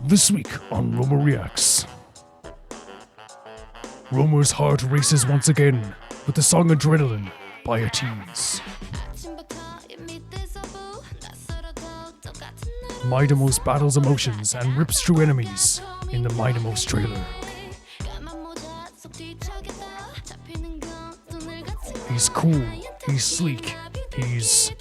This week on Romer Reacts. Romer's heart races once again with the song Adrenaline by Ateez. Mydei battles emotions and rips through enemies in the Mydei trailer. He's cool, he's sleek, he's...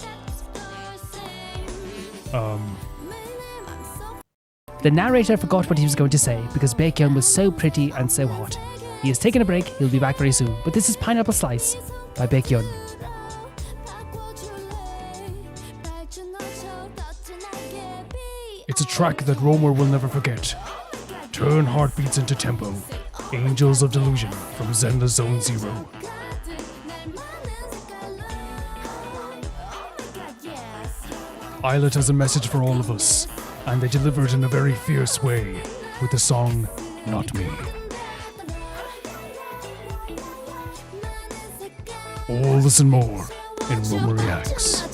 The narrator forgot what he was going to say because Baekhyun was so pretty and so hot. He has taken a break, he'll be back very soon, but this is Pineapple Slice by Baekhyun. It's a track that Romer will never forget. Turn heartbeats into tempo. Angels of Delusion from Zenless Zone Zero. Illit has a message for all of us, and they deliver it in a very fierce way with the song Not Me. All this and more in Romer Reacts.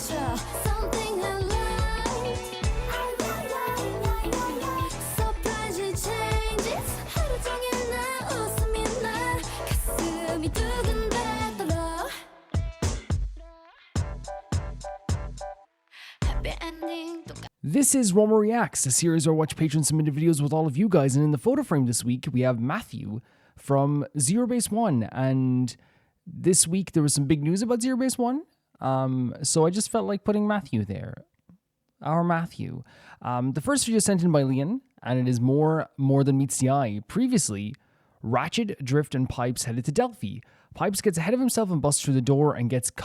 This is Romer Reacts, a series where I watch patrons submitted videos with all of you guys, and in the photo frame this week we have Matthew from Zero Base One, and this week there was some big news about Zero Base One, so I just felt like putting Matthew there. Our Matthew. The first video sent in by Lian, and it is more than meets the eye. Previously, Ratchet, Drift, and Pipes headed to Delphi. Pipes gets ahead of himself and busts through the door and gets in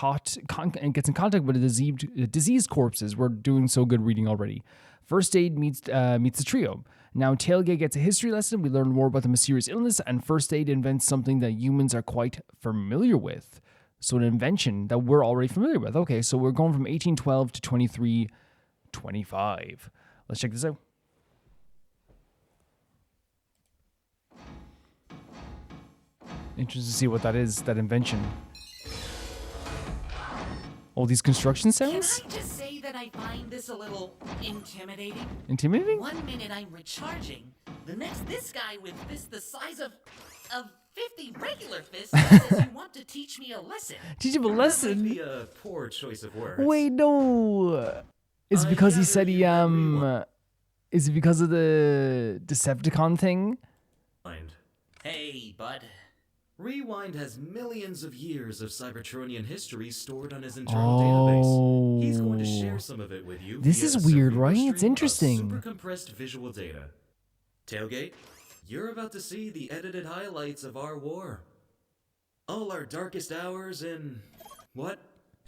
contact with the diseased corpses. We're doing so good reading already. First Aid meets the trio. Now Tailgate gets a history lesson. We learn more about the mysterious illness, and First Aid invents something that humans are quite familiar with. So an invention that we're already familiar with. Okay, so we're going from 1812 to 2325. Let's check this out. Interesting to see what that is, that invention. All these construction sounds? Can I just say that I find this a little intimidating? Intimidating? 1 minute I'm recharging, the next this guy with fists the size of 50 regular fists says you want to teach me a lesson. Teach him a lesson? That might be a poor choice of words. Wait, no. Is it because he said he, is it because of the Decepticon thing? Hey, bud. Rewind has millions of years of Cybertronian history stored on his internal database. He's going to share some of it with you. This is weird, right? It's interesting. Super compressed visual data. Tailgate, you're about to see the edited highlights of our war. All our darkest hours in what?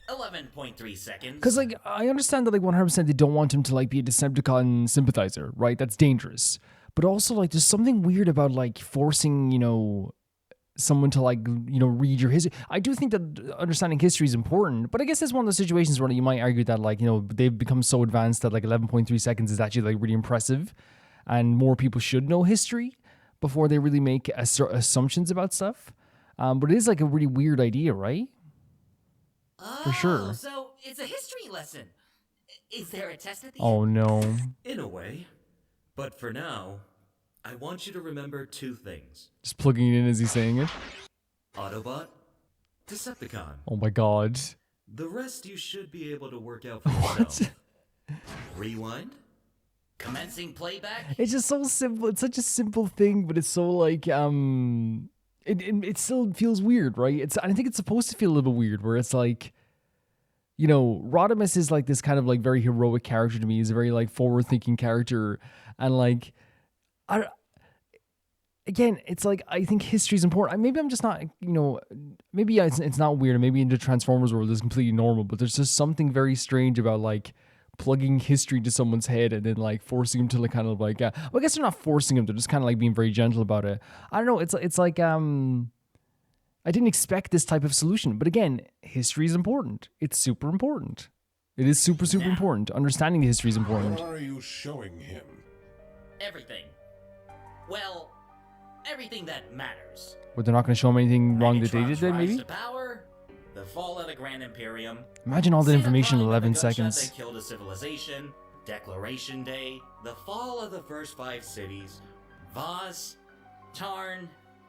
11.3 seconds. Because, like, I understand that, like, 100% they don't want him to, like, be a Decepticon sympathizer, right? That's dangerous. But also, like, there's something weird about, like, forcing, you know, someone to, like, you know, read your history. I do think that understanding history is important, but I guess it's one of those situations where you might argue that, like, you know, they've become so advanced that, like, 11.3 seconds is actually, like, really impressive, and more people should know history before they really make assumptions about stuff. But it is, like, a really weird idea, right? For sure. So it's a history lesson. Is there a test at the Oh, end? no. In a way. But for now, I want you to remember two things. Just plugging it in as he's saying it. Autobot, Decepticon. Oh my god. The rest you should be able to work out for yourself. Rewind. Commencing playback? It's just so simple. It's such a simple thing, but it's so like it still feels weird, right? I think it's supposed to feel a little weird, where it's like, you know, Rodimus is like this kind of like very heroic character to me. He's a very like forward-thinking character, and like again, it's like, I think history is important. Maybe I'm just not, you know, maybe it's not weird. Maybe in the Transformers world it's completely normal, but there's just something very strange about like plugging history to someone's head and then like forcing him to like kind of like, well, I guess they're not forcing him. They're just kind of like being very gentle about it. I don't know. It's like, I didn't expect this type of solution, but again, history is important. It's super important. It is super important. Understanding the history is important. What are you showing him? Everything. Well, everything that matters. But they're not going to show him anything wrong that they did then, maybe? To power, the fall of the Grand Imperium. Imagine all the information in Santa 11 Claus, the gunshot seconds. that killed a civilization. Declaration Day, the fall of the first 5 cities, Vaz, Tarn,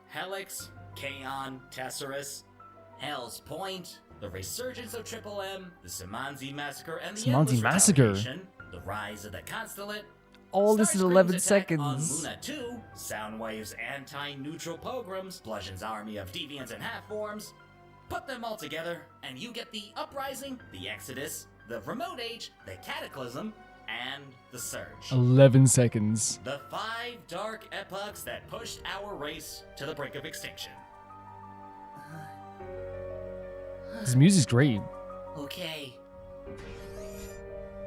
Helix, Kaon, Tesserus, Hell's Point, the resurgence of Triple M, the Simanzi Massacre, and the Simanzi Endless Massacre? Retaliation, the rise of the Constellate, All this in Starscream's 11 attack on seconds. Luna 2, Soundwave's anti-neutral pogroms, Bludgeon's army of deviants and half-forms. Put them all together, and you get the Uprising, the Exodus, the Remote Age, the Cataclysm, and the Surge. 11 seconds. The 5 dark epochs that pushed our race to the brink of extinction. This music's great. Okay.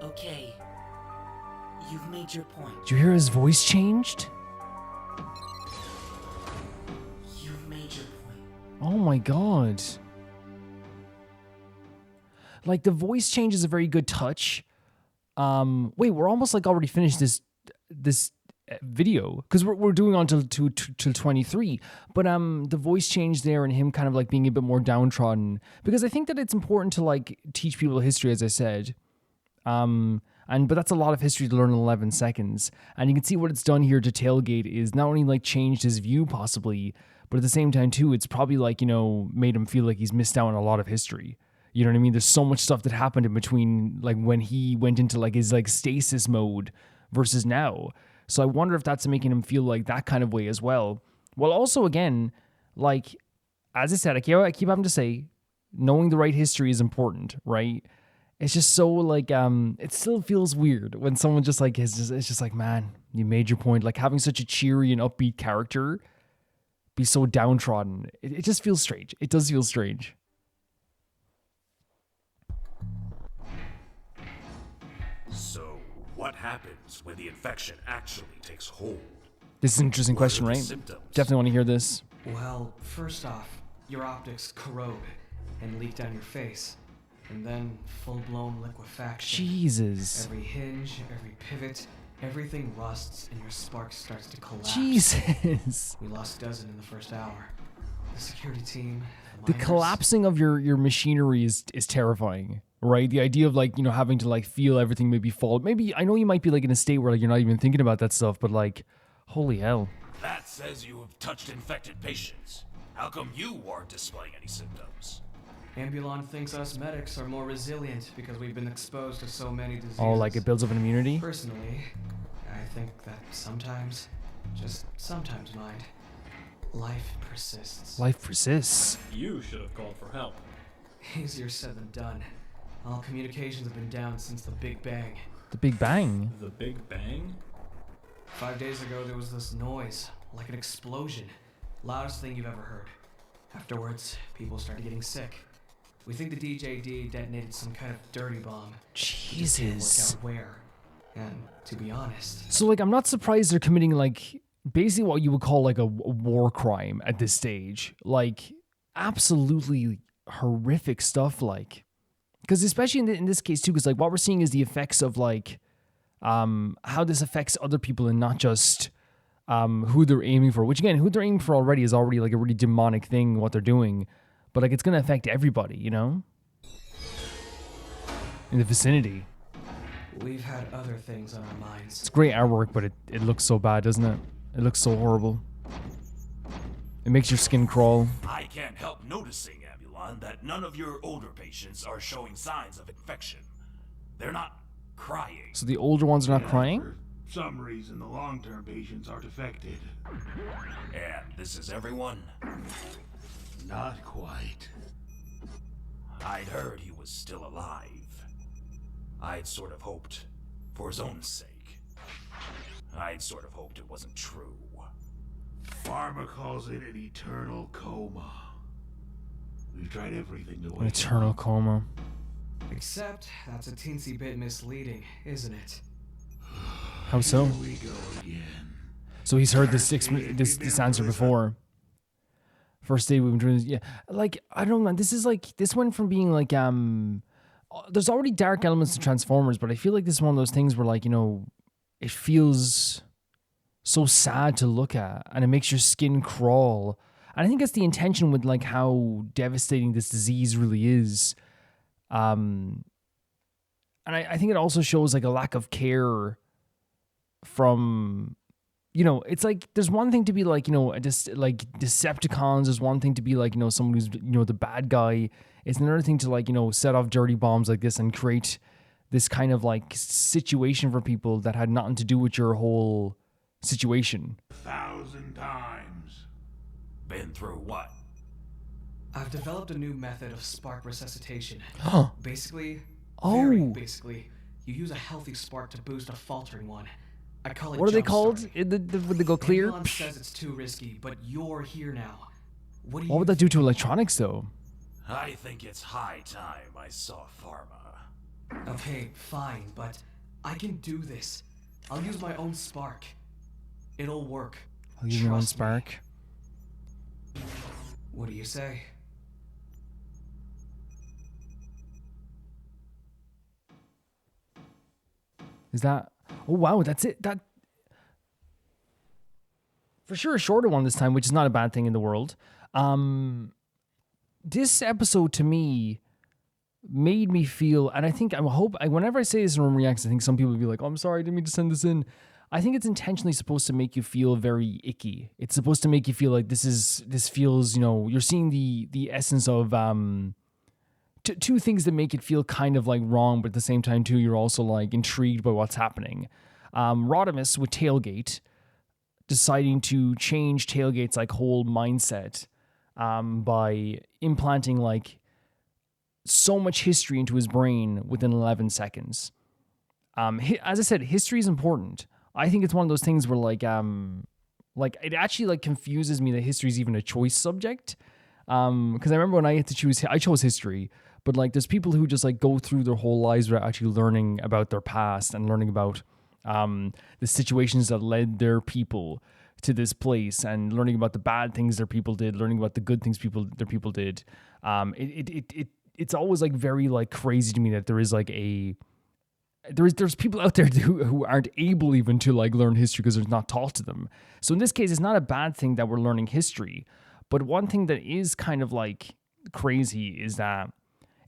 Okay. You've made your point. Did you hear his voice changed? You've made your point. Oh my god. Like, the voice change is a very good touch. Wait, we're almost like already finished this video, because we're doing on till 23, but the voice change there and him kind of like being a bit more downtrodden, because I think that it's important to like teach people history, as I said, but that's a lot of history to learn in 11 seconds, and you can see what it's done here to Tailgate is not only like changed his view possibly, but at the same time too, it's probably like, you know, made him feel like he's missed out on a lot of history. You know what I mean? There's so much stuff that happened in between, like when he went into like his like stasis mode versus now. So I wonder if that's making him feel like that kind of way as well. Well, also again, like, as I said, I keep having to say, knowing the right history is important, right? It's just so like, it still feels weird when someone just like, it's just like, man, you made your point. Like having such a cheery and upbeat character be so downtrodden. It just feels strange. It does feel strange. So, what happens when the infection actually takes hold? This is an interesting What question, are the right? symptoms? Definitely want to hear this. Well, first off, your optics corrode and leak down your face. And then full-blown liquefaction. Jesus. Every hinge, every pivot, everything rusts and your spark starts to collapse. Jesus. We lost a dozen in the first hour. The security team, The miners, collapsing of your machinery is terrifying, right? The idea of like, you know, having to like feel everything maybe fall. Maybe, I know you might be like in a state where like you're not even thinking about that stuff, but like, holy hell. That says you have touched infected patients. How come you aren't displaying any symptoms? Ambulon thinks us medics are more resilient because we've been exposed to so many diseases. Oh, like it builds up an immunity? Personally, I think that sometimes, just sometimes, mind, life persists. Life persists. You should have called for help. Easier said than done. All communications have been down since the Big Bang. The Big Bang. The Big Bang? 5 days ago, there was this noise, like an explosion. Loudest thing you've ever heard. Afterwards, people started getting sick. We think the DJD detonated some kind of dirty bomb. Jesus. We just can't work out where. And to be honest, So like, I'm not surprised they're committing like basically what you would call like a war crime at this stage. Like absolutely horrific stuff. Like, because especially in this case too, because like what we're seeing is the effects of like how this affects other people and not just who they're aiming for. Which again, who they're aiming for already is already like a really demonic thing what they're doing. But like it's gonna affect everybody, you know, in the vicinity. we've had other things on our minds. It's great artwork, but it looks so bad, doesn't it? It looks so horrible. It makes your skin crawl. I can't help noticing, Ambulon, that none of your older patients are showing signs of infection. They're not crying. So the older ones are not crying? For some reason, the long-term patients aren't affected. And this is everyone? Not quite. I'd heard he was still alive. I'd sort of hoped, for his own sake. I'd sort of hoped it wasn't true. Pharma calls it an eternal coma. We've tried everything to wake An him eternal up. coma. Except that's a teensy bit misleading, isn't it? How so? Here we go again. So he's heard this answer before. First day we've been doing this, yeah. Like, I don't know, this went from being like, there's already dark elements to Transformers, but I feel like this is one of those things where like, you know, it feels so sad to look at and it makes your skin crawl. And I think that's the intention with like how devastating this disease really is. And I think it also shows like a lack of care from, it's like there's one thing to be like, just like Decepticons. There's one thing to be like, someone who's, the bad guy. It's another thing to like, set off dirty bombs like this and create this kind of like situation for people that had nothing to do with your whole situation. 1,000 times. Been through what? I've developed a new method of spark resuscitation. Basically, basically, you use a healthy spark to boost a faltering one. I call it. What are they called? Jumpstarting. Would they go clear? Elon says it's too risky, but you're here now. What What would that do to electronics though? I think it's high time I saw Pharma. Okay, fine, but I can do this. I'll use my own spark. It'll work. I'll use my own Trust me. spark. What do you say? Is that? Oh wow, that's it. That for sure a shorter one this time, which is not a bad thing in the world. This episode to me made me feel, and I think whenever I say this in Room Reacts, I think some people will be like, "Oh, I'm sorry, I didn't mean to send this in." I think it's intentionally supposed to make you feel very icky. It's supposed to make you feel like this feels, you're seeing the essence of two things that make it feel kind of like wrong, but at the same time too, you're also like intrigued by what's happening. Rodimus with Tailgate deciding to change Tailgate's like whole mindset by implanting like so much history into his brain within 11 seconds. As I said, history is important. I think it's one of those things where like it actually like confuses me that history is even a choice subject. Because I remember when I had to choose, I chose history, but like there's people who just like go through their whole lives without actually learning about their past and learning about the situations that led their people to this place and learning about the bad things their people did, learning about the good things their people did. It's always like very like crazy to me that there is like there's people out there who aren't able even to like learn history because it's not taught to them. So in this case, it's not a bad thing that we're learning history. But one thing that is kind of like crazy is that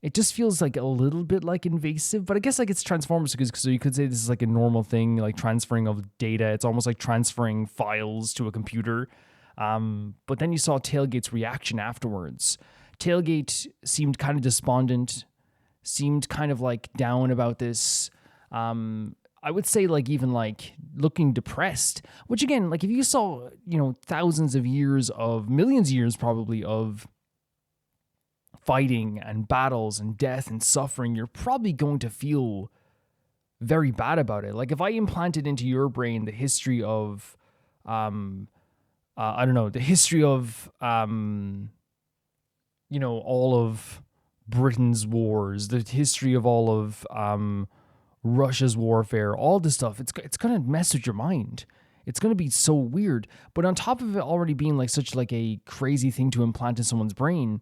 it just feels like a little bit like invasive, but I guess like it's Transformers because so you could say this is like a normal thing, like transferring of data. It's almost like transferring files to a computer. But then you saw Tailgate's reaction afterwards. Tailgate seemed kind of despondent, seemed kind of like down about this. I would say like even like looking depressed, which again, like if you saw, thousands of years of millions of years probably of fighting and battles and death and suffering, you're probably going to feel very bad about it. Like if I implanted into your brain the history of, the history of, all of Britain's wars, the history of all of, Russia's warfare, all this stuff, it's going to mess with your mind. It's going to be so weird. But on top of it already being like such like a crazy thing to implant in someone's brain,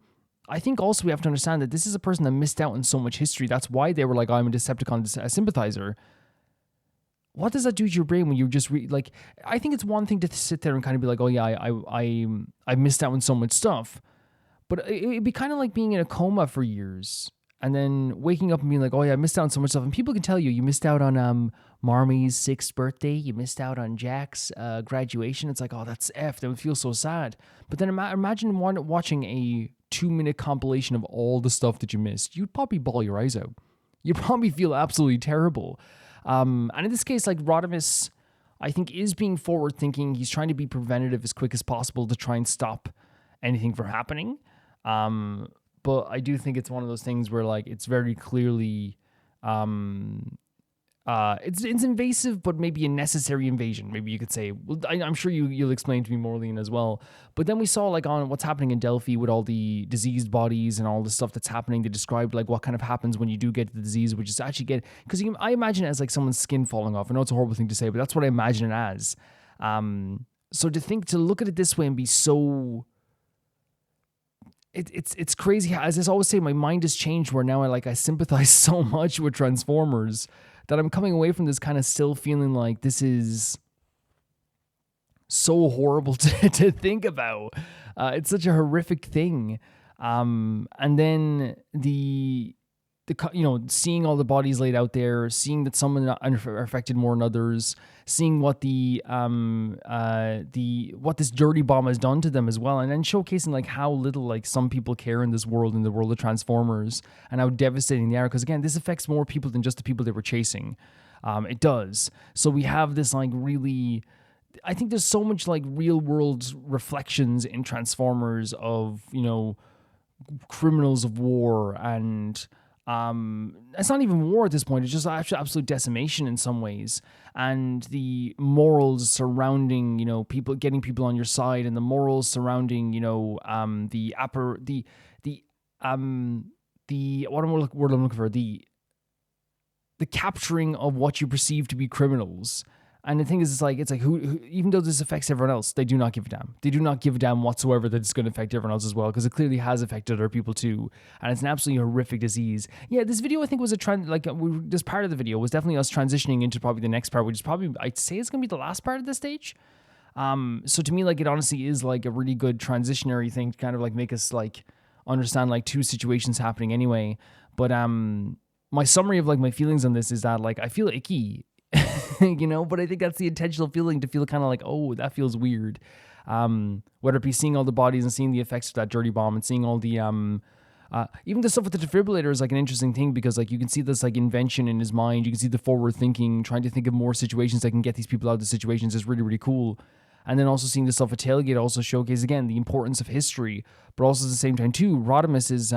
I think also we have to understand that this is a person that missed out on so much history. That's why they were like, I'm a Decepticon sympathizer. What does that do to your brain when you just like, I think it's one thing to sit there and kind of be like, oh yeah, I missed out on so much stuff. But it'd be kind of like being in a coma for years and then waking up and being like, oh yeah, I missed out on so much stuff. And people can tell you missed out on Marmy's 6th birthday. You missed out on Jack's graduation. It's like, oh, that's F. That would feel so sad. But then imagine watching a 2-minute compilation of all the stuff that you missed. You'd probably bawl your eyes out. You'd probably feel absolutely terrible. And in this case, like Rodimus, I think is being forward thinking. He's trying to be preventative as quick as possible to try and stop anything from happening. But I do think it's one of those things where like it's very clearly it's invasive, but maybe a necessary invasion. Maybe you could say. Well, I'm sure you'll explain to me more, Lean, as well. But then we saw like on what's happening in Delphi with all the diseased bodies and all the stuff that's happening. They described like what kind of happens when you do get the disease, which is actually because I imagine it as like someone's skin falling off. I know it's a horrible thing to say, but that's what I imagine it as. So to look at it this way and be so. It's crazy how, as I always say, my mind has changed where now I sympathize so much with Transformers that I'm coming away from this kind of still feeling like this is so horrible to think about. It's such a horrific thing. And then seeing all the bodies laid out there, seeing that some are affected more than others, seeing what what this dirty bomb has done to them as well, and then showcasing like how little like some people care in this world, in the world of Transformers, and how devastating they are. Because again, this affects more people than just the people they were chasing. It does. So we have this like really, I think there's so much like real world reflections in Transformers of, criminals of war, and it's not even war at this point. It's just actually absolute decimation in some ways, and the morals surrounding, people, getting people on your side, and the morals surrounding, what am I looking for? The capturing of what you perceive to be criminals. And the thing is, it's like who, even though this affects everyone else, they do not give a damn. They do not give a damn whatsoever that it's going to affect everyone else as well, because it clearly has affected other people too. And it's an absolutely horrific disease. Yeah, this video I think was this part of the video was definitely us transitioning into probably the next part, which is probably, I'd say it's going to be the last part of this stage. So to me, like, it honestly is like a really good transitionary thing to kind of like make us like understand like two situations happening anyway. But my summary of like my feelings on this is that like I feel icky. But I think that's the intentional feeling, to feel kind of like, oh, that feels weird. Whether it be seeing all the bodies and seeing the effects of that dirty bomb, and seeing all the even the stuff with the defibrillator is like an interesting thing, because like you can see this like invention in his mind. You can see the forward thinking, trying to think of more situations that can get these people out of the situations is really, really cool. And then also seeing the stuff at Tailgate also showcase again the importance of history, but also at the same time too, Rodimus is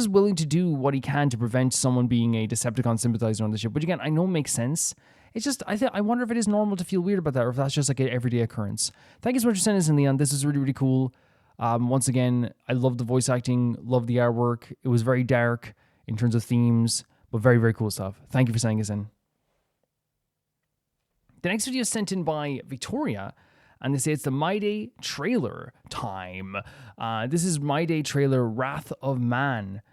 willing to do what he can to prevent someone being a Decepticon sympathizer on the ship, which again, I know makes sense. It's just, I wonder if it is normal to feel weird about that, or if that's just like an everyday occurrence. Thank you so much for sending this in, Leon. This is really, really cool. Once again, I love the voice acting, love the artwork. It was very dark in terms of themes, but very, very cool stuff. Thank you for sending this in. The next video is sent in by Victoria, and they say it's the Mydei trailer time. This is Mydei trailer Wrath of Man.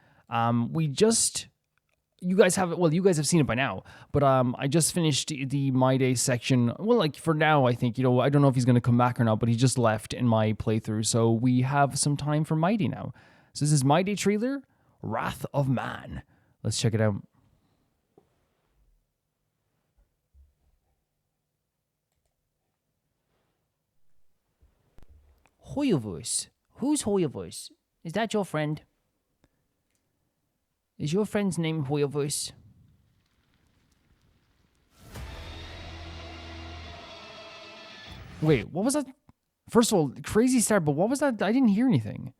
You guys have seen it by now, but I just finished the Mydei section. Well, like for now, I think, I don't know if he's going to come back or not, but he just left in my playthrough, so we have some time for Mydei now. So this is Mydei trailer Wrath of Man. Let's check it out. Hoyoverse. Who's Hoyoverse? Is that your friend? Is your friend's name Hoyoverse? Wait, what was that? First of all, crazy start, but what was that? I didn't hear anything.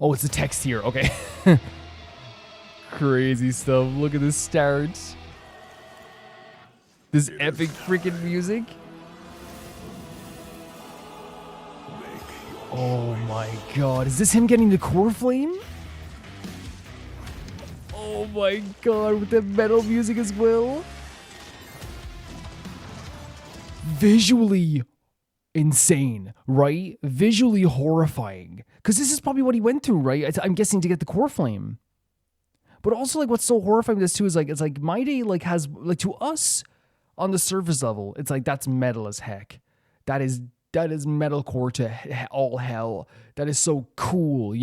Oh, it's the text here. Okay. Crazy stuff. Look at this start. This epic freaking music. Oh my god. Is this him getting the core flame? Oh my god, with the metal music as well. Visually insane, right? Visually horrifying. Because this is probably what he went through, right? I'm guessing to get the core flame. But also, like, what's so horrifying with this too is like, it's like Mydei like has, like, to us on the surface level, it's like that's metal as heck. That is metalcore to all hell. That is so cool,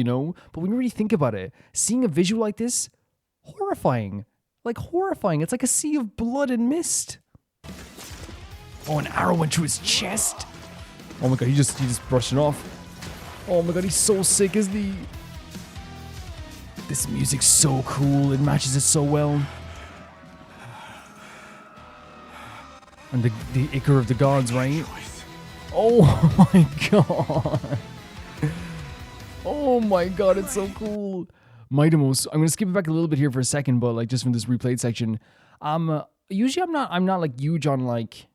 But when you really think about it, seeing a visual like this, horrifying. Like, horrifying. It's like a sea of blood and mist. Oh, an arrow went through his chest. Oh my god, he just brushed it off. Oh my god, he's so sick, isn't he? This music's so cool. It matches it so well. And the Ichor of the Gods, right? Oh my god. Oh my god, it's so cool. Mydei. I'm gonna skip it back a little bit here for a second, but like just from this replayed section. Usually I'm not like huge on like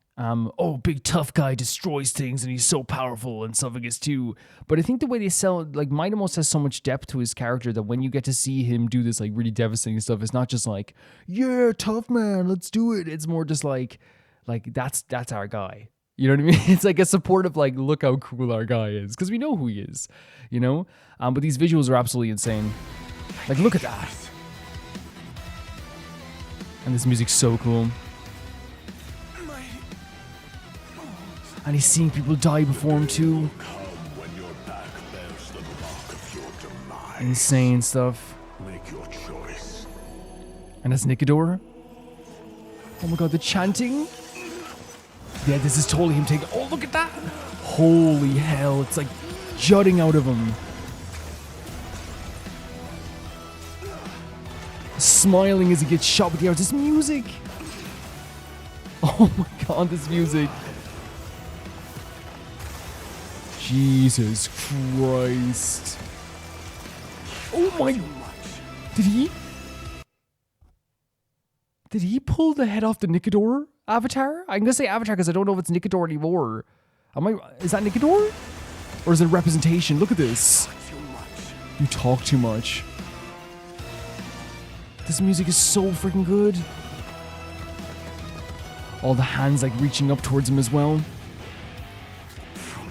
big tough guy destroys things and he's so powerful and stuff like this too. But I think the way they sell, like, Mydei has so much depth to his character that when you get to see him do this like really devastating stuff, it's not just like, yeah, tough man, let's do it. It's more just like that's our guy. You know what I mean? It's like a supportive, like, look how cool our guy is, because we know who he is, But these visuals are absolutely insane. Like, look at that. And this music's so cool. And he's seeing people die before him too. insane stuff. Make your choice. And that's Nicodor. Oh my god, the chanting. Yeah, this is totally him taking... Oh, look at that. Holy hell, it's like jutting out of him. Smiling as he gets shot with the arrows. This music. Oh my god, this music. Jesus Christ. Oh my... Did he pull the head off the Nicodor avatar? I'm gonna say avatar because I don't know if it's Nicodor anymore. Is that Nicodor? Or is it a representation? Look at this. You talk too much. This music is so freaking good. All the hands like reaching up towards him as well.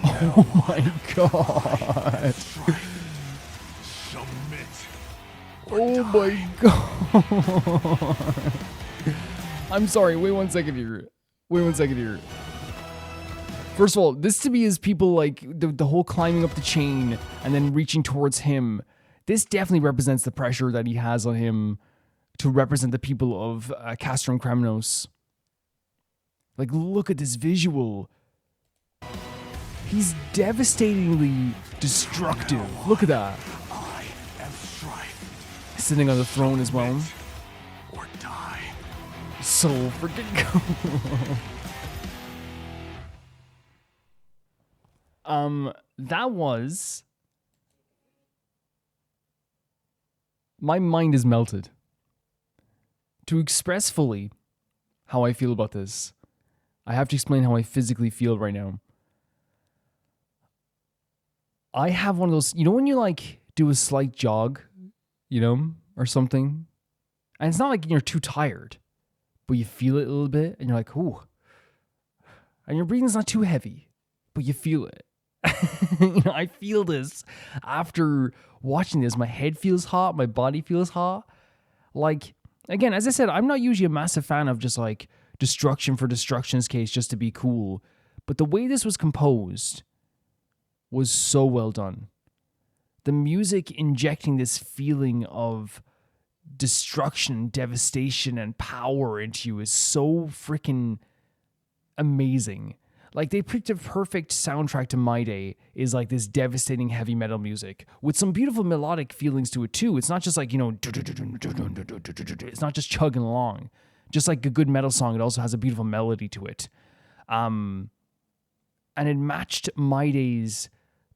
Oh my god. Oh my god. I'm sorry, wait one second here. First of all, this to me is people like the whole climbing up the chain and then reaching towards him. This definitely represents the pressure that he has on him to represent the people of Castrum Kremnos. Like, look at this visual. He's devastatingly destructive. Look at that. Sitting on the throne as well. Or die. So freaking cool. That was... My mind is melted. To express fully how I feel about this, I have to explain how I physically feel right now. I have one of those, you know when you like do a slight jog, you know, or something, and it's not like you're too tired, but you feel it a little bit, and you're like, ooh, and your breathing's not too heavy, but you feel it. You know, I feel this after watching this. My head feels hot, my body feels hot. Like, again, as I said, I'm not usually a massive fan of just like destruction for destruction's case just to be cool, but the way this was composed was so well done. The music injecting this feeling of destruction, devastation, and power into you is so freaking amazing. Like, they picked a perfect soundtrack to Mydei, is like this devastating heavy metal music with some beautiful melodic feelings to it too. It's not just like, you know, it's not just chugging along. Just like a good metal song, it also has a beautiful melody to it. And it matched Mydei's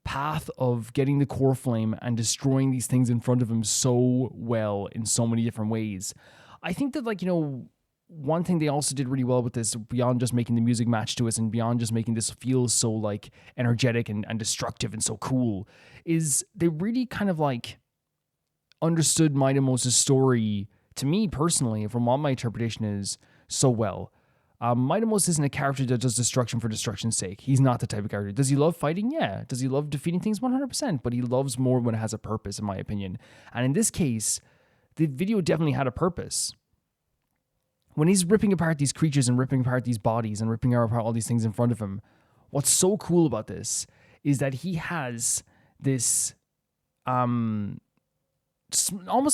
path of getting the core flame and destroying these things in front of him so well in so many different ways. I think that, like, you know, one thing they also did really well with this, beyond just making the music match to us and beyond just making this feel so like energetic and destructive and so cool, is they really kind of like understood Mydei story, to me personally, from what my interpretation is, so well. Mydei isn't a character that does destruction for destruction's sake. He's not the type of character. Does he love fighting? Yeah. Does he love defeating things? 100%. But he loves more when it has a purpose, in my opinion. And in this case, the video definitely had a purpose. When he's ripping apart these creatures and ripping apart these bodies and ripping apart all these things in front of him, what's so cool about this is that he has this almost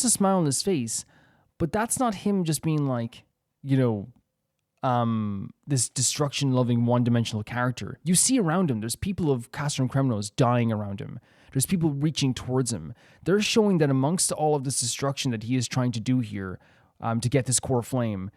a smile on his face, but that's not him just being like, you know, this destruction-loving, one-dimensional character. You see around him, there's people of Castrum Kremnos dying around him. There's people reaching towards him. They're showing that amongst all of this destruction that he is trying to do here, to get this core flame,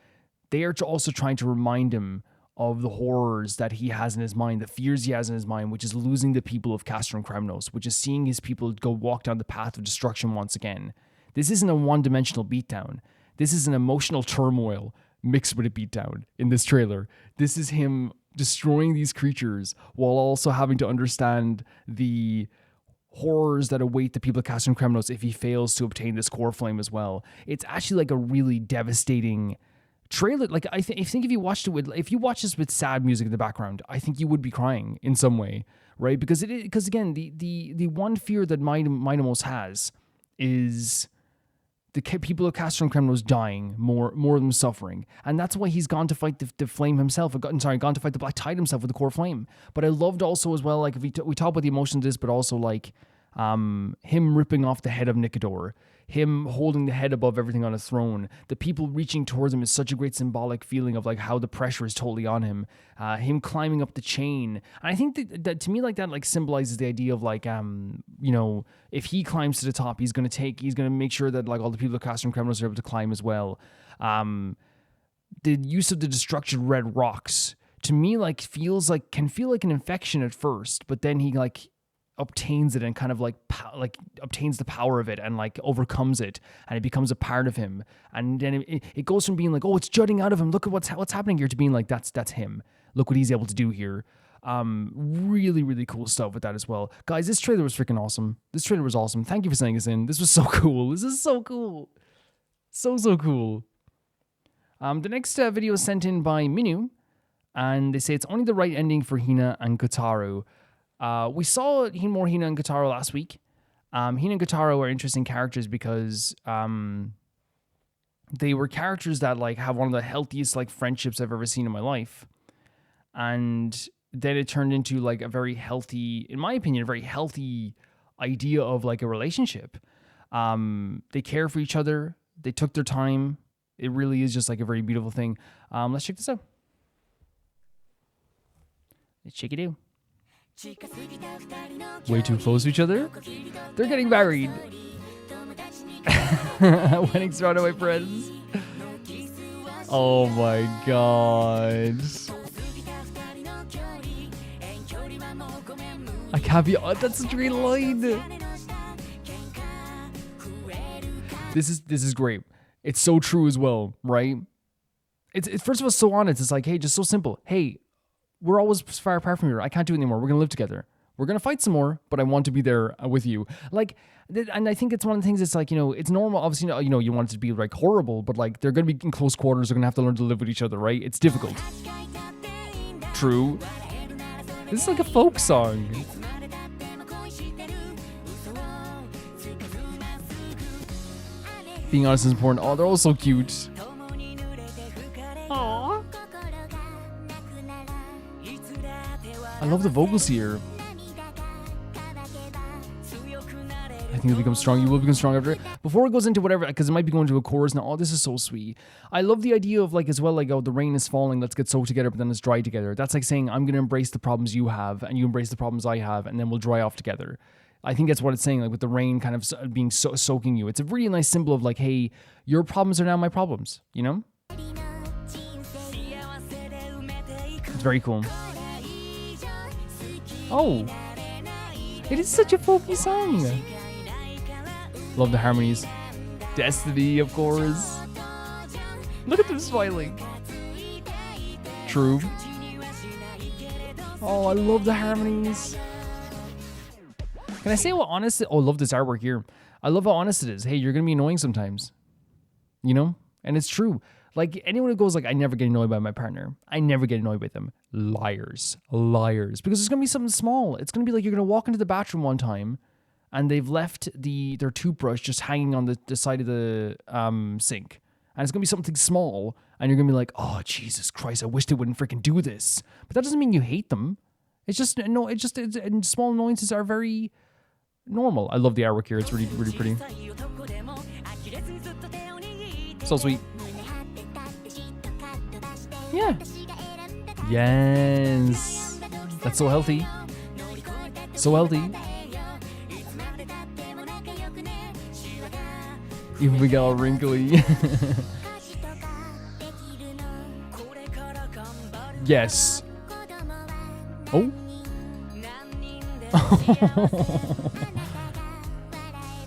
they are also trying to remind him of the horrors that he has in his mind, the fears he has in his mind, which is losing the people of Castrum Kremnos, which is seeing his people go walk down the path of destruction once again. This isn't a one-dimensional beatdown. This is an emotional turmoil mixed with a beatdown in this trailer. This is him destroying these creatures while also having to understand the horrors that await the people of Castrum Kremnos if he fails to obtain this core flame as well. It's actually like a really devastating trailer. Like, I think if you watched it with, if you watch this with sad music in the background, I think you would be crying in some way, right? Because again, the one fear that Mydei has is the people of Castrum Kremnos dying, more of them suffering. And that's why he's gone to fight the flame himself. Gone to fight the Black Tide himself with the core flame. But I loved also as well, like, if we talk about the emotions of this, but also like him ripping off the head of Nikador, him holding the head above everything on his throne, the people reaching towards him is such a great symbolic feeling of like how the pressure is totally on him, him climbing up the chain. And I think that to me, like that, like symbolizes the idea of like, you know, if he climbs to the top, he's going to make sure that like all the people at Castro and Kremlos are able to climb as well. The use of the destruction red rocks to me like can feel like an infection at first, but then he like obtains it and kind of like obtains the power of it and like overcomes it, and it becomes a part of him. And then it goes from being like, oh, it's jutting out of him, look at what's happening here, to being like, that's him, look what he's able to do here. Really, really cool stuff with that as well. Guys, this trailer was freaking awesome. This trailer was awesome. Thank you for sending us in. This was so cool. This is so cool. So cool. The next video is sent in by Minu, and they say it's only the right ending for Hina and Kotaro. We saw more Hina and Kotaro last week. Hina and Kotaro are interesting characters because they were characters that like have one of the healthiest like friendships I've ever seen in my life. And then it turned into like a very healthy, in my opinion, a very healthy idea of like a relationship. They care for each other. They took their time. It really is just like a very beautiful thing. Let's check this out. Let's check it out. Way too close to each other. They're getting married. Wedding surrounded by friends. Oh my god. I can't be. Oh, that's such a great line. This is great. It's so true as well, right? It's first of all so honest. It's like, hey, just so simple. Hey, we're always far apart from here. I can't do it anymore. We're gonna live together. We're gonna fight some more, but I want to be there with you. Like, and I think it's one of the things. It's like, you know, it's normal. Obviously, you know, you want it to be like horrible, but like they're gonna be in close quarters. They're gonna have to learn to live with each other, right? It's difficult. True. This is like a folk song. Being honest is important. Oh, they're all so cute. Aww. I love the vocals here. I think you'll become strong. You will become strong after it. Before it goes into whatever, because it might be going to a chorus now. Oh, this is so sweet. I love the idea of like as well, like, oh, the rain is falling. Let's get soaked together, but then let's dry together. That's like saying, I'm going to embrace the problems you have and you embrace the problems I have, and then we'll dry off together. I think that's what it's saying, like with the rain kind of being soaking you. It's a really nice symbol of like, hey, your problems are now my problems, you know? It's very cool. Oh, it is such a folky song. Love the harmonies. Destiny, of course. Look at them smiling. True. Oh, I love the harmonies. Can I say how honest it? Oh, I love this artwork here. I love how honest it is. Hey, you're gonna be annoying sometimes, you know, and it's true. Like anyone who goes like, I never get annoyed by my partner, I never get annoyed by them. Liars, because it's gonna be something small. It's gonna be like you're gonna walk into the bathroom one time, and they've left their toothbrush just hanging on the side of the sink, and it's gonna be something small, and you're gonna be like, oh Jesus Christ, I wish they wouldn't freaking do this. But that doesn't mean you hate them. It's just no. It's and small annoyances are very normal. I love the artwork here. It's really, really pretty. So sweet. Yeah. Yes. That's so healthy. So healthy. Even we got all wrinkly. Yes. Oh.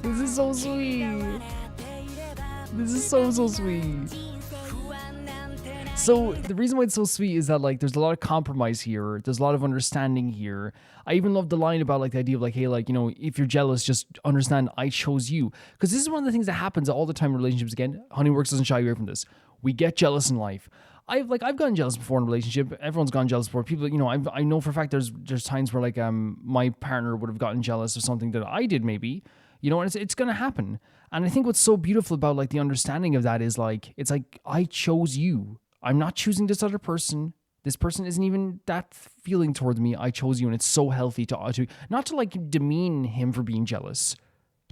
This is so sweet. This is so sweet. So the reason why it's so sweet is that like there's a lot of compromise here. There's a lot of understanding here. I even love the line about like the idea of like, hey, like, you know, if you're jealous, just understand I chose you. Because this is one of the things that happens all the time in relationships. Again, Honeyworks doesn't shy away from this. We get jealous in life. I've gotten jealous before in a relationship. Everyone's gotten jealous before. People, you know, I know for a fact there's times where like my partner would have gotten jealous of something that I did maybe, you know, and it's gonna happen. And I think what's so beautiful about like the understanding of that is like, it's like I chose you. I'm not choosing this other person. This person isn't even that feeling towards me. I chose you, and it's so healthy to not to like demean him for being jealous,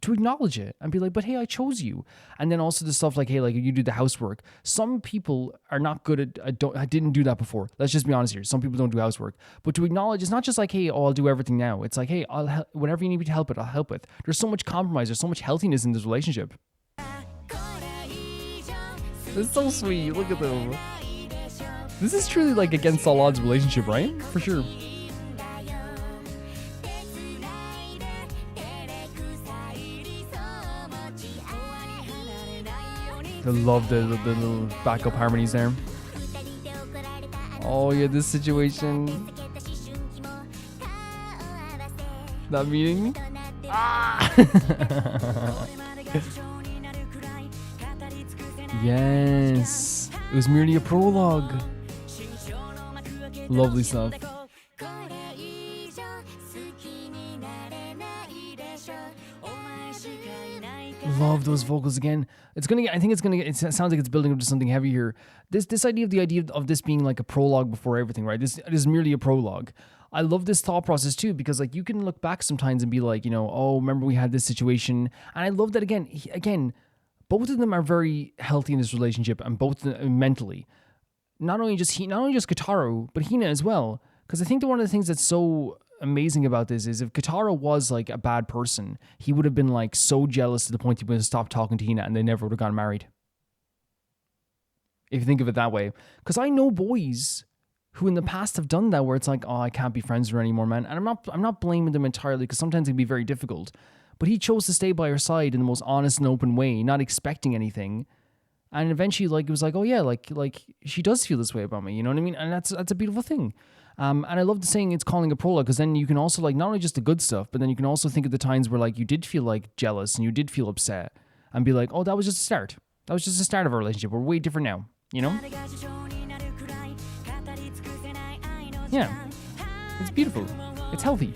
to acknowledge it and be like, but hey, I chose you. And then also the stuff like, hey, like you do the housework. Some people are not good at, I didn't do that before. Let's just be honest here. Some people don't do housework. But to acknowledge, it's not just like, hey, oh, I'll do everything now. It's like, hey, I'll help, whatever you need me to help with, I'll help with. There's so much compromise. There's so much healthiness in this relationship. It's so sweet. Look at them. This is truly like against all odds relationship, right? For sure. I love the little backup harmonies there. Oh yeah, this situation. That meeting. Ah! Yes. It was merely a prologue. Lovely stuff. Love those vocals again. It sounds like it's building up to something heavy here. This idea of this being like a prologue before everything, right? This is merely a prologue. I love this thought process too, because like you can look back sometimes and be like, you know, oh, remember we had this situation. And I love that again, both of them are very healthy in this relationship, and both mentally. Not only just Kotaro, but Hina as well. Because I think that one of the things that's so amazing about this is if Kotaro was like a bad person, he would have been like so jealous to the point he would have stopped talking to Hina and they never would have gotten married. If you think of it that way. Because I know boys who in the past have done that, where it's like, oh, I can't be friends with her anymore, man. And I'm not blaming them entirely, because sometimes it can be very difficult. But he chose to stay by her side in the most honest and open way, not expecting anything. And eventually, like, it was like, oh yeah, like she does feel this way about me, you know what I mean? And that's a beautiful thing. And I love the saying it's calling a prologue, because then you can also like not only just the good stuff, but then you can also think of the times where like you did feel like jealous and you did feel upset, and be like, oh, that was just a start. That was just the start of our relationship. We're way different now, you know? Yeah, it's beautiful. It's healthy.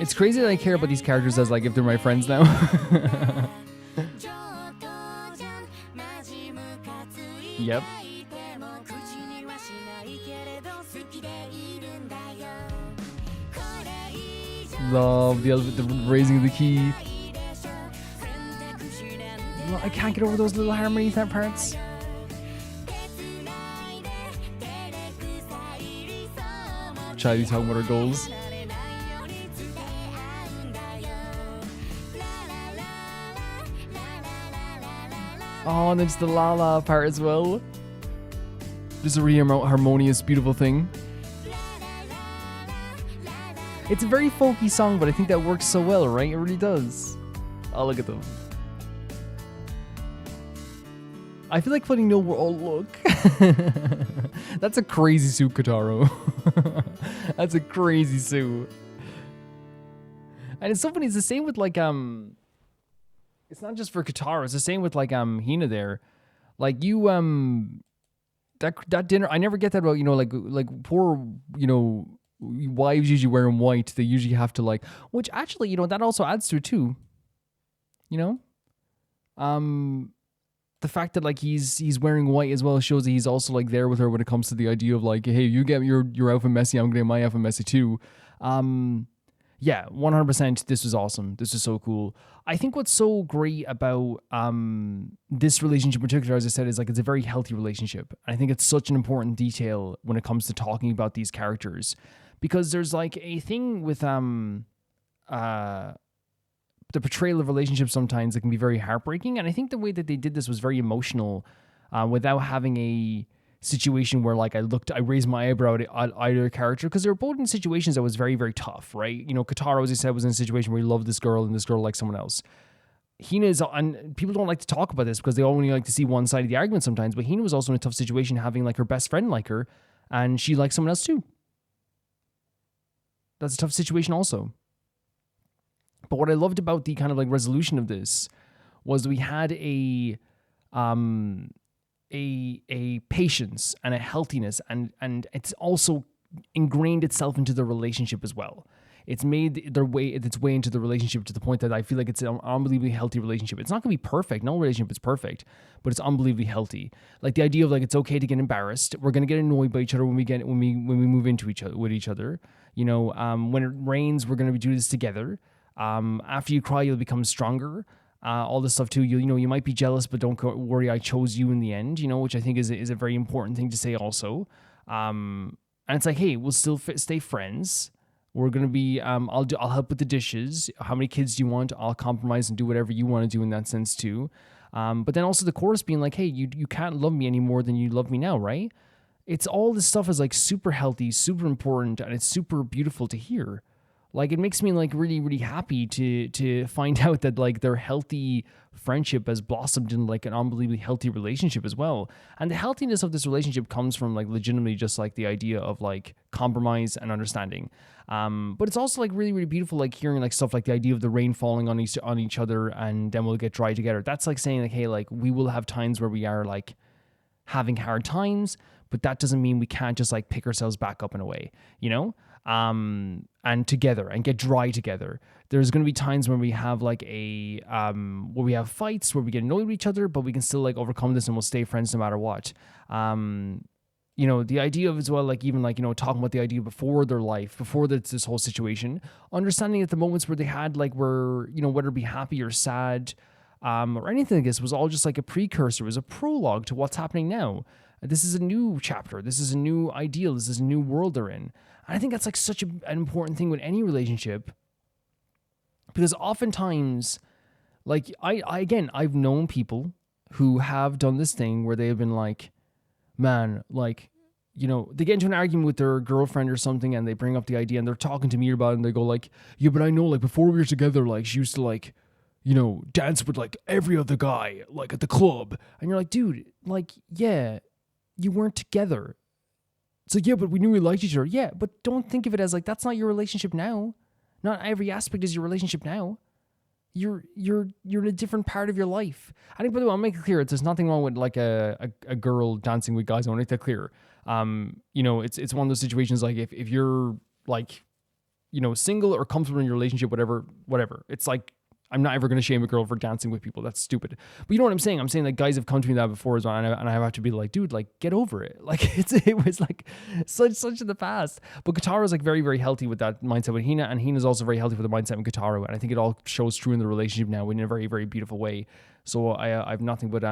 It's crazy that I care about these characters as like if they're my friends now. Yep. Love the raising of the key. I can't get over those little harmony parts. Charlie talking about her goals. Oh, and it's the la la part as well. Just a really harmonious, beautiful thing. It's a very folky song, but I think that works so well, right? It really does. Oh, look at them. I feel like putting oh, look. That's a crazy suit, Kotaro. That's a crazy suit. And it's so funny, it's the same with like, it's not just for Kotaro, it's the same with like, Hina there. Like you, that dinner, I never get that about, you know, like poor, you know, wives usually wearing white. They usually have to like, which actually, you know, that also adds to it too. You know? The fact that like he's wearing white as well shows that he's also like there with her when it comes to the idea of like, hey, you get your outfit messy, I'm getting my outfit messy too. Yeah, 100%. This was awesome. This is so cool. I think what's so great about this relationship in particular, as I said, is like it's a very healthy relationship. I think it's such an important detail when it comes to talking about these characters, because there's like a thing with the portrayal of relationships sometimes that can be very heartbreaking. And I think the way that they did this was very emotional, without having a situation where like I raised my eyebrow at either character, because they were both in situations that was very, very tough, right? You know, Kotaro, as I said, was in a situation where he loved this girl and this girl liked someone else. Hina is, and people don't like to talk about this because they only like to see one side of the argument sometimes, but Hina was also in a tough situation having like her best friend like her, and she liked someone else too. That's a tough situation also. But what I loved about the kind of like resolution of this was we had a patience and a healthiness, and it's also ingrained itself into the relationship as well. it's made its way into the relationship to the point that I feel like it's an unbelievably healthy relationship. It's not gonna be perfect. No relationship is perfect, but it's unbelievably healthy. Like the idea of like it's okay to get embarrassed. We're gonna get annoyed by each other when we move into each other with each other. You know, when it rains, we're gonna be doing this together. After you cry, you'll become stronger. All this stuff too. You might be jealous, but don't worry. I chose you in the end. You know, which I think is a very important thing to say also. And it's like, hey, we'll still stay friends. We're gonna be. I'll help with the dishes. How many kids do you want? I'll compromise and do whatever you want to do in that sense too. But then also the chorus being like, hey, you can't love me any more than you love me now, right? It's all this stuff is like super healthy, super important, and it's super beautiful to hear. Like it makes me like really, really happy to find out that like their healthy friendship has blossomed in like an unbelievably healthy relationship as well. And the healthiness of this relationship comes from like legitimately just like the idea of like compromise and understanding. But it's also like really, really beautiful, like hearing like stuff like the idea of the rain falling on each other and then we'll get dry together. That's like saying like, hey, like we will have times where we are like having hard times, but that doesn't mean we can't just like pick ourselves back up in a way, you know? And together and get dry together. There's going to be times when we have like where we have fights, where we get annoyed with each other, but we can still like overcome this and we'll stay friends no matter what. You know, the idea of as well, like even like, you know, talking about the idea before their life, before this whole situation, understanding that the moments where they had like were, you know, whether it be happy or sad, or anything like this was all just like a precursor, it was a prologue to what's happening now. This is a new chapter. This is a new ideal. This is a new world they're in. And I think that's like such an important thing with any relationship, because oftentimes, like I've known people who have done this thing where they've been like, man, like, you know, they get into an argument with their girlfriend or something and they bring up the idea and they're talking to me about it and they go like, yeah, but I know like before we were together, like she used to like, you know, dance with like every other guy, like at the club. And you're like, dude, like, yeah, you weren't together. It's like, yeah, but we knew we liked each other. Yeah, but don't think of it as like, that's not your relationship now. Not every aspect is your relationship now. You're in a different part of your life. I think, by the way, I'll make it clear, there's nothing wrong with like a girl dancing with guys. I want to make that clear. You know, it's one of those situations like if you're like, you know, single or comfortable in your relationship, whatever, it's like, I'm not ever going to shame a girl for dancing with people. That's stupid. But you know what I'm saying? I'm saying that guys have come to me that before as well, and I have to be like, dude, like, get over it. Like, it was like such in the past. But Kataro's like very, very healthy with that mindset with Hina, and Hina's also very healthy with the mindset with Kotaro. And I think it all shows true in the relationship now in a very, very beautiful way. So I have nothing but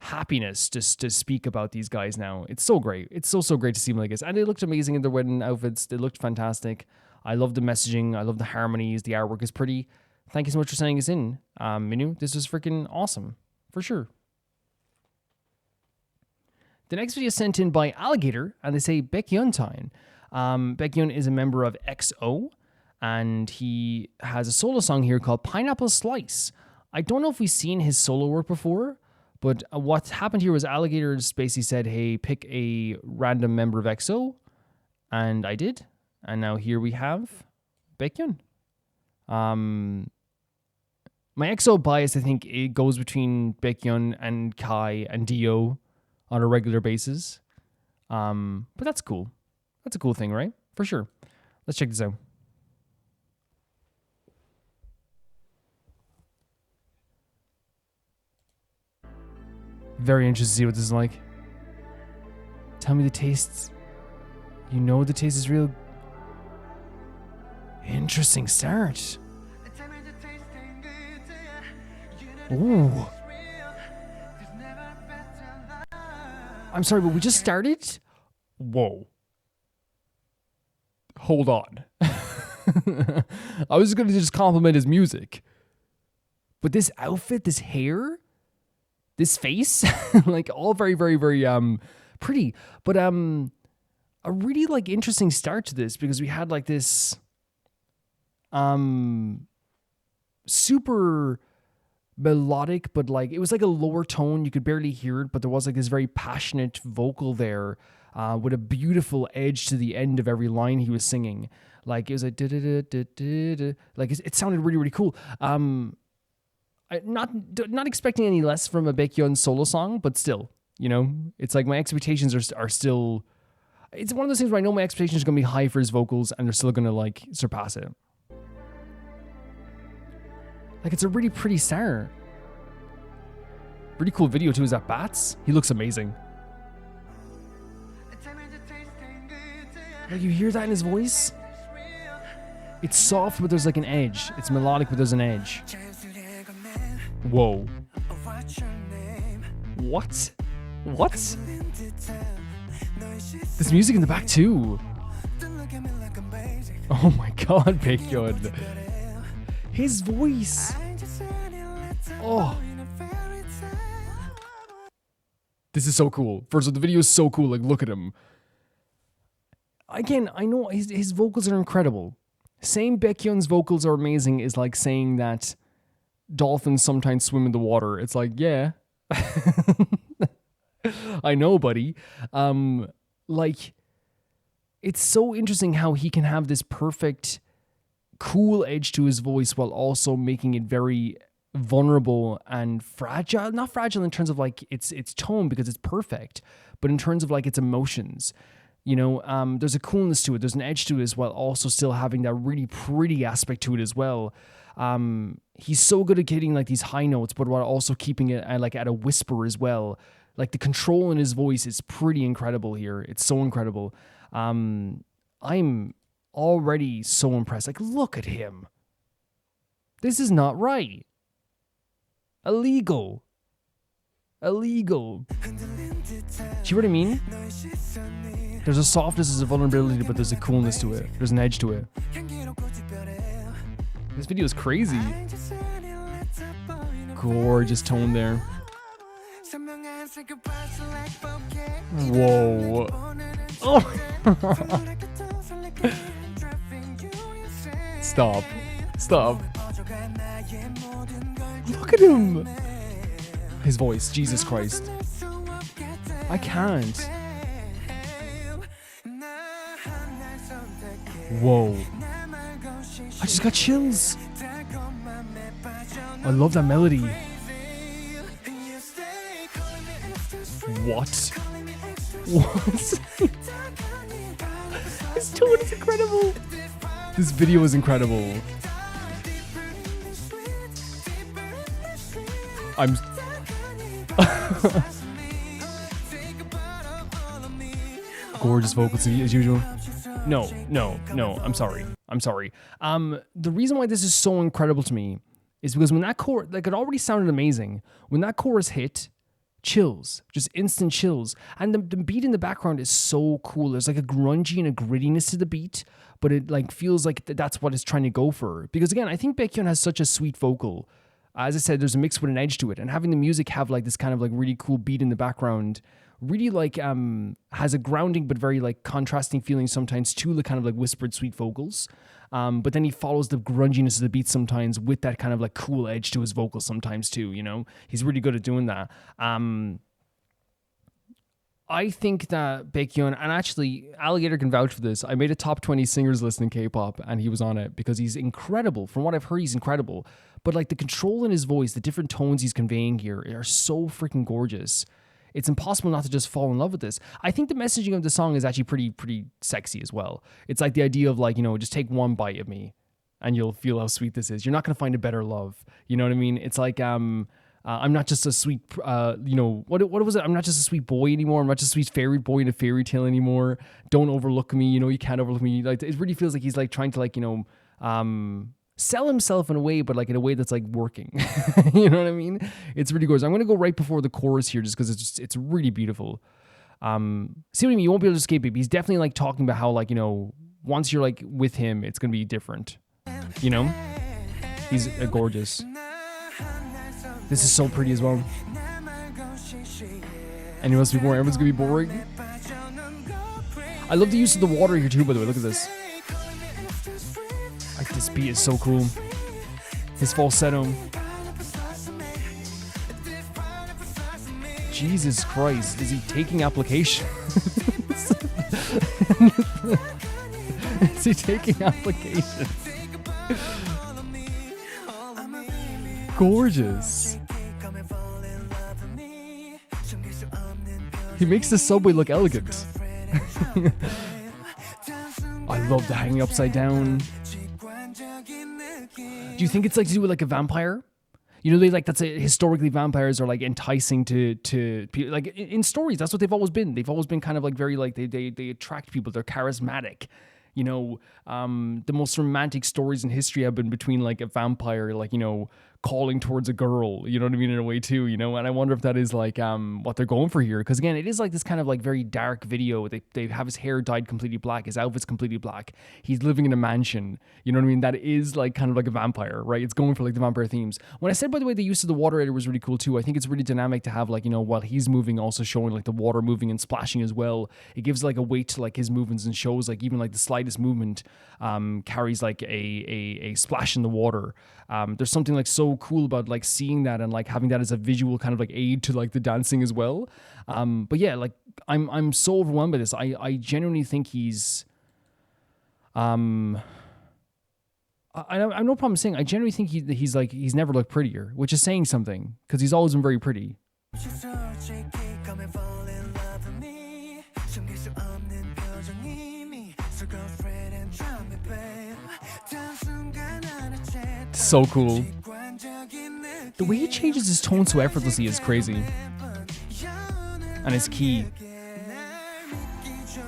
happiness just to speak about these guys now. It's so great. It's so great to see them like this. And they looked amazing in their wedding outfits. They looked fantastic. I love the messaging. I love the harmonies. The artwork is pretty. Thank you so much for sending us in, Minu. This is freaking awesome, for sure. The next video is sent in by Alligator, and they say Baekhyun time. Baekhyun is a member of EXO, and he has a solo song here called Pineapple Slice. I don't know if we've seen his solo work before, but what happened here was Alligator basically said, hey, pick a random member of EXO, and I did. And now here we have Baekhyun. My EXO bias, I think, it goes between Baekhyun and Kai and Dio on a regular basis. But that's cool. That's a cool thing, right? For sure. Let's check this out. Very interested to see what this is like. Tell me the tastes. You know the taste is real. Interesting start. Ooh. I'm sorry, but we just started? Whoa. Hold on. I was going to just compliment his music. But this outfit, this hair, this face, like all very, very, very pretty. But a really like interesting start to this because we had like this super melodic, but like it was like a lower tone, you could barely hear it, but there was like this very passionate vocal there with a beautiful edge to the end of every line he was singing. Like it was like like it sounded really, really cool. Not expecting any less from a Baekhyun solo song, but still, you know, it's like my expectations are still It's one of those things where I know my expectations are going to be high for his vocals and they're still going to like surpass it. Like, it's a really pretty star. Really cool video too. Is that Bats? He looks amazing. Like, you hear that in his voice? It's soft, but there's like an edge. It's melodic, but there's an edge. Whoa. What? What? There's music in the back too. Oh my god, Baekhyun. His voice. Oh. This is so cool. First of all, the video is so cool. Like, look at him. Again, I know his vocals are incredible. Saying Baekhyun's vocals are amazing is like saying that dolphins sometimes swim in the water. It's like, yeah. I know, buddy. Like, it's so interesting how he can have this perfect, cool edge to his voice while also making it very vulnerable and fragile. Not fragile in terms of like its tone, because it's perfect, but in terms of like its emotions. You know, there's a coolness to it. There's an edge to it as well, also still having that really pretty aspect to it as well. He's so good at hitting like these high notes, but while also keeping it like at a whisper as well. Like, the control in his voice is pretty incredible here. It's so incredible. I'm already so impressed. Like, look at him. This is not right. Illegal. See what I mean? There's a softness, there's a vulnerability, but there's a coolness to it. There's an edge to it. This video is crazy. Gorgeous tone there. Whoa. Oh. Stop. Stop. Look at him. His voice, Jesus Christ. I can't. Whoa. I just got chills. I love that melody. What? What? His tone is incredible. This video is incredible. I'm... Gorgeous vocals as usual. No, I'm sorry. The reason why this is so incredible to me is because when that chorus, like, it already sounded amazing. When that chorus hit, chills, just instant chills. And the beat in the background is so cool. There's like a grungy and a grittiness to the beat, but it like feels like that's what it's trying to go for. Because again, I think Baekhyun has such a sweet vocal. As I said, there's a mix with an edge to it, and having the music have like this kind of like really cool beat in the background really like has a grounding but very like contrasting feeling sometimes to the kind of like whispered sweet vocals. But then he follows the grunginess of the beat sometimes with that kind of like cool edge to his vocals sometimes too, you know? He's really good at doing that. I think that Baekhyun, and actually Alligator can vouch for this, I made a top 20 singers list in K-pop and he was on it because he's incredible. From what I've heard, he's incredible. But like the control in his voice, the different tones he's conveying here are so freaking gorgeous. It's impossible not to just fall in love with this. I think the messaging of the song is actually pretty sexy as well. It's like the idea of like, you know, just take one bite of me and you'll feel how sweet this is. You're not going to find a better love. You know what I mean? It's like, I'm not just a sweet, you know, what was it? I'm not just a sweet boy anymore. I'm not just a sweet fairy boy in a fairy tale anymore. Don't overlook me. You know, you can't overlook me. Like, it really feels like he's like trying to like, you know, sell himself in a way, but like in a way that's like working. You know what I mean? It's really gorgeous. I'm going to go right before the chorus here just because it's really beautiful. See what I mean? You won't be able to escape it. He's definitely like talking about how like, you know, once you're like with him, it's going to be different. You know? He's gorgeous. This is so pretty as well. Anyone else be boring? Everyone's going to be boring. I love the use of the water here too, by the way. Look at this. Like, this beat is so cool. His falsetto. Jesus Christ, is he taking applications? Is he taking applications? Gorgeous. He makes the subway look elegant. I love the hanging upside down. Do you think it's like to do with like a vampire? You know, they like that's historically vampires are like enticing to people. Like in stories, that's what they've always been. They've always been kind of like very like they attract people. They're charismatic. You know, the most romantic stories in history have been between like a vampire, like, you know, calling towards a girl, you know what I mean, in a way too, you know. And I wonder if that is like what they're going for here, because again, it is like this kind of like very dark video. They have his hair dyed completely black, his outfit's completely black, he's living in a mansion, you know what I mean. That is like kind of like a vampire, right? It's going for like the vampire themes. When I said, by the way, the use of the water editor was really cool too. I think it's really dynamic to have like, you know, while he's moving, also showing like the water moving and splashing as well. It gives like a weight to like his movements and shows like even like the slightest movement carries like a splash in the water. There's something like so cool about like seeing that and like having that as a visual kind of like aid to like the dancing as well. But yeah, like I'm so overwhelmed by this. I genuinely think he's I'm no problem saying I genuinely think he's like he's never looked prettier, which is saying something because he's always been very pretty. So cool. The way he changes his tone so effortlessly is crazy. And his key.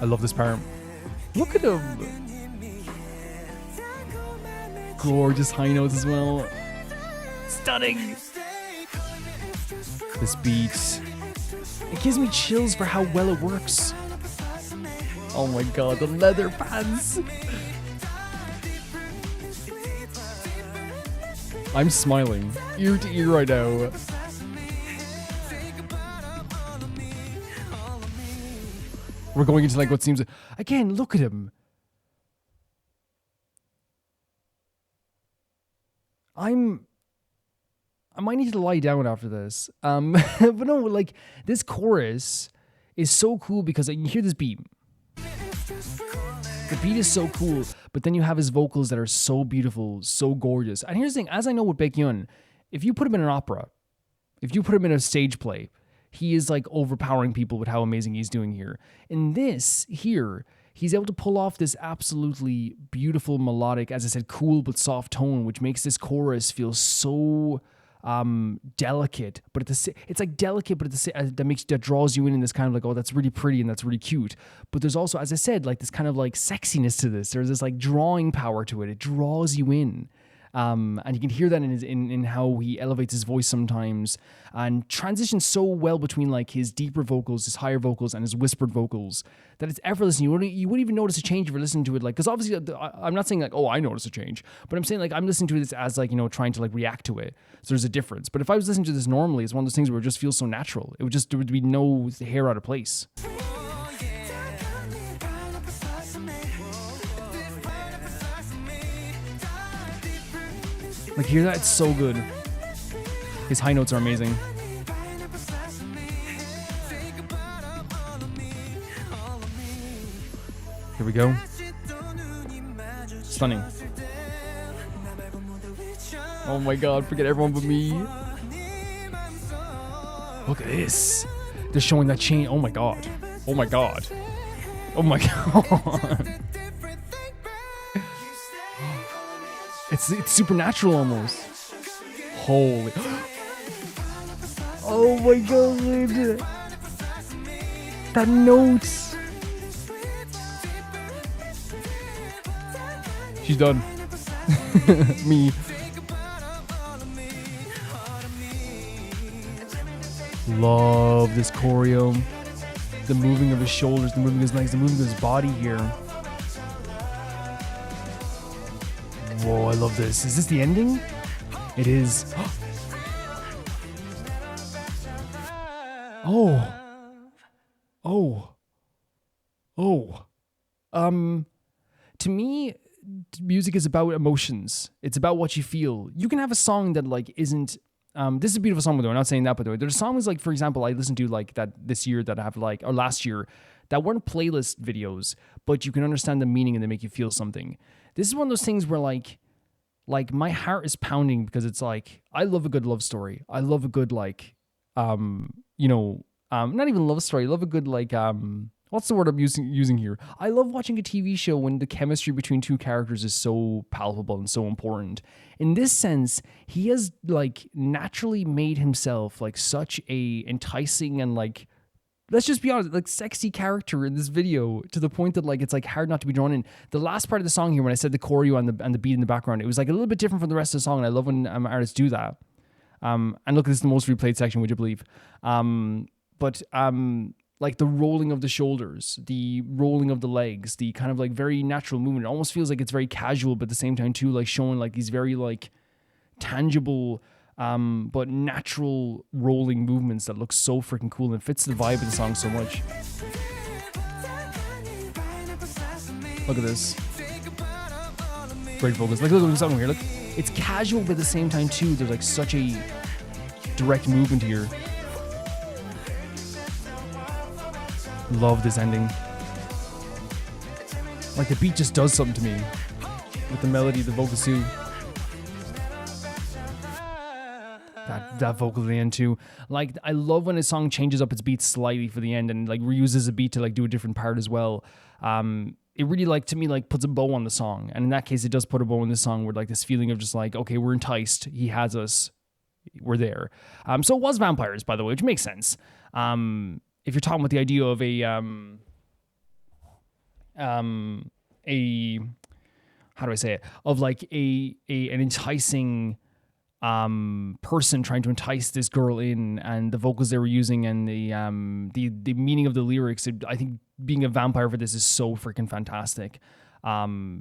I love this part. Look at him. Gorgeous high notes as well. Stunning. This beat. It gives me chills for how well it works. Oh my god, the leather pants. I'm smiling ear to ear right now. We're going into like what seems again, look at him. I might need to lie down after this. But no, like this chorus is so cool because you hear this beat. The beat is so cool, but then you have his vocals that are so beautiful, so gorgeous. And here's the thing, as I know with Baekhyun, if you put him in an opera, if you put him in a stage play, he is like overpowering people with how amazing he's doing here. In this here, he's able to pull off this absolutely beautiful melodic, as I said, cool but soft tone, which makes this chorus feel so delicate, but it's like delicate, but that draws you in this kind of like, oh, that's really pretty and that's really cute. But there's also, as I said, like this kind of like sexiness to this. There's this like drawing power to it. It draws you in. And you can hear that in how he elevates his voice sometimes and transitions so well between like his deeper vocals, his higher vocals, and his whispered vocals that it's effortless. And you wouldn't even notice a change if you're listening to it. Like, because obviously I'm not saying like, oh, I notice a change, but I'm saying like I'm listening to this as like, you know, trying to like react to it. So there's a difference. But if I was listening to this normally, it's one of those things where it just feels so natural. There would be no hair out of place. Like, hear that? It's so good. His high notes are amazing. Here we go. Stunning. Oh my god, forget everyone but me. Look at this. They're showing that chain. Oh my god. Oh my god. Oh my god. It's supernatural almost. Holy. Oh my god. That note. She's done. Me. Love this choreo. The moving of his shoulders, the moving of his legs, the moving of his body here. Whoa, I love this. Is this the ending? It is. Oh. Oh. Oh. To me, music is about emotions. It's about what you feel. You can have a song that like isn't this is a beautiful song, by the way. I'm not saying that, by the way. There's songs like, for example, I listened to like that this year that I have like, or last year, that weren't playlist videos, but you can understand the meaning and they make you feel something. This is one of those things where like my heart is pounding because it's like, I love a good love story. I love a good like, not even love story. I love a good like, what's the word I'm using here? I love watching a TV show when the chemistry between two characters is so palpable and so important. In this sense, he has like naturally made himself like such a enticing and like, let's just be honest, like sexy character in this video to the point that like it's like hard not to be drawn in. The last part of the song here, when I said the choreo and the beat in the background, it was like a little bit different from the rest of the song, and I love when artists do that. And look, this is the most replayed section, would you believe? Like the rolling of the shoulders, the rolling of the legs, the kind of like very natural movement. It almost feels like it's very casual, but at the same time too, like showing like these very like tangible, but natural rolling movements that look so freaking cool and fits the vibe of the song so much. Look at this. Great vocals. Like, look at what's happening here. Look, it's casual, but at the same time too, there's like such a direct movement here. Love this ending. Like the beat just does something to me with the melody, the vocals too. That vocal at the end too. Like I love when a song changes up its beat slightly for the end and like reuses a beat to like do a different part as well. It really like to me like puts a bow on the song, and in that case it does put a bow on this song where like this feeling of just like, okay, we're enticed, he has us, we're there. So it was vampires, by the way, which makes sense. If you're talking about the idea of a how do I say it? Of like an enticing person trying to entice this girl in, and the vocals they were using and the meaning of the lyrics. I think being a vampire for this is so freaking fantastic.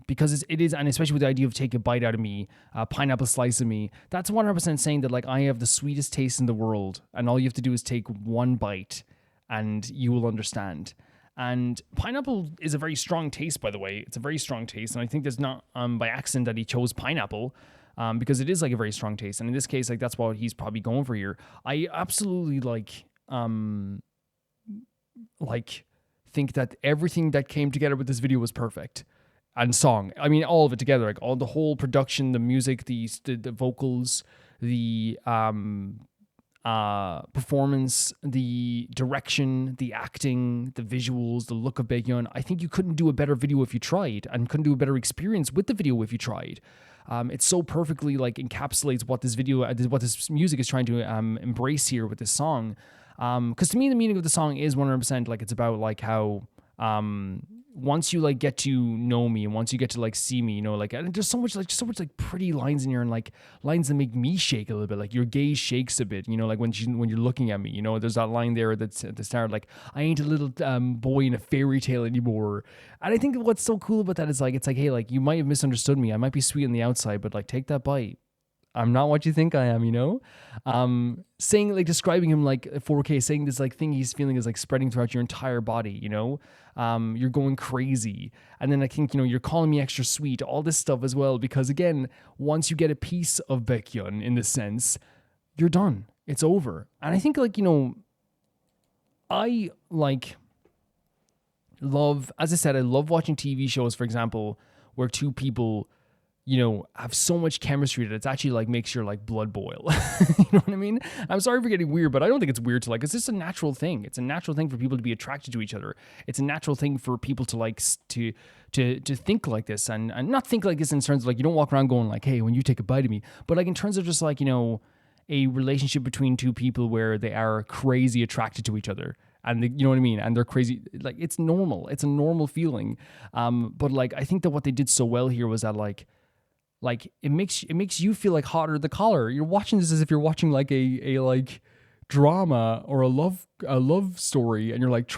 Because it is, and especially with the idea of take a bite out of me, pineapple slice of me, that's 100% saying that like I have the sweetest taste in the world, and all you have to do is take one bite and you will understand. And pineapple is a very strong taste, by the way. It's a very strong taste, and I think there's not by accident that he chose pineapple, because it is like a very strong taste. And in this case, like that's what he's probably going for here. I absolutely think that everything that came together with this video was perfect. And song, I mean, all of it together, like all the whole production, the music, the vocals, the performance, the direction, the acting, the visuals, the look of Baekhyun. I think you couldn't do a better video if you tried, and couldn't do a better experience with the video if you tried. It so perfectly like encapsulates what this video, what this music is trying to embrace here with this song. Because to me, the meaning of the song is 100% like it's about like how once you like get to know me and once you get to like see me, you know, like, and there's so much like pretty lines in here, and like lines that make me shake a little bit, like your gaze shakes a bit, you know, like when you're looking at me, you know, there's that line there that's at the start, like I ain't a little boy in a fairy tale anymore. And I think what's so cool about that is like, it's like, hey, like you might have misunderstood me, I might be sweet on the outside, but like take that bite, I'm not what you think I am, you know? Saying, like, describing him like 4K, saying this like thing he's feeling is like spreading throughout your entire body, you know? You're going crazy. And then I think, you know, you're calling me extra sweet, all this stuff as well, because again, once you get a piece of Baekhyun in this sense, you're done. It's over. And I think, like, you know, I like love, as I said, I love watching TV shows, for example, where two people, you know, have so much chemistry that it's actually like makes your like blood boil. You know what I mean? I'm sorry for getting weird, but I don't think it's weird to like, it's just a natural thing. It's a natural thing for people to be attracted to each other. It's a natural thing for people to like to think like this, and not think like this in terms of like, you don't walk around going like, hey, when you take a bite of me, but like in terms of just like, you know, a relationship between two people where they are crazy attracted to each other. And you know what I mean? And they're crazy. Like, it's normal. It's a normal feeling. But like, I think that what they did so well here was that like it makes you feel like hotter the collar. You're watching this as if you're watching like a like drama or a love story, and you're like,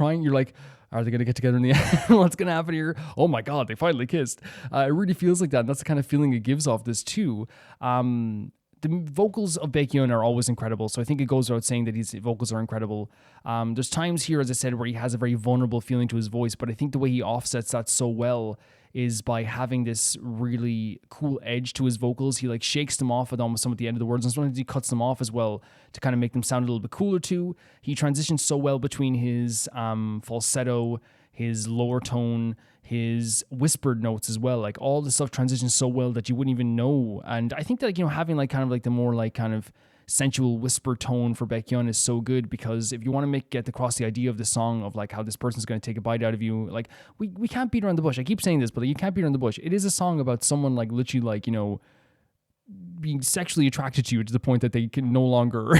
are they gonna get together in the end? What's gonna happen here? Oh my god, they finally kissed. It really feels like that. And that's the kind of feeling it gives off this too. The vocals of Baekhyun are always incredible, so I think it goes without saying that his vocals are incredible. There's times here, as I said, where he has a very vulnerable feeling to his voice, but I think the way he offsets that so well is by having this really cool edge to his vocals. He like shakes them off at almost some at the end of the words, and sometimes he cuts them off as well to kind of make them sound a little bit cooler too. He transitions so well between his falsetto, his lower tone, his whispered notes as well. Like all the stuff transitions so well that you wouldn't even know. And I think that, you know, having like kind of like the more like kind of sensual whisper tone for Baekhyun is so good, because if you want to get across the idea of the song of like how this person's going to take a bite out of you, like we can't beat around the bush. I keep saying this, but you can't beat around the bush. It is a song about someone like literally like, you know, being sexually attracted to you to the point that they can no longer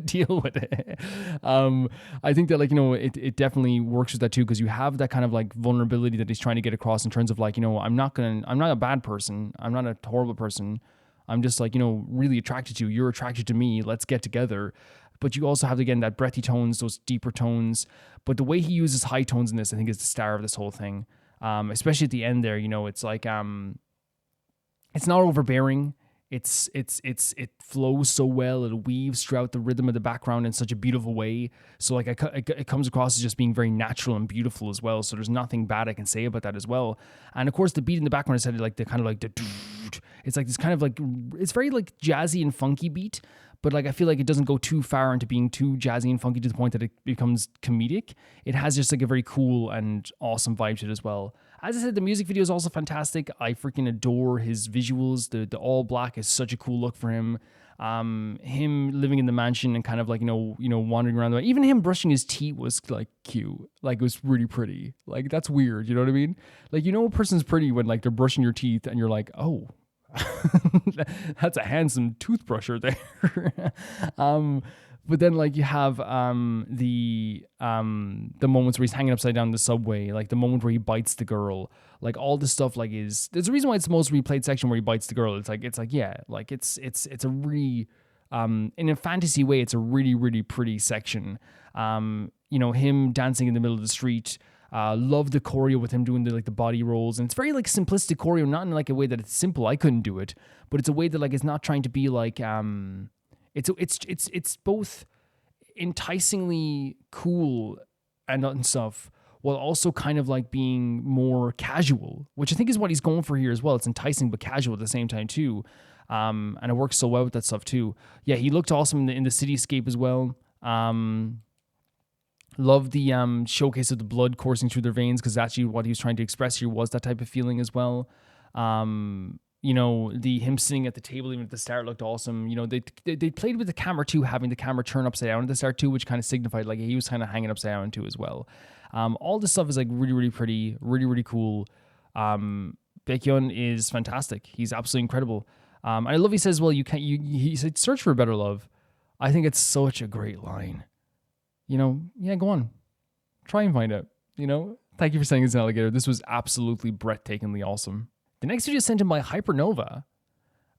deal with it. I think that, like, you know, it definitely works with that too, because you have that kind of like vulnerability that he's trying to get across in terms of like, you know, I'm not a bad person. I'm not a horrible person. I'm just like, you know, really attracted to you. You're attracted to me. Let's get together. But you also have, again, that breathy tones, those deeper tones. But the way he uses high tones in this, I think, is the star of this whole thing. Especially at the end there, you know, it's like, it's not overbearing. It flows so well. It weaves throughout the rhythm of the background in such a beautiful way. So like it comes across as just being very natural and beautiful as well. So there's nothing bad I can say about that as well. And of course the beat in the background is like the kind of like it's like this kind of like, it's very like jazzy and funky beat, but like I feel like it doesn't go too far into being too jazzy and funky to the point that it becomes comedic. It has just like a very cool and awesome vibe to it as well. As I said, the music video is also fantastic. I freaking adore his visuals. The all black is such a cool look for him. Him living in the mansion and kind of like, you know, wandering around. Even him brushing his teeth was like cute. Like it was really pretty. Like that's weird. You know what I mean? Like, you know, a person's pretty when like they're brushing your teeth and you're like, oh, that's a handsome toothbrusher there. But then like you have the moments where he's hanging upside down in the subway, like the moment where he bites the girl, like all this stuff like there's a reason why it's the most replayed section where he bites the girl. It's like yeah, like it's a really in a fantasy way, it's a really, really pretty section. You know, him dancing in the middle of the street. Love the choreo with him doing the body rolls, and it's very like simplistic choreo, not in like a way that it's simple. I couldn't do it, but it's a way that like it's not trying to be like it's both enticingly cool and stuff, while also kind of like being more casual, which I think is what he's going for here as well. It's enticing but casual at the same time too, and it works so well with that stuff too. Yeah, he looked awesome in the cityscape as well. Love the showcase of the blood coursing through their veins, because actually what he was trying to express here was that type of feeling as well. You know, him sitting at the table even at the start looked awesome. You know, they played with the camera too, having the camera turn upside down at the start too, which kind of signified like he was kind of hanging upside down too as well. All this stuff is like really, really pretty, really, really cool. Baekhyun is fantastic. He's absolutely incredible. And I love he says, well, he said, search for a better love. I think it's such a great line. You know, yeah, go on. Try and find out, you know? Thank you for saying it's an alligator. This was absolutely breathtakingly awesome. The next video is sent in by Hypernova.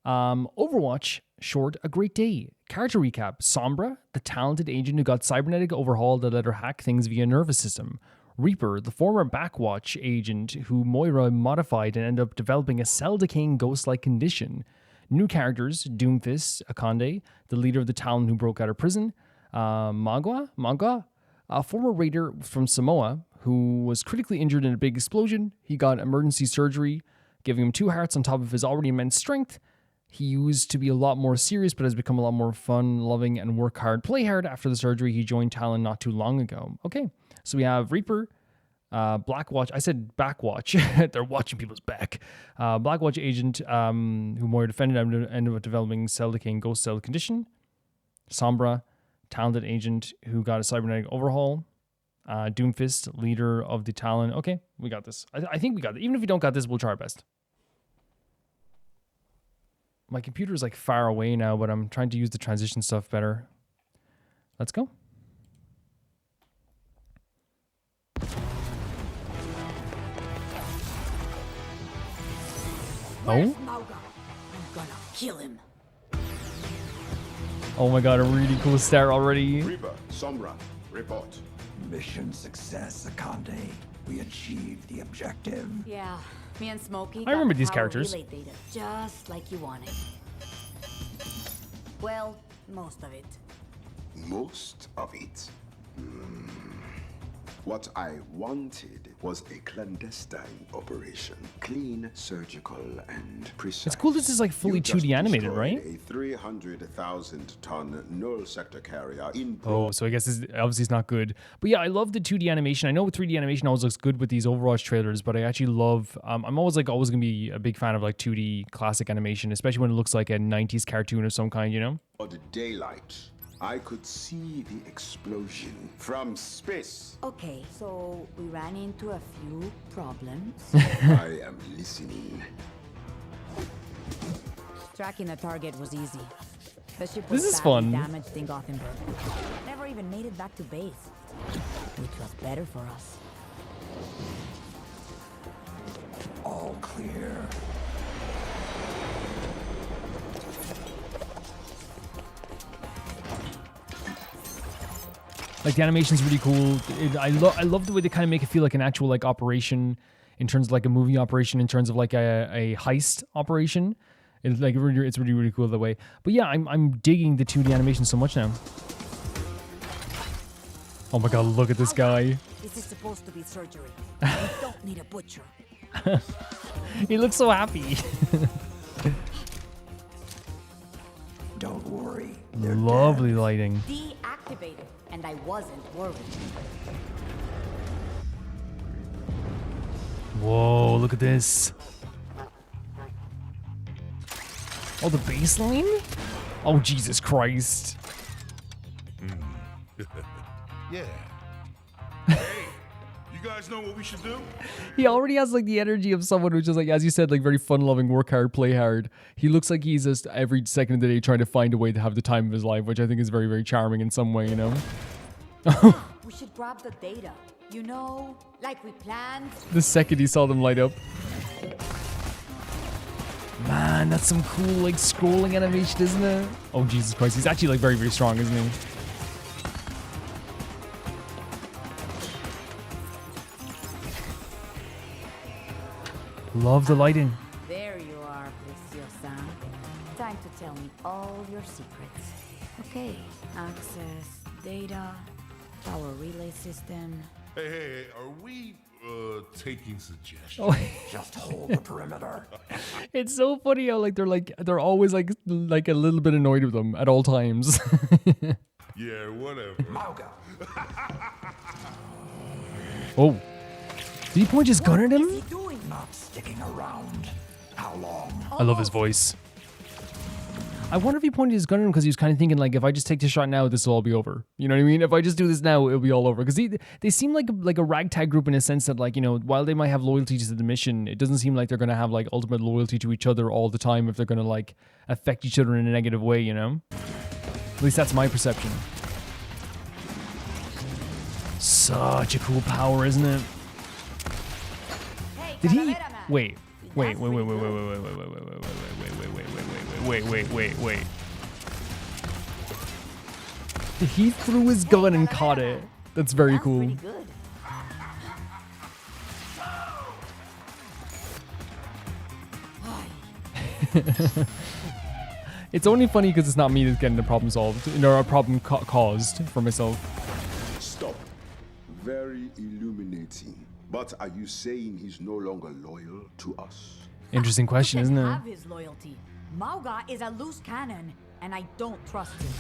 Overwatch short, a great day. Character recap. Sombra, the talented agent who got cybernetic overhaul that let her hack things via nervous system. Reaper, the former Backwatch agent who Moira modified and ended up developing a cell-decaying ghost-like condition. New characters, Doomfist, Akande, the leader of the Talon who broke out of prison. Magua, a former raider from Samoa who was critically injured in a big explosion. He got emergency surgery, giving him 2 hearts on top of his already immense strength. He used to be a lot more serious, but has become a lot more fun, loving, and work hard, play hard. After the surgery, he joined Talon not too long ago. Okay, so we have Reaper, Blackwatch. I said Backwatch. They're watching people's back. Blackwatch agent who Moira defended and ended up developing cell-decaying ghost cell condition. Sombra, talented agent who got a cybernetic overhaul. Doomfist, leader of the Talon. Okay, we got this. I think we got it. Even if we don't got this, we'll try our best. My computer is like far away now, but I'm trying to use the transition stuff better. Let's go. Where's Mauga? I'm gonna kill him. Oh my god, a really cool start already. Reaper, Sombra, report. Mission success, Akande. We achieved the objective. Yeah, me and Smokey I remember these power characters. relay data just like you wanted. Well, most of it. Most of it. What I wanted was a clandestine operation. Clean, surgical, and precise. It's cool this is like fully 2D animated, right? A 300,000-ton null sector carrier in. Oh, so I guess obviously it's not good. But yeah, I love the 2D animation. I know 3D animation always looks good with these Overwatch trailers, but I actually love, I'm always going to be a big fan of like 2D classic animation, especially when it looks like a 90s cartoon of some kind, you know? For the daylight, I could see the explosion from space. Okay, so we ran into a few problems. I am listening. Tracking the target was easy. The ship This was is badly fun. damaged in Gothenburg. Never even made it back to base, which was better for us. All clear. Like the animation's really cool. I love the way they kind of make it feel like an actual like operation in terms of like a movie operation, in terms of like a heist operation. It's like it's really cool that way. But yeah, I'm digging the 2D animation so much now. Oh my god, look at this guy. This is supposed to be surgery. You don't need a butcher. He looks so happy. Don't worry. Lovely lighting. Deactivated, and I wasn't worried. Whoa, look at this. Oh, the baseline? Oh, Jesus Christ. Yeah. Hey, you guys know what we should do? He already has like the energy of someone who's just like, as you said, like very fun-loving, work hard, play hard. He looks like he's just every second of the day trying to find a way to have the time of his life, which I think is very, very charming in some way, you know? We should grab the data. You know, like we planned. The second he saw them light up. Man, that's some cool like scrolling animation, isn't it? Oh, Jesus Christ. He's actually like very, very strong, isn't he? Love the lighting. There you are, Preciosa. Time to tell me all your secrets. Okay, access, data, power relay system. Hey, are we taking suggestions? Oh. Just hold the perimeter. It's so funny how like they're always like a little bit annoyed with them at all times. Yeah, whatever. Mauga. Oh. Did he point his gun at him? What is he doing? Not sticking around. How long? I love his voice. I wonder if he pointed his gun at him because he was kind of thinking like, if I just take this shot now, this will all be over. You know what I mean? If I just do this now, it'll be all over. Because they seem like a ragtag group in a sense that like, you know, while they might have loyalty to the mission, it doesn't seem like they're going to have like ultimate loyalty to each other all the time if they're going to like affect each other in a negative way, you know? At least that's my perception. Such a cool power, isn't it? Hey, Did he? Calavera Man. Wait. He threw his gun and caught it. That's very That's cool. pretty good. It's only funny because it's not me that's getting the problem solved, or a problem caused for myself. Stop. Very illuminating. But are you saying he's no longer loyal to us? Interesting question, isn't it? Have his loyalty. Mauga is a loose cannon, and I don't trust him.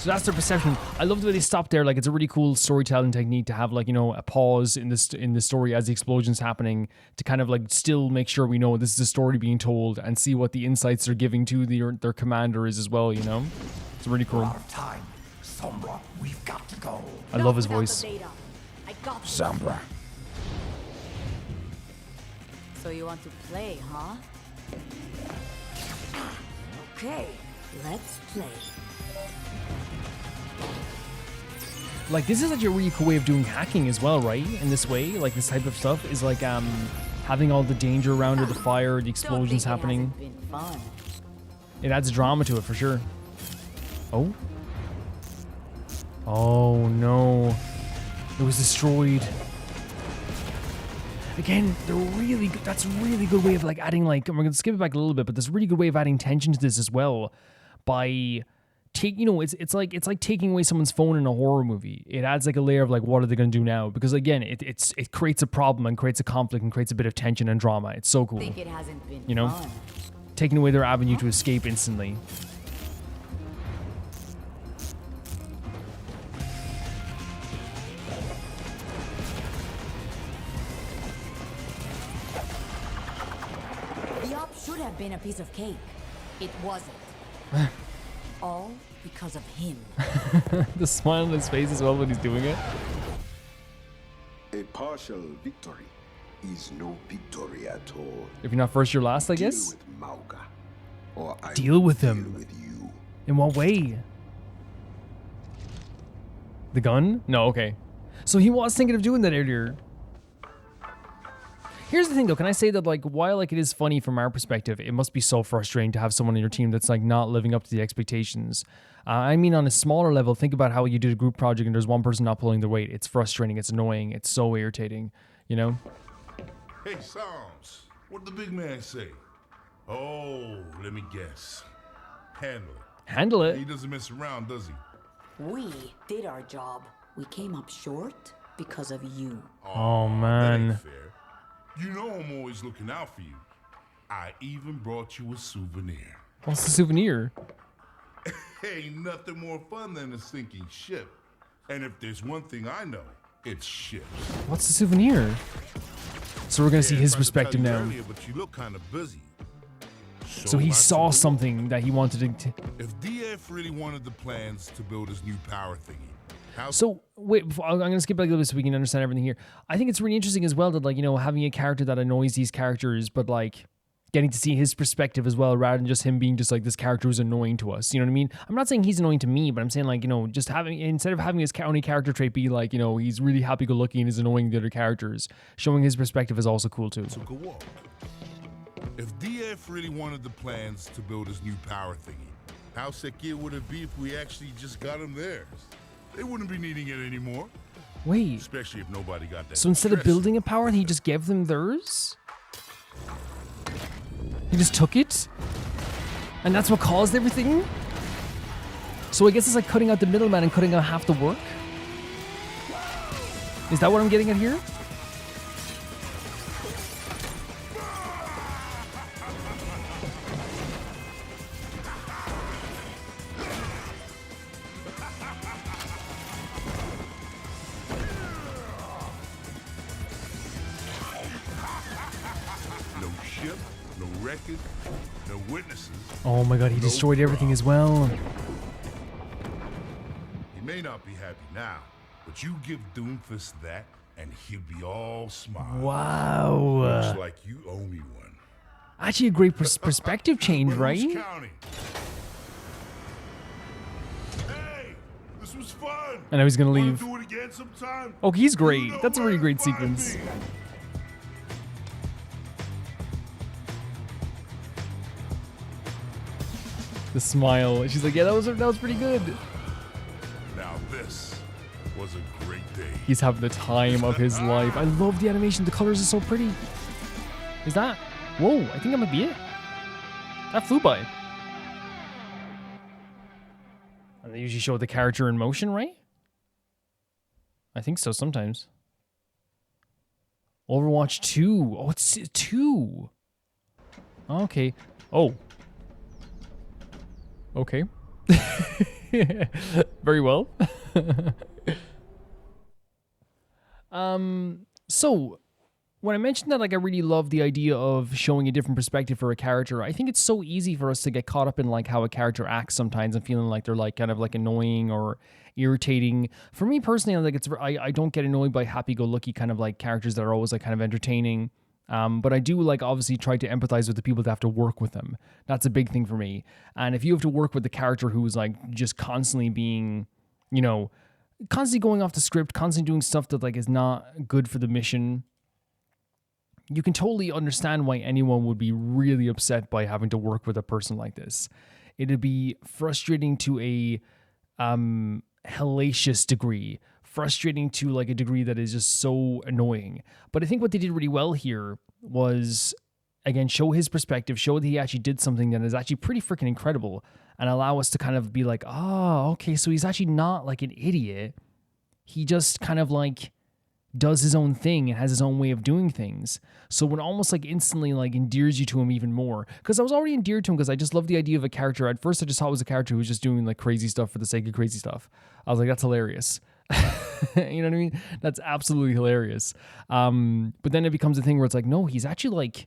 So that's their perception. I love the way they stopped there. Like, it's a really cool storytelling technique to have, like, you know, a pause in the story as the explosion's happening to kind of like still make sure we know this is a story being told and see what the insights they're giving to their commander is as well. You know, it's really cool. We're out of time. Sombra, we've got to go. I love his Not without voice. the data. I got this. Sombra. So you want to play, huh? Okay, let's play. Like, this is such a really cool way of doing hacking as well, right? In this way, like this type of stuff is like having all the danger around her, the fire, the explosions happening. Been fun. It adds drama to it for sure. Oh. Oh no. It was destroyed. Again, they're really good. That's a really good way of like adding like, we're going to skip it back a little bit, but there's a really good way of adding tension to this as well by it's like taking away someone's phone in a horror movie. It adds like a layer of like, what are they going to do now? Because again, it creates a problem and creates a conflict and creates a bit of tension and drama. It's so cool. Think it hasn't been You know, fun. taking away their avenue to escape instantly. The op should have been a piece of cake. It wasn't. All because of him. The smile on his face as well when he's doing it. A partial victory is no victory at all. If you're not first, you're last, I guess. Deal with Mauga, or I Deal with will him. deal with you. In what way? The gun? No, okay. So he was thinking of doing that earlier. Here's the thing though, can I say that like while like it is funny from our perspective, it must be so frustrating to have someone in your team that's like not living up to the expectations. I mean on a smaller level, think about how you did a group project and there's one person not pulling their weight. It's frustrating, it's annoying, it's so irritating, you know? Hey, Psalms, what did the big man say? Oh, let me guess. Handle it. Handle it? He doesn't mess around, does he? We did our job. We came up short because of you. Oh That man. ain't fair. You know I'm always looking out for you. I even brought you a souvenir. What's the souvenir? Ain't nothing more fun than a sinking ship. And if there's one thing I know, it's ships. What's the souvenir? So we're gonna see his tried to tell perspective you now. earlier, but you look kind of busy. So he I saw said, something that he wanted to... if DF really wanted the plans to build his new power thingy, how So wait, I'm gonna skip back a little bit so we can understand everything here. I think it's really interesting as well that like, you know, having a character that annoys these characters, but like getting to see his perspective as well, rather than just him being just like this character who's annoying to us. You know what I mean? I'm not saying he's annoying to me, but I'm saying like, you know, just having, instead of having his only character trait be like, you know, he's really happy-go-lucky and is annoying the other characters, showing his perspective is also cool too. took a walk. If DF really wanted the plans to build his new power thingy, how secure would it be if we actually just got him theirs? They wouldn't be needing it anymore. Wait. Especially if nobody got that. So instead of stress. building a power, he just gave them theirs? He just took it? And that's what caused everything? So I guess it's like cutting out the middleman and cutting out half the work? Is that what I'm getting at here? No ship, no record, no witnesses. Oh my god, he destroyed everything as well. He may not be happy now, but you give Doomfist that, and he'll be all smile. Wow. Looks like you owe me one. Actually a great perspective change, But right? who's counting? Hey, this was fun. And now he's gonna Wanna leave. do it again sometime? Oh, he's great. You know That's a really where great to find sequence. me. The smile. She's like, yeah, that was pretty good. Now this was a great day. He's having the time of his life. I love the animation. The colors are so pretty. Is that? Whoa, I think that might be it. That flew by. And they usually show the character in motion, right? I think so sometimes. Overwatch 2. Oh, it's 2. Okay. Oh. Okay. Very well. So when I mentioned that, like, I really love the idea of showing a different perspective for a character, I think it's so easy for us to get caught up in like how a character acts sometimes and feeling like they're like kind of like annoying or irritating. For me personally, I like I don't get annoyed by happy-go-lucky kind of like characters that are always like kind of entertaining. But I do like obviously try to empathize with the people that have to work with them. That's a big thing for me. And if you have to work with the character who's like just constantly being, you know, constantly going off the script, constantly doing stuff that like is not good for the mission, you can totally understand why anyone would be really upset by having to work with a person like this. It'd be frustrating to a hellacious degree, frustrating to like a degree that is just so annoying. But I think what they did really well here was, again, show his perspective, show that he actually did something that is actually pretty freaking incredible. and allow us to kind of be like, oh, okay, so he's actually not like an idiot. He just kind of like does his own thing and has his own way of doing things. So it almost like instantly like endears you to him even more. Because I was already endeared to him because I just love the idea of a character. At first I just thought it was a character who was just doing like crazy stuff for the sake of crazy stuff. I was like, that's hilarious. You know what I mean? That's absolutely hilarious. But then it becomes a thing where it's like, no, he's actually like,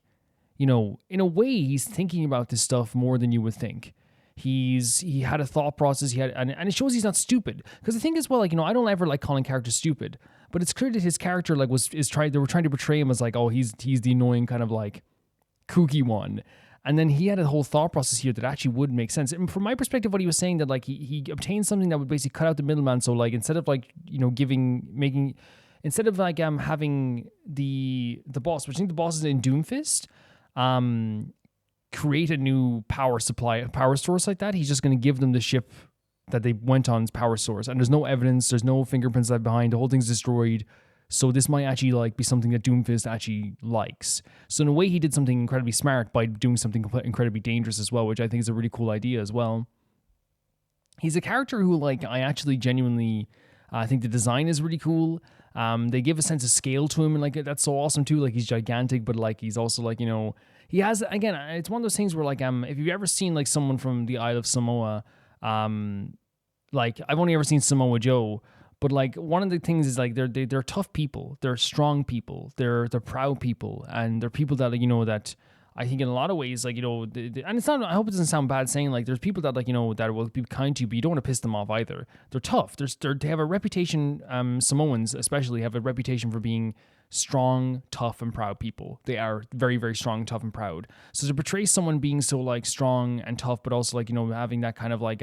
you know, in a way he's thinking about this stuff more than you would think. He had a thought process. And it shows he's not stupid. Because the thing is, well, like, you know, I don't ever like calling characters stupid, but it's clear that his character like they were trying to portray him as like, oh, he's the annoying kind of like kooky one. And then he had a whole thought process here that actually would make sense. And from my perspective, what he was saying that like he obtained something that would basically cut out the middleman. So like instead of like, you know, instead of like having the boss, which I think the boss is in Doomfist, create a new power source like that. He's just going to give them the ship that they went on's power source. And there's no evidence, there's no fingerprints left behind, the whole thing's destroyed. So this might actually like be something that Doomfist actually likes. So in a way, he did something incredibly smart by doing something incredibly dangerous as well, which I think is a really cool idea as well. He's a character who like I actually genuinely I think the design is really cool. They give a sense of scale to him, and like that's so awesome too. Like he's gigantic, but like he's also like, you know, he has, again, it's one of those things where like if you've ever seen like someone from the Isle of Samoa, like I've only ever seen Samoa Joe. But like one of the things is like they're tough people, they're strong people, they're proud people, and they're people that like, you know, that I think in a lot of ways like, you know, and it's not, I hope it doesn't sound bad saying like there's people that like, you know, that will be kind to you, but you don't want to piss them off either. They're tough. They have a reputation. Samoans especially have a reputation for being strong, tough, and proud people. They are very, very strong, tough, and proud. So to portray someone being so like strong and tough, but also like, you know, having that kind of like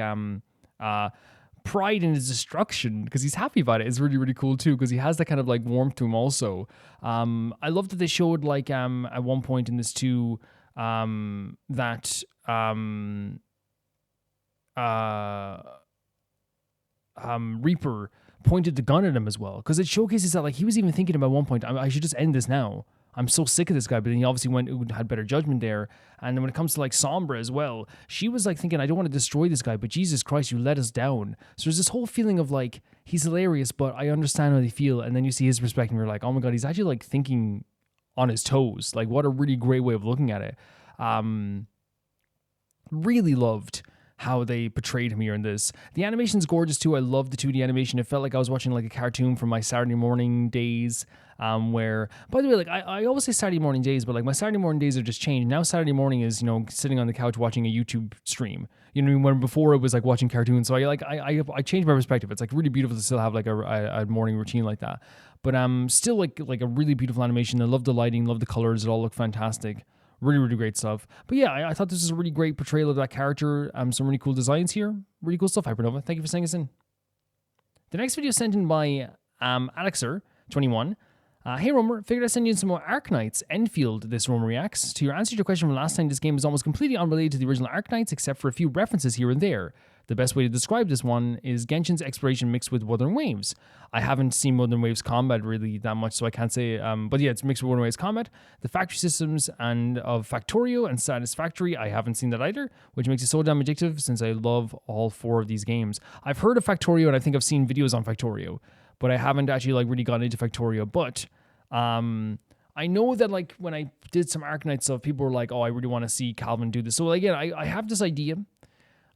pride in his destruction because he's happy about it is really, really cool too, because he has that kind of like warmth to him also. I love that they showed like at one point in this too that Reaper pointed the gun at him as well, because it showcases that like he was even thinking about one point, I should just end this now. I'm so sick of this guy, but then he obviously had better judgment there. And then when it comes to like Sombra as well, she was like thinking, I don't want to destroy this guy, but Jesus Christ, you let us down. So there's this whole feeling of like, he's hilarious, but I understand how they feel. And then you see his perspective and you're like, oh my God, he's actually like thinking on his toes. Like what a really great way of looking at it. Really loved how they portrayed him here in this. The animation's gorgeous too. I love the 2D animation. It felt like I was watching like a cartoon from my Saturday morning days, where, by the way, like I always say Saturday morning days, but like my Saturday morning days have just changed. Now Saturday morning is, you know, sitting on the couch watching a YouTube stream. You know, when before it was like watching cartoons. So I changed my perspective. It's like really beautiful to still have like a morning routine like that. But still like a really beautiful animation. I love the lighting, love the colors. It all looked fantastic. Really, really great stuff. But yeah, I thought this was a really great portrayal of that character. Some really cool designs here. Really cool stuff, Hypernova. Thank you for sending us in. The next video sent in by Alexer21. Hey Romer, figured I'd send you in some more Arknights. Endfield, this Romer reacts. To your answer to your question from last time, this game is almost completely unrelated to the original Arknights, except for a few references here and there. The best way to describe this one is Genshin's exploration mixed with Wuthering Waves. I haven't seen Wuthering Waves combat really that much, so I can't say, but yeah, it's mixed with Wuthering Waves combat. The factory systems and of Factorio and Satisfactory, I haven't seen that either, which makes it so damn addictive since I love all four of these games. I've heard of Factorio and I think I've seen videos on Factorio, but I haven't actually like really gotten into Factorio. But I know that like when I did some Arknight stuff, people were like, oh, I really want to see Calvin do this. So again, I have this idea.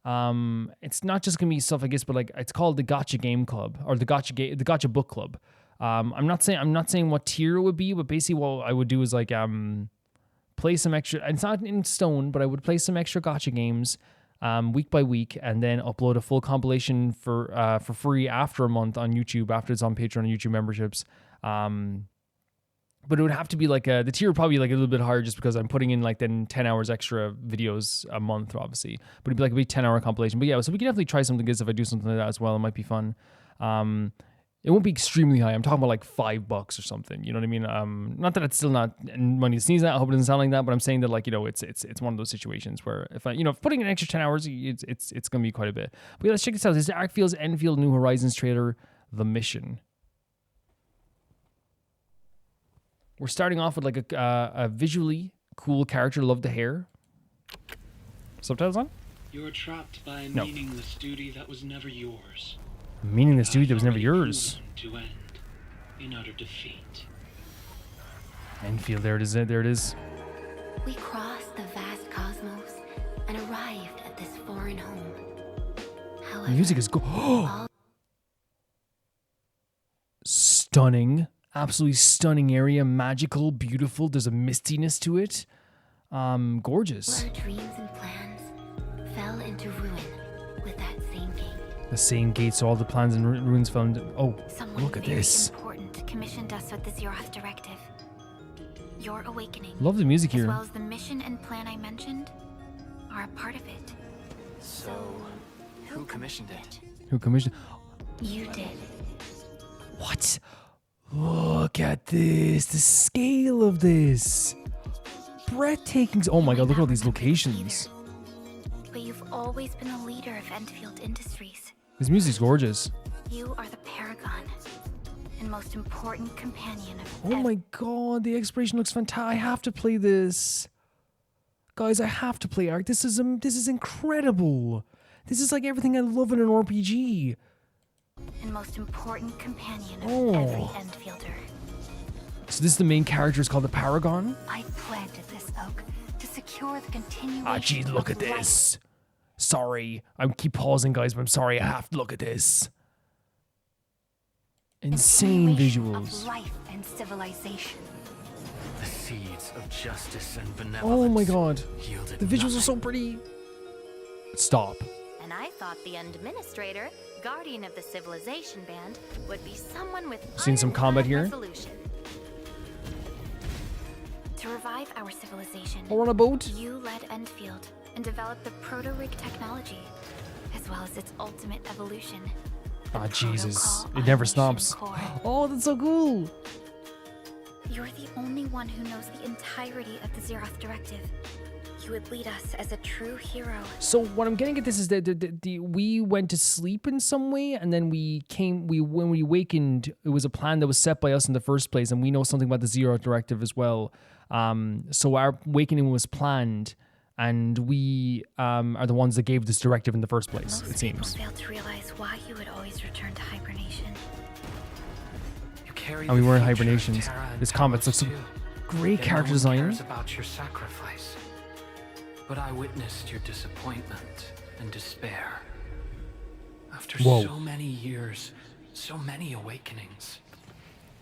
It's not just gonna be stuff, I guess, but like it's called the Gotcha Game Club or the Gotcha Book Club. I'm not saying what tier it would be, but basically what I would do is like play some extra. It's not in stone, but I would play some extra Gotcha games week by week, and then upload a full compilation for free after a month on YouTube, after it's on Patreon and YouTube memberships. But it would have to be like the tier would probably be like a little bit higher just because I'm putting in like then 10 hours extra videos a month, obviously. But it'd be like a big 10-hour compilation. But yeah, so we can definitely try something good if I do something like that as well. It might be fun. It won't be extremely high. I'm talking about like $5 or something. You know what I mean? Not that it's still not money to sneeze at. I hope it doesn't sound like that. But I'm saying that like, you know, it's one of those situations where if I, you know, if putting in an extra 10 hours, it's going to be quite a bit. But yeah, let's check this out. This is Arkfield's Endfield New Horizons trailer, The Mission. We're starting off with like a visually cool character. Love the hair. Subtitles on? You're trapped by a meaningless duty that was never yours. Meaningless duty that was never yours. To end in utter defeat. Endfield, there it is. There it is. We crossed the vast cosmos and arrived at this foreign home. However, The music is stunning. Absolutely stunning area. Magical, beautiful. There's a mistiness to it. Gorgeous. our dreams and plans fell into ruin with that same gate. The same gate, so all the plans and ruins fell into... Oh, Someone look at very this. important commissioned us with the Zeroth Directive. Your awakening, Love the music as here. well as the mission and plan I mentioned, are a part of it. So, who commissioned it? Who commissioned... You did. What? Look at this. The scale of this. Breathtaking. Oh my god, look at all these locations. But you've always been the leader of Endfield Industries. This music's gorgeous. You are the paragon and most important companion of Oh my god, the exploration looks fantastic. I have to play this. Guys, I have to play Ark. This is incredible. This is like everything I love in an RPG. and most important companion of Oh. every Endfielder. So this is the main character, it's called the Paragon. I planted this oak to secure the continuation. Ah, geez, look at of life. this. Sorry, I keep pausing, guys, but I'm sorry, I have to look at this. Insane Continuation visuals. of life and civilization. The seeds of justice and Oh benevolence. my god. yielded The visuals are nothing. so pretty. Stop. And I thought the administrator, guardian of the civilization band, would be someone with Seen some combat here. resolution. To revive our civilization, Or on a boat. you led Endfield and developed the proto-rig technology, as well as its ultimate evolution. Ah, Jesus. Protocol It never Automation stops. Core. Oh, that's so cool. You're the only one who knows the entirety of the Zeroth Directive. You would lead us as a true hero. So what I'm getting at this is that we went to sleep in some way, and then when we awakened, it was a plan that was set by us in the first place, and we know something about the Zeroth Directive as well. So our awakening was planned, and we are the ones that gave this directive in the first place, it Most seems. people fail to realize why you would always return to hibernation. You carry And we the were in future of hibernations. Terra and This combat's Talos like some too. great Yet character no one design. cares about your sacrifice. But I witnessed your disappointment and despair. After Whoa. so many years, so many awakenings,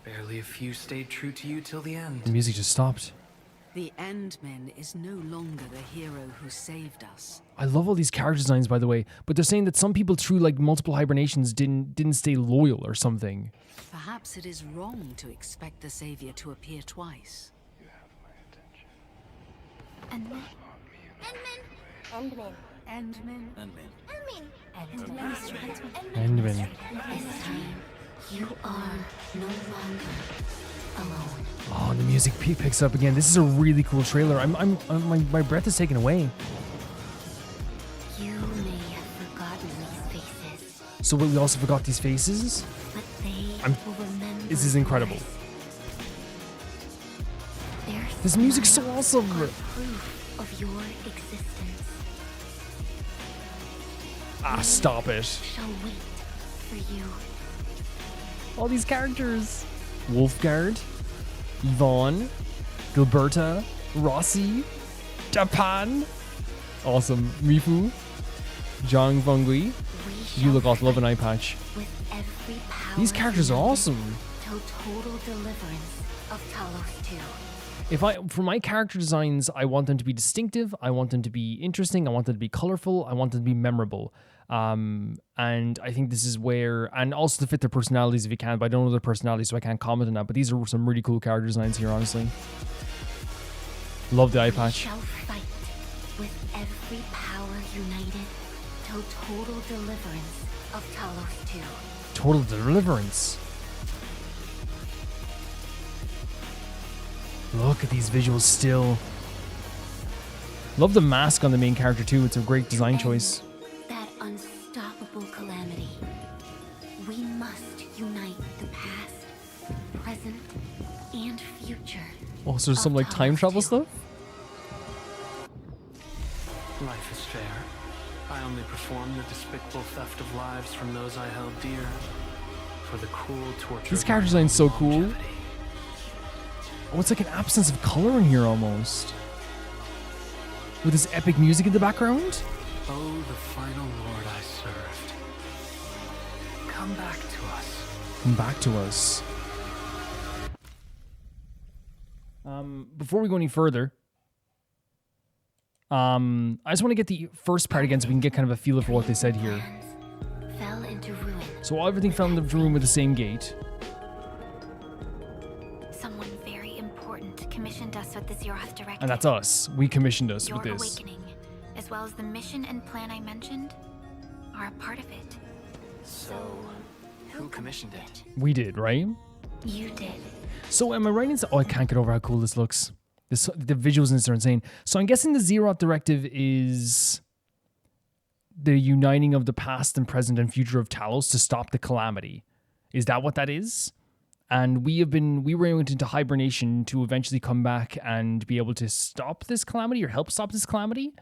barely a few stayed true to you till the end. The music just stopped. The Endman is no longer the hero who saved us. I love all these character designs, by the way, but they're saying that some people through like multiple hibernations didn't stay loyal or something. Perhaps it is wrong to expect the savior to appear twice. Endman. Endman. Endman. This time, you are no longer alone. Oh, the music picks up again. This is a really cool trailer. My breath is taken away. You may have forgotten these faces, So we also forgot these faces. but they I'm- will remember. This is incredible. Their This music's so smiles awesome. are proof of your existence. Ah, stop it. Shall wait for you. All these characters. Wolfgard, Yvonne, Gilberta, Rossi, Japan. Awesome. Mifu, Zhang Fengui. You look awesome. Love an eye patch. With every power These characters are awesome. till total deliverance of Talos 2. For my character designs, I want them to be distinctive. I want them to be interesting. I want them to be colorful. I want them to be memorable. And I think this is where, and also to fit their personalities if you can, but I don't know their personalities, so I can't comment on that. But these are some really cool character designs here, honestly. Love the eye We patch. shall fight with every power united till total deliverance of Talos 2. Total deliverance. Look at these visuals still. Love the mask on the main character too. It's a great design choice. That unstoppable calamity. We must unite the past, present, and future. Oh, so there's some like time travel stuff? Life is fair. I only performed the despicable theft of lives from those I held dear for the cruel torture. This character design's so cool. Oh, it's like an absence of color in here almost. With this epic music in the background. Oh, the final lord I served. Come back to us. Come back to us. Before we go any further, I just want to get the first part again so we can get kind of a feel for what they said here. Fell into ruin. So everything fell into ruin with the same gate. Someone very important commissioned us with the Zeroth directive. And that's us. We commissioned us Your with this. awakening, as well as the mission and plan I mentioned, are a part of it. So, who commissioned it? We did, right? You did. So am I right in saying, oh, I can't get over how cool this looks. The visuals in this are insane. So I'm guessing the Zeroth directive is the uniting of the past and present and future of Talos to stop the calamity. Is that what that is? And we went into hibernation to eventually come back and be able to stop this calamity or help stop this calamity.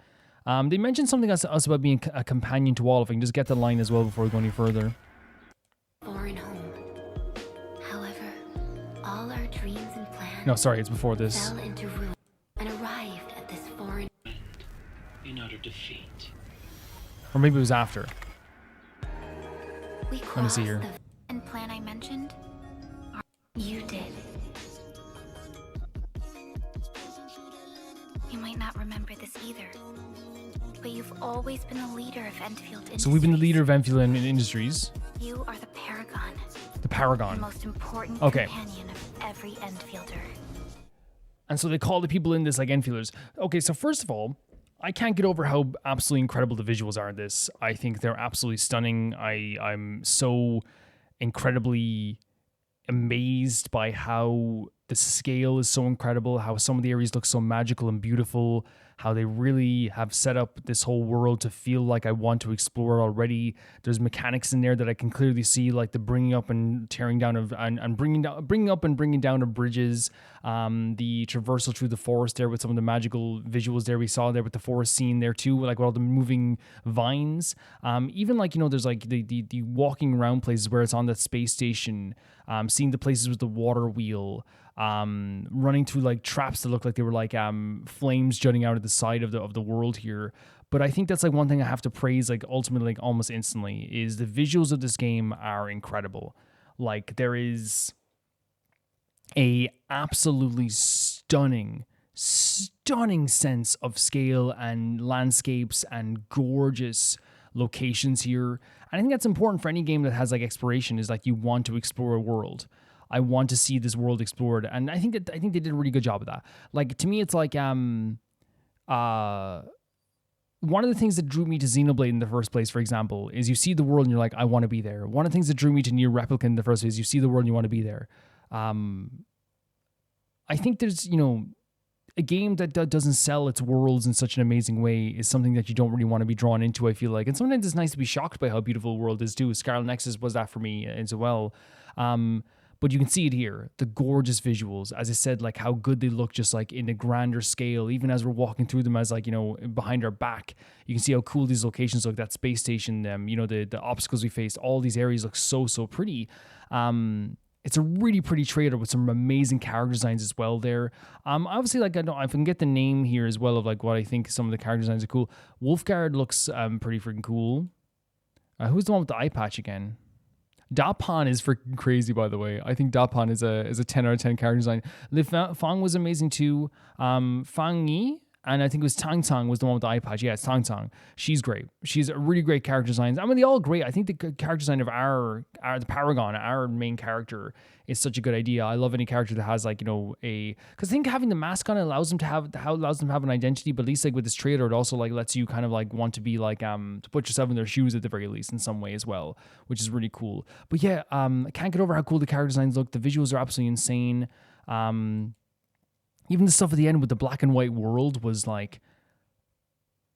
They mentioned something else about being a companion to all. If I can just get the line as well before we go any further. Foreign home. However, all our dreams and plans. No, sorry, it's before this. Fell into ruin and arrived at this foreign. In utter defeat. Or maybe it was after. We Let me crossed see here. the and plan I mentioned. You did. You might not remember this either, but you've always been the leader of Endfield Industries. So we've been the leader of Endfield Industries. You are the paragon. The paragon. The most important Okay. companion of every Endfielder. And so they call the people in this like Enfielders. Okay, so first of all, I can't get over how absolutely incredible the visuals are in this. I think they're absolutely stunning. I'm so incredibly amazed by how the scale is so incredible, how some of the areas look so magical and beautiful, how they really have set up this whole world to feel like I want to explore already. There's mechanics in there that I can clearly see, like the bringing up and tearing down of and bringing up and bringing down of bridges, the traversal through the forest there with some of the magical visuals there we saw there with the forest scene there too, like with all the moving vines. Even like, you know, there's like the walking around places where it's on that space station, seeing the places with the water wheel, running through like traps that look like they were like flames jutting out of the side of the world here. But I think that's like one thing I have to praise like ultimately like almost instantly is the visuals of this game are incredible. Like there is a absolutely stunning sense of scale and landscapes and gorgeous locations here. And I think that's important for any game that has like exploration, is like you want to explore a world. I want to see this world explored, and I think they did a really good job of that. Like to me, it's like one of the things that drew me to Xenoblade in the first place, for example, is you see the world and you're like, I want to be there. One of the things that drew me to Nier Replicant in the first place is you see the world and you want to be there. I think there's, you know, a game that doesn't sell its worlds in such an amazing way is something that you don't really want to be drawn into, I feel like. And sometimes it's nice to be shocked by how beautiful the world is too. Scarlet Nexus was that for me as well. But you can see it here, the gorgeous visuals. As I said, like how good they look just like in a grander scale, even as we're walking through them as like, you know, behind our back, you can see how cool these locations look, that space station, you know, the obstacles we faced, all these areas look so pretty. It's a really pretty trailer with some amazing character designs as well there. Obviously, like, I can get the name here as well of like what I think some of the character designs are cool. Wolfguard looks pretty freaking cool. Who's the one with the eye patch again? Dapan is freaking crazy, by the way. I think Dapan is a 10 out of 10 character design. Li Fang was amazing too. Fang Yi, and I think it was Tang Tang was the one with the eye patch. Yeah, it's Tang Tang. She's great. She's a really great character design. I mean, they're all great. I think the character design of the Paragon, our main character, is such a good idea. I love any character that has like, you know, because I think having the mask on allows them to have an identity. But at least like with this trailer, it also like lets you kind of like want to be like to put yourself in their shoes at the very least in some way as well, which is really cool. But yeah, I can't get over how cool the character designs look. The visuals are absolutely insane. Even the stuff at the end with the black and white world was like,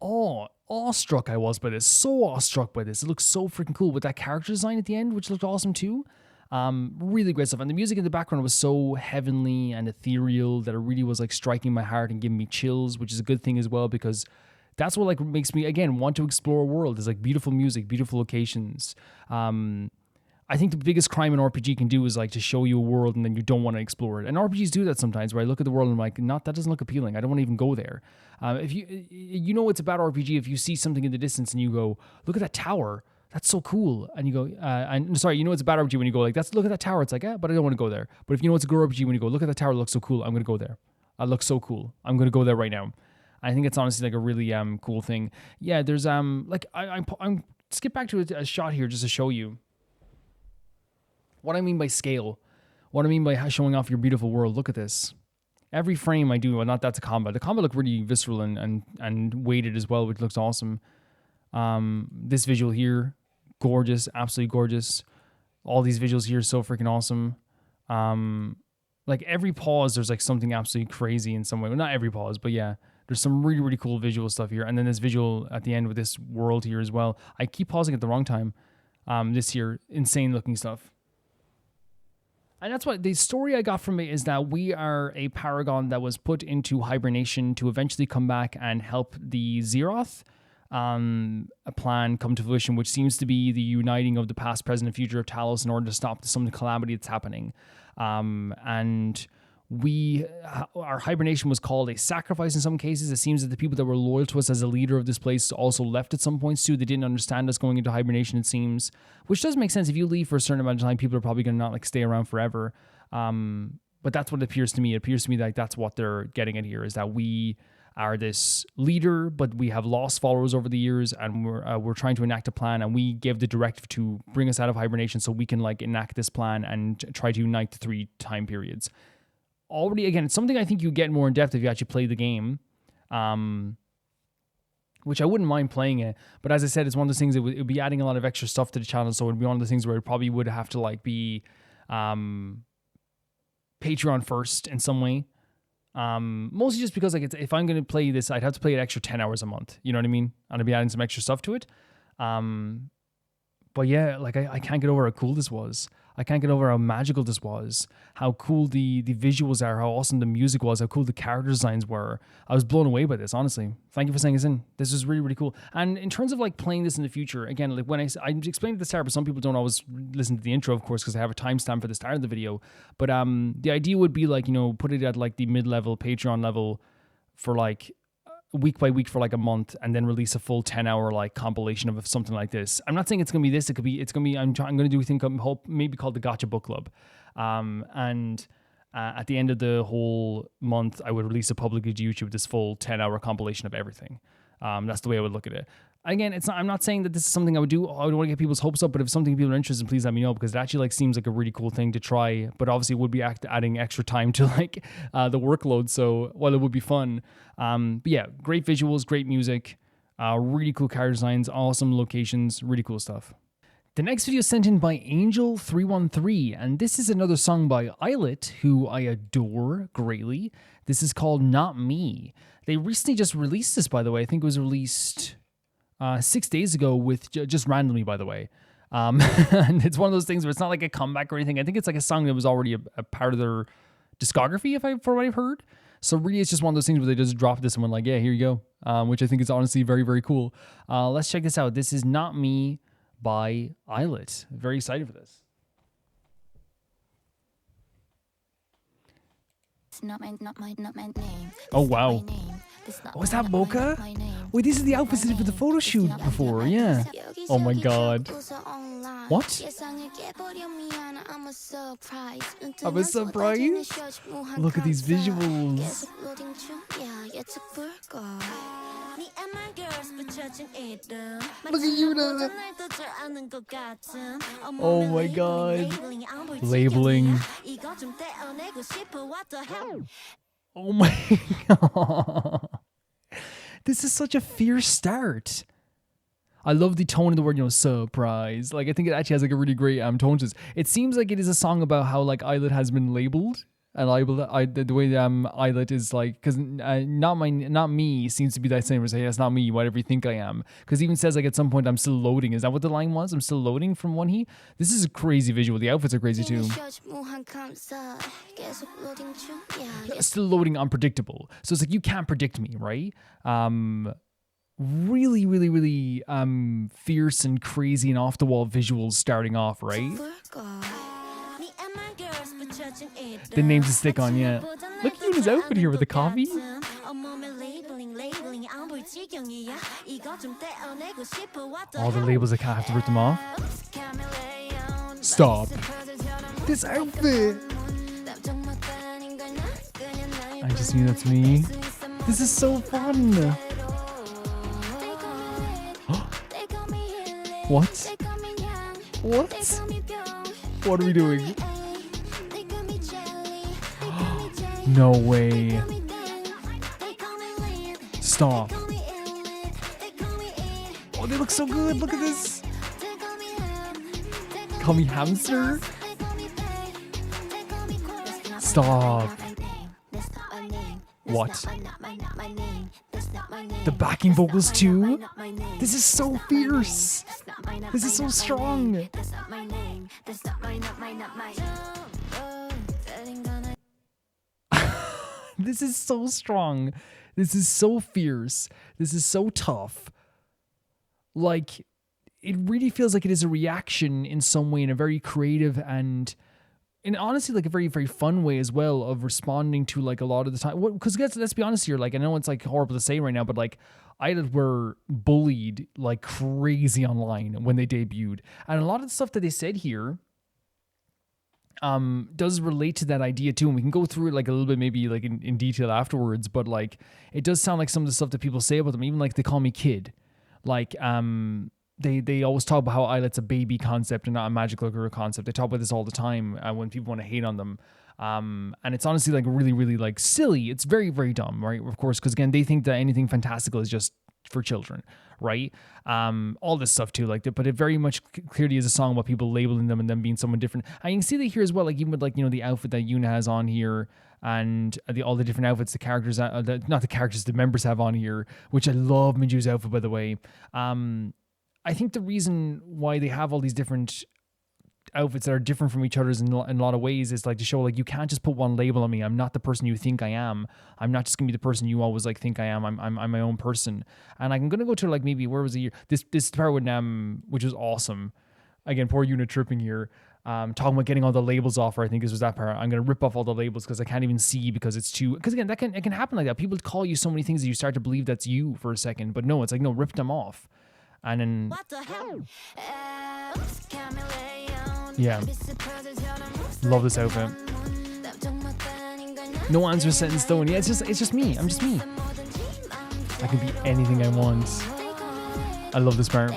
awestruck I was by this. So awestruck by this. It looks so freaking cool with that character design at the end, which looked awesome too. Really great stuff. And the music in the background was so heavenly and ethereal that it really was like striking my heart and giving me chills, which is a good thing as well, because That's what like makes me again want to explore a world. Is like beautiful music, beautiful locations. I think the biggest crime an RPG can do is like to show you a world and then you don't want to explore it. And RPGs do that sometimes, where I look at the world and I'm like, that doesn't look appealing. I don't want to even go there. If you know it's a bad RPG if you see something in the distance and you go, look at that tower. That's so cool. And you go, and sorry, you know it's a bad RPG when you go like, look at that tower. It's like, but I don't want to go there. But if you know it's a good RPG when you go, look at that tower, it looks so cool. I'm going to go there. It looks so cool. I'm going to go there right now. I think it's honestly like a really cool thing. Yeah, there's like I'm skip back to a shot here just to show you what I mean by scale. What I mean by showing off your beautiful world. Look at this. Every frame I do, well, not that's a combat. The combat look really visceral and weighted as well, which looks awesome. This visual here, gorgeous, absolutely gorgeous. All these visuals here are so freaking awesome. Like every pause, there's like something absolutely crazy in some way. Well, not every pause, but yeah, there's some really, really cool visual stuff here. And then this visual at the end with this world here as well. I keep pausing at the wrong time. This here, insane looking stuff. And that's what the story I got from it is that we are a paragon that was put into hibernation to eventually come back and help the Zeroth. A plan come to fruition, which seems to be the uniting of the past, present, and future of Talos in order to stop some calamity that's happening. And our hibernation was called a sacrifice in some cases. It seems that the people that were loyal to us as a leader of this place also left at some points too. They didn't understand us going into hibernation, it seems, which does make sense. If you leave for a certain amount of time, people are probably going to not like stay around forever. But that's what it appears to me. It appears to me like that's what they're getting at here, is that we are this leader, but we have lost followers over the years, and we're trying to enact a plan, and we gave the directive to bring us out of hibernation so we can like enact this plan and try to unite the 3 time periods. Already, again, it's something I think you get more in depth if you actually play the game, which I wouldn't mind playing it. But as I said, it's one of those things, it would be adding a lot of extra stuff to the channel, so it would be one of the things where it probably would have to like be Patreon first in some way. Mostly just because like if I'm going to play this, I'd have to play it extra 10 hours a month. You know what I mean? And I'd be adding some extra stuff to it. But yeah, like I can't get over how cool this was. I can't get over how magical this was, how cool the visuals are, how awesome the music was, how cool the character designs were. I was blown away by this, honestly. Thank you for saying this in. This is really, really cool. And in terms of like playing this in the future, again, like when I explained at the start, but some people don't always listen to the intro, of course, because I have a timestamp for the start of the video. But the idea would be like, put it at like the mid-level Patreon level for like week by week for like a month, and then release a full 10-hour like compilation of something like this. I'm not saying it's gonna be this. It's gonna be. I'm gonna do a thing maybe called the Gotcha Book Club, and at the end of the whole month, I would release it publicly to YouTube, this full 10-hour compilation of everything. That's the way I would look at it. Again, I'm not saying that this is something I would do. I don't want to get people's hopes up, but if something people are interested in, please let me know, because it actually like seems like a really cool thing to try. But obviously, it would be adding extra time to like the workload. So while it would be fun, but yeah, great visuals, great music, really cool character designs, awesome locations, really cool stuff. The next video is sent in by Angel313, and this is another song by Illit, who I adore greatly. This is called Not Me. They recently just released this, by the way. I think it was released 6 days ago with just randomly, by the way. And it's one of those things where it's not like a comeback or anything. I think it's like a song that was already a part of their discography, for what I've heard. So really, it's just one of those things where they just dropped this and went like, yeah, here you go. Which I think is honestly very, very cool. Let's check this out. This is Not Me by Illit. Very excited for this. Not my name. Oh, wow. Oh, is that Mocha? Wait, these are the outfits they did for the photo shoot before, yeah. Oh my god. What? I'm a surprise? Look at these visuals. Look at you now. Oh my god. Labeling. Oh my god. This is such a fierce start. I love the tone of the word, surprise. Like, I think it actually has like a really great tone to it. It seems like it is a song about how like Illit has been labeled. And the way Illit is like, because not me seems to be that same as, hey, that's not me, whatever you think I am. Because he even says like at some point, I'm still loading. Is that what the line was? I'm still loading from one he? This is a crazy visual. The outfits are crazy too. Still loading, unpredictable. So it's like, you can't predict me, right? really, really, really fierce and crazy and off the wall visuals starting off, right? The names to stick on, yeah. Look at his outfit here with the coffee. All the labels, I can't have to rip them off. Stop. This outfit. I just knew that's me. This is so fun. What? What? What are we doing? No way. Stop. Oh, they look so good. Look at this. Call me hamster? Stop. What? The backing vocals too? This is so fierce. This is so strong. This is so strong. This is so fierce. This is so tough. Like, it really feels like it is a reaction in some way, in a very creative and honestly, like a very, very fun way as well of responding to like a lot of the time. Because let's be honest here, like I know it's like horrible to say right now, but like Illit were bullied like crazy online when they debuted. And a lot of the stuff that they said here does relate to that idea too, and we can go through it like a little bit maybe like in detail afterwards, but like it does sound like some of the stuff that people say about them, even like they call me kid, like they always talk about how Illit's a baby concept and not a magical girl concept. They talk about this all the time when people want to hate on them, and it's honestly like really, really like silly. It's very, very dumb, right? Of course, because again, they think that anything fantastical is just for children, right? All this stuff too, like, but it very much clearly is a song about people labeling them and them being someone different. And you can see that here as well, like even with like, you know, the outfit that Yuna has on here and all the different outfits the characters, not the characters, the members have on here, which I love Miju's outfit, by the way. I think the reason why they have all these different outfits that are different from each other's in a lot of ways is like to show like you can't just put one label on me. I'm not the person you think I am. I'm not just gonna be the person you always like think I am. I'm my own person. And I'm gonna go to like maybe where was the year this part when which was awesome. Again, poor Yuna tripping here. Talking about getting all the labels off her. I think this was that part. I'm gonna rip off all the labels because I can't even see because it's too. Because again, it can happen like that. People call you so many things that you start to believe that's you for a second. But no, it's like no, rip them off. And then, yeah, love this outfit. No answer set in stone. Yeah, it's just me. I'm just me. I can be anything I want. I love this part.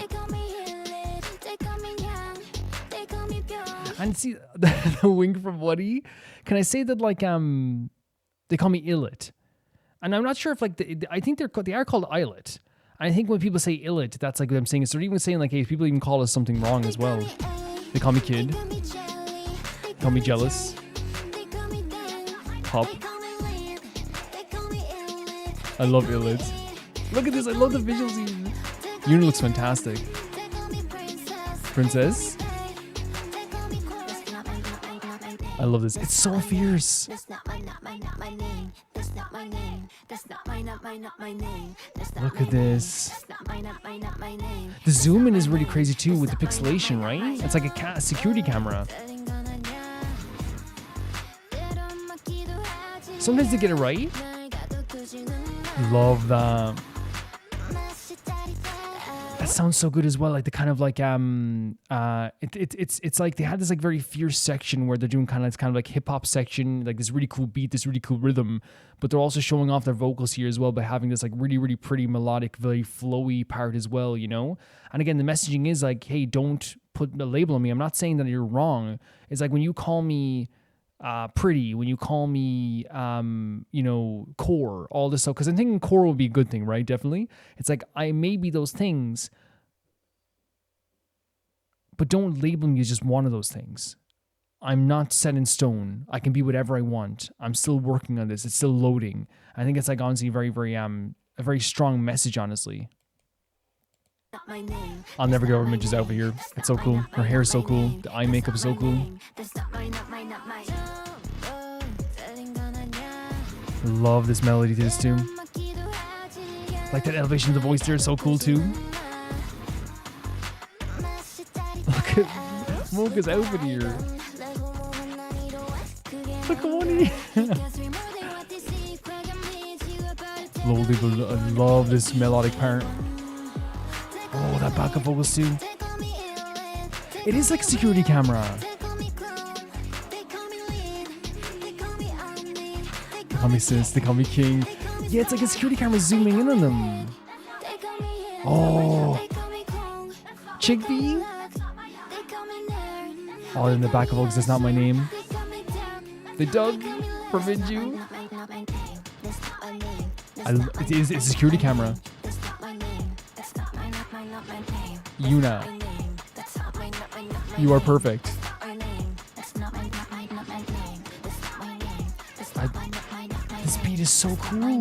And see the wink from Woody. Can I say that like they call me Illit, and I'm not sure if like I think they are called Illit. I think when people say Illit, that's like what I'm saying. Is they're even saying like, hey, people even call us something wrong as well. They call me kid. They call me jealous. Pop. I love Illit. Look at this. I love the visuals. Yuna looks fantastic. Princess. I love this. It's so fierce. Look at this. The zoom in is really crazy too with the pixelation, right? It's like a security camera. Sometimes they get it right. Love that. That sounds so good as well. Like the kind of like it's like they had this like very fierce section where they're doing kind of like hip hop section, like this really cool beat, this really cool rhythm, but they're also showing off their vocals here as well by having this like really, really pretty melodic, very flowy part as well, you know? And again, the messaging is like, hey, don't put a label on me. I'm not saying that you're wrong. It's like when you call me pretty, when you call me you know, core, all this stuff, because I'm thinking core would be a good thing, right? Definitely. It's like I may be those things, but don't label me as just one of those things. I'm not set in stone. I can be whatever I want. I'm still working on this. It's still loading. I think it's like honestly very, very a very strong message, honestly. I'll never get over Midge's outfit here. It's so cool. Her hair is so cool. The eye makeup is so cool. Love this melody to this tune. Like that elevation of the voice there is so cool too. Look at Mocha's outfit here. Look at Wonnie. I love this melodic part. Oh, that backup vocals too. It is like a security camera. They call me sis, they call me king. Yeah, it's like a security camera zooming in on them. Oh. Chickpea? Oh, in the back of vocals, that's not my name. The Doug from Minju. It's a security camera. Yuna. You are perfect. This beat is so cool.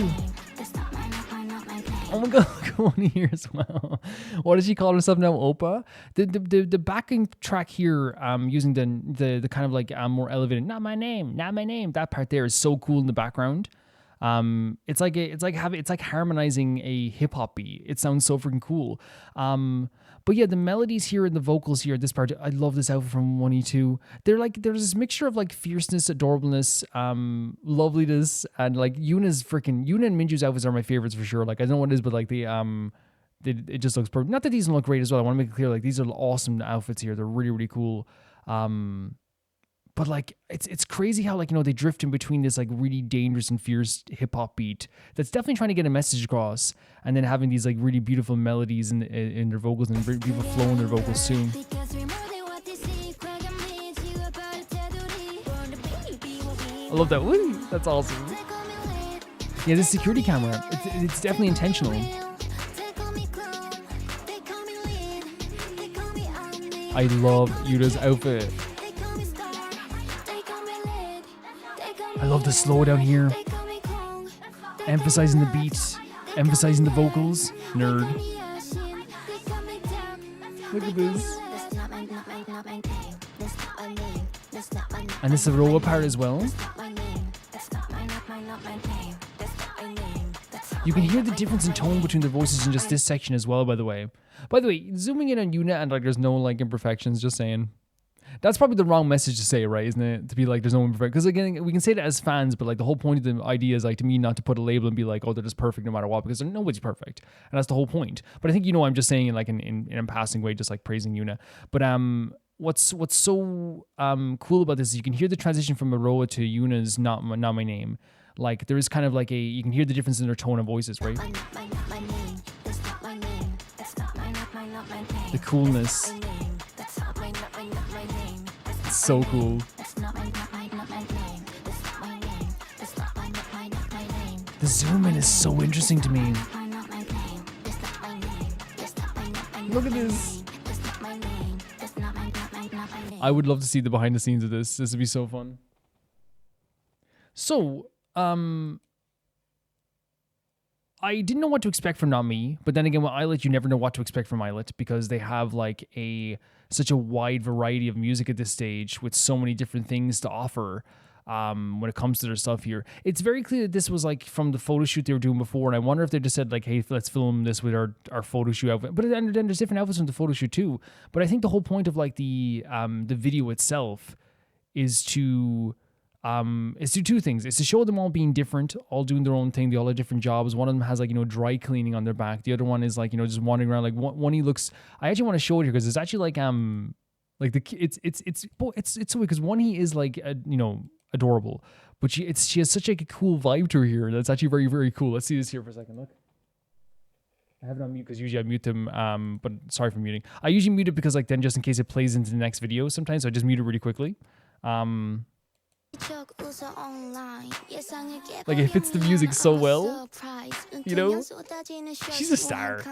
Oh my god, look at one here as well. What does she call herself now? Oppa? The backing track here, using the kind of like more elevated, not my name. That part there is so cool in the background. It's like harmonizing a hip hop beat. It sounds so freaking cool. But yeah, the melodies here and the vocals here, this part, I love this outfit from 1E2. They're like, there's this mixture of like fierceness, adorableness, loveliness, and like Yuna and Minju's outfits are my favorites for sure. Like I don't know what it is, but like it just looks perfect. Not that these don't look great as well. I want to make it clear, like these are awesome outfits here. They're really, really cool. But like it's crazy how like, you know, they drift in between this like really dangerous and fierce hip hop beat that's definitely trying to get a message across, and then having these like really beautiful melodies in their vocals and beautiful flow in their vocals too. I love that. Woo! That's awesome. Yeah, this security camera, it's definitely intentional. I love Yuna's outfit. I love the slow down here. Emphasizing the beat, emphasizing the vocals. Nerd. Look at this. And this is a roll part as well. You can hear the difference in tone between their voices in just this section as well, by the way. By the way, zooming in on Yuna and like there's no like imperfections, just saying. That's probably the wrong message to say, right? Isn't it? To be like, there's no imperfect. Because again, we can say that as fans, but like the whole point of the idea is like to me not to put a label and be like, oh, they're just perfect no matter what, because nobody's perfect, and that's the whole point. But I think, you know, I'm just saying it like in a passing way, just like praising Yuna. But what's so cool about this is you can hear the transition from Aroa to Yuna's not my name. Like there is kind of like you can hear the difference in their tone of voices, right? The coolness. It's so cool. The zoom in is so interesting to me. Look at this. I would love to see the behind the scenes of this. This would be so fun. So, I didn't know what to expect from Not Me, but then again, with Illit, you never know what to expect from Illit because they have like such a wide variety of music at this stage with so many different things to offer when it comes to their stuff here. It's very clear that this was like from the photo shoot they were doing before, and I wonder if they just said like, hey, let's film this with our photo shoot outfit. But then there's different outfits from the photo shoot too. But I think the whole point of like the video itself is to do two things. It's to show them all being different, all doing their own thing. They all have different jobs. One of them has like, you know, dry cleaning on their back. The other one is like, you know, just wandering around. Like one he looks. I actually want to show it here because it's actually like it's so weird because one he is like you know, adorable, but she has such like a cool vibe to her here. That's actually very, very cool. Let's see this here for a second. Look. I have it on mute because usually I mute them, but sorry for muting. I usually mute it because like then just in case it plays into the next video sometimes, so I just mute it really quickly. Like it fits the music so well, you know. She's a star.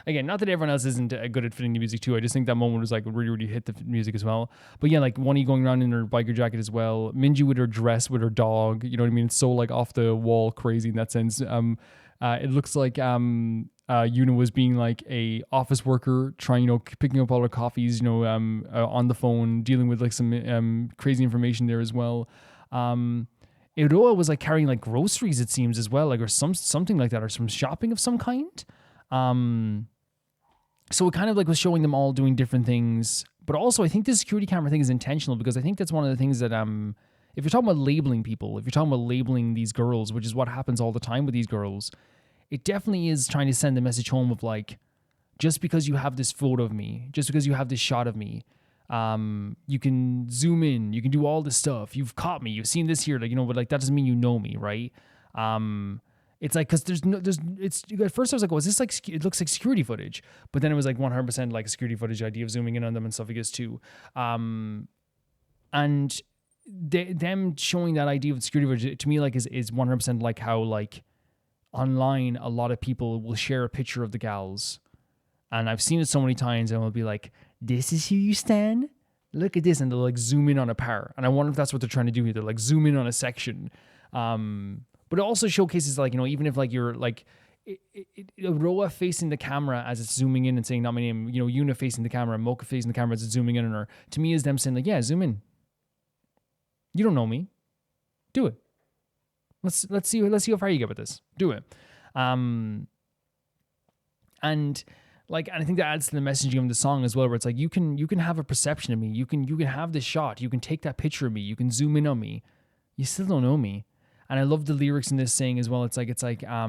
Again, not that everyone else isn't good at fitting the music too. I just think that moment was like really, really hit the music as well. But yeah, like Wonnie going around in her biker jacket as well. Minju with her dress with her dog. You know what I mean? It's so like off the wall, crazy in that sense. It looks like Yuna was being like a office worker, trying, you know, picking up all her coffees, you know, on the phone, dealing with like some crazy information there as well. Iroha was like carrying like groceries, it seems, as well, like, or something like that, or some shopping of some kind. So it kind of like was showing them all doing different things. But also, I think the security camera thing is intentional, because I think that's one of the things that if you're talking about labeling people, if you're talking about labeling these girls, which is what happens all the time with these girls, it definitely is trying to send the message home of like, just because you have this photo of me, just because you have this shot of me, you can zoom in, you can do all this stuff. You've caught me, you've seen this here, like, you know, but like that doesn't mean you know me, right? It's like, because it's at first I was like, oh, is this like, it looks like security footage, but then it was like 100% like a security footage idea of zooming in on them and stuff, I guess, too. And them showing that idea of security footage to me like is 100% like how like online a lot of people will share a picture of the gals, and I've seen it so many times, and will be like, this is who you stand, look at this, and they'll like zoom in on a pair, and I wonder if that's what they're trying to do here. They're like zoom in on a section, but it also showcases like, you know, even if like you're like Roa facing the camera as it's zooming in and saying not my name, you know, Yuna facing the camera, Mocha facing the camera as it's zooming in on her, to me is them saying like, yeah, zoom in, you don't know me, do it, let's see how far you get with this, do it. And I think that adds to the messaging of the song as well, where it's like, you can have a perception of me, you can have this shot, you can take that picture of me, you can zoom in on me, you still don't know me. And I love the lyrics in this saying as well. It's like I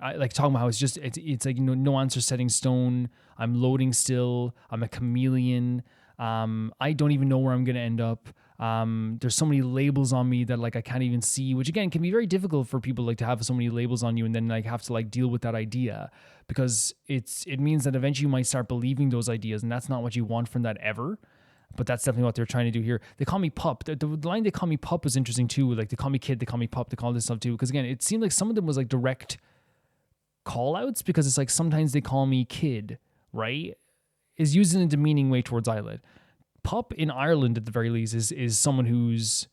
like talking about how it's like, you know, no answer set in stone, I'm loading still, I'm a chameleon, I don't even know where I'm gonna end up. There's so many labels on me that like I can't even see, which again can be very difficult for people like to have so many labels on you and then like have to like deal with that idea, because it means that eventually you might start believing those ideas, and that's not what you want from that ever. But that's definitely what they're trying to do here. They call me pup. The line they call me pup was interesting too. Like they call me kid, they call me pup, they call this stuff too. Because again, it seemed like some of them was like direct call outs, because it's like sometimes they call me kid, right? Is used in a demeaning way towards Islet. Pup in Ireland at the very least is someone who's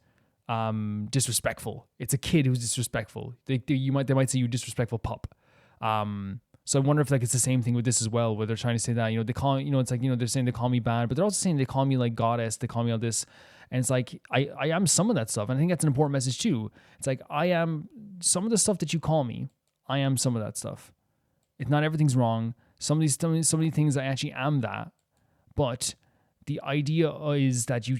disrespectful. It's a kid who's disrespectful. They might say you disrespectful pup. So I wonder if like it's the same thing with this as well, where they're trying to say that, you know, they call, you know, it's like, you know, they're saying they call me bad, but they're also saying they call me like goddess, they call me all this, and it's like I am some of that stuff, and I think that's an important message too. It's like I am some of the stuff that you call me. I am some of that stuff. It's not everything's wrong. Some of these things I actually am that, but the idea is that you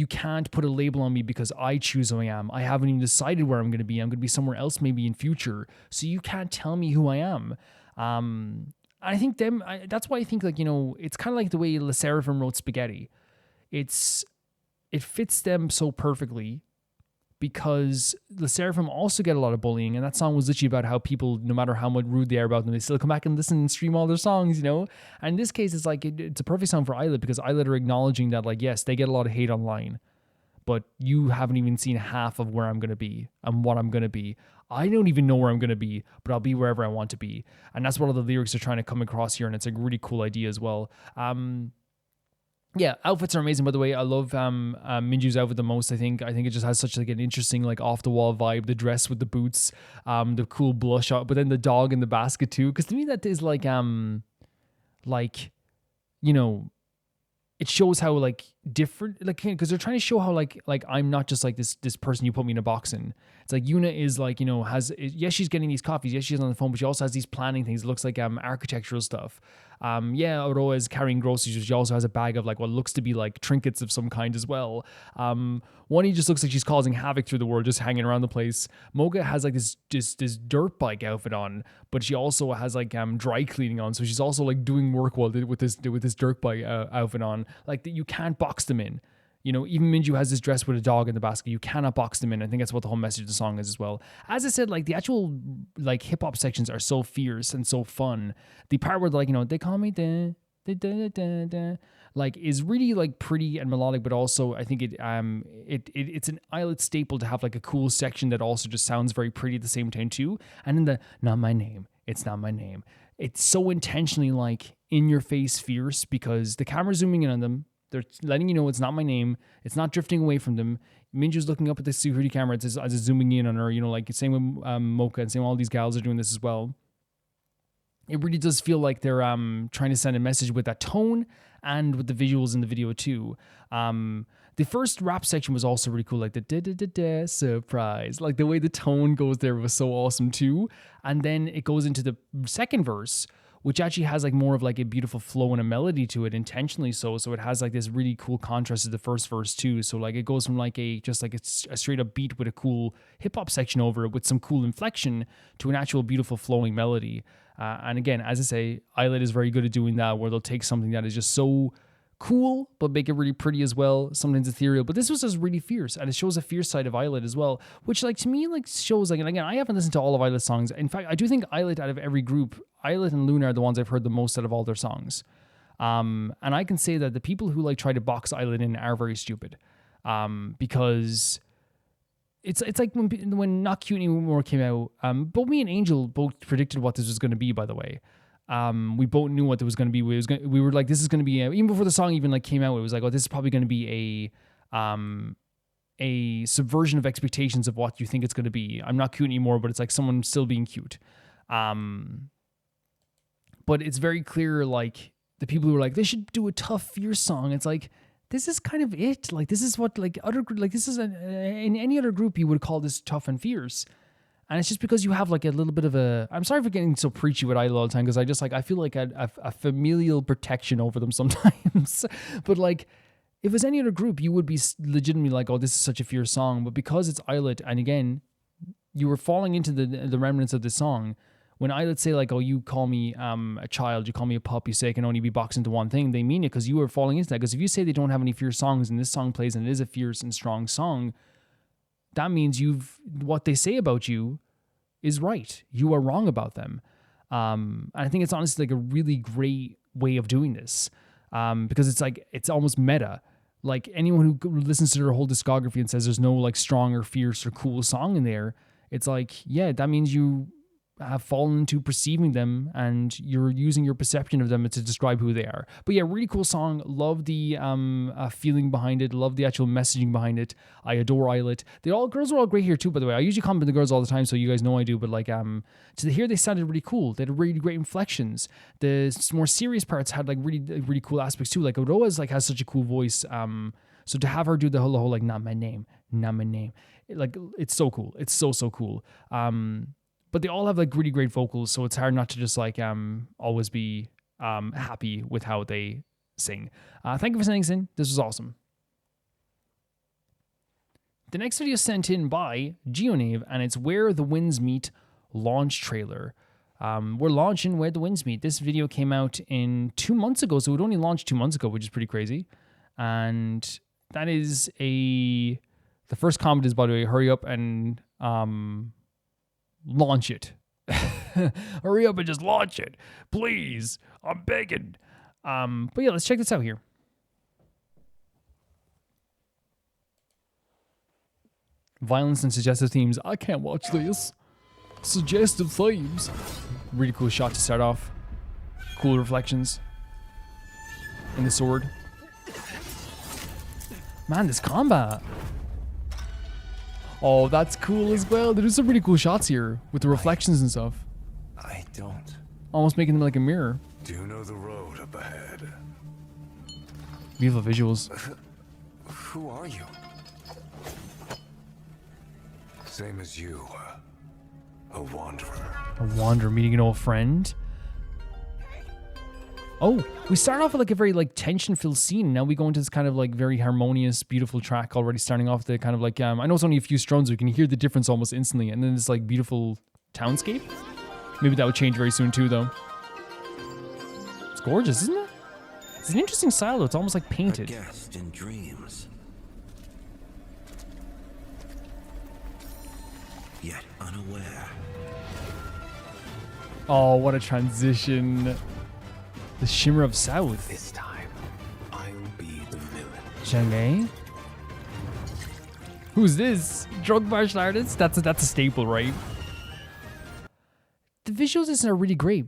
can't put a label on me because I choose who I am. I haven't even decided where I'm going to be. I'm going to be somewhere else maybe in future. So you can't tell me who I am. I think that's why I think like, you know, it's kind of like the way Le Seraphim wrote Spaghetti. It fits them so perfectly, because the Seraphim also get a lot of bullying, and that song was literally about how people, no matter how much rude they are about them, they still come back and listen and stream all their songs, you know? And in this case, it's like, it's a perfect song for Islet, because Islet are acknowledging that, like, yes, they get a lot of hate online, but you haven't even seen half of where I'm going to be and what I'm going to be. I don't even know where I'm going to be, but I'll be wherever I want to be. And that's what all the lyrics are trying to come across here, and it's a really cool idea as well. Yeah, outfits are amazing, by the way. I love Minju's outfit the most, I think. I think it just has such like an interesting, like off-the-wall vibe. The dress with the boots, the cool blush out, but then the dog in the basket too. Because to me that is like, you know, it shows how like different, like, because they're trying to show how like I'm not just like this person you put me in a box in. It's like Yuna is like, you know, yes, she's getting these coffees, yes, she's on the phone, but she also has these planning things. It looks like architectural stuff. Yeah, Aurora is carrying groceries. She also has a bag of like what looks to be like trinkets of some kind as well. One, he just looks like she's causing havoc through the world, just hanging around the place. Mocha has like this dirt bike outfit on, but she also has like dry cleaning on, so she's also like doing work with this dirt bike outfit on. Like you can't box them in. You know, even Minju has this dress with a dog in the basket. You cannot box them in. I think that's what the whole message of the song is as well. As I said, like the actual like hip hop sections are so fierce and so fun. The part where like, you know, they call me da, da, da, da, da, like is really like pretty and melodic, but also I think it's an Islet staple to have like a cool section that also just sounds very pretty at the same time too. And in the not my name, it's not my name. It's so intentionally like in your face fierce, because the camera's zooming in on them. They're letting you know it's not my name. It's not drifting away from them. Minju's looking up at the security camera as it's zooming in on her. You know, like same with Mocha, and same with all these gals are doing this as well. it really does feel like they're trying to send a message with that tone and with the visuals in the video too. The first rap section was also really cool, like the da-da-da-da surprise. Like the way the tone goes there was so awesome too. And then it goes into the second verse, which actually has like more of like a beautiful flow and a melody to it, intentionally so. So it has like this really cool contrast to the first verse too. So like it goes from like a straight up beat with a cool hip hop section over it with some cool inflection to an actual beautiful flowing melody. And again, as I say, Illit is very good at doing that, where they'll take something that is just so cool, but make it really pretty as well, sometimes ethereal. But this was just really fierce, and it shows a fierce side of Illit as well, which like to me like shows like, and again, I haven't listened to all of Illit's songs. In fact, I do think Illit, out of every group, Illit and Luna are the ones I've heard the most out of all their songs. And I can say that the people who like try to box Illit in are very stupid, because it's like when Not Cute Anymore came out, both me and Angel both predicted what this was going to be, by the way. We both knew what it was going to be. We were like, this is going to be even before the song even like came out. It was like, oh, this is probably going to be a subversion of expectations of what you think it's going to be. I'm not cute anymore, but it's like someone still being cute. But it's very clear, like the people who are like, they should do a tough, fierce song. It's like, this is kind of it. Like this is what like other like this is in any other group you would call this tough and fierce. And it's just because you have like a little bit of a, I'm sorry for getting so preachy with Idol all the time, because I just like, I feel like a familial protection over them sometimes. But like, if it was any other group, you would be legitimately like, oh, this is such a fierce song. But because it's Illit, and again, you were falling into the remnants of this song. When Illit say like, oh, you call me a child, you call me a pup, you say I can only be boxed into one thing, they mean it, because you were falling into that. Because if you say they don't have any fierce songs and this song plays and it is a fierce and strong song, that means what they say about you is right. You are wrong about them. And I think it's honestly like a really great way of doing this, because it's like, it's almost meta. Like anyone who listens to their whole discography and says there's no like strong or fierce or cool song in there, it's like, yeah, that means you have fallen into perceiving them and you're using your perception of them to describe who they are. But yeah, really cool song. Love the feeling behind it. Love the actual messaging behind it. I adore Illit. Girls are all great here too, by the way. I usually compliment the girls all the time, so you guys know I do, but like to hear they sounded really cool. They had really great inflections. The more serious parts had like really cool aspects too. Like Aroa's like has such a cool voice. So to have her do the whole like not my name, like it's so cool. It's so cool. But they all have like really great vocals, so it's hard not to just like always be happy with how they sing. Thank you for sending this in. This was awesome. The next video is sent in by Geonave, and it's Where the Winds Meet launch trailer. We're launching Where the Winds Meet. This video came out in 2 months ago, so it only launched 2 months ago, which is pretty crazy. And that is the first comment is, by the way, hurry up and launch it. Hurry up and just launch it. Please. I'm begging. But yeah, let's check this out here. Violence and suggestive themes. I can't watch this. Suggestive themes. Really cool shot to start off. Cool reflections. In the sword. Man, this combat. Oh, that's cool as well. There's some really cool shots here with the reflections and stuff. I don't. Almost making them like a mirror. Do you know the road up ahead? Beautiful visuals. Who are you? Same as you. A wanderer. A wanderer meeting an old friend. Oh, we start off with like a very like tension-filled scene. Now we go into this kind of like very harmonious, beautiful track already starting off the kind of like, I know it's only a few strums, you can hear the difference almost instantly. And then this like beautiful townscape. Maybe that would change very soon too though. It's gorgeous, isn't it? It's an interesting style though. It's almost like painted. A guest in dreams. Yet unaware. Oh, what a transition. The shimmer of south. This time, I'll be the villain. Chang'e? Who's this? Drug martial artist? That's a staple, right? The visuals in this are really great.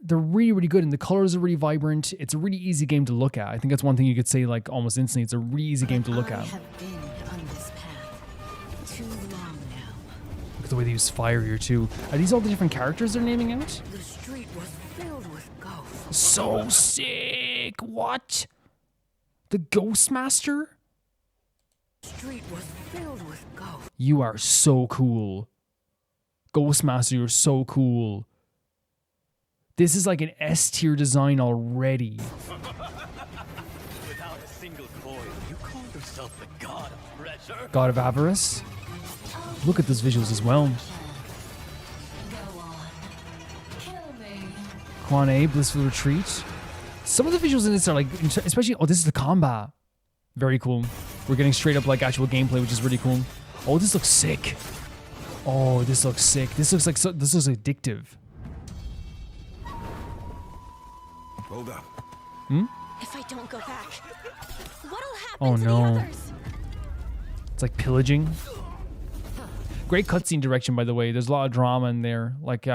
They're really good, and the colors are really vibrant. It's a really easy game to look at. I think that's one thing you could say like almost instantly. It's a really easy game to look at. I have been on this path too long now. at the way they use fire here too. Are these all the different characters they're naming out? The street was filled with ghosts. So sick! What? The Ghost Master? The street was filled with ghosts. You are so cool. Ghost Master, you're so cool. This is like an S tier design already. Without a single coin, you call yourself the god of treasure? God of Avarice. Look at those visuals as well. Quan A, Blissful Retreat. Some of the visuals in this are like, especially, oh, this is the combat. Very cool. We're getting straight up like actual gameplay, which is really cool. Oh, this looks sick. Oh, this looks sick. This looks like, this looks addictive. Hold up. If I don't go back, what'll happen Oh to no. the others? It's like pillaging. Great cutscene direction, by the way. There's a lot of drama in there. Like,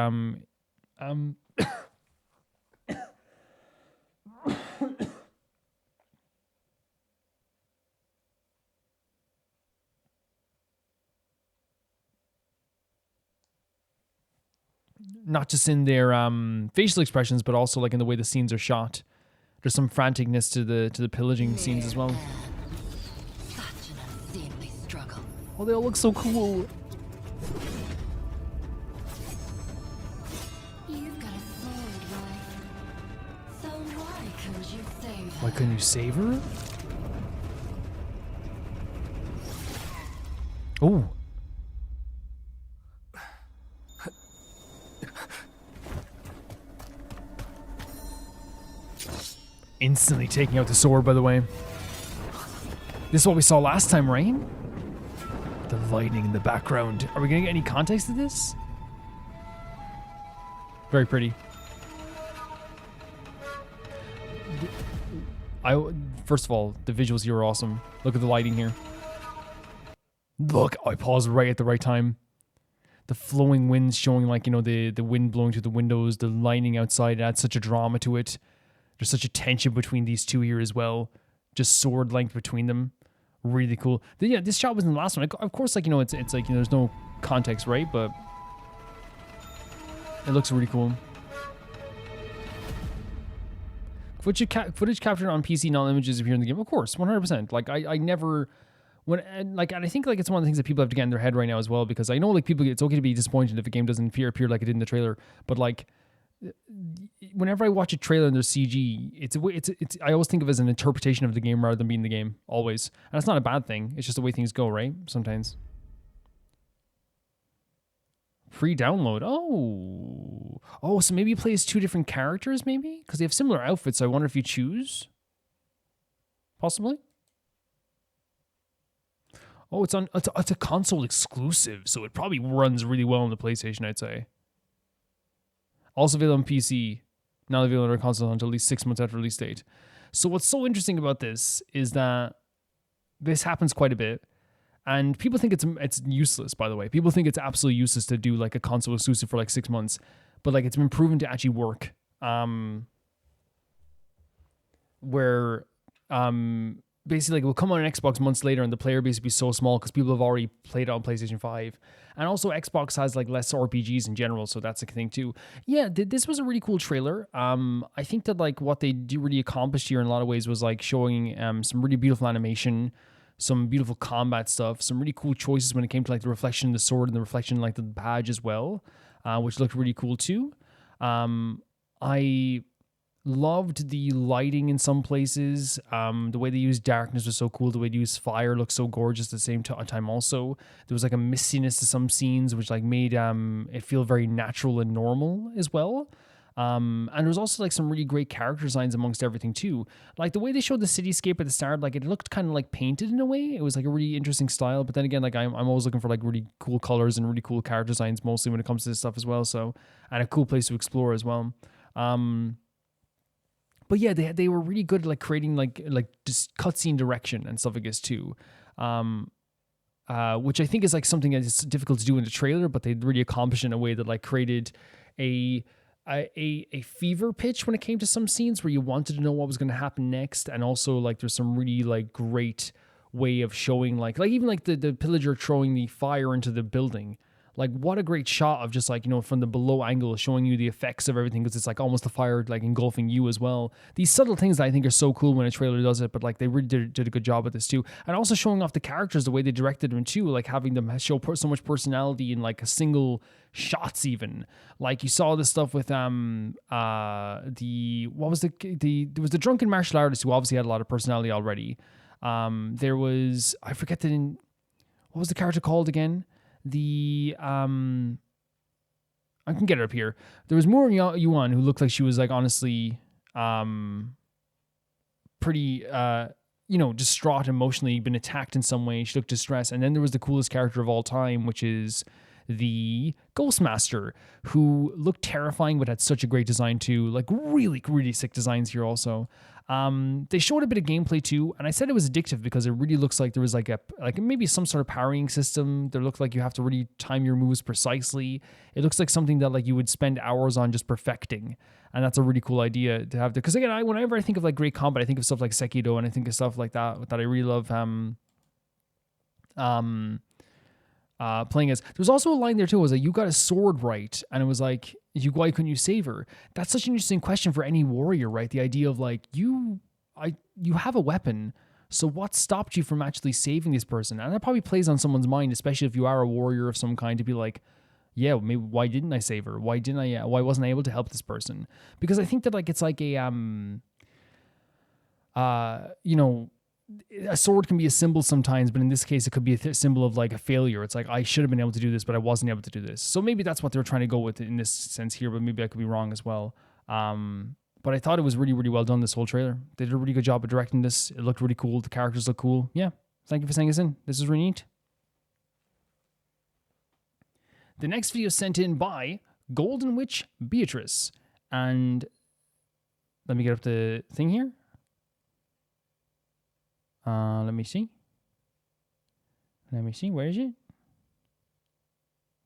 not just in their facial expressions, but also like in the way the scenes are shot. There's some franticness to the pillaging scenes as well. Oh, they all look so cool. Why couldn't you save her? Oh. Instantly taking out the sword, by the way. This is what we saw last time, right? The lightning in the background. Are we gonna get any context to this? Very pretty. First of all, the visuals here are awesome. Look at the lighting here. Look, I paused right at the right time. The flowing winds showing like, you know, the wind blowing through the windows, the lightning outside adds such a drama to it. There's such a tension between these two here as well. Just sword length between them. Really cool. Yeah, this shot was in the last one. Of course, like, you know, it's like, you know, there's no context, right? But it looks really cool. Footage captured on PC, not images appear in the game. Of course, 100%. Like, I never... and I think like it's one of the things that people have to get in their head right now as well, because I know like people, it's okay to be disappointed if a game doesn't appear like it did in the trailer, but like whenever I watch a trailer and there's CG, it's I always think of it as an interpretation of the game rather than being the game, always. And that's not a bad thing. It's just the way things go, right? Sometimes. Free download. Oh, so maybe you play as two different characters, maybe? Because they have similar outfits, so I wonder if you choose. Possibly. Oh, it's a console exclusive, so it probably runs really well on the PlayStation, I'd say. Also available on PC, not available on our console until at least 6 months after release date. So what's so interesting about this is that this happens quite a bit, and people think it's useless, by the way. People think it's absolutely useless to do like a console exclusive for like 6 months, but like it's been proven to actually work. Basically, like, it will come on an Xbox months later, and the player base will be so small because people have already played it on PlayStation 5. And also, Xbox has like less RPGs in general, so that's a thing too. Yeah, this was a really cool trailer. I think that like what they really accomplished here in a lot of ways was like showing some really beautiful animation, some beautiful combat stuff, some really cool choices when it came to like the reflection of the sword and the reflection like the badge as well, which looked really cool too. I loved the lighting in some places. The way they used darkness was so cool. The way they used fire looked so gorgeous at the same time also. There was like a mistiness to some scenes, which like made it feel very natural and normal as well. And there was also like some really great character designs amongst everything too. Like the way they showed the cityscape at the start, like it looked kind of like painted in a way. It was like a really interesting style. But then again, like I'm always looking for like really cool colors and really cool character designs mostly when it comes to this stuff as well. So, and a cool place to explore as well. But yeah, they were really good at like creating like just cutscene direction and stuff like this too, which I think is like something that's difficult to do in the trailer, but they really accomplished in a way that like created a fever pitch when it came to some scenes where you wanted to know what was going to happen next, and also like there's some really like great way of showing like even like the pillager throwing the fire into the building. Like, what a great shot of just like, from the below angle showing you the effects of everything, because it's like almost the fire like engulfing you as well. These subtle things that I think are so cool when a trailer does it, but like they really did a good job with this too. And also showing off the characters, the way they directed them too, like having them show so much personality in like a single shots even. Like you saw this stuff with there was the drunken martial artist who obviously had a lot of personality already. There was, I forget what was the character called again? I can get it up here. There was Moon Yuan who looked like she was like honestly pretty distraught emotionally, been attacked in some way. She looked distressed. And then there was the coolest character of all time, which is the Ghostmaster, who looked terrifying but had such a great design too. Like really, really sick designs here also. They showed a bit of gameplay too, and I said it was addictive because it really looks like there was like maybe some sort of parrying system. There looked like you have to really time your moves precisely. It looks like something that like you would spend hours on just perfecting, and that's a really cool idea to have. Because again, whenever I think of like great combat, I think of stuff like Sekido, and I think of stuff like that I really love. Playing as. There was also a line there too. It was like, you got a sword right, and it was like, why couldn't you save her? That's such an interesting question for any warrior, right? The idea of like, you have a weapon, so what stopped you from actually saving this person? And that probably plays on someone's mind, especially if you are a warrior of some kind, to be like, yeah, maybe why didn't I save her? Why wasn't I able to help this person? Because I think that like it's like a sword can be a symbol sometimes, but in this case, it could be a symbol of like a failure. It's like, I should have been able to do this, but I wasn't able to do this. So maybe that's what they're trying to go with in this sense here, but maybe I could be wrong as well. But I thought it was really, really well done, this whole trailer. They did a really good job of directing this. It looked really cool. The characters look cool. Yeah. Thank you for sending us in. This is really neat. The next video sent in by Golden Witch Beatrice. And let me get up the thing here. Let me see. Where is it?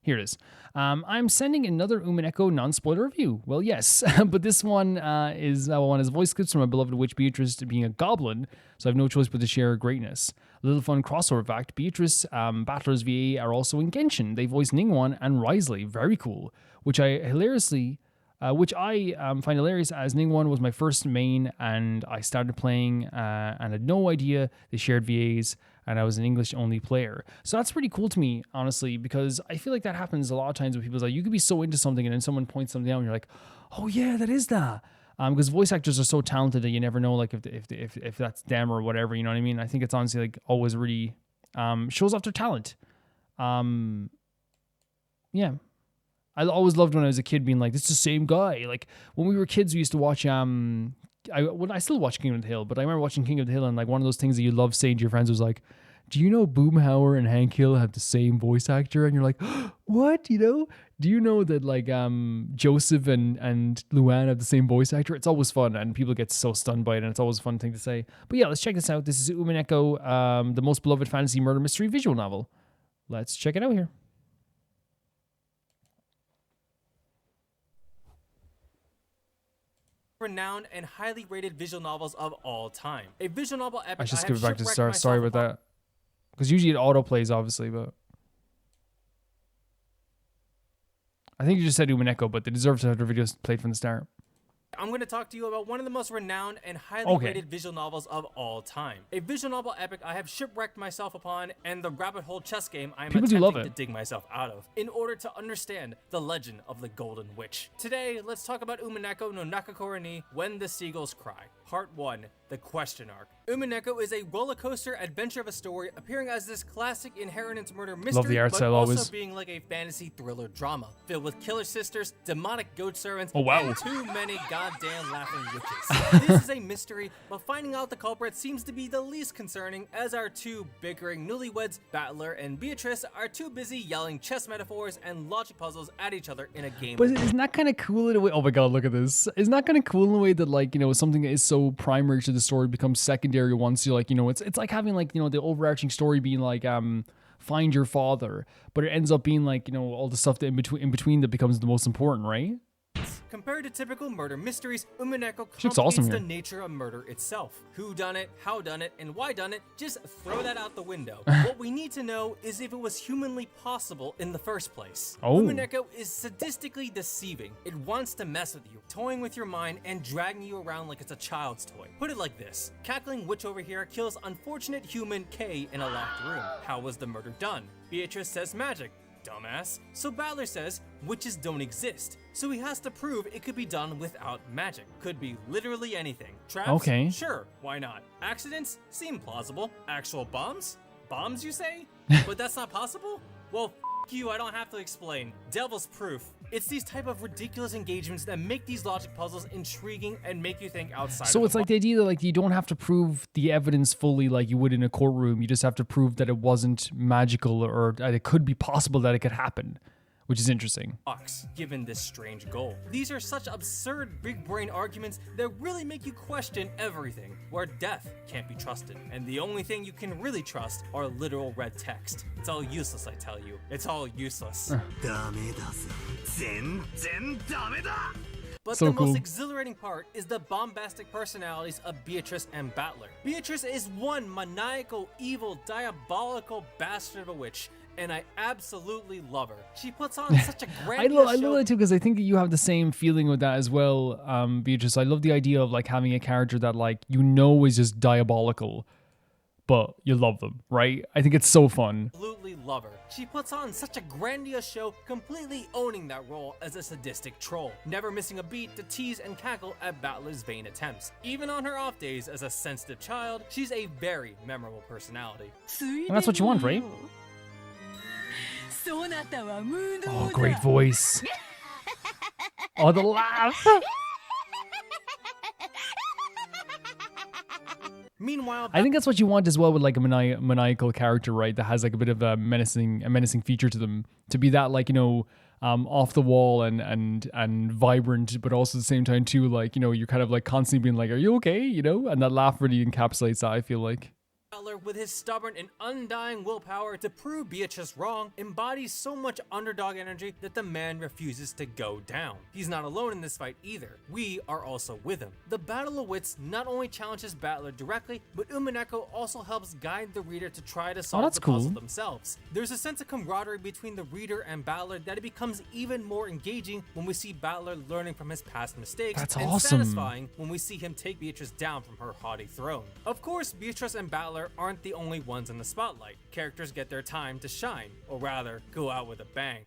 Here it is. I'm sending another Umineko non-spoiler review. Well, yes, but this one is voice clips from my beloved witch Beatrice being a goblin, so I have no choice but to share her greatness. A little fun crossover fact: Beatrice Battlers VA are also in Genshin. They voice Ningguang and Wriothesley. Very cool. Which I find hilarious, as Ningguang was my first main, and I started playing and had no idea they shared VAs, and I was an English-only player. So that's pretty cool to me, honestly, because I feel like that happens a lot of times with people. Like, you could be so into something, and then someone points something out, and you're like, oh yeah, that is that. Because voice actors are so talented that you never know, like, if that's them or whatever, you know what I mean? I think it's honestly, like, always really shows off their talent. Yeah. I always loved when I was a kid being like, this is the same guy. Like, when we were kids, we used to watch, I still watch King of the Hill, but I remember watching King of the Hill, and like one of those things that you love saying to your friends was like, do you know Boomhauer and Hank Hill have the same voice actor? And you're like, what? You know? Do you know that like Joseph and Luann have the same voice actor? It's always fun, and people get so stunned by it, and it's always a fun thing to say. But yeah, let's check this out. This is Umineko, the most beloved fantasy murder mystery visual novel. Let's check it out here. Renowned and highly rated visual novels of all time. A visual novel epic. I should skip it back to the start. Sorry about that. Because usually it auto plays, obviously, but I think you just said Umineko, but they deserve to have their videos played from the start. I'm going to talk to you about one of the most renowned and highly rated visual novels of all time. A visual novel epic I have shipwrecked myself upon, and the rabbit hole chess game I am attempting to dig myself out of in order to understand the legend of the Golden Witch. Today, let's talk about Umineko no Nakakura ni When the Seagulls Cry. Part 1, The Question Arc. Umineko is a roller coaster adventure of a story appearing as this classic inheritance murder mystery, love the art style, also always being like a fantasy thriller drama filled with killer sisters, demonic goat servants, and too many goddamn laughing witches. This is a mystery, but finding out the culprit seems to be the least concerning, as our two bickering newlyweds, Battler and Beatrice, are too busy yelling chess metaphors and logic puzzles at each other in a game. But isn't that kind of cool in a way? Oh my god, look at this. Isn't that kind of cool in a way that, like, you know, something that is so primary to the story becomes secondary once you're like, you know, it's like having, like, you know, the overarching story being like find your father, but it ends up being like, you know, all the stuff that in between that becomes the most important, right? Compared to typical murder mysteries, Umineko looks complicates awesome the here. nature of murder itself. Who done it, how done it, and why done it, just throw that out the window. What we need to know is if it was humanly possible in the first place. Oh. Umineko is sadistically deceiving. It wants to mess with you, toying with your mind and dragging you around like it's a child's toy. Put it like this. Cackling witch over here kills unfortunate human K in a locked room. How was the murder done? Beatrice says magic. Dumbass. So Battler says witches don't exist. So he has to prove it could be done without magic. Could be literally anything. Traps? Okay. Sure, why not? Accidents? Seem plausible. Actual bombs? Bombs, you say? But that's not possible? Well, f you, I don't have to explain. Devil's proof. It's these type of ridiculous engagements that make these logic puzzles intriguing and make you think outside So of it's like the idea that like you don't have to prove the evidence fully like you would in a courtroom. You just have to prove that it wasn't magical or that it could be possible that it could happen, which is interesting. box, given this strange goal. These are such absurd big brain arguments that really make you question everything, where death can't be trusted. And the only thing you can really trust are literal red text. It's all useless, I tell you. It's all useless. But So the cool. most exhilarating part is the bombastic personalities of Beatrice and Battler. Beatrice is one maniacal, evil, diabolical bastard of a witch, and I absolutely love her. She puts on such a I grandiose love show. that too because I think that you have the same feeling with that as well, Beatrice. I love the idea of like having a character that like you know is just diabolical, but you love them, right? I think it's so fun. Absolutely love her. She puts on such a grandiose show, completely owning that role as a sadistic troll, never missing a beat to tease and cackle at Battler's vain attempts. Even on her off days as a sensitive child, she's a very memorable personality. And that's what you want, right? Oh, great voice. Oh, the laugh. Meanwhile, I think that's what you want as well with like a maniacal character, right? That has like a bit of a menacing feature to them. To be that like, you know, off the wall and vibrant, but also at the same time too, like, you know, you're kind of like constantly being like, are you okay? You know, and that laugh really encapsulates that, I feel like. Battler, with his stubborn and undying willpower to prove Beatrice wrong, embodies so much underdog energy that the man refuses to go down. He's not alone in this fight either. We are also with him. The Battle of Wits not only challenges Battler directly, but Umineko also helps guide the reader to try to solve that's the puzzle cool. themselves. There's a sense of camaraderie between the reader and Battler that it becomes even more engaging when we see Battler learning from his past mistakes, That's and awesome. satisfying when we see him take Beatrice down from her haughty throne. Of course, Beatrice and Battler aren't the only ones in the spotlight. Characters get their time to shine, or rather, go out with a bang.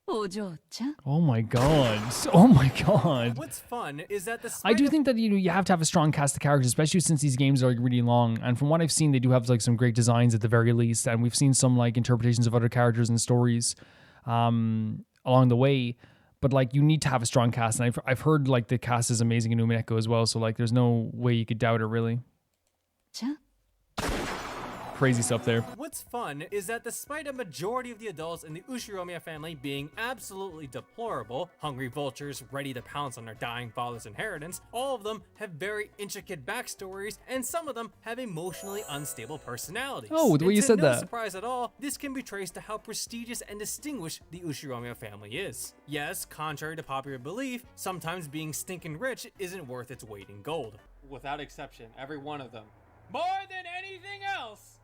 Oh my god. Oh my god. What's fun is that the I do think that you have to have a strong cast of characters, especially since these games are like really long. And from what I've seen, they do have like some great designs at the very least. And we've seen some like interpretations of other characters and stories along the way. But like you need to have a strong cast, and I've heard like the cast is amazing in Umineko as well. So like there's no way you could doubt it really. Crazy stuff there. What's fun is that despite a majority of the adults in the Ushiromiya family being absolutely deplorable, hungry vultures ready to pounce on their dying father's inheritance, all of them have very intricate backstories, and some of them have emotionally unstable personalities. Oh, the way you said no that. surprise at all, this can be traced to how prestigious and distinguished the Ushiromiya family is. Yes, contrary to popular belief, sometimes being stinking rich isn't worth its weight in gold. Without exception, every one of them. More than anything else,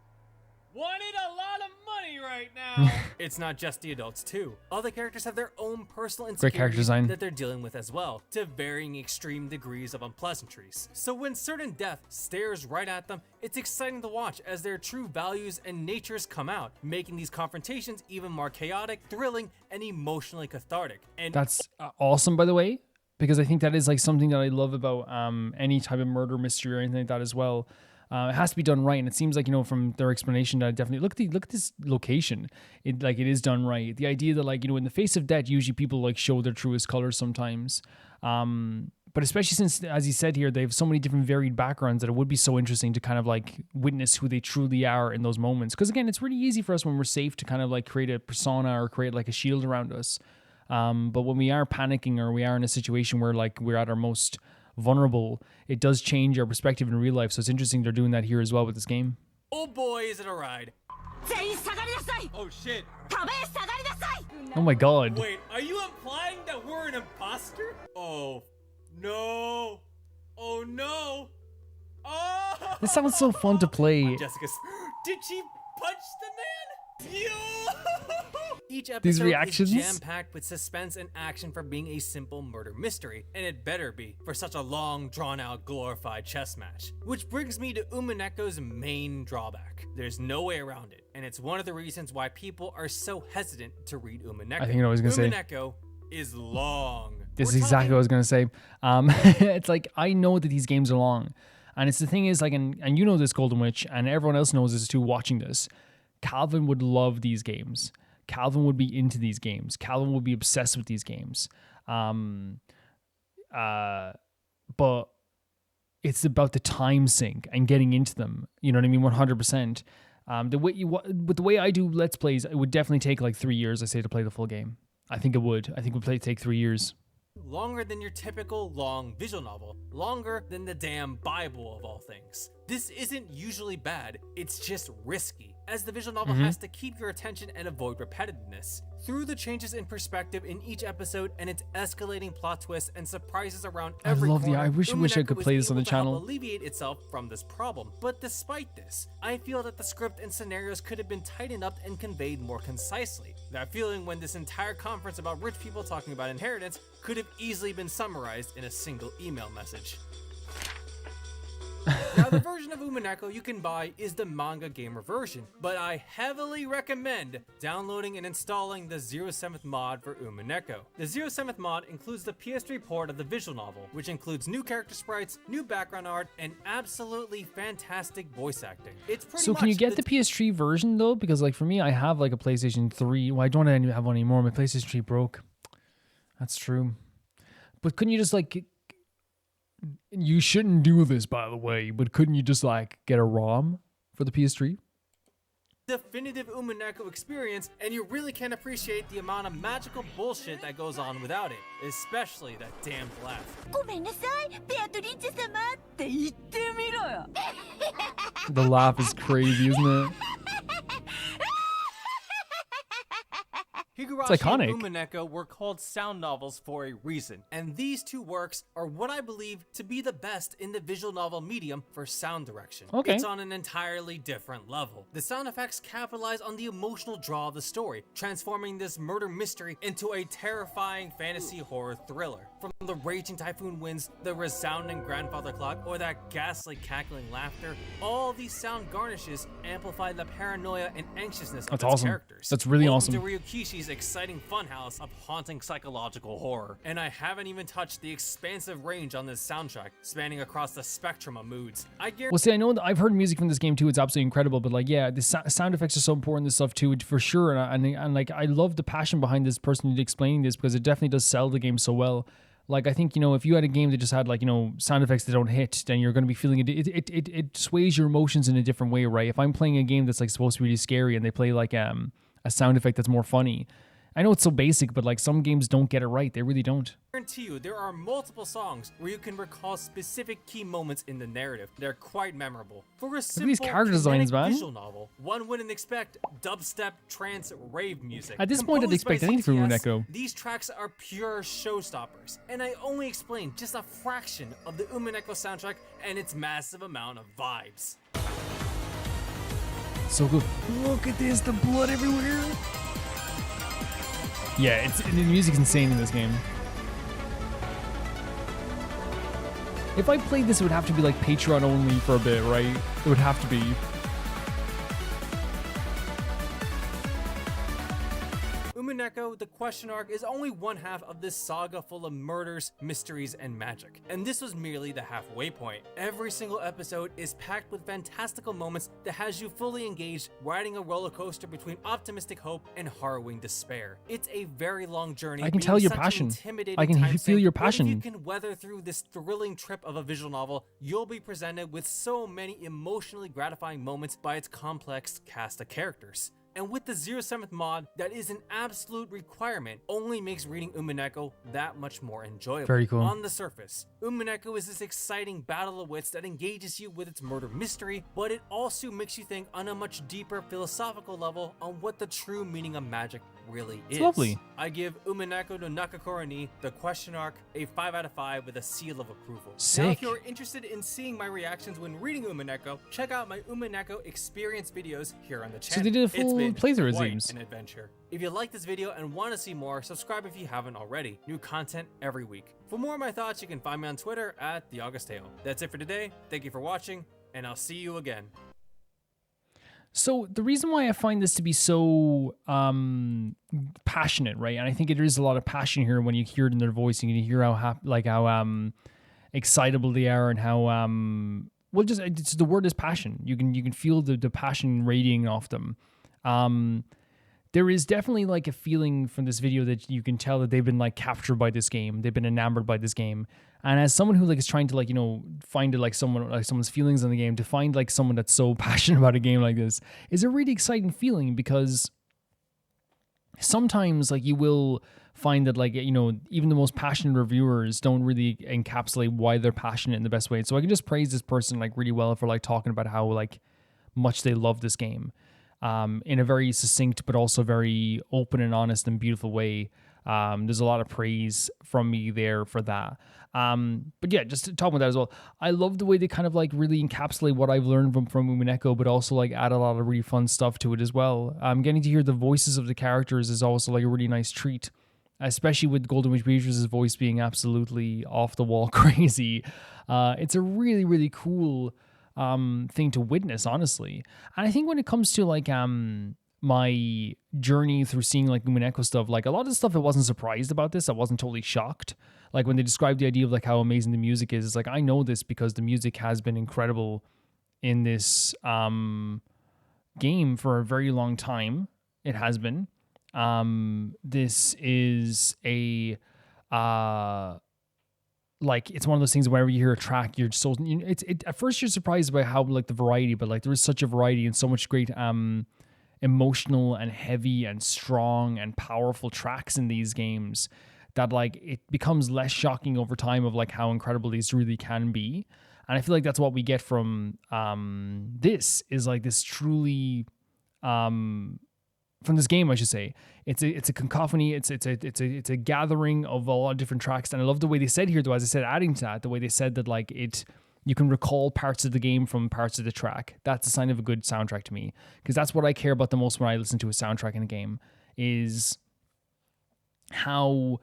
wanted a lot of money right now. It's not just the adults too. All the characters have their own personal Great character insecurities design. that they're dealing with as well, to varying extreme degrees of unpleasantries. So when certain death stares right at them, it's exciting to watch as their true values and natures come out, making these confrontations even more chaotic, thrilling, and emotionally cathartic. And That's awesome, by the way, because I think that is like something that I love about any type of murder mystery or anything like that as well. It has to be done right, and it seems like, you know, from their explanation that definitely look at this location. It is done right. The idea that, like, you know, in the face of death, usually people like show their truest colors sometimes. But especially since, as he said here, they have so many different varied backgrounds that it would be so interesting to kind of like witness who they truly are in those moments. Because again, it's really easy for us when we're safe to kind of like create a persona or create like a shield around us. But when we are panicking or we are in a situation where like we're at our most vulnerable, it does change our perspective in real life. So it's interesting they're doing that here as well with this game. oh boy, is it a ride. Oh shit. Oh my god. Wait, are you implying that an imposter? Oh, no. Oh, no. Oh! This sounds so fun to play. Jessica's. Did she punch the man? Yo! Each episode These reactions? is jam-packed with suspense and action for being a simple murder mystery, and it better be for such a long, drawn-out, glorified chess match. Which brings me to Umineko's main drawback. There's no way around it, and it's one of the reasons why people are so hesitant to read Umineko. I think I know what I was gonna say. Umineko is long. This is exactly what I was gonna say. It's like, I know that these games are long. And it's the thing is, like, and you know this, Golden Witch, and everyone else knows this too watching this. Calvin would love these games. Calvin would be into these games. Calvin would be obsessed with these games. But it's about the time sink and getting into them. You know what I mean? 100%. With the way I do Let's Plays, it would definitely take like 3 years, I say, to play the full game. I think it would. I think it would take 3 years. Longer than your typical long visual novel, longer than the damn Bible of all things. This isn't usually bad, it's just risky, as the visual novel has to keep your attention and avoid repetitiveness. Through the changes in perspective in each episode and its escalating plot twists and surprises around every corner, I wish I could play this on the channel. Alleviate itself from this problem. But despite this, I feel that the script and scenarios could have been tightened up and conveyed more concisely. That feeling when this entire conference about rich people talking about inheritance could have easily been summarized in a single email message. Now, the version of Umineko you can buy is the manga gamer version, but I heavily recommend downloading and installing the 07th mod for Umineko. The 07th mod includes the PS3 port of the visual novel, which includes new character sprites, new background art, and absolutely fantastic voice acting. It's pretty So can you get the PS3 version though? Because like for me, I have like a PlayStation 3. Well, I don't have one anymore. My PlayStation 3 broke. That's true. But couldn't you just like... You shouldn't do this, by the way, but couldn't you just like get a ROM for the PS3? Definitive Umineko experience, and you really can't appreciate the amount of magical bullshit that goes on without it, especially that damn laugh. The laugh is crazy, isn't it? Higurashi It's iconic. and Umineko were called sound novels for a reason, and these two works are what I believe to be the best in the visual novel medium for sound direction. Okay. It's on an entirely different level. The sound effects capitalize on the emotional draw of the story, transforming this murder mystery into a terrifying fantasy horror thriller. From the raging typhoon winds, the resounding grandfather clock, or that ghastly cackling laughter, all these sound garnishes amplify the paranoia and anxiousness of its characters. That's really Welcome awesome. to Ryukishi's exciting funhouse of haunting psychological horror. And I haven't even touched the expansive range on this soundtrack, spanning across the spectrum of moods. Well, see, I know that I've heard music from this game too. It's absolutely incredible. But like, yeah, the sound effects are so important. This stuff too, for sure. And like, I love the passion behind this person explaining this because it definitely does sell the game so well. Like, I think, you know, if you had a game that just had like, you know, sound effects that don't hit, then you're going to be feeling it. It sways your emotions in a different way, right? If I'm playing a game that's like supposed to be really scary and they play like a sound effect that's more funny. I know it's so basic, but like some games don't get it right. They really don't. I guarantee you, there are multiple songs where you can recall specific key moments in the narrative. They're quite memorable. For a simple these character designs, man. visual novel, one wouldn't expect dubstep, trance, rave music. At this point, I'd expect anything from Umineko. These tracks are pure showstoppers, and I only explained just a fraction of the Umineko soundtrack and its massive amount of vibes. So good. Look at this, the blood everywhere. Yeah, the music's insane in this game. If I played this, it would have to be like Patreon only for a bit, right? It would have to be. Umineko, the question arc, is only one half of this saga full of murders, mysteries, and magic. And this was merely the halfway point. Every single episode is packed with fantastical moments that has you fully engaged, riding a roller coaster between optimistic hope and harrowing despair. It's a very long journey. I can tell your passion. I can feel your passion. If you can weather through this thrilling trip of a visual novel, you'll be presented with so many emotionally gratifying moments by its complex cast of characters. And with the 07th mod, that is an absolute requirement, only makes reading Umineko that much more enjoyable. Very cool. On the surface, Umineko is this exciting battle of wits that engages you with its murder mystery, but it also makes you think on a much deeper philosophical level on what the true meaning of magic really is. It's lovely. I give Umineko no Nakakura ni, the question arc, a 5 out of 5 with a seal of approval. Sick. Now, if you're interested in seeing my reactions when reading Umineko, check out my Umineko experience videos here on the channel. So they did a full playthrough, it quite seems. an adventure. If you like this video and want to see more, subscribe if you haven't already. New content every week. For more of my thoughts, you can find me on Twitter at @TheAugustTale. That's it for today. Thank you for watching, and I'll see you again. So the reason why I find this to be so passionate, right? And I think there is a lot of passion here when you hear it in their voice, and you hear how how excitable they are, and how well, just the word is passion. You can feel the passion radiating off them. There is definitely like a feeling from this video that you can tell that they've been like captured by this game. They've been enamored by this game. And as someone who like is trying to like, find it like someone's feelings on the game, to find like someone that's so passionate about a game like this is a really exciting feeling, because sometimes like you will find that like, even the most passionate reviewers don't really encapsulate why they're passionate in the best way. So I can just praise this person like really well for like talking about how like much they love this game. In a very succinct but also very open and honest and beautiful way. There's a lot of praise from me there for that. But yeah, just to talk about that as well, I love the way they kind of like really encapsulate what I've learned from Umineko, but also like add a lot of really fun stuff to it as well. Getting to hear the voices of the characters is also like a really nice treat, especially with Golden Witch Beatrice's voice being absolutely off the wall crazy. It's a really, really cool thing to witness, honestly. And I think when it comes to like my journey through seeing like Umineko stuff, like a lot of the stuff I wasn't surprised about this. I wasn't totally shocked. Like when they described the idea of like how amazing the music is, it's like I know this because the music has been incredible in this game for a very long time. It has been. This is a like it's one of those things whenever you hear a track, you're so at first you're surprised by how like the variety, but like there is such a variety and so much great emotional and heavy and strong and powerful tracks in these games that like it becomes less shocking over time of like how incredible these really can be. And I feel like that's what we get from this is like this truly from this game, I should say. It's a cacophony. It's a gathering of a lot of different tracks. And I love the way they said here, though, as I said, adding to that, the way they said that like you can recall parts of the game from parts of the track. That's a sign of a good soundtrack to me, because that's what I care about the most when I listen to a soundtrack in a game, is how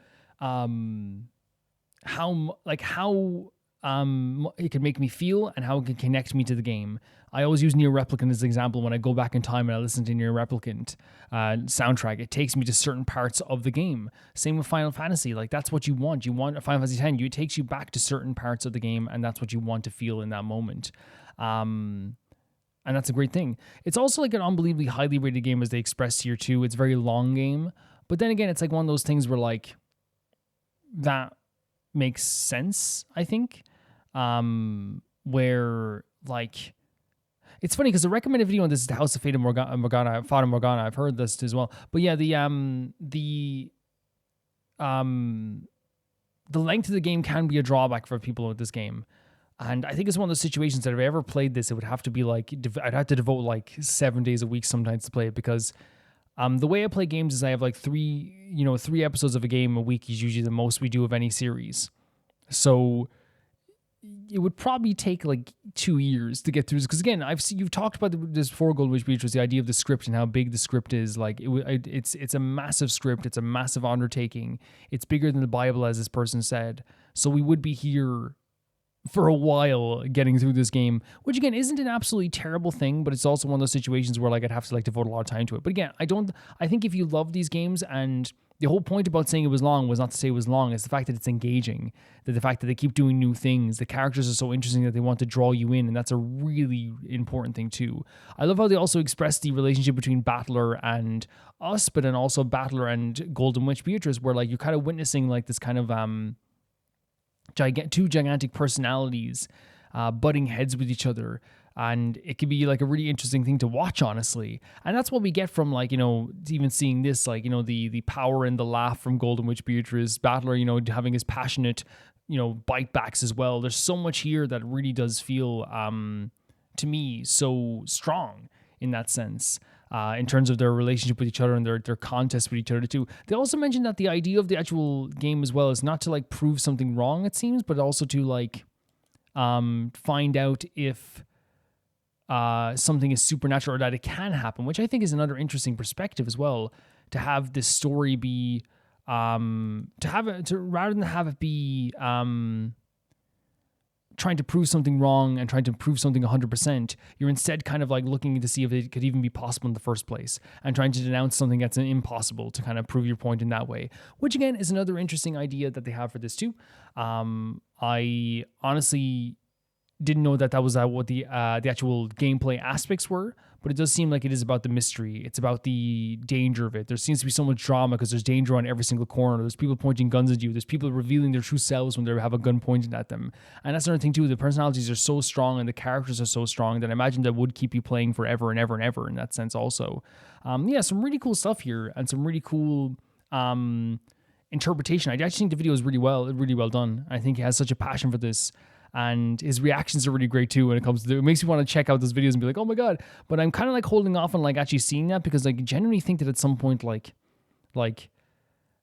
it can make me feel and how it can connect me to the game. I always use Nier Replicant as an example when I go back in time and I listen to Nier Replicant soundtrack. It takes me to certain parts of the game. Same with Final Fantasy. Like that's what you want. You want a Final Fantasy X. It takes you back to certain parts of the game, and that's what you want to feel in that moment. And that's a great thing. It's also like an unbelievably highly rated game, as they expressed here too. It's a very long game, but then again, it's like one of those things where like that makes sense, I think. Where like it's funny because the recommended video on this is the House of Fata Morgana. I've heard this as well, but yeah, the length of the game can be a drawback for people with this game, and I think it's one of those situations that if I ever played this, it would have to be like I'd have to devote like 7 days a week sometimes to play it, because the way I play games is I have like three episodes of a game a week is usually the most we do of any series, so it would probably take like 2 years to get through this. Because again, you've talked about this before, Golden Witch Beatrice, the idea of the script and how big the script is. Like it's a massive script. It's a massive undertaking. It's bigger than the Bible, as this person said. So we would be here for a while getting through this game, which again isn't an absolutely terrible thing, but it's also one of those situations where like I'd have to like devote a lot of time to it. But again, I think if you love these games, and the whole point about saying it was long was not to say it was long, it's the fact that it's engaging, that the fact that they keep doing new things, the characters are so interesting that they want to draw you in, and that's a really important thing too. I love how they also express the relationship between Battler and us, but then also Battler and Golden Witch Beatrice, where like you're kind of witnessing like this kind of two gigantic personalities butting heads with each other. And it could be like a really interesting thing to watch, honestly. And that's what we get from, like, you know, even seeing this, like, you know, the power and the laugh from Golden Witch Beatrice, Battler, you know, having his passionate, you know, bite backs as well. There's so much here that really does feel, to me, so strong in that sense. In terms of their relationship with each other and their contest with each other too. They also mentioned that the idea of the actual game as well is not to like prove something wrong, it seems, but also to like find out if something is supernatural or that it can happen, which I think is another interesting perspective as well. To have this story be rather than have it be trying to prove something wrong and trying to prove something 100%, you're instead kind of like looking to see if it could even be possible in the first place and trying to denounce something that's impossible to kind of prove your point in that way, which again is another interesting idea that they have for this too. I honestly didn't know that was what the actual gameplay aspects were, but it does seem like it is about the mystery. It's about the danger of it. There seems to be so much drama because there's danger on every single corner. There's people pointing guns at you. There's people revealing their true selves when they have a gun pointed at them. And that's another thing too. The personalities are so strong and the characters are so strong that I imagine that would keep you playing forever and ever and ever in that sense also. Yeah, some really cool stuff here and some really cool interpretation. I actually think the video is really well done. I think he has such a passion for this. And his reactions are really great too when it comes to it. Makes me want to check out those videos and be like, oh my god. But I'm kind of like holding off on like actually seeing that because I genuinely think that at some point like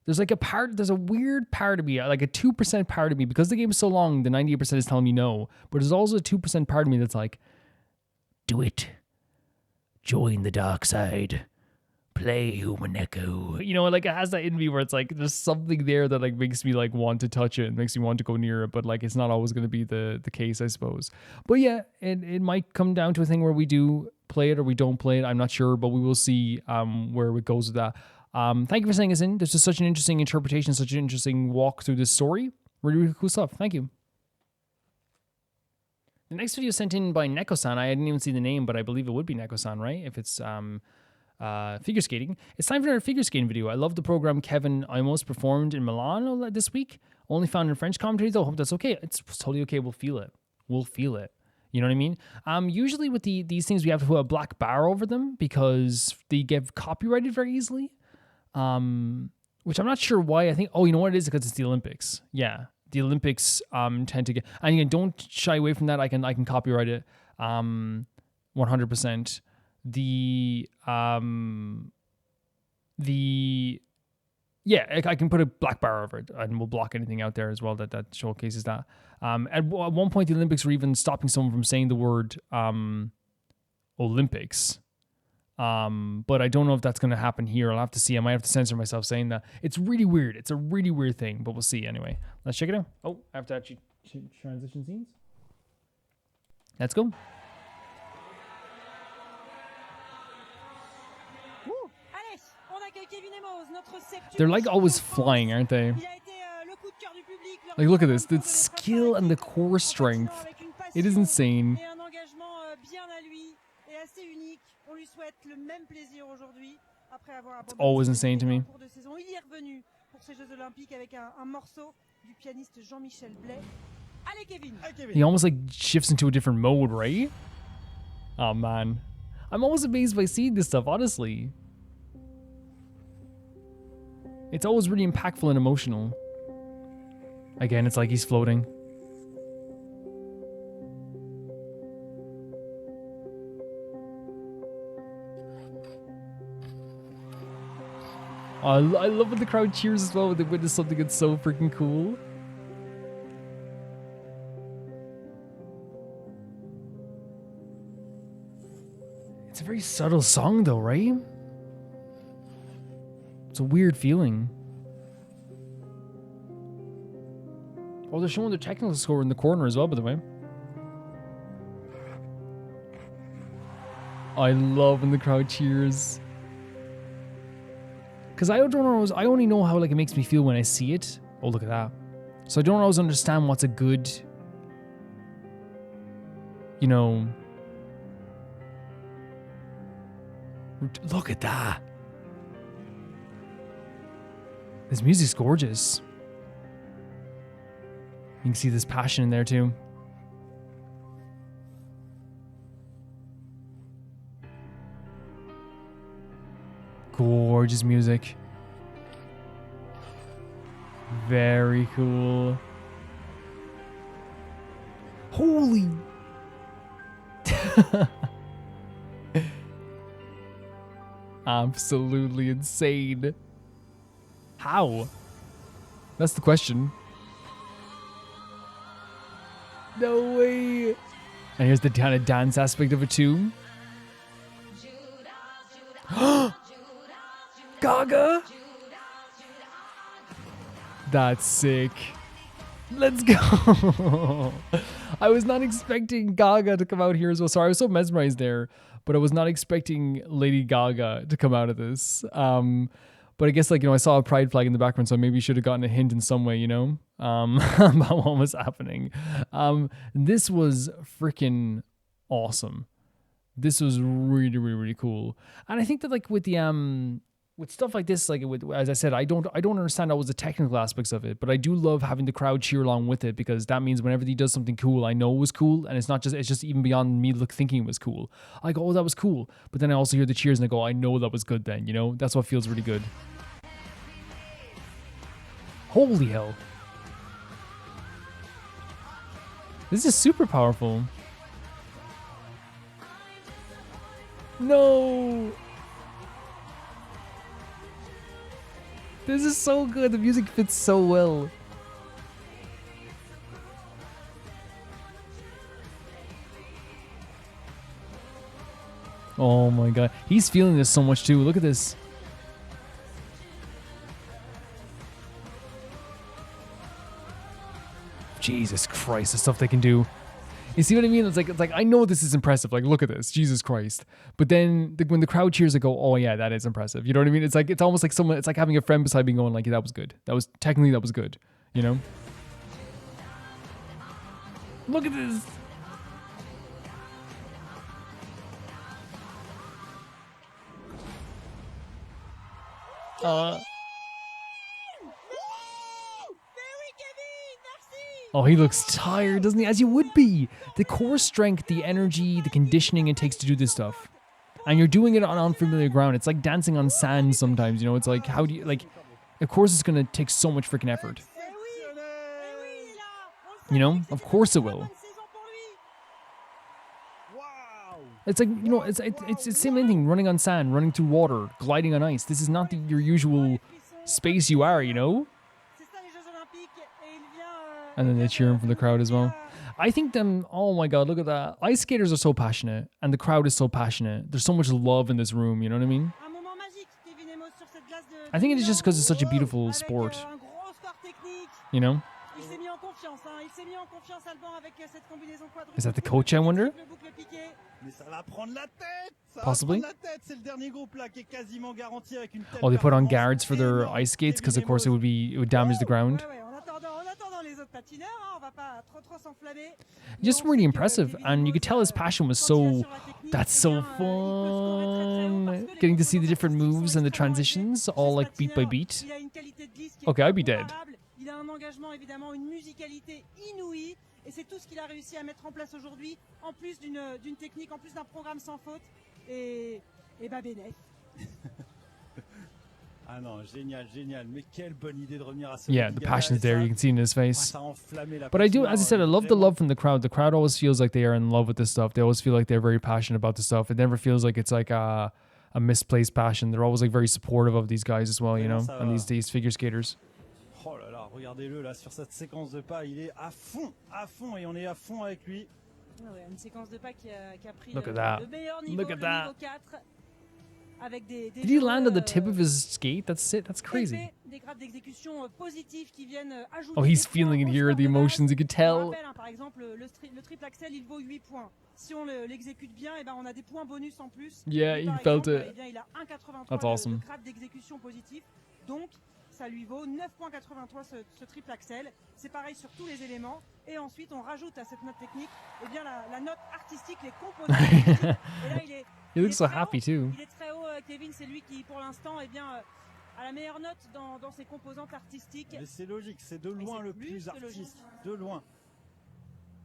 there's a weird part of me, like a 2% part of me, because the game is so long, the 98% is telling me no. But there's also a 2% part of me that's like, do it. Join the dark side. Play Umineko. You know, like it has that in me where it's like there's something there that like makes me like want to touch it and makes me want to go near it, but like it's not always going to be the case, I suppose. But yeah, it might come down to a thing where we do play it or we don't play it. I'm not sure, but we will see where it goes with that. Thank you for sending us in. There's just such an interesting interpretation, such an interesting walk through this story. Really, really cool stuff. Thank you. The next video sent in by Neko-san. I didn't even see the name, but I believe it would be Neko-san, right? If it's figure skating. It's time for another figure skating video. I love the program Kevin almost performed in Milan this week. Only found in French commentary though. Hope that's okay. It's totally okay. We'll feel it. You know what I mean? Usually with these things we have to put a black bar over them because they get copyrighted very easily. Which I'm not sure why. I think you know what it is, because it's the Olympics. Yeah. The Olympics tend to get, and again, don't shy away from that. I can copyright it 100%. I can put a black bar over it and we'll block anything out there as well that showcases that. At one point, the Olympics were even stopping someone from saying the word Olympics. But I don't know if that's going to happen here. I'll have to see. I might have to censor myself saying that. It's really weird. It's a really weird thing, but we'll see anyway. Let's check it out. Oh, I have to actually transition scenes. Let's go. They're like always flying, aren't they? Like, look at this. The skill and the core strength. It is insane. It's always insane to me. He almost like shifts into a different mode, right? Oh man. I'm always amazed by seeing this stuff, honestly. It's always really impactful and emotional. Again, it's like he's floating. I love when the crowd cheers as well when they witness something that's so freaking cool. It's a very subtle song though, right? It's a weird feeling. Oh, they're showing the technical score in the corner as well, by the way. I love when the crowd cheers. Because I only know how like it makes me feel when I see it. Oh, look at that. So I don't always understand what's a good, you know. Look at that. This music's gorgeous. You can see this passion in there too. Gorgeous music. Very cool. Holy. Absolutely insane. How? That's the question. No way. And here's the kind of dance aspect of it too. Gaga? That's sick. Let's go. I was not expecting Gaga to come out here as well. Sorry, I was so mesmerized there, but I was not expecting Lady Gaga to come out of this. But I guess, like, you know, I saw a pride flag in the background, so maybe you should have gotten a hint in some way, you know, about what was happening. This was freaking awesome. This was really, really, really cool. And I think that, like, with the with stuff like this, like, as I said, I don't understand all the technical aspects of it, but I do love having the crowd cheer along with it, because that means whenever he does something cool, I know it was cool, and it's just even beyond me thinking it was cool. I go, oh, that was cool, but then I also hear the cheers and I go, I know that was good then, you know? That's what feels really good. Holy hell. This is super powerful. No! This is so good. The music fits so well. Oh my god. He's feeling this so much too. Look at this. Jesus Christ, the stuff they can do. You see what I mean? It's like I know this is impressive. Like, look at this, Jesus Christ. But then when the crowd cheers, I go, oh yeah, that is impressive. You know what I mean? It's like, it's almost like someone. It's like having a friend beside me going, like, yeah, that was good. That was good. You know? Look at this. Oh, he looks tired, doesn't he? As you would be. The core strength, the energy, the conditioning it takes to do this stuff. And you're doing it on unfamiliar ground. It's like dancing on sand sometimes, you know? It's like, how do you, like, of course it's going to take so much freaking effort. You know? Of course it will. It's like, you know, it's the same thing, running on sand, running through water, gliding on ice. This is not your usual space you are, you know? And then they cheer him from the crowd as well. I think them, oh my god, look at that. Ice skaters are so passionate, and the crowd is so passionate. There's so much love in this room, you know what I mean? I think it is just because it's such a beautiful sport. You know? Is that the coach, I wonder? Possibly. Oh, they put on guards for their ice skates because, of course, it would damage the ground. Just really impressive, and you could tell his passion was so. That's so fun. Getting to see the different moves and the transitions, all like beat by beat. Okay, I'd be dead. Il a un engagement, évidemment, une musicalité inouïe, et c'est tout ce qu'il a réussi à mettre en place aujourd'hui, en plus d'une technique, en plus d'un programme sans faute, et bah bénéf. Ah non, génial, génial, mais quelle bonne idée de revenir à ce. Yeah, the passion's there, you can see in his face. But I do, as I said, I love the love from the crowd. The crowd always feels like they are in love with this stuff. They always feel like they're very passionate about the stuff. It never feels like it's like a misplaced passion. They're always like very supportive of these guys as well, you know, and these figure skaters. Oh là là, regardez-le là sur cette séquence de pas, il est à fond, et on est à fond avec lui. Ouais, une séquence de pas qui a pris Look at that. Le meilleur niveau, Look at le that. niveau 4, avec des Did he land on the tip of his skate? That's it. That's crazy. Des grades d'exécution positifs qui viennent ajouter. Oh, he's feeling it here, the emotions, you could tell. Par exemple, le triple axel, il vaut 8 points. Si on l'exécute bien, et ben on a des points bonus en plus. Yeah, he felt it. Il a 1,83 That's awesome. de grade d'exécution positif. Donc, ça lui vaut 9,83 ce triple axel. C'est pareil sur tous les éléments. Et ensuite, on rajoute à cette note technique, eh bien, la note artistique, les composants. Et là, He looks so happy too. Il est très haut, Kevin. C'est lui qui, pour l'instant, eh bien, a la meilleure note dans ses composantes artistiques. Mais c'est logique, c'est de loin le plus artiste. De loin.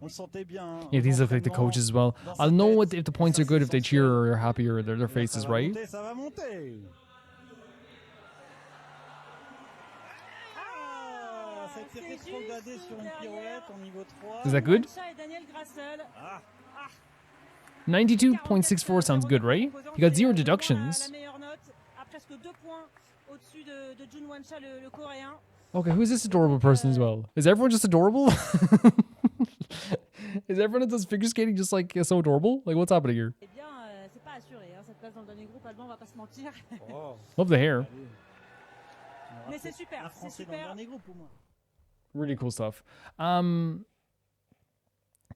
On le sentait bien. Hein, yeah, these look like the coaches as well. I'll know if the points are good if they cheer or are happy or their faces, right? Ça va monter. Is that good? 92.64 sounds good, right? You got 0 deductions. Okay, who's this adorable person as well? Is everyone just adorable? Is everyone that does figure skating just like so adorable? Like, what's happening here? Love the hair. Really cool stuff. The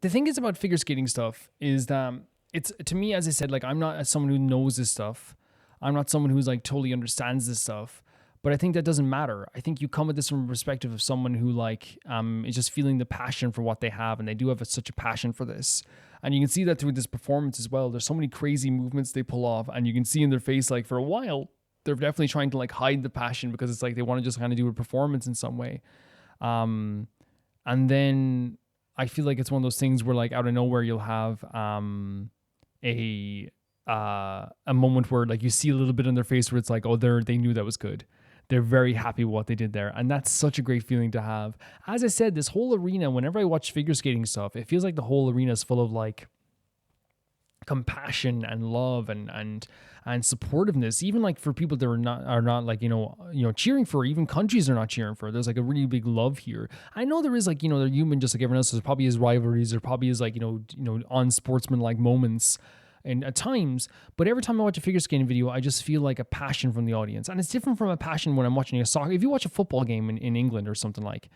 thing is about figure skating stuff is that it's, to me, as I said, like, I'm not someone who knows this stuff. I'm not someone who's like totally understands this stuff. But I think that doesn't matter. I think you come at this from a perspective of someone who like is just feeling the passion for what they have, and they do have such a passion for this. And you can see that through this performance as well. There's so many crazy movements they pull off, and you can see in their face, like, for a while, they're definitely trying to like hide the passion because it's like they want to just kind of do a performance in some way. And then I feel like it's one of those things where like out of nowhere you'll have a moment where like you see a little bit in their face where it's like, oh, they knew that was good. They're very happy with what they did there. And that's such a great feeling to have. As I said, this whole arena, whenever I watch figure skating stuff, it feels like the whole arena is full of like compassion and love and supportiveness, even like for people that are not like, you know, cheering for, even countries are not cheering for. There's like a really big love here. I know there is like, you know, they're human just like everyone else. There's probably is rivalries. There probably is like, you know, unsportsmanlike moments and at times, but every time I watch a figure skating video, I just feel like a passion from the audience. And it's different from a passion when I'm watching a soccer. If you watch a football game in England or something, like,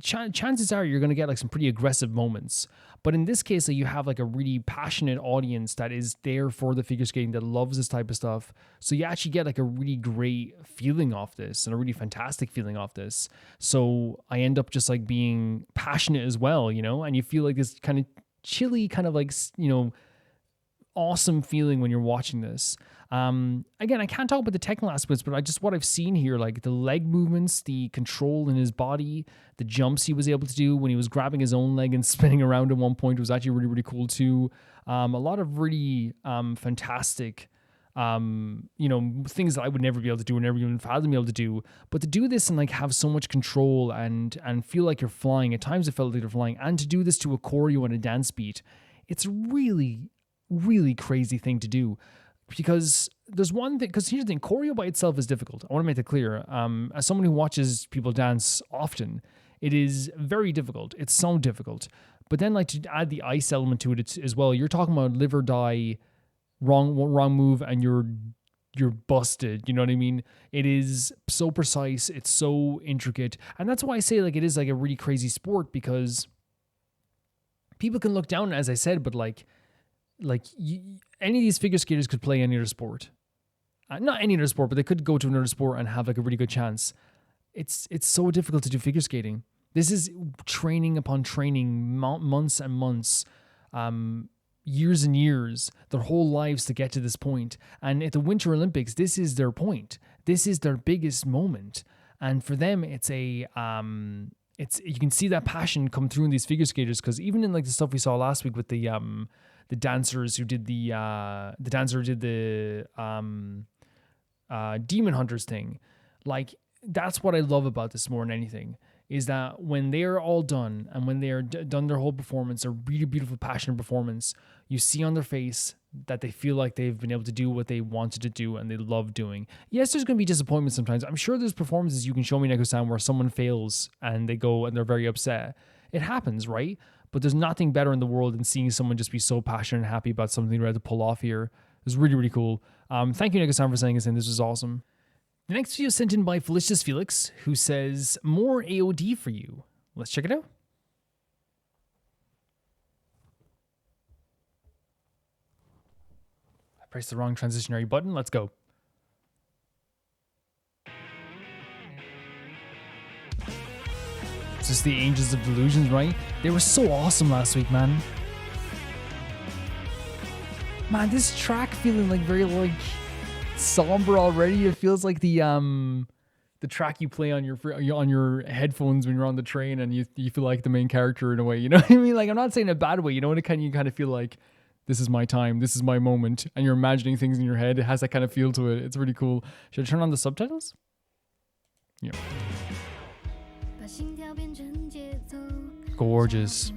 chances are you're going to get like some pretty aggressive moments. But in this case, like, you have like a really passionate audience that is there for the figure skating, that loves this type of stuff. So you actually get like a really great feeling off this and a really fantastic feeling off this. So I end up just like being passionate as well, you know, and you feel like this kind of chilly, kind of like, you know, awesome feeling when you're watching this. Again, I can't talk about the technical aspects, but what I've seen here, like the leg movements, the control in his body, the jumps he was able to do when he was grabbing his own leg and spinning around at one point was actually really, really cool too. A lot of really fantastic, you know, things that I would never be able to do or never even fathom be able to do. But to do this and like have so much control and feel like you're flying, at times it felt like you're flying, and to do this to a choreo and a dance beat, it's really crazy thing to do. Because there's one thing, because here's the thing, choreo by itself is difficult. I want to make that clear. As someone who watches people dance often, it is very difficult. It's so difficult. But then like to add the ice element to it as well, you're talking about live or die, wrong move, and you're busted. You know what I mean? It is so precise. It's so intricate. And that's why I say like it is like a really crazy sport, because people can look down, as I said, but like any of these figure skaters could play any other sport. Not any other sport, but they could go to another sport and have like a really good chance. It's so difficult to do figure skating. This is training upon training, months and months, years and years, their whole lives to get to this point. And at the Winter Olympics, this is their point. This is their biggest moment. And for them, it's you can see that passion come through in these figure skaters, because even in like the stuff we saw last week with the dancers who did the Demon Hunters thing, like that's what I love about this more than anything, is that when they're all done and when they're done their whole performance, a really beautiful, passionate performance, you see on their face that they feel like they've been able to do what they wanted to do and they love doing. Yes, there's going to be disappointment sometimes. I'm sure there's performances you can show me, Neko-san, where someone fails and they go and they're very upset. It happens, right? But there's nothing better in the world than seeing someone just be so passionate and happy about something they're able to pull off here. It was really, really cool. Thank you, Neko-san, for sending us in. This was awesome. The next video sent in by Felicitas Felix, who says, more AOD for you. Let's check it out. I pressed the wrong transitionary button. Let's go. It's just the Angels of Delusion, right? They were so awesome last week, man. Man, this track feeling like very like somber already. It feels like the track you play on your headphones when you're on the train and you feel like the main character in a way. You know what I mean? Like, I'm not saying in a bad way. You know what? You kind of feel like this is my time, this is my moment, and you're imagining things in your head. It has that kind of feel to it. It's really cool. Should I turn on the subtitles? Yeah. Gorgeous.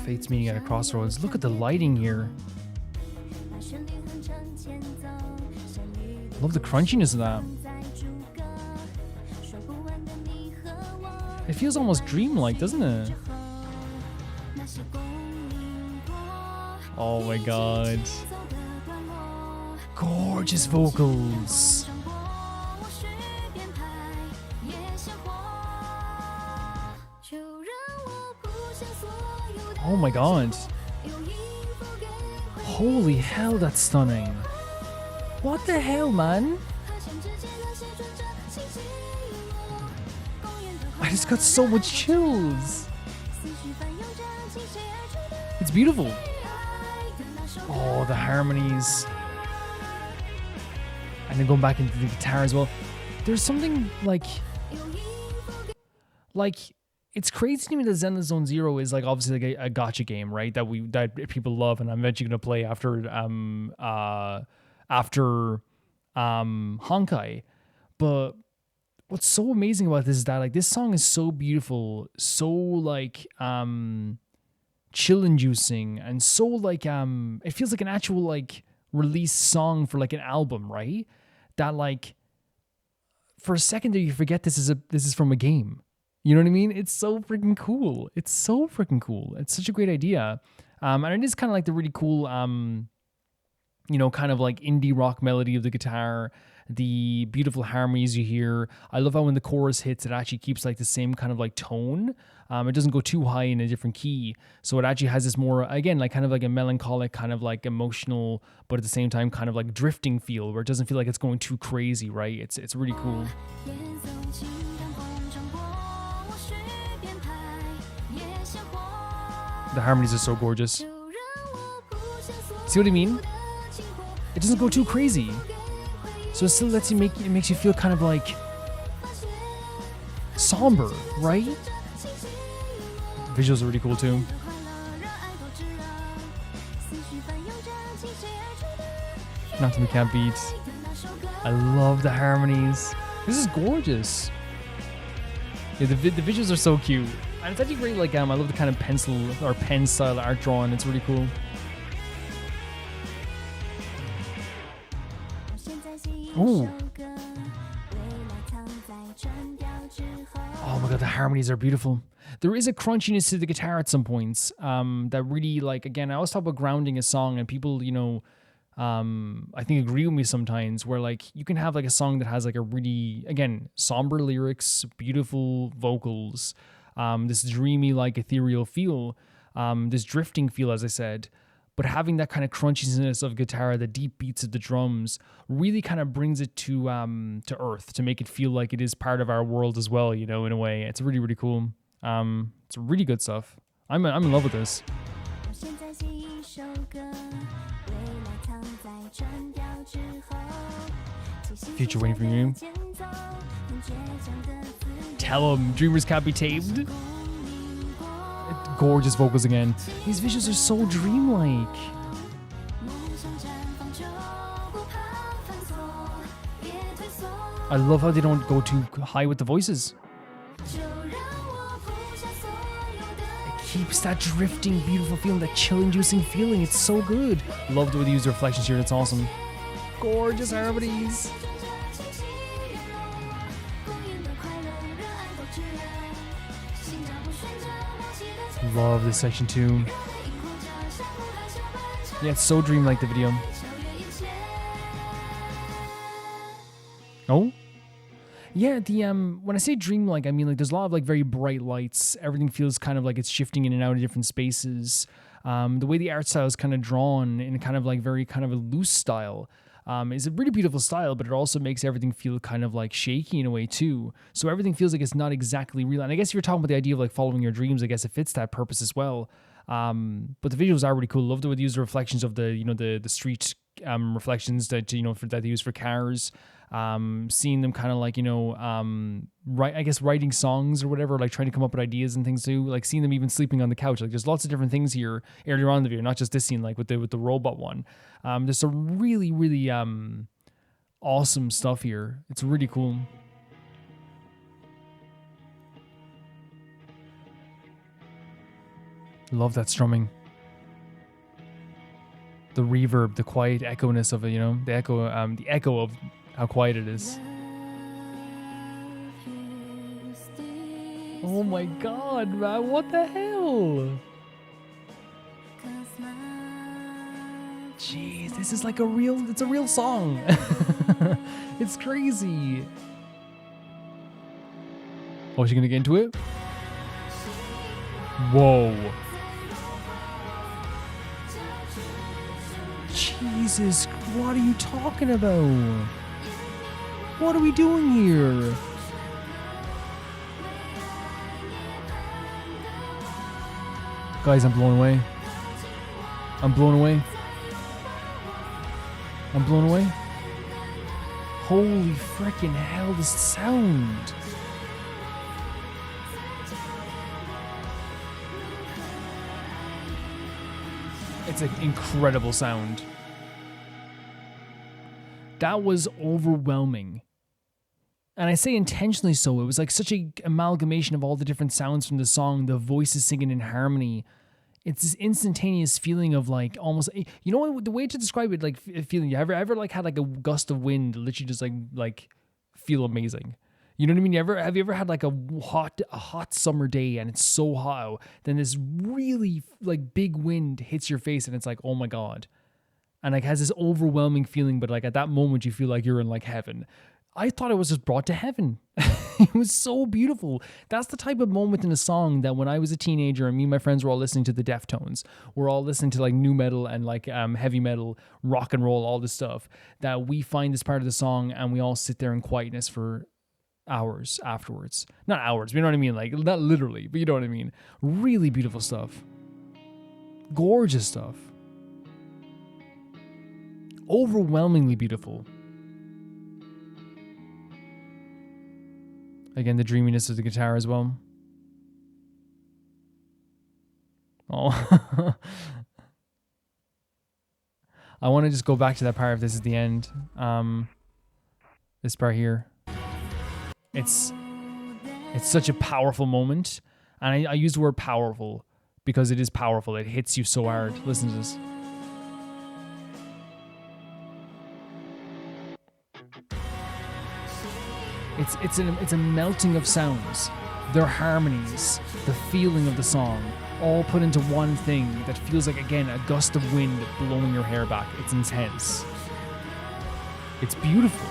Fate's meeting at a crossroads. Look at the lighting here. Love the crunchiness of that. It feels almost dreamlike, doesn't it? Oh my god. Gorgeous vocals. Oh my god. Holy hell, that's stunning. What the hell, man? I just got so much chills. It's beautiful. Oh, the harmonies. And then going back into the guitar as well. There's something like it's crazy to me that Zenless Zone Zero is like obviously like a gacha game, right? That people love, and I'm eventually gonna play after Honkai. But what's so amazing about this is that like this song is so beautiful, so like chill inducing, and so like it feels like an actual like release song for like an album, right? That like for a second there you forget this is from a game. You know what I mean? It's so freaking cool. It's so freaking cool. It's such a great idea. And it is kind of like the really cool you know, kind of like indie rock melody of the guitar, the beautiful harmonies you hear. I love how when the chorus hits, it actually keeps like the same kind of like tone. It doesn't go too high in a different key. So it actually has this more, again, like kind of like a melancholic, kind of like emotional, but at the same time kind of like drifting feel where it doesn't feel like it's going too crazy, right? It's really cool. The harmonies are so gorgeous. See what I mean? It doesn't go too crazy. So it still lets you it makes you feel kind of like somber, right? Visuals are really cool too. Nothing we can't beat. I love the harmonies. This is gorgeous. Yeah, the visuals are so cute. And it's actually great, like, I love the kind of pencil or pen style art drawing. It's really cool. Ooh. Oh my god, the harmonies are beautiful. There is a crunchiness to the guitar at some points that really, like, again, I always talk about grounding a song, and people, you know, I think agree with me sometimes, where like you can have like a song that has like a really, again, somber lyrics, beautiful vocals, this dreamy, like ethereal feel, this drifting feel, as I said, but having that kind of crunchiness of guitar, the deep beats of the drums, really kind of brings it to earth, to make it feel like it is part of our world as well, you know, in a way. It's really, really cool. It's really good stuff. I'm in love with this. Future waiting for you. Tell them dreamers can't be tamed. Gorgeous vocals again. These visuals are so dreamlike. I love how they don't go too high with the voices. It keeps that drifting, beautiful feeling, that chill-inducing feeling. It's so good. Love the way they use the reflections here. That's awesome. Gorgeous harmonies. Love this section too. Yeah, it's so dreamlike, the video. Oh? Yeah, the when I say dreamlike, I mean like there's a lot of like very bright lights. Everything feels kind of like it's shifting in and out of different spaces. The way the art style is kind of drawn in a kind of like very kind of a loose style. Is a really beautiful style, but it also makes everything feel kind of like shaky in a way too. So everything feels like it's not exactly real. And I guess if you're talking about the idea of like following your dreams, I guess it fits that purpose as well. But the visuals are really cool. Love the way they use the reflections of the, you know, the street reflections that, you know, that they use for cars. Seeing them kind of like, you know, writing songs or whatever, like trying to come up with ideas and things too. Like seeing them even sleeping on the couch. Like there's lots of different things here earlier on in the video, not just this scene, like with the robot one. There's some really, really awesome stuff here. It's really cool. Love that strumming. The reverb, the quiet echo-ness of it, you know, the echo of how quiet it is. Oh my god, man, what the hell? Jeez, this is like it's a real song. It's crazy. Oh, is she gonna get into it? Whoa. Jesus, what are you talking about? What are we doing here? Guys, I'm blown away. I'm blown away. I'm blown away. Holy freaking hell, this sound. It's an incredible sound. That was overwhelming. And I say intentionally so. It was like such an amalgamation of all the different sounds from the song, the voices singing in harmony. It's this instantaneous feeling of like almost, you know what, the way to describe it, like feeling, you ever like had like a gust of wind, literally just like feel amazing. You know what I mean? Have you ever had like a hot summer day and it's so hot, then this really like big wind hits your face and it's like, oh my God. And like has this overwhelming feeling, but like at that moment you feel like you're in like heaven. I thought I was just brought to heaven. It was so beautiful. That's the type of moment in a song that when I was a teenager and me and my friends were all listening to the Deftones, we're all listening to like nu metal and like heavy metal, rock and roll, all this stuff, that we find this part of the song and we all sit there in quietness for hours afterwards. Not hours, you know what I mean? Like not literally, but you know what I mean? Really beautiful stuff. Gorgeous stuff. Overwhelmingly beautiful. Again, the dreaminess of the guitar as well. Oh. I want to just go back to that part if this is the end. This part here. It's such a powerful moment. And I use the word powerful because it is powerful. It hits you so hard. Listen to this. It's a melting of sounds, their harmonies, the feeling of the song, all put into one thing that feels like, again, a gust of wind blowing your hair back. It's intense. It's beautiful.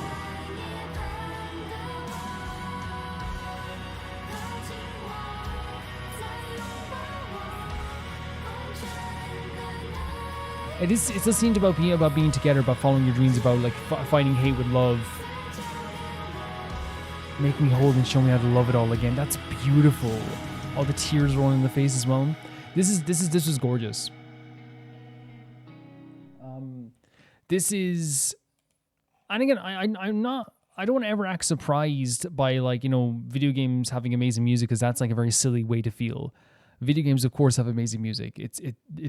It's a scene about being together, about following your dreams, about like fighting hate with love. Make me hold and show me how to love it all again. That's beautiful. All the tears rolling in the face as well. This was gorgeous. This is, and again, I don't ever act surprised by like, you know, video games having amazing music, because that's like a very silly way to feel. Video games, of course, have amazing music. It's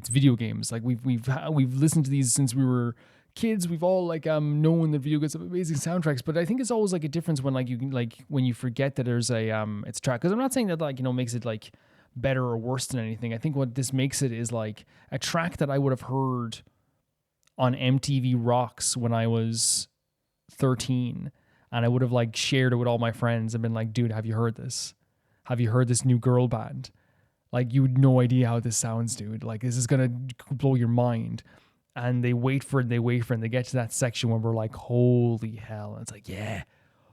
video games. Like we've listened to these since we were kids. We've all like known that video games have amazing soundtracks, but I think it's always like a difference when like you can like when you forget that there's a it's track. Because I'm not saying that like, you know, makes it like better or worse than anything. I think what this makes it is like a track that I would have heard on MTV Rocks when I was 13, and I would have like shared it with all my friends and been like, dude, have you heard this? Have you heard this new girl band? Like, you had no idea how this sounds, dude. Like, this is gonna blow your mind. And they wait for it, and they get to that section where we're like, holy hell. And it's like, yeah,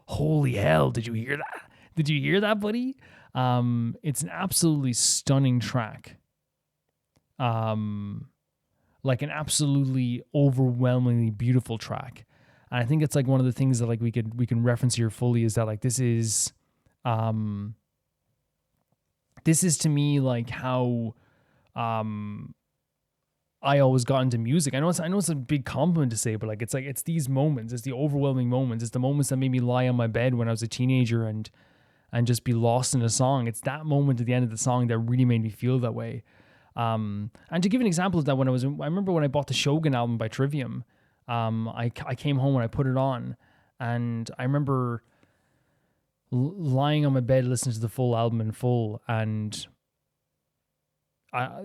holy hell. Did you hear that? Did you hear that, buddy? It's an absolutely stunning track. Like an absolutely overwhelmingly beautiful track. And I think it's like one of the things that like we can reference here fully is that like this is to me like how I always got into music. I know it's a big compliment to say, but like it's these moments, it's the overwhelming moments, it's the moments that made me lie on my bed when I was a teenager and just be lost in a song. It's that moment at the end of the song that really made me feel that way. And to give an example of that, I remember when I bought the Shogun album by Trivium, I came home and I put it on, And I remember lying on my bed listening to the full album in full, and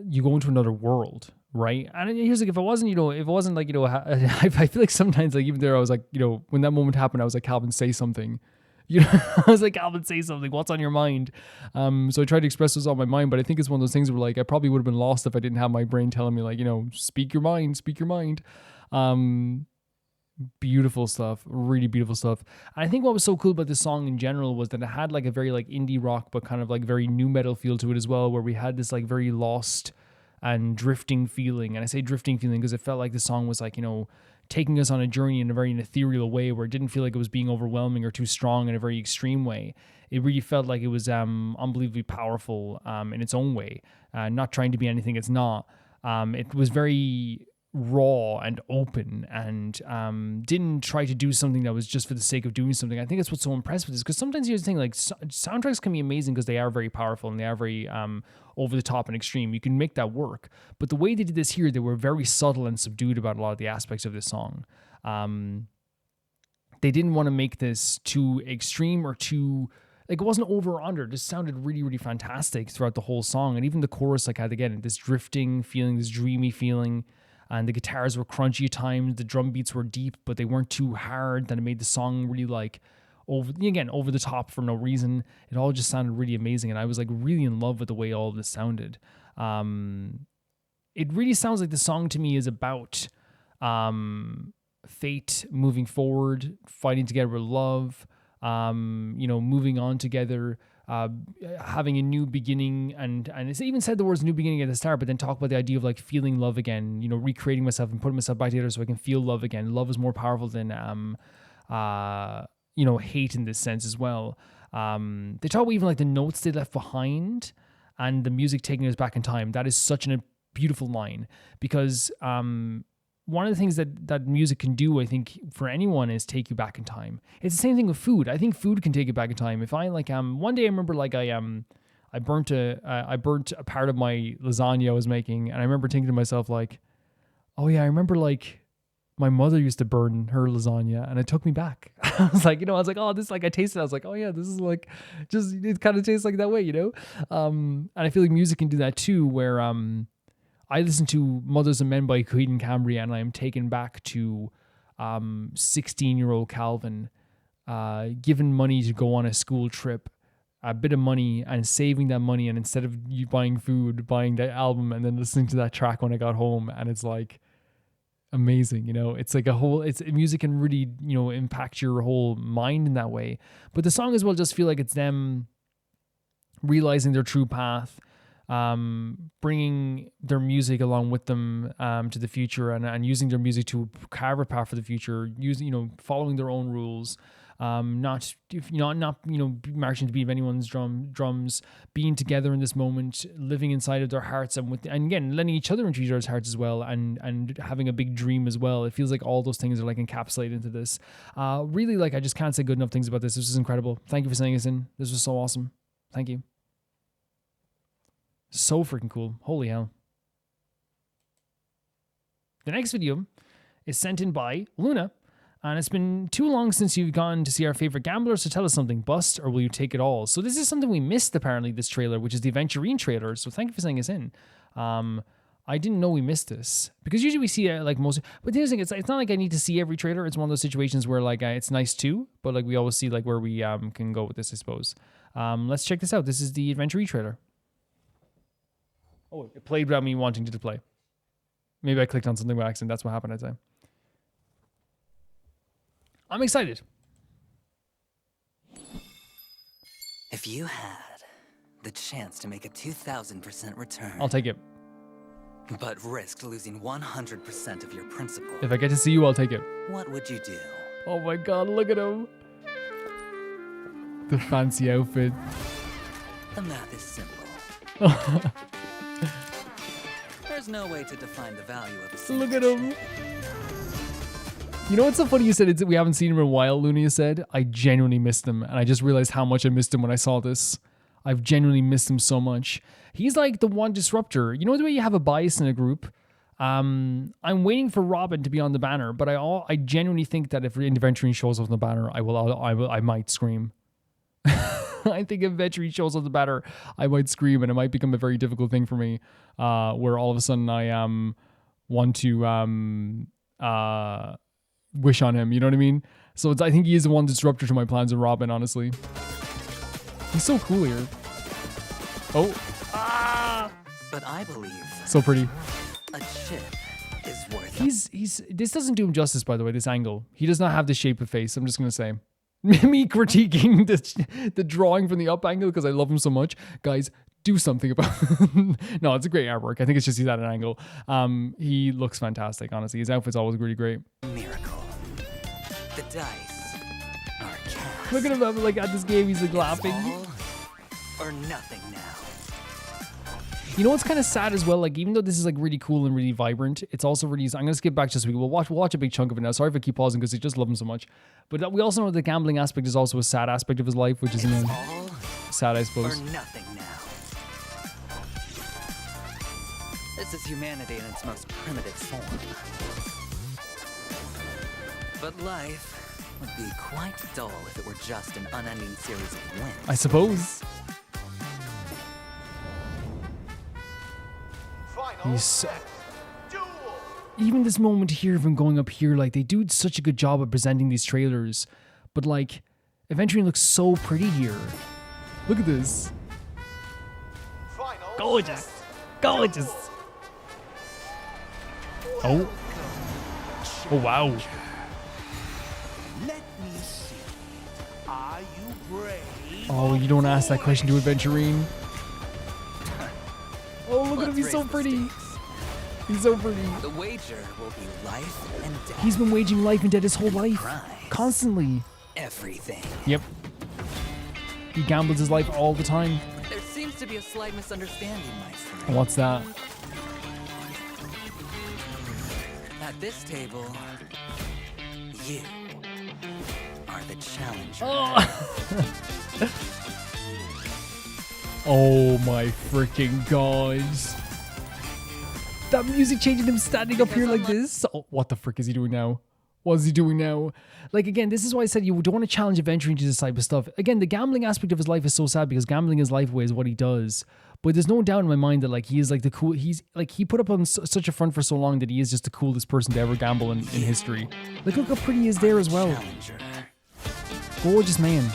you go into another world, right? And here's like, if it wasn't like, I feel like sometimes, like, even there, I was like, when that moment happened, I was like, Calvin, say something. I was like, Calvin, say something. What's on your mind? So I tried to express what's on my mind, but I think it's one of those things where, like, I probably would have been lost if I didn't have my brain telling me, like, speak your mind, speak your mind. Beautiful stuff, really beautiful stuff. And I think what was so cool about this song in general was that it had like a very like indie rock, but kind of like very new metal feel to it as well, where we had this like very lost and drifting feeling. And I say drifting feeling because it felt like the song was like, taking us on a journey in a very ethereal way, where it didn't feel like it was being overwhelming or too strong in a very extreme way. It really felt like it was unbelievably powerful in its own way, not trying to be anything it's not. It was very raw and open, and didn't try to do something that was just for the sake of doing something. I think that's what's so impressive with this, because sometimes here's the thing, like, soundtracks can be amazing because they are very powerful and they are very over the top and extreme. You can make that work, but the way they did this here, they were very subtle and subdued about a lot of the aspects of this song. They didn't want to make this too extreme or too, like, it wasn't over or under. It just sounded really, really fantastic throughout the whole song. And even the chorus, like, had, again, this drifting feeling, this dreamy feeling. And the guitars were crunchy at times. The drum beats were deep, but they weren't too hard. That it made the song really, like, over the top for no reason. It all just sounded really amazing. And I was, like, really in love with the way all of this sounded. It really sounds like the song to me is about fate, moving forward, fighting together with love, moving on together, having a new beginning, and it's even said the words new beginning at the start, but then talk about the idea of like feeling love again, recreating myself and putting myself back together so I can feel love again. Love is more powerful than hate in this sense as well. They talk about even like the notes they left behind and the music taking us back in time. That is such a beautiful line, because one of the things that music can do, I think, for anyone, is take you back in time. It's the same thing with food. I think food can take you back in time. If I like one day I remember like I burnt a part of my lasagna I was making, and I remember thinking to myself like, oh yeah, I remember like my mother used to burn her lasagna, and it took me back. I was like, oh, this, like, I tasted it. I was like, oh yeah, this is like, just, it kind of tastes like that way, and I feel like music can do that too, where I listen to Mothers of Men by Coheed and Cambria, and I am taken back to 16-year-old Calvin, given money to go on a school trip, a bit of money, and saving that money, and instead of you buying food, buying that album, and then listening to that track when I got home, and it's like amazing, It's like music can really, impact your whole mind in that way. But the song as well just feel like it's them realizing their true path, bringing their music along with them to the future, and using their music to carve a path for the future, following their own rules, not marching to the beat of anyone's drums, being together in this moment, living inside of their hearts, and again letting each other into each other's hearts as well, and having a big dream as well. It feels like all those things are like encapsulated into this. Really, like, I just can't say good enough things about this. This was incredible. Thank you for sending us in. This was so awesome. Thank you. So freaking cool. Holy hell. The next video is sent in by Luna, and it's been too long since you've gone to see our favorite gambler, so tell us something. Bust, or will you take it all? So this is something we missed, apparently, this trailer, which is the Aventurine trailer, so thank you for sending us in. I didn't know we missed this, because usually we see like most, but the other thing, it's not like I need to see every trailer. It's one of those situations where like it's nice too, but like we always see like where we can go with this, I suppose. Let's check this out. This is the Aventurine trailer. Oh, it played without me wanting to play. Maybe I clicked on something by accident. That's what happened, I'd say. I'm excited. If you had the chance to make a 2,000% return, I'll take it. But risked losing 100% of your principal, If I get to see you, I'll take it. what would you do? Oh my god, look at him. The fancy outfit. The math is simple. There's no way to define the value of a single Look at him. You know what's so funny? You said we haven't seen him in a while, Looney said. I genuinely missed him, and I just realized how much I missed him when I saw this. I've genuinely missed him so much. He's like the one disruptor. You know the way you have a bias in a group, I'm waiting for Robin to be on the banner, but I genuinely think that if Aventurine shows up on the banner, I might scream. I think if Aventurine shows up on the banner, I might scream, and it might become a very difficult thing for me, where all of a sudden I want to wish on him. You know what I mean? So I think he is the one disruptor to my plans of Robin. Honestly, he's so cool here. Oh, But I believe so pretty. a chip is worth This doesn't do him justice, by the way, this angle. He does not have the shape of face, I'm just going to say. Me critiquing the drawing from the up angle because I love him so much. Guys, do something about it. No, it's a great artwork. I think it's just he's at an angle. He looks fantastic, honestly. His outfit's always really great. Miracle. The dice are cast. Look at him like at this game, he's like laughing. All or nothing now. You know what's kind of sad as well? Like, even though this is like really cool and really vibrant, it's also really. I'm gonna skip back just a week. We'll watch a big chunk of it now. Sorry if I keep pausing because I just love him so much. But we also know the gambling aspect is also a sad aspect of his life, which is sad, I suppose. Or nothing now. This is humanity in its most primitive form. But life would be quite dull if it were just an unending series of wins. I suppose. He's even this moment here of him going up here, like they do such a good job of presenting these trailers, but like Aventurine looks so pretty here. Look at this. Gorgeous. Gorgeous. Oh. Oh wow. Let me see. Are you brave? Oh, you don't ask that question to Aventurine. Oh, look at him, he's so pretty. He's so pretty. The wager will be life and death. He's been waging life and death his whole life. Constantly. Everything. Yep. He gambles his life all the time. There seems to be a slight misunderstanding, my friend. What's that? At this table, you are the challenger. Oh my freaking god. That music changing him standing up here like this. Oh, what the frick is he doing now? What is he doing now? Like, again, this is why I said you don't want to challenge Aventurine to this type of stuff. Again, the gambling aspect of his life is so sad because gambling his life away is what he does. But there's no doubt in my mind that like he is like the cool. He's like he put up on such a front for so long that he is just the coolest person to ever gamble in history. Like, look how pretty he is there as well. Gorgeous man.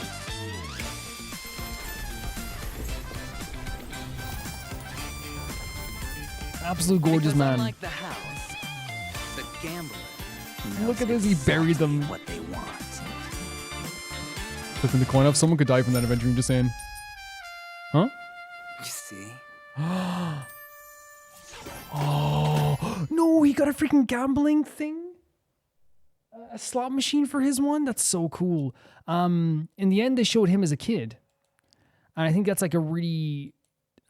Absolute gorgeous man. Like the house, the gambler. Look at this, he buried them. What they want. Flipping the coin off. Someone could die from that Aventurine, just saying. Huh? You see? Oh no, he got a freaking gambling thing. A slot machine for his one. That's so cool. In the end, they showed him as a kid, and I think that's like a really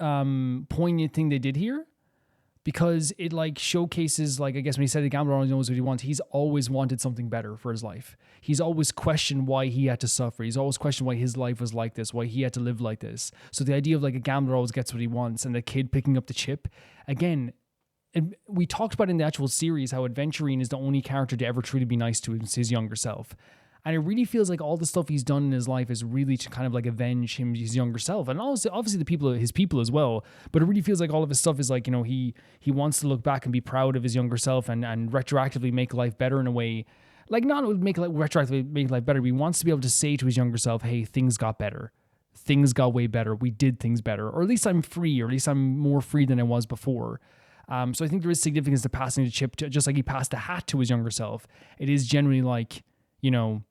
poignant thing they did here. Because it like showcases, like, I guess when he said the gambler always knows what he wants, he's always wanted something better for his life. He's always questioned why he had to suffer. He's always questioned why his life was like this, why he had to live like this. So the idea of like a gambler always gets what he wants and the kid picking up the chip, again, and we talked about in the actual series how Aventurine is the only character to ever truly be nice to his younger self. And it really feels like all the stuff he's done in his life is really to kind of like avenge his younger self. And also, obviously his people as well. But it really feels like all of his stuff is like, you know, he wants to look back and be proud of his younger self and retroactively make life better in a way. Like, not retroactively make life better, but he wants to be able to say to his younger self, hey, things got better. Things got way better. We did things better. Or at least I'm free. Or at least I'm more free than I was before. So I think there is significance to passing the chip, just like he passed a hat to his younger self. It is generally like, you know,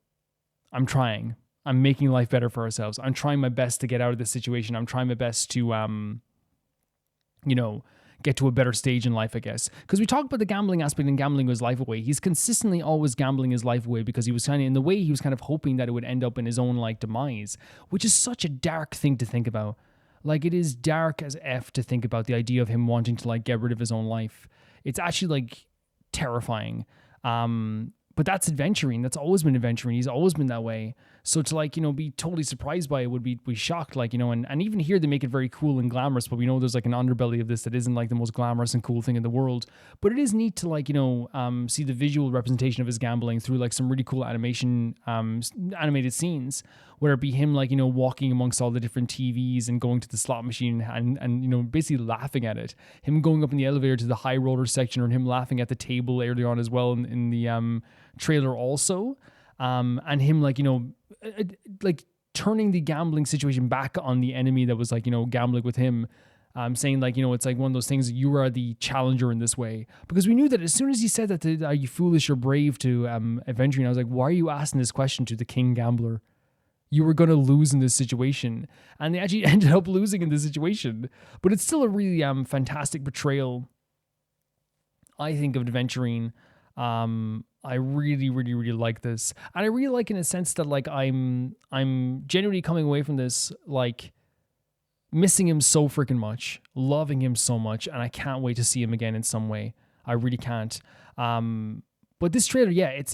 I'm trying. I'm making life better for ourselves. I'm trying my best to get out of this situation. I'm trying my best to, you know, get to a better stage in life, I guess. Because we talked about the gambling aspect and gambling his life away. He's consistently always gambling his life away because he was kind of, in the way, he was kind of hoping that it would end up in his own, like, demise, which is such a dark thing to think about. Like, it is dark as F to think about the idea of him wanting to, like, get rid of his own life. It's actually, like, terrifying. But that's Aventurine. That's always been Aventurine. He's always been that way. So to like, you know, be totally surprised by it would be shocked, like, you know, and even here they make it very cool and glamorous, but we know there's like an underbelly of this that isn't like the most glamorous and cool thing in the world. But it is neat to like, you know, see the visual representation of his gambling through like some really cool animation, animated scenes, whether it be him like, you know, walking amongst all the different TVs and going to the slot machine and you know, basically laughing at it. Him going up in the elevator to the high roller section, or him laughing at the table earlier on as well in the trailer also. And him like, you know, like turning the gambling situation back on the enemy that was like, you know, gambling with him, saying like, you know, it's like one of those things, you are the challenger in this way. Because we knew that as soon as he said that, are you foolish or brave to Aventurine, I was like, why are you asking this question to the king gambler? You were going to lose in this situation. And they actually ended up losing in this situation. But it's still a really fantastic portrayal, I think, of Aventurine. I really, really, really like this. And I really like in a sense that like I'm genuinely coming away from this like missing him so freaking much, loving him so much, and I can't wait to see him again in some way. I really can't. But this trailer, yeah, it's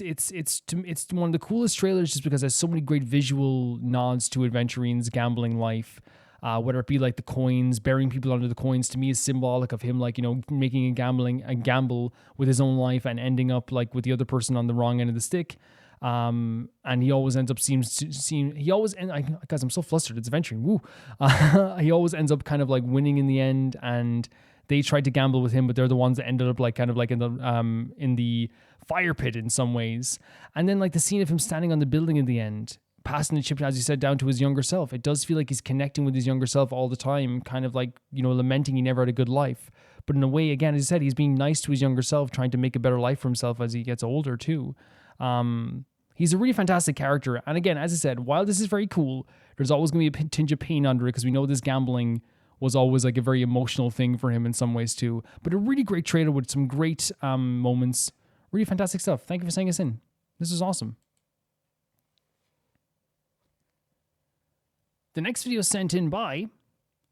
one of the coolest trailers just because it has so many great visual nods to Aventurine's gambling life. Whether it be like the coins, burying people under the coins, to me is symbolic of him, like, you know, making a gamble with his own life and ending up like with the other person on the wrong end of the stick. And he always ends up guys, I'm so flustered. It's Aventurine. Woo. He always ends up kind of like winning in the end, and they tried to gamble with him, but they're the ones that ended up like kind of like in the fire pit in some ways. And then like the scene of him standing on the building in the end, passing the chip, as you said, down to his younger self. It does feel like he's connecting with his younger self all the time, kind of like, you know, lamenting he never had a good life. But in a way, again, as you said, he's being nice to his younger self, trying to make a better life for himself as he gets older too. He's a really fantastic character. And again, as I said, while this is very cool, there's always going to be a tinge of pain under it because we know this gambling was always like a very emotional thing for him in some ways too. But a really great trailer with some great moments. Really fantastic stuff. Thank you for sending us in. This is awesome. The next video is sent in by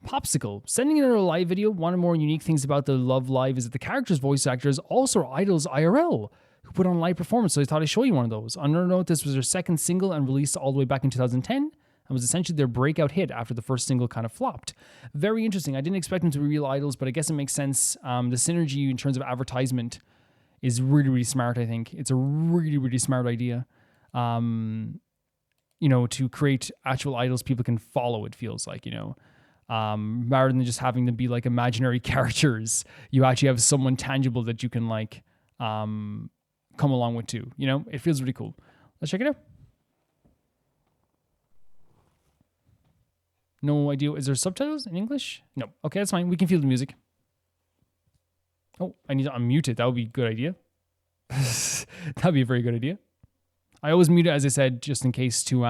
Popsicle. Sending in a live video, one of the more unique things about the LoveLive is that the characters' voice actors also are idols IRL who put on live performance, so I thought I'd show you one of those. On another note, this was their second single and released all the way back in 2010 and was essentially their breakout hit after the first single kind of flopped. Very interesting. I didn't expect them to be real idols, but I guess it makes sense. The synergy in terms of advertisement is really, really smart, I think. It's a really, really smart idea. You know, to create actual idols people can follow, it feels like, you know. Rather than just having them be like imaginary characters, you actually have someone tangible that you can like come along with too. You know, it feels really cool. Let's check it out. No idea. Is there subtitles in English? No. Okay, that's fine. We can feel the music. Oh, I need to unmute it. That would be a good idea. That'd be a very good idea. I always mute it, as I said, just in case to,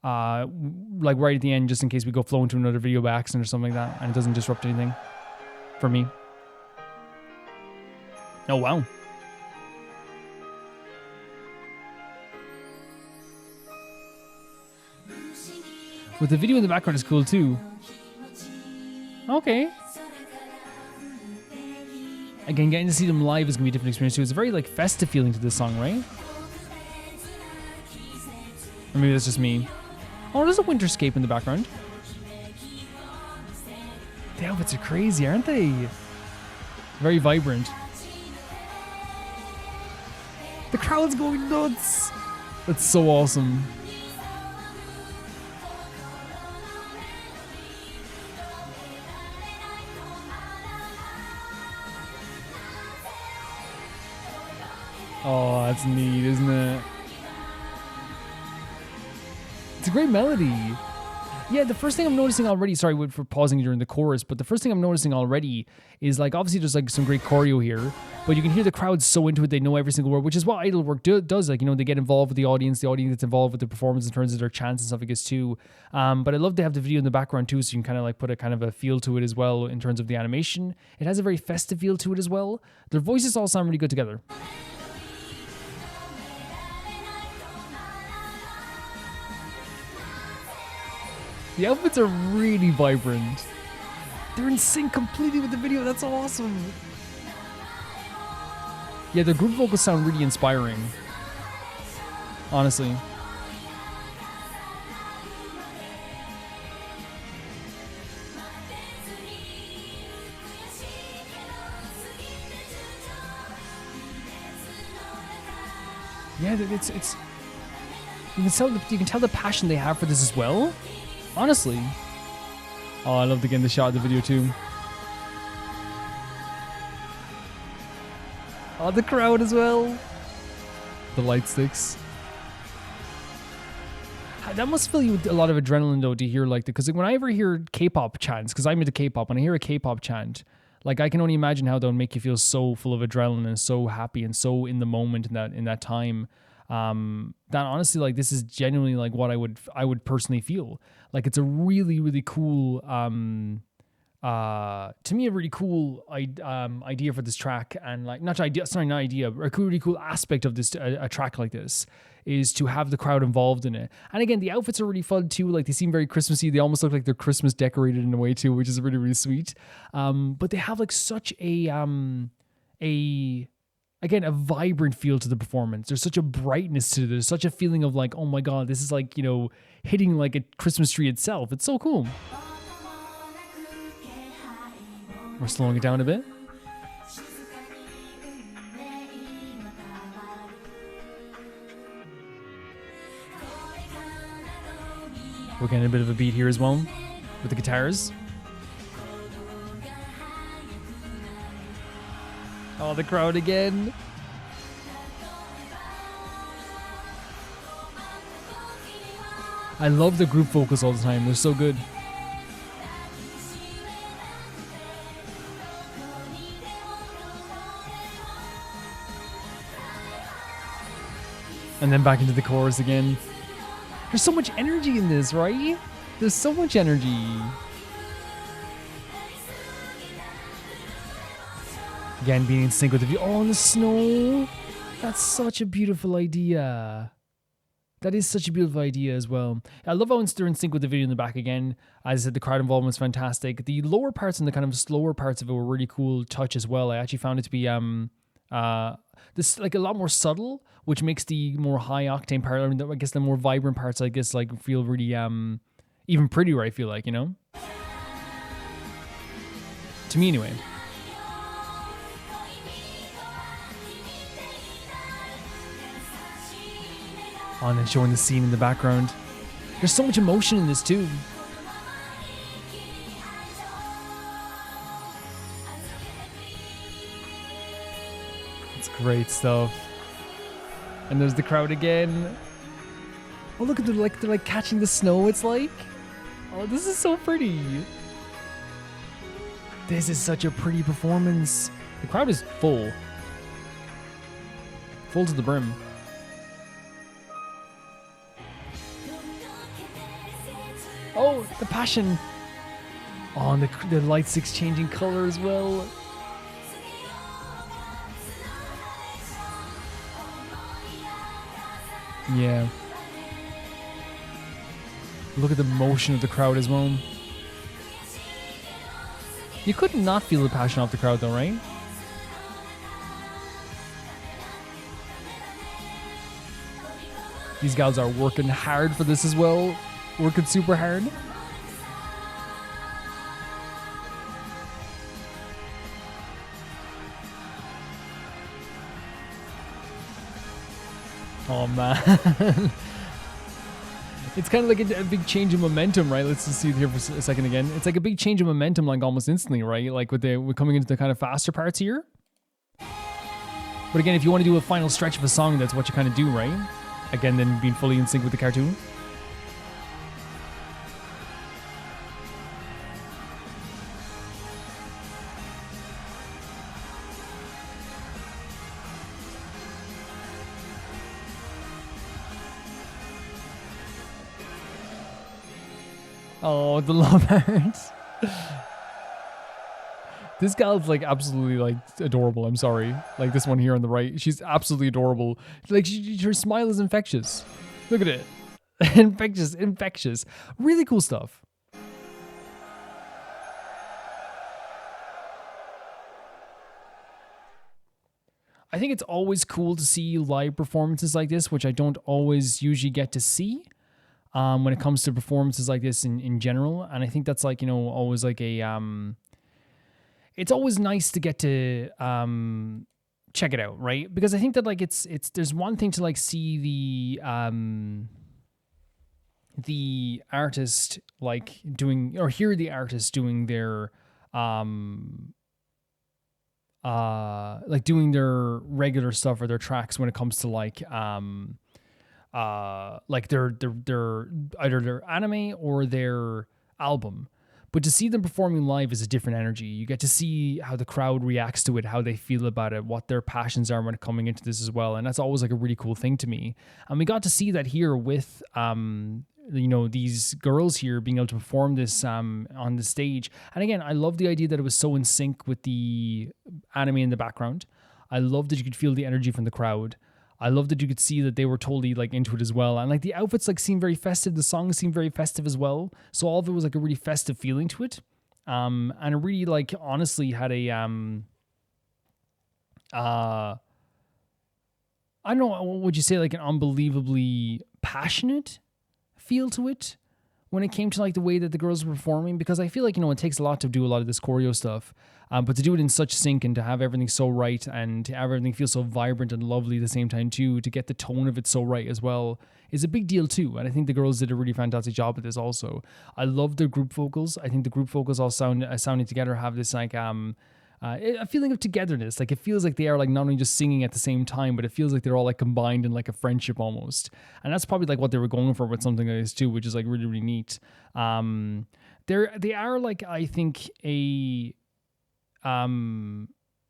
like right at the end, just in case we go flow into another video by accident or something like that, and it doesn't disrupt anything for me. Oh, wow. With the video in the background is cool too. Okay. Again, getting to see them live is going to be a different experience too. It's a very like festive feeling to this song, right? Or maybe that's just me. Oh, there's a winterscape in the background. The outfits are crazy, aren't they? Very vibrant. The crowd's going nuts. That's so awesome. Oh, that's neat, isn't it? It's a great melody. Yeah, the first thing I'm noticing already, sorry for pausing during the chorus, but the first thing I'm noticing already is like, obviously there's like some great choreo here, but you can hear the crowd so into it, they know every single word, which is what idol work does. Like, you know, they get involved with the audience gets involved with the performance in terms of their chants and stuff, I guess too. But I love to have the video in the background too, so you can kind of like put a kind of a feel to it as well in terms of the animation. It has a very festive feel to it as well. Their voices all sound really good together. The outfits are really vibrant. They're in sync completely with the video. That's awesome. Yeah, their group vocals sound really inspiring. Honestly. Yeah, it's you can tell the passion they have for this as well. Honestly. Oh, I love the shot of the video too. Oh, the crowd as well. The light sticks. That must fill you with a lot of adrenaline though to hear like because when I ever hear K-pop chants, because I'm into K-pop, when I hear a K-pop chant, like I can only imagine how that would make you feel so full of adrenaline and so happy and so in the moment in that time. That honestly, like this is genuinely like what I would personally feel. Like it's a really, really cool to me a really cool idea for this track, and like not idea, but a really cool aspect of this a track like this is to have the crowd involved in it. And again, the outfits are really fun too. Like they seem very Christmassy. They almost look like they're Christmas decorated in a way too, which is really, really sweet. But they have like such a vibrant feel to the performance. There's such a brightness to it. There's such a feeling of like, oh my God, this is like, you know, hitting like a Christmas tree itself. It's so cool. We're slowing it down a bit. We're getting a bit of a beat here as well with the guitars. Oh, the crowd again. I love the group vocals all the time. They're so good. And then back into the chorus again. There's so much energy in this, right? There's so much energy. Again, being in sync with the view. Oh, in the snow. That's such a beautiful idea. That is such a beautiful idea as well. I love how they're in sync with the video in the back again. As I said, the crowd involvement was fantastic. The lower parts and the kind of slower parts of it were really cool touch as well. I actually found it to be this like a lot more subtle, which makes the more high octane part, I guess the more vibrant parts, I guess, like feel really even prettier, I feel like, you know? To me anyway. Oh, and then showing the scene in the background. There's so much emotion in this too. It's great stuff. And there's the crowd again. Oh, look at they're like catching the snow. It's like, oh, this is so pretty. This is such a pretty performance. The crowd is full to the brim. Oh, the passion. Oh, and the light sticks changing color as well. Yeah. Look at the motion of the crowd as well. You could not feel the passion off the crowd though, right? These guys are working hard for this as well. Working super hard. Oh man. It's kind of like a big change of momentum, right? Let's just see it here for a second again. It's like a big change of momentum, like almost instantly, right? Like we're coming into the kind of faster parts here. But again, if you want to do a final stretch of a song, that's what you kind of do, right? Again, then being fully in sync with the cartoon. Oh, the love hearts. This gal's like absolutely like adorable. I'm sorry. Like this one here on the right. She's absolutely adorable. Like her smile is infectious. Look at it. Infectious. Really cool stuff. I think it's always cool to see live performances like this, which I don't always usually get to see. When it comes to performances like this in general. And I think that's like, you know, always like a, it's always nice to get to check it out, right? Because I think that like it's there's one thing to like see the artist like doing or hear the artist doing their like doing their regular stuff or their tracks when it comes to like their either their anime or their album. But to see them performing live is a different energy. You get to see how the crowd reacts to it, how they feel about it, what their passions are when coming into this as well. And that's always like a really cool thing to me. And we got to see that here with, these girls here being able to perform this on the stage. And again, I love the idea that it was so in sync with the anime in the background. I love that you could feel the energy from the crowd. I love that you could see that they were totally like into it as well. And like the outfits like seemed very festive. The songs seemed very festive as well. So all of it was like a really festive feeling to it. And it really like honestly had a, I don't know, what would you say, like an unbelievably passionate feel to it when it came to like the way that the girls were performing, because I feel like, it takes a lot to do a lot of this choreo stuff, but to do it in such sync and to have everything so right and to have everything feel so vibrant and lovely at the same time too, to get the tone of it so right as well is a big deal too. And I think the girls did a really fantastic job with this also. I love their group vocals. I think the group vocals all sounding together have this like a feeling of togetherness. Like it feels like they are like not only just singing at the same time, but it feels like they're all like combined in like a friendship almost. And that's probably like what they were going for with something like this too, which is like really, really neat. They are like, I think an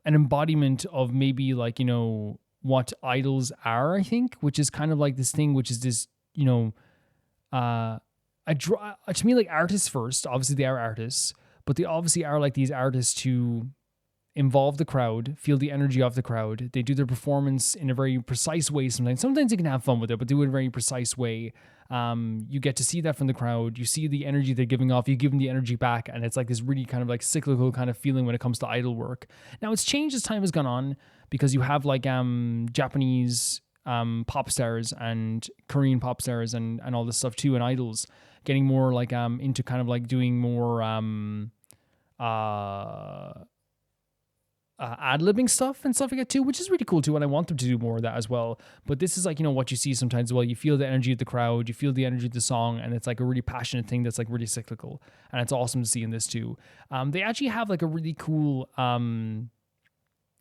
embodiment of maybe like, what idols are, I think, which is kind of like this thing, which is this, to me, like artists first, obviously they are artists, but they obviously are like these artists who involve the crowd, feel the energy of the crowd. They do their performance in a very precise way sometimes. Sometimes you can have fun with it, but do it in a very precise way. You get to see that from the crowd. You see the energy they're giving off. You give them the energy back, and it's like this really kind of like cyclical kind of feeling when it comes to idol work. Now, it's changed as time has gone on because you have like Japanese pop stars and Korean pop stars and all this stuff too, and idols getting more like into kind of like doing more ad-libbing stuff and stuff like that too, which is really cool too, and I want them to do more of that as well. But this is like, what you see sometimes as well. You feel the energy of the crowd, you feel the energy of the song, and it's like a really passionate thing that's like really cyclical, and it's awesome to see in this too. They actually have like a really cool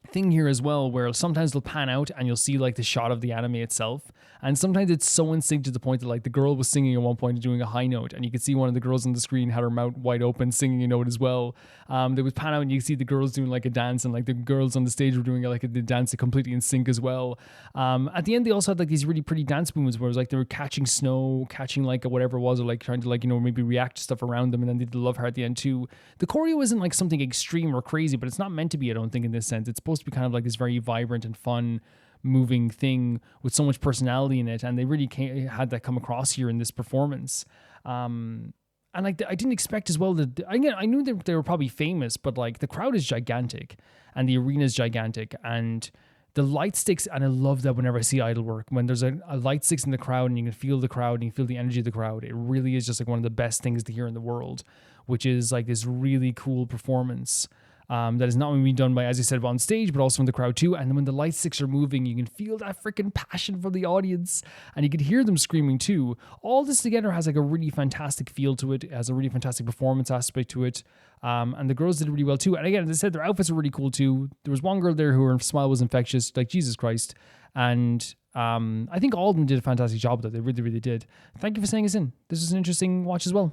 thing here as well, where sometimes they'll pan out and you'll see like the shot of the anime itself, and sometimes it's so in sync to the point that like the girl was singing at one point and doing a high note, and you could see one of the girls on the screen had her mouth wide open singing a note as well. They would pan out and you could see the girls doing like a dance, and like the girls on the stage were doing like the dance completely in sync as well. At the end they also had like these really pretty dance movements where it was like they were catching snow, catching like whatever it was, or like trying to like maybe react to stuff around them, and then they did Love Her at the end too. The choreo isn't like something extreme or crazy, but it's not meant to be, I don't think, in this sense. It's supposed to be kind of like this very vibrant and fun moving thing with so much personality in it, and they really had that come across here in this performance. And like I didn't expect as well that, again, I knew that they were probably famous, but like the crowd is gigantic and the arena is gigantic, and the light sticks, and I love that whenever I see idol work, when there's a light sticks in the crowd and you can feel the crowd and you feel the energy of the crowd, it really is just like one of the best things to hear in the world, which is like this really cool performance that is not only being done by, as I said, on stage, but also in the crowd too. And then when the light sticks are moving, you can feel that freaking passion from the audience, and you can hear them screaming too. All this together has like a really fantastic feel to it. It has a really fantastic performance aspect to it. And the girls did really well too. And again, as I said, their outfits are really cool too. There was one girl there who her smile was infectious, like Jesus Christ. And I think all of them did a fantastic job though. They really, really did. Thank you for sending us in. This is an interesting watch as well.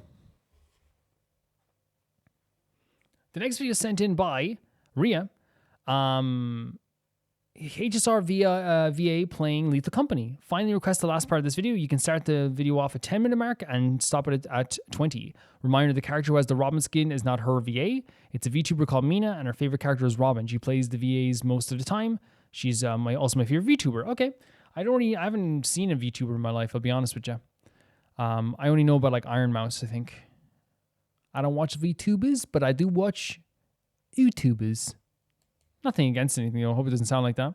The next video is sent in by Ria. HSR VA playing Lethal Company. Finally request the last part of this video. You can start the video off at 10-minute mark and stop it at 20. Reminder, the character who has the Robin skin is not her VA. It's a VTuber called Mina, and her favorite character is Robin. She plays the VAs most of the time. She's also my favorite VTuber. Okay. I haven't seen a VTuber in my life, I'll be honest with you. I only know about like Iron Mouse, I think. I don't watch VTubers, but I do watch YouTubers. Nothing against anything, I hope it doesn't sound like that.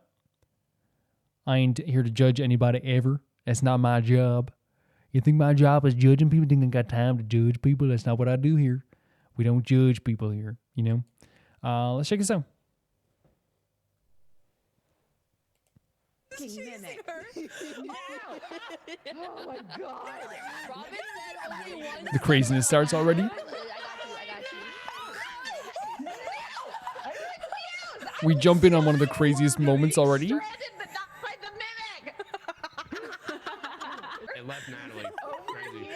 I ain't here to judge anybody ever. That's not my job. You think my job is judging people? Think I got time to judge people? That's not what I do here. We don't judge people here, Let's check this out. mimic. Oh my god. Robin said only one. The craziness starts already. We jump in on one of the craziest moments already. It left Natalie. Crazy.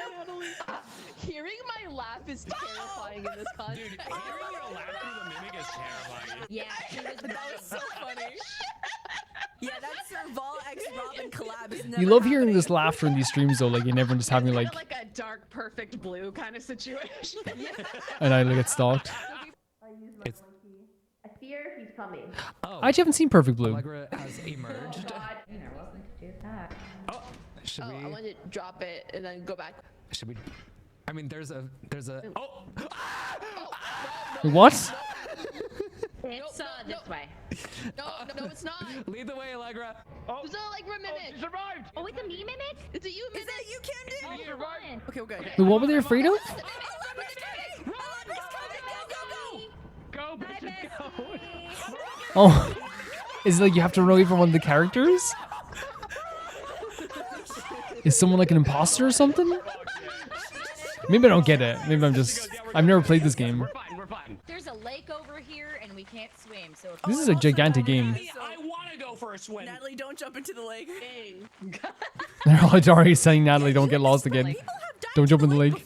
Hearing my laugh is terrifying in this context. Dude, hearing your laugh through the mimic is terrifying. Yeah, that was so funny. Yeah, that Serval X Robin collab is never You love hearing this laughter in these streams though, like and everyone just having like a dark perfect blue kind of situation. and I get stalked. It's I fear he's coming. I actually haven't seen Perfect Blue. Allegra has emerged. Oh, should we? I want to drop it and then go back. Should we? I mean, there's a. Oh. What? It's this way. No, it's not. Lead the way, Allegra. Oh. It's not like we're mimic. You survived. Oh, it's a me mimic? Is it you, mimic? Is that you, Camden? You survived. Okay, okay. Wait, what were they afraid of? Go, bitches, go. Oh, is it like you have to run away from one of the characters? Is someone like an imposter or something? Maybe I don't get it. Maybe I've never played this game. There's a lake over here and we can't swim, so if This is a gigantic game. I want to go for a swim. Natalie, don't jump into the lake. They're already saying Natalie, don't get lost again. Don't jump in the lake.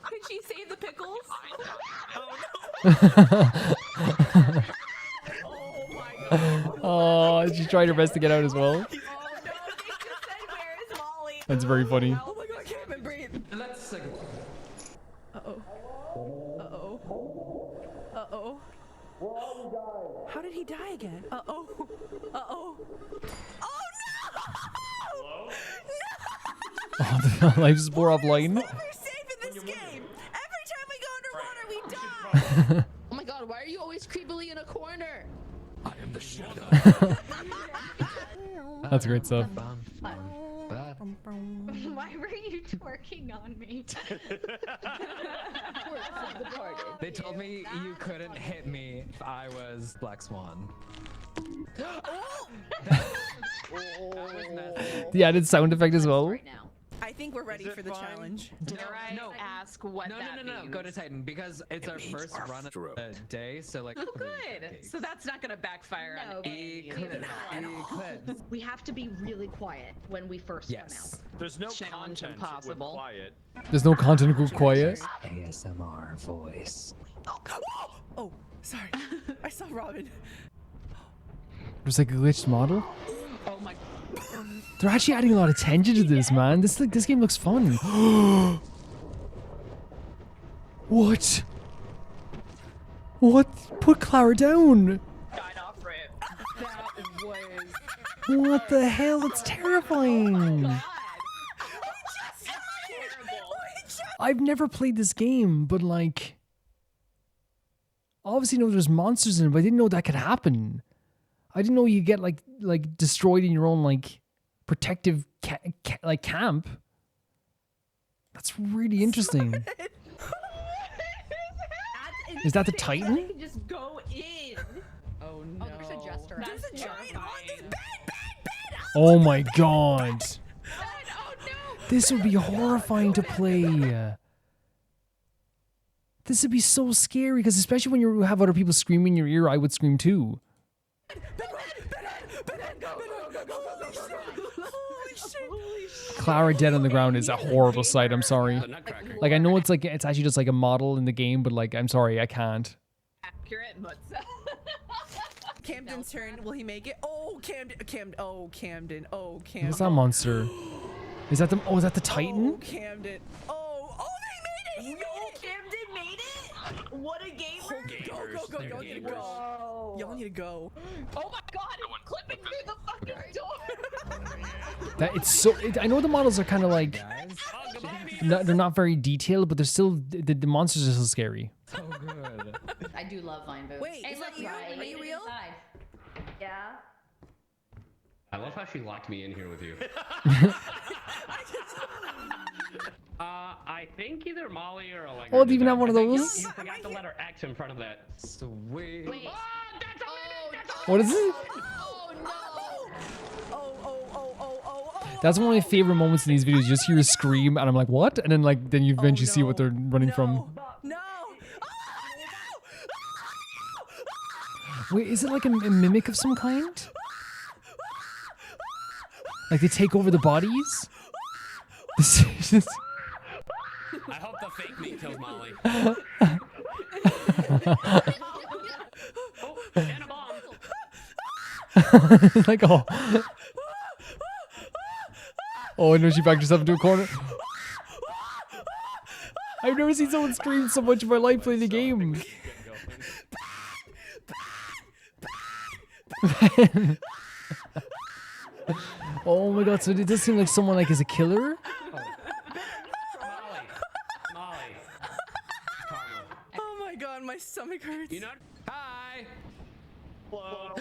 Could she save the pickles? Oh, she's trying her best to get out as well. That's very funny. Oh my god, I can't even breathe. Let's sing. Uh-oh. Uh-oh. Uh-oh. How did he die again? Uh-oh. Uh-oh. Oh no! Oh, the life support offline. We're safe in this game. Every time we go underwater, we die. Oh my god, why are you always creepily in a corner? I am the shadow. That's great stuff. Why were you twerking on me? They told me you couldn't hit me if I was Black Swan. The added sound effect as well. I think we're ready for the challenge. Dare I ask what that No. Go to Titan because it's our first run of the day. So like. Oh, good. So that's not gonna backfire on It could. We have to be really quiet when we first run out. There's no Challenge content impossible. with quiet. There's no content group quiet. ASMR voice. Oh, sorry. I saw Robin. There's like a glitched model. Oh my. They're actually adding a lot of tension to this, man. This game looks fun. What? What? Put Clara down. What the hell? It's terrifying. I've never played this game, but like, obviously know there's monsters in it, but I didn't know that could happen. I didn't know you get like destroyed in your own like protective like camp. That's really interesting. Is that the Titan? I can just go in. Oh no. Oh, there's a jester. There's a giant on this bed. Oh my god. This would be horrifying to play. This would be so scary because especially when you have other people screaming in your ear, I would scream too. Clara dead on the ground is a horrible sight. I'm sorry. Like I know it's actually just like a model in the game, but like I'm sorry, I can't. Accurate, but Camden's turn. Will he make it? Oh, Camden. Oh, Camden. What's that monster? Is that the? Oh, is that the Titan? Oh, Camden. Oh, they made it. Camden made it. What a gamer. Go. Y'all need to go. Y'all need to go. Oh my god, it's clipping through the fucking door. That it's so. I know the models are kind of like. They're not very detailed, but they're still. The monsters are still scary. So good. I do love Vine Boots. Wait, is that you? Are you real? Yeah. I love how she locked me in here with you. I think either Molly or like? Oh, they even have one of I think those? You forgot the letter X in front of that. Sweet. Wait. What is it? Oh no! That's one of my favorite moments in these videos. You just hear a scream, and I'm like, what? And then like, then you eventually see what they're running from. No! Wait, is it like a mimic of some kind? Like they take over the bodies? This is I hope the fake me kills Molly. Oh, and a bomb. like, oh. Oh, no, she backed herself into a corner. I've never seen someone scream so much in my life playing the game. Oh my god, so it does seem like someone like is a killer? Oh my god, my stomach hurts. You know? Hi. Hello.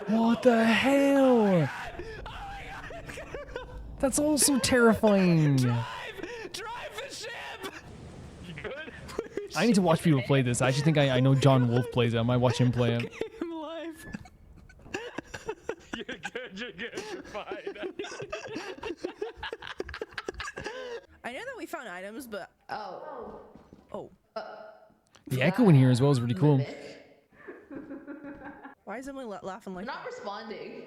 What the hell? That's also terrifying. Drive the ship. You good? I need to watch people play this. I actually think I know John Wolf plays it. I might watch him play it. I'm alive. You're good. You're good. You're fine. I know that we found items, but oh. The echo in here as well is really cool. Why is Emily laughing like I'm that? not responding.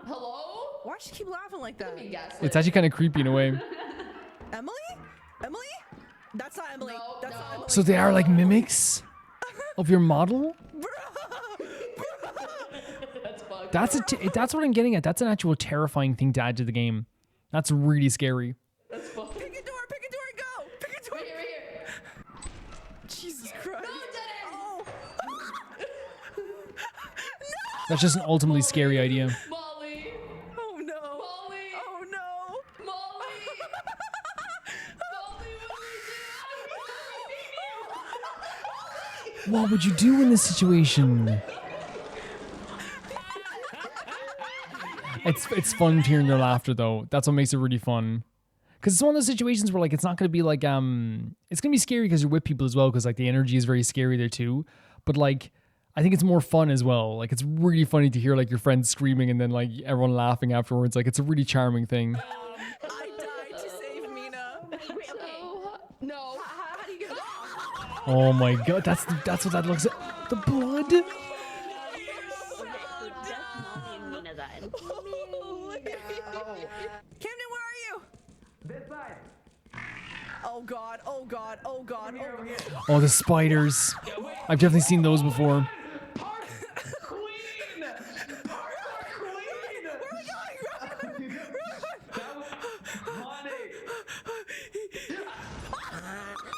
Hello? Why does she keep laughing like that? It's actually kind of creepy in a way. Emily? Emily? That's not Emily. That's not Emily. So they are like mimics of your model? That's That's what I'm getting at. That's an actual terrifying thing to add to the game. That's really scary. Pick a door and go! Pick a door! Right here. Jesus Christ. No, That's just an ultimately scary idea. Molly. Oh no. Molly. Oh no. Molly. Molly, What would you do in this situation? It's fun hearing their laughter though. That's what makes it really fun. Because it's one of those situations where like it's not going to be like it's going to be scary because you're with people as well, because like the energy is very scary there too. But like I think it's more fun as well. Like it's really funny to hear like your friends screaming and then like everyone laughing afterwards. Like it's a really charming thing. I died to save Mina. Wait, okay. No. How do you get Oh my god, that's what that looks like. The blood. Camden, where are you? This side. Oh god, oh god, oh god, oh god. Oh, the spiders. I've definitely seen those before.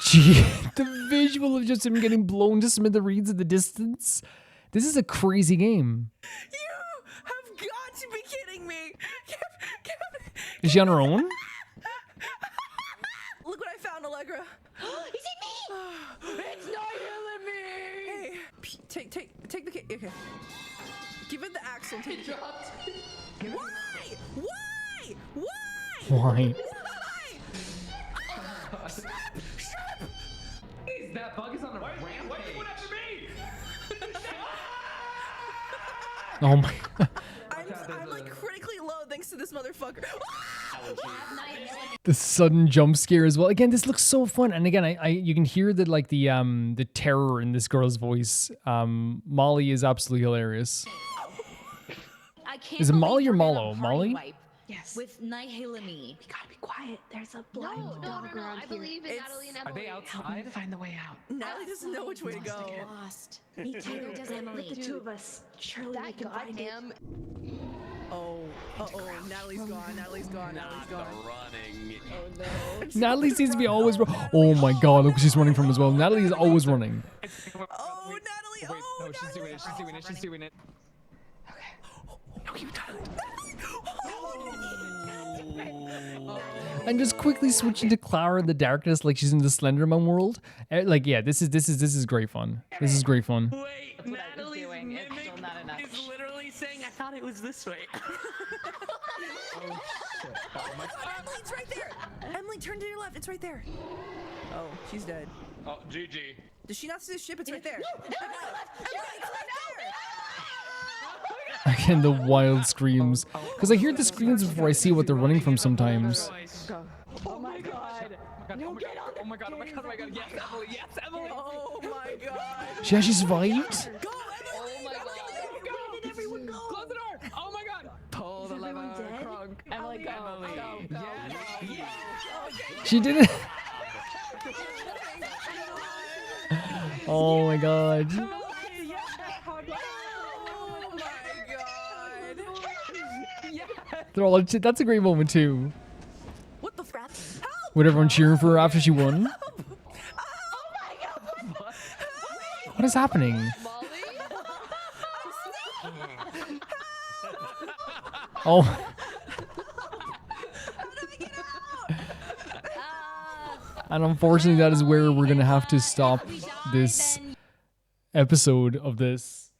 Gee, the visual of just him getting blown to smithereens in the distance. This is a crazy game. You have got to be kidding me. Is she on her own? Look what I found, Allegra. Is it me? It's not killing me. Hey, take the kid. Okay. Give it the axe and take it. Dropped. Why? Why? Why? Why? That bug is on a rampage. Why are you going after me? Oh my. I'm like critically low thanks to this motherfucker. The sudden jump scare as well. Again, this looks so fun. And again, I you can hear that like the terror in this girl's voice. Molly is absolutely hilarious. Is it Molly or Mallow? Molly? Yes. With Nihilamy. We gotta be quiet. There's a blind dog around I believe in Natalie and Emily. Are they outside? Find the way out. Natalie doesn't know which way to go. Lost. Me too. Emily. The two of us. Surely we can find him. Oh, Natalie's gone. Natalie's gone. Natalie's gone. Running. Oh no. Natalie seems to be always. Oh my god! Look what she's running from as well. Natalie is always running. Oh, Natalie. Wait, no, she's doing it. She's doing it. She's doing it. No, you died. And just quickly switching to Clara in the darkness, like she's in the Slenderman world. Like, yeah, this is great fun. This is great fun. Wait, Natalie's mimic is literally saying I thought it was this way. Oh shit. Oh my god, Emily, it's right there! Emily, turn to your left, it's right there. Oh, she's dead. Oh, GG. Does she not see the ship? It's right there. Again, the wild screams. Because I hear the screams before I see what they're running from sometimes. Oh my god. Oh my god, yes, Emily, yes, Emily. Oh my god. She actually survived? Go, Emily! Oh my god. Where did everyone go? Close the door. Oh my god. Pull the lever, Crunk. Emily, go. Go. Yes. She did it. Oh my god. They're all, that's a great moment too. What the crap? With everyone cheering for her after she won. What is happening? Oh. And unfortunately, that is where we're going to have to stop this episode of this.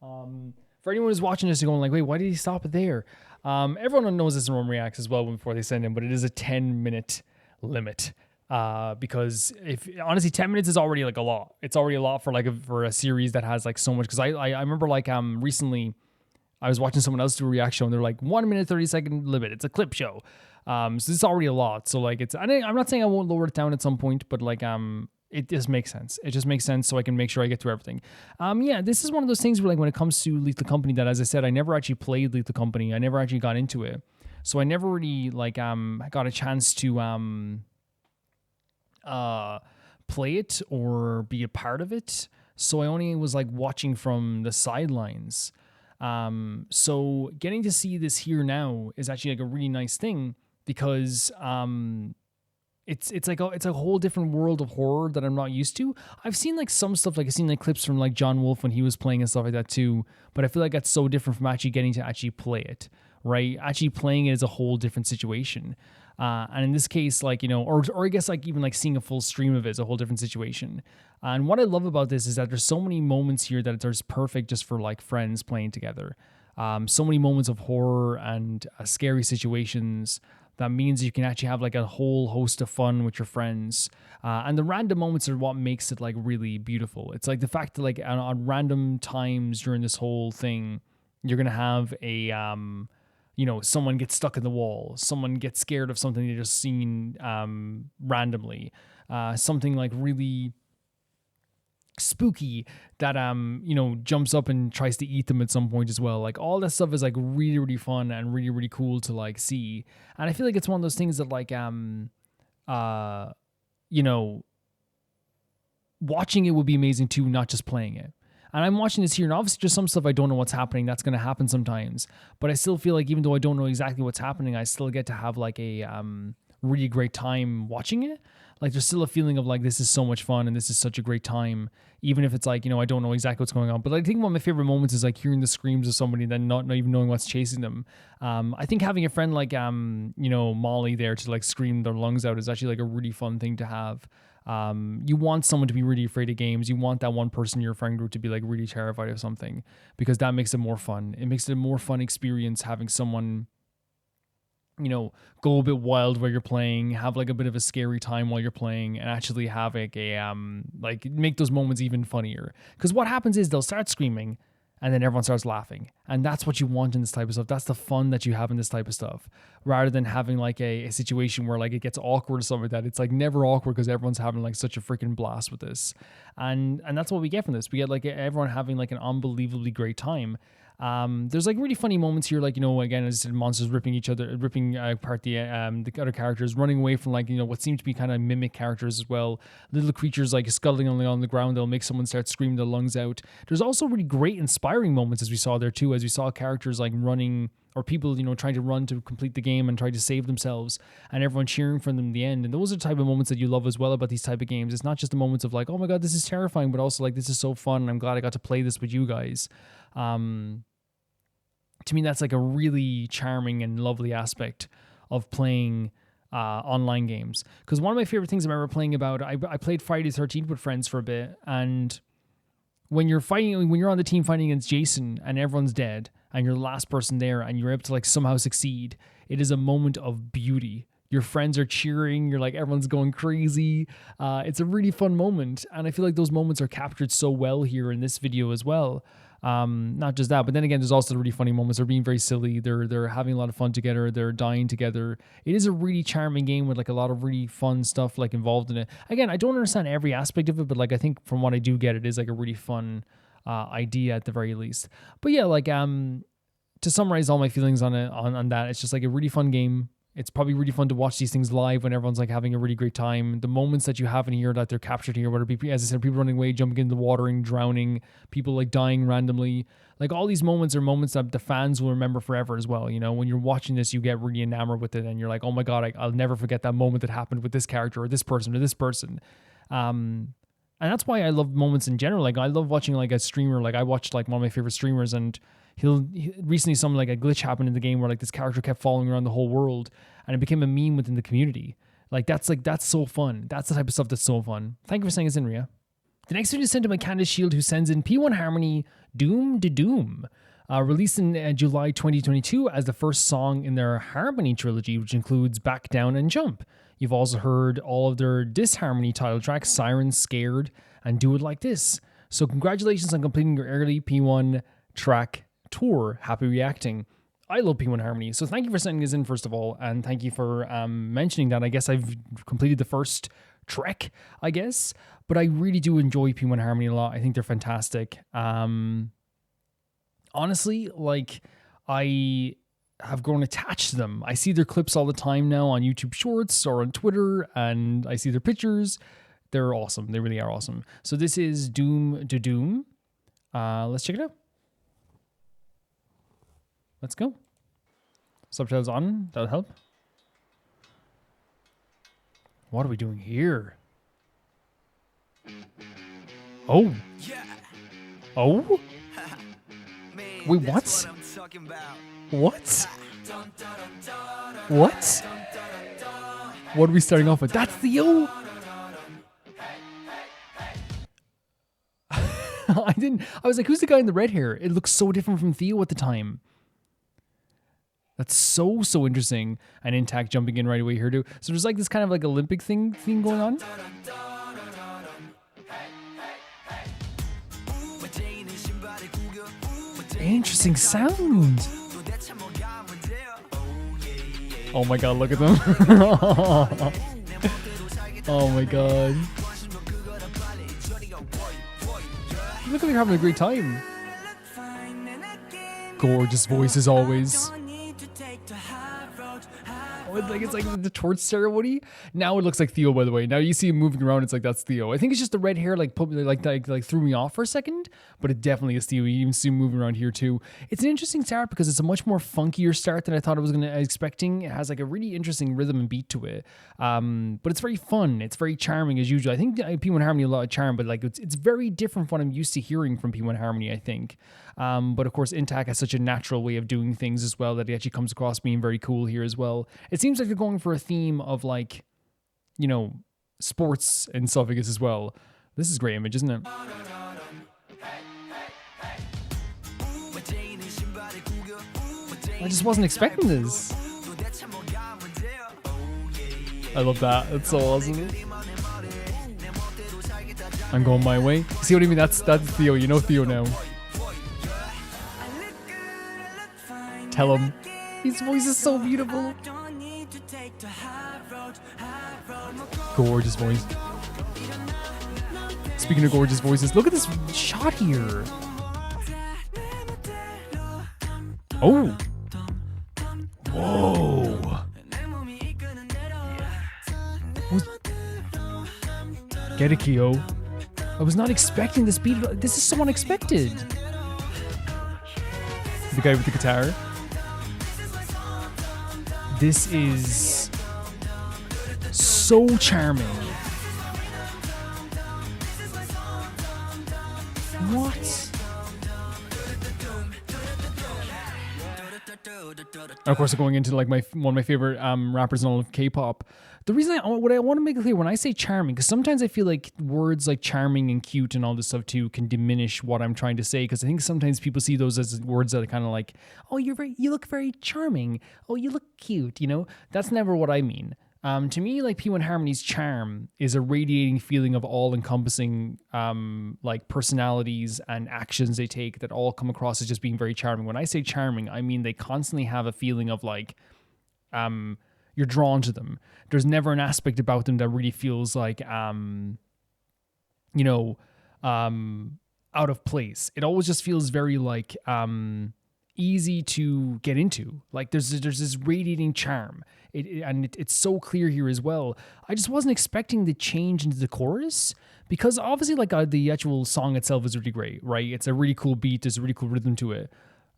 For anyone who's watching this and going like, wait, why did he stop it there? Everyone knows this in Roam Reacts as well before they send in, but it is a 10-minute limit. Because if honestly 10 minutes is already like a lot. It's already a lot for a series that has like so much. Because I remember like recently I was watching someone else do a react show and they're like 1 minute 30-second limit. It's a clip show. So this is already a lot. So like I'm not saying I won't lower it down at some point, but like it just makes sense. It just makes sense so I can make sure I get through everything. Yeah, this is one of those things where like when it comes to Lethal Company that, as I said, I never actually played Lethal Company. I never actually got into it. So I never really like got a chance to play it or be a part of it. So I only was like watching from the sidelines. So getting to see this here now is actually like a really nice thing because it's like it's a whole different world of horror that I'm not used to. I've seen like some stuff, like I've seen like clips from like John Wolfe when he was playing and stuff like that too, but I feel like that's so different from actually getting to actually play it, right? Actually playing it is a whole different situation. And in this case, like, you know, or I guess like even like seeing a full stream of it is a whole different situation. And what I love about this is that there's so many moments here that are perfect just for like friends playing together. So many moments of horror and scary situations. That means you can actually have like a whole host of fun with your friends. And the random moments are what makes it like really beautiful. It's like the fact that like on random times during this whole thing, you're going to have a, you know, someone gets stuck in the wall. Someone gets scared of something they just seen randomly. Something like really spooky that you know, jumps up and tries to eat them at some point as well. Like all that stuff is like really, really fun and really, really cool to like see. And I feel like it's one of those things that like you know, watching it would be amazing too, not just playing it. And I'm watching this here, and obviously just some stuff I don't know what's happening. That's going to happen sometimes. But I still feel like even though I don't know exactly what's happening, I still get to have like a really great time watching it. Like there's still a feeling of like, this is so much fun and this is such a great time. Even if it's like, you know, I don't know exactly what's going on. But I think one of my favorite moments is like hearing the screams of somebody and then not even knowing what's chasing them. I think having a friend like, you know, Molly there to like scream their lungs out is actually like a really fun thing to have. You want someone to be really afraid of games. You want that one person in your friend group to be like really terrified of something, because that makes it more fun. It makes it a more fun experience having someone, you know, go a bit wild while you're playing, have like a bit of a scary time while you're playing, and actually have like a like make those moments even funnier. Because what happens is they'll start screaming and then everyone starts laughing. And that's what you want in this type of stuff. That's the fun that you have in this type of stuff. Rather than having like a situation where like it gets awkward or something like that. It's like never awkward because everyone's having like such a freaking blast with this. And that's what we get from this. We get like everyone having like an unbelievably great time. There's like really funny moments here, like, you know, again, as I said, monsters ripping apart the other characters, running away from like, you know, what seem to be kind of mimic characters as well. Little creatures like scuttling on the ground, they'll make someone start screaming their lungs out. There's also really great inspiring moments as we saw there too, as we saw characters like running, or people, you know, trying to run to complete the game and try to save themselves, and everyone cheering for them in the end. And those are the type of moments that you love as well about these type of games. It's not just the moments of like, oh my god, this is terrifying, but also like, this is so fun and I'm glad I got to play this with you guys. To me, that's like a really charming and lovely aspect of playing online games. Because one of my favorite things I remember playing about, I played Friday the 13th with friends for a bit, and when you're on the team fighting against Jason and everyone's dead and you're the last person there and you're able to like somehow succeed, it is a moment of beauty. Your friends are cheering, you're like, everyone's going crazy. It's a really fun moment, and I feel like those moments are captured so well here in this video as well. Not just that, but then again, there's also the really funny moments. They're being very silly. They're having a lot of fun together. They're dying together. It is a really charming game with like a lot of really fun stuff like involved in it. Again, I don't understand every aspect of it, but like I think from what I do get, it is like a really fun idea at the very least. But yeah, like to summarize all my feelings on it, on that, it's just like a really fun game. It's probably really fun to watch these things live when everyone's like having a really great time. The moments that you have in here that they're captured here, whether it be, as I said, people running away, jumping into the water and drowning, people like dying randomly. Like all these moments are moments that the fans will remember forever as well. You know, when you're watching this, you get really enamored with it and you're like, oh my God, I'll never forget that moment that happened with this character or this person or this person. And that's why I love moments in general. Like I love watching like a streamer. Like I watched like one of my favorite streamers, and recently something like a glitch happened in the game where like this character kept following around the whole world, and it became a meme within the community. That's so fun. That's the type of stuff that's so fun. Thank you for sending us in, Ria. The next video is sent to my Candace Shield, who sends in P1 Harmony Doom to Doom. Released in July 2022 as the first song in their Harmony trilogy, which includes Back Down and Jump. You've also heard all of their Disharmony title tracks, Siren, Scared, and Do It Like This. So congratulations on completing your early P1 track tour. Happy reacting. I love P1 Harmony, so thank you for sending this in first of all, and thank you for mentioning that. I guess I've completed the first trek, I guess, but I really do enjoy P1 Harmony a lot. I think they're fantastic. Honestly, like, I have grown attached to them. I see their clips all the time now on YouTube Shorts or on Twitter, and I see their pictures. They're awesome. They really are awesome. So this is Doom to Doom. Let's check it out. Let's go. Subtitles on. That'll help. What are we doing here? Oh. Oh? Wait, what? What? What? What are we starting off with? That's Theo? I was like, who's the guy in the red hair? It looks so different from Theo at the time. That's so interesting. And Ithaque jumping in right away here too. So there's like this kind of like Olympic thing going on. Interesting sound. Oh my God, look at them. Oh my God. Look like they're having a great time. Gorgeous voice as always. It's like the torch ceremony. Now it looks like Theo, by the way. Now you see him moving around, it's like that's Theo. I think it's just the red hair like threw me off for a second, but it definitely is Theo. You even see him moving around here too. It's an interesting start because it's a much more funkier start than I thought I was expecting. It has like a really interesting rhythm and beat to it. But it's very fun. It's very charming as usual. I think P1 Harmony a lot of charm, but like it's very different from what I'm used to hearing from P1 Harmony, I think. But of course, Ithaque has such a natural way of doing things as well that it actually comes across being very cool here as well. It seems like they're going for a theme of like, you know, sports and stuff, I guess, as well. This is a great image, isn't it? I just wasn't expecting this. I love that. It's so awesome. I'm going my way. See what I mean? That's Theo. You know Theo now. Tell him. His voice is so beautiful. Gorgeous voice. Speaking of gorgeous voices, look at this shot here. Oh. Whoa. Get it, Kyo. I was not expecting this beat. This is so unexpected. The guy with the guitar. This is so charming. What? And of course, going into like one of my favorite rappers in all of K-pop. The reason what I want to make clear when I say charming, because sometimes I feel like words like charming and cute and all this stuff too can diminish what I'm trying to say. Because I think sometimes people see those as words that are kind of like, oh, you look very charming. Oh, you look cute. You know, that's never what I mean. To me, like P1 Harmony's charm is a radiating feeling of all-encompassing like personalities and actions they take that all come across as just being very charming. When I say charming, I mean they constantly have a feeling of like you're drawn to them. There's never an aspect about them that really feels like out of place. It always just feels very like easy to get into. Like there's this radiating charm. It's so clear here as well. I just wasn't expecting the change into the chorus because obviously like the actual song itself is really great, right? It's a really cool beat. There's a really cool rhythm to it.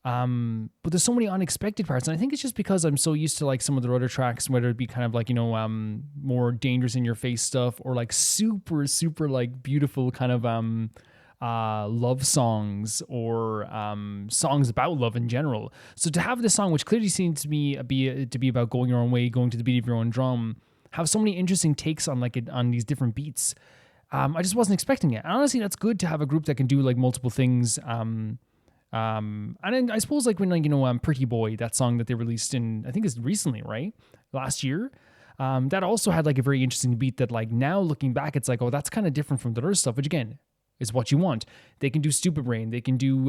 But there's so many unexpected parts. And I think it's just because I'm so used to like some of the other tracks, whether it be kind of like, more dangerous in your face stuff or like super, super like beautiful kind of, love songs or songs about love in general. So to have this song, which clearly seems to me to be about going your own way, going to the beat of your own drum, have so many interesting takes on like on these different beats. I just wasn't expecting it. And honestly, that's good to have a group that can do like multiple things. And then I suppose like when Pretty Boy, that song that they released in, I think it's recently, right? Last year. That also had like a very interesting beat that like now looking back, it's like, oh, that's kind of different from the other stuff, which again, is what you want. They can do Stupid Brain. They can do,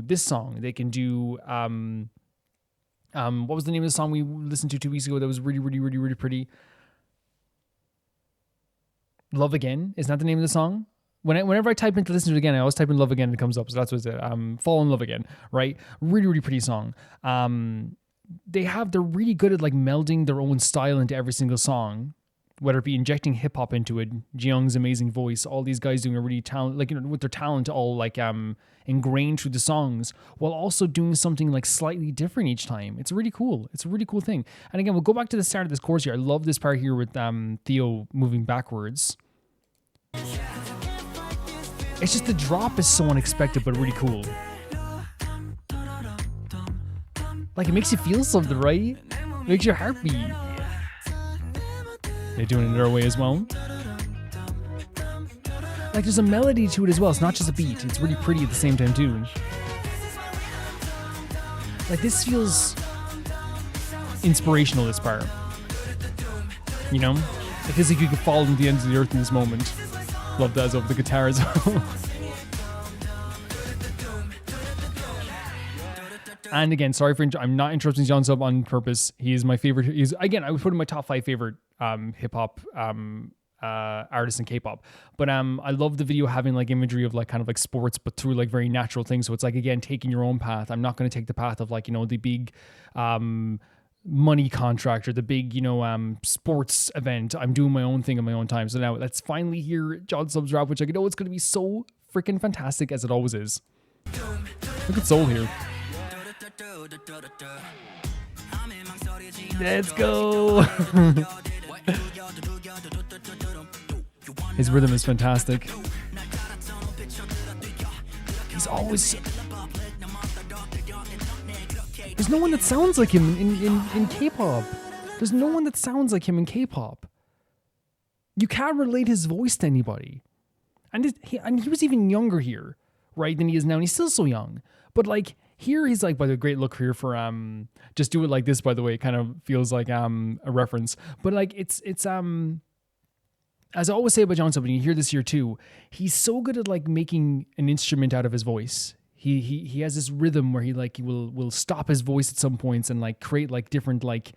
this song. They can do, what was the name of the song we listened to 2 weeks ago that was really, really, really, really pretty? Love Again. Isn't that the name of the song? Whenever I type in to listen to it again, I always type in Love Again and it comes up. So that's what it's Fall in Love Again, right? Really, really pretty song. They're really good at like melding their own style into every single song. Whether it be injecting hip hop into it, Jiyoung's amazing voice, all these guys doing a really with their talent all like ingrained through the songs, while also doing something like slightly different each time. It's really cool. It's a really cool thing. And again, we'll go back to the start of this chorus here. I love this part here with Theo moving backwards. It's just the drop is so unexpected but really cool. Like it makes you feel something, right? It makes your heart beat. They're doing it their way as well. Like there's a melody to it as well. It's not just a beat. It's really pretty at the same time too. Like this feels inspirational, this part. You know? It feels like you could fall into the ends of the earth in this moment. Love that over the guitar as well. And again, sorry for I'm not interrupting John Sub on purpose. He is my favorite. I would put him in my top 5 favorite hip hop artists in K-pop. But I love the video having like imagery of like kind of like sports, but through like very natural things. So it's like again taking your own path. I'm not going to take the path of like the big money contract or the big sports event. I'm doing my own thing in my own time. So now let's finally hear John Sub's rap, which I know it's going to be so freaking fantastic as it always is. Look at Soul here. Let's go. His rhythm is fantastic. He's always... There's no one that sounds like him in K-pop. There's no one that sounds like him in K-pop. You can't relate his voice to anybody. And he was even younger here, right, than he is now. And he's still so young. But like... Here he's like, by the great look here for just do it like this, by the way, it kind of feels like a reference. But like it's as I always say about John Sub, and you hear this here too, he's so good at like making an instrument out of his voice. He has this rhythm where he will stop his voice at some points and like create like different like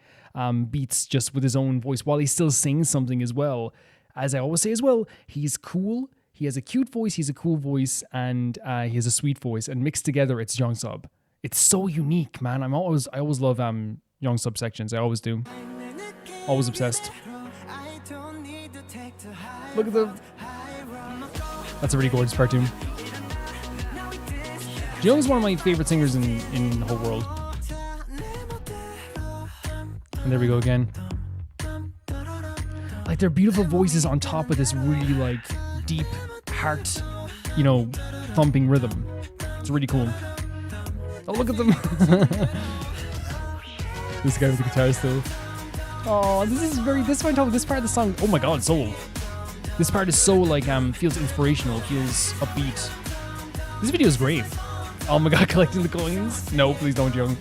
beats just with his own voice while he still sings something as well. As I always say as well, he's cool. He has a cute voice, he's a cool voice, and he has a sweet voice, and mixed together, it's Young Sub. It's so unique, man. I always love Young Sub sections. I always do. Always obsessed. Look at them. That's a really gorgeous part too. Young's one of my favorite singers in the whole world. And there we go again. Like their beautiful voices on top of this really like deep heart, thumping rhythm. It's really cool. Oh, look at them. This guy with the guitar still. Oh, this part of the song. Oh my god, Soul. This part is so like feels inspirational, feels upbeat. This video is great. Oh my god, collecting the coins. No, please don't, Young.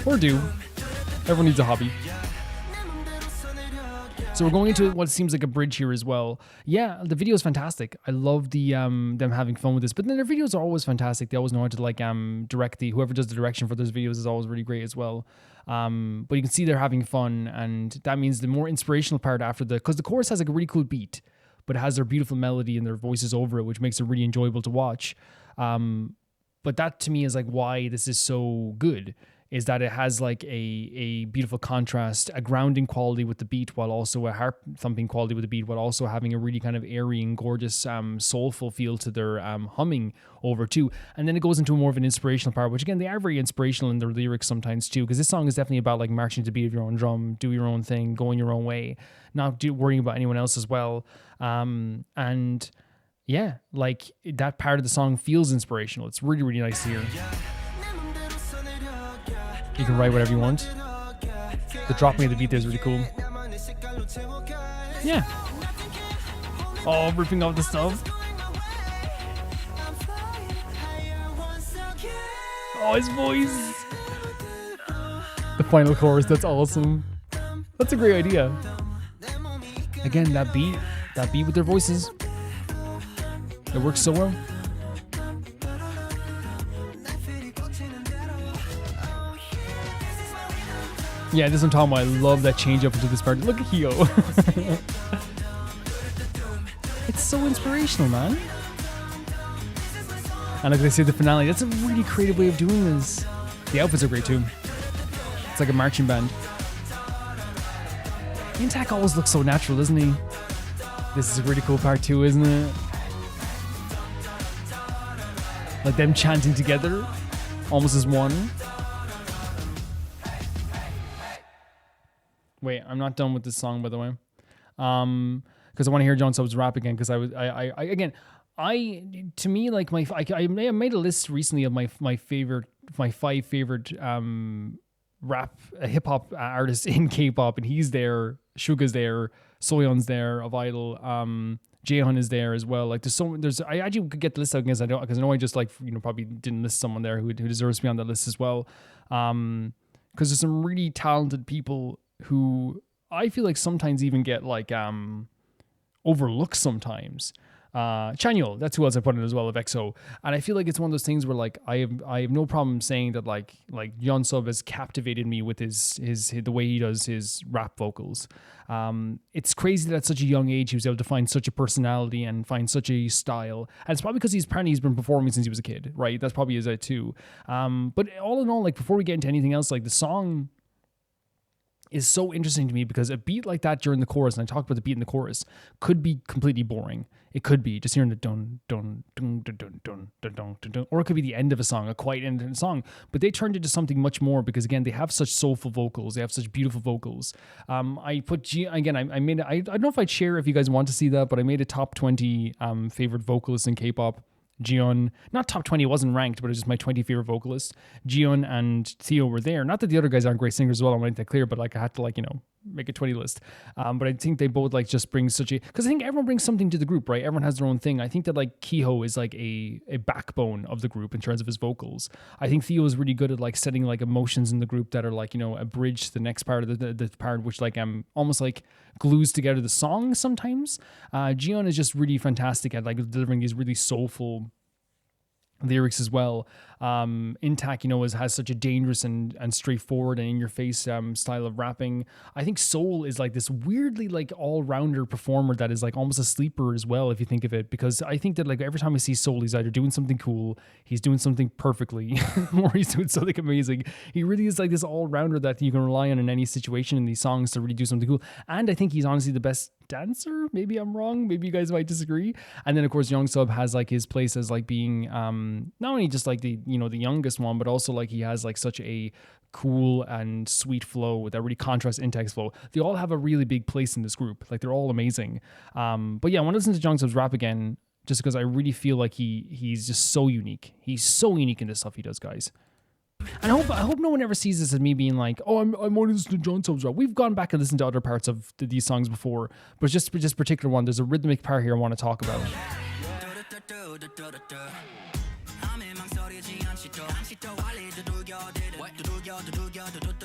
Or do. Everyone needs a hobby. So we're going into what seems like a bridge here as well. Yeah, the video is fantastic. I love the them having fun with this. But then their videos are always fantastic. They always know how to like direct whoever does the direction for those videos is always really great as well. But you can see they're having fun, and that means the more inspirational part after because the chorus has like a really cool beat, but it has their beautiful melody and their voices over it, which makes it really enjoyable to watch. But that to me is like why this is so good. Is that it has like a beautiful contrast, a grounding quality with the beat, while also a harp thumping quality with the beat, while also having a really kind of airy and gorgeous, soulful feel to their humming over too. And then it goes into more of an inspirational part, which again, they are very inspirational in their lyrics sometimes too, because this song is definitely about like marching to the beat of your own drum, do your own thing, going your own way, not worrying about anyone else as well. And yeah, like that part of the song feels inspirational. It's really, really nice to hear. You can write whatever you want. The drop me at the beat there is really cool. Yeah. Oh, ripping off the stuff. Oh, his voice. The final chorus, that's awesome. That's a great idea. Again, that beat with their voices. It works so well. Yeah, this is what I'm talking about. I love that change up into this part. Look at Hio. It's so inspirational, man. And like they say, the finale, that's a really creative way of doing this. The outfits are great too. It's like a marching band. Ithaque always looks so natural, doesn't he? This is a really cool part too, isn't it? Like them chanting together, almost as one. Wait, I'm not done with this song, by the way, because I want to hear John Sub's rap again. Because to me, like I made a list recently of my 5 favorite rap hip hop artists in K-pop, and he's there, Suga's there, Soyeon's there, of Idol, Jaehyun is there as well. Like I actually could get the list out because I know I just like probably didn't list someone there who deserves to be on that list as well, because there's some really talented people who I feel like sometimes even get like overlooked sometimes. Chanyeol, that's who else I put in as well, of EXO. And I feel like it's one of those things where like I have no problem saying that like Yeonsub has captivated me with his the way he does his rap vocals. It's crazy that at such a young age he was able to find such a personality and find such a style. And it's probably because he's been performing since he was a kid, right? That's probably his too. But all in all, like before we get into anything else, like the song is so interesting to me because a beat like that during the chorus, and I talked about the beat in the chorus, could be completely boring. It could be just hearing the dun dun dun dun dun dun dun dun dun, or it could be the end of a song, a quiet end of a song. But they turned it into something much more because again, they have such soulful vocals, they have such beautiful vocals. I put I made I don't know if I'd share if you guys want to see that, but I made a top 20 favorite vocalists in K-pop. Jiyeon, not top 20, it wasn't ranked, but it was just my 20 favorite vocalists. Jiyeon and Theo were there. Not that the other guys aren't great singers as well, I want to make that clear, but like I had to make a 20 list. But I think they both like just bring because I think everyone brings something to the group, right? Everyone has their own thing. I think that like Kiho is like a backbone of the group in terms of his vocals. I think Theo is really good at like setting like emotions in the group that are like, a bridge to the next part of the part which like almost like glues together the song sometimes. Jiyeon is just really fantastic at like delivering these really soulful lyrics as well. Ithaque, has such a dangerous and straightforward and in-your-face style of rapping. I think Soul is like this weirdly like all-rounder performer that is like almost a sleeper as well, if you think of it, because I think that like every time I see Soul, he's either doing something cool, he's doing something perfectly, or he's doing something amazing. He really is like this all-rounder that you can rely on in any situation in these songs to really do something cool. And I think he's honestly the best dancer. Maybe I'm wrong. Maybe you guys might disagree. And then of course Yeonsub has like his place as like being not only just like the the youngest one, but also like he has like such a cool and sweet flow with that really contrast Ithaque's flow. They all have a really big place in this group. Like they're all amazing. But yeah, I want to listen to Jeongsub's rap again just because I really feel like he's just so unique. He's so unique in the stuff he does, guys. And I hope no one ever sees this as me being like, oh, I'm only listening to John Subs rap. We've gone back and listened to other parts of these songs before, but just for this particular one, there's a rhythmic part here I want to talk about.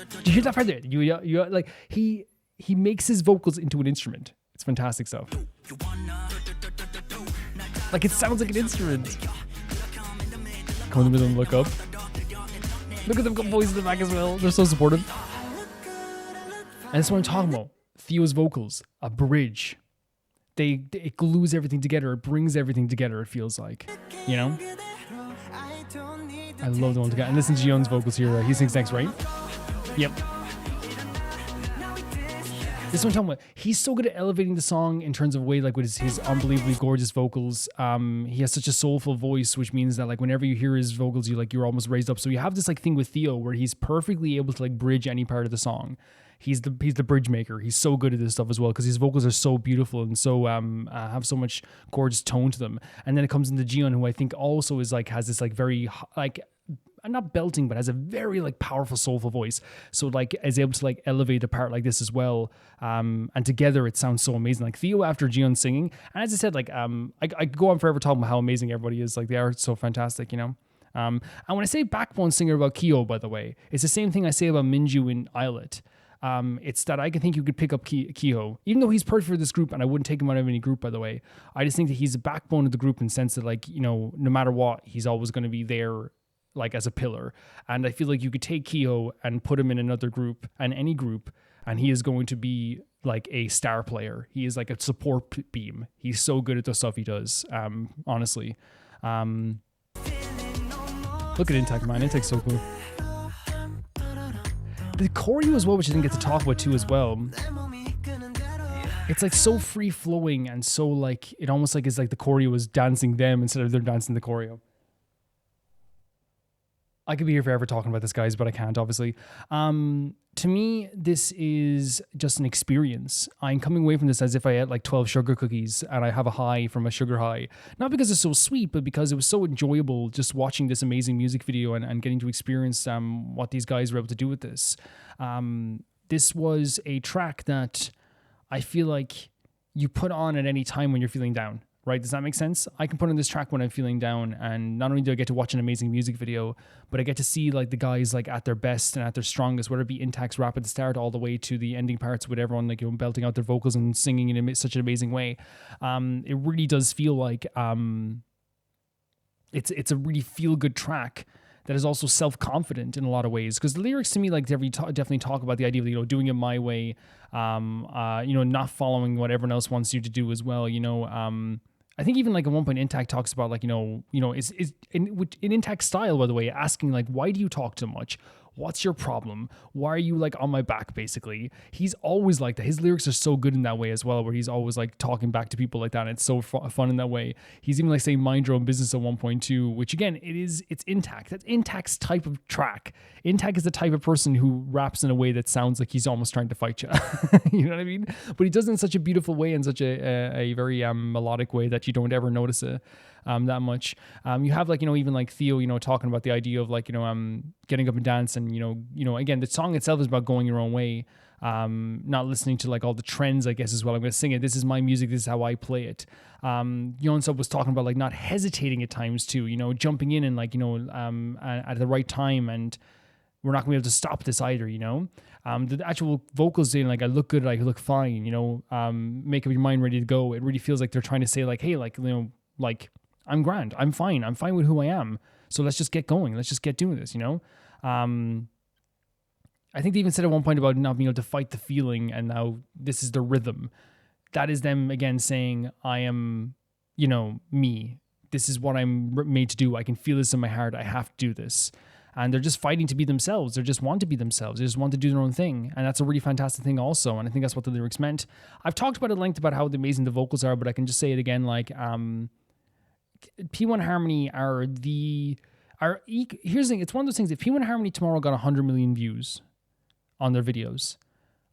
Did you hear that part there? You like he makes his vocals into an instrument. It's fantastic stuff. Like it sounds like an instrument. Come in the middle and look up. Look at them got voices in the back as well. They're so supportive. And that's what I'm talking about. Theo's vocals, a bridge. It glues everything together. It brings everything together. It feels like, you know. I love the one together. And listen to Jion's vocals here. He sings next, right? Yep. This is what I'm talking about. He's so good at elevating the song in terms of way, like with his unbelievably gorgeous vocals. He has such a soulful voice, which means that like whenever you hear his vocals, you're almost raised up. So you have this like thing with Theo where he's perfectly able to like bridge any part of the song. He's the bridge maker. He's so good at this stuff as well because his vocals are so beautiful and so have so much gorgeous tone to them. And then it comes into Jion, who I think also is like has this like very like not belting, but has a very like powerful, soulful voice. So like is able to like elevate a part like this as well. And together it sounds so amazing. Like Theo after Jion singing, and as I said, like I could go on forever talking about how amazing everybody is. Like they are so fantastic, you know. And when I say backbone singer about Kyo, by the way, it's the same thing I say about Minju in Illit. It's that I can think you could pick up Kehoe, even though he's perfect for this group, and I wouldn't take him out of any group, by the way. I just think that he's the backbone of the group in the sense that, like, you know, no matter what, he's always going to be there, like, as a pillar. And I feel like you could take Kehoe and put him in another group, and any group, and he is going to be, like, a star player. He is, like, a support beam. He's so good at the stuff he does, honestly. Look at Ithaque, man. Ithaque's so cool. The choreo as well, which I didn't get to talk about too as well. It's like so free flowing and so like it almost like is like the choreo is dancing them instead of they're dancing the choreo. I could be here forever talking about this, guys, but I can't, obviously. To me, this is just an experience. I'm coming away from this as if I ate like 12 sugar cookies and I have a high from a sugar high. Not because it's so sweet, but because it was so enjoyable just watching this amazing music video and getting to experience what these guys were able to do with this. This was a track that I feel like you put on at any time when you're feeling down. Right? Does that make sense? I can put on this track when I'm feeling down, and not only do I get to watch an amazing music video, but I get to see like the guys like at their best and at their strongest, whether it be Intact's rap at the start all the way to the ending parts with everyone like, you know, belting out their vocals and singing in such an amazing way. It really does feel like it's a really feel good track that is also self-confident in a lot of ways, because the lyrics to me like definitely talk about the idea of, you know, doing it my way, you know, not following what everyone else wants you to do as well, you know. I think even like at one point Intact talks about like, you know, is in Intact style, by the way, asking like, why do you talk too much? What's your problem? Why are you like on my back, basically? He's always like that. His lyrics are so good in that way as well, where he's always like talking back to people like that. And it's so fun in that way. He's even like saying mind your own business at one point too, which again, it's Intact. That's Intact's type of track. Intact is the type of person who raps in a way that sounds like he's almost trying to fight you. You know what I mean? But he does it in such a beautiful way, in such a very melodic way that you don't ever notice it that much. You have like, you know, even like Theo, you know, talking about the idea of like, you know, getting up and dance, and you know, again, the song itself is about going your own way, not listening to like all the trends, I guess, as well. I'm going to sing it. This is my music. This is how I play it. Yeonsub was talking about like not hesitating at times too, you know, jumping in and like, you know, at the right time, and we're not going to be able to stop this either, you know. The actual vocals saying like, I look good, I look fine, you know, make up your mind, ready to go. It really feels like they're trying to say like, hey, like, you know, like, I'm grand, I'm fine with who I am. So let's just get going. Let's just get doing this, you know? I think they even said at one point about not being able to fight the feeling, and now this is the rhythm. That is them again saying, I am, you know, me. This is what I'm made to do. I can feel this in my heart. I have to do this. And they're just fighting to be themselves. They just want to be themselves. They just want to do their own thing. And that's a really fantastic thing also. And I think that's what the lyrics meant. I've talked about at length about how amazing the vocals are, but I can just say it again, like, P1 Harmony here's the thing. It's one of those things. If P1 Harmony tomorrow got 100 million views on their videos,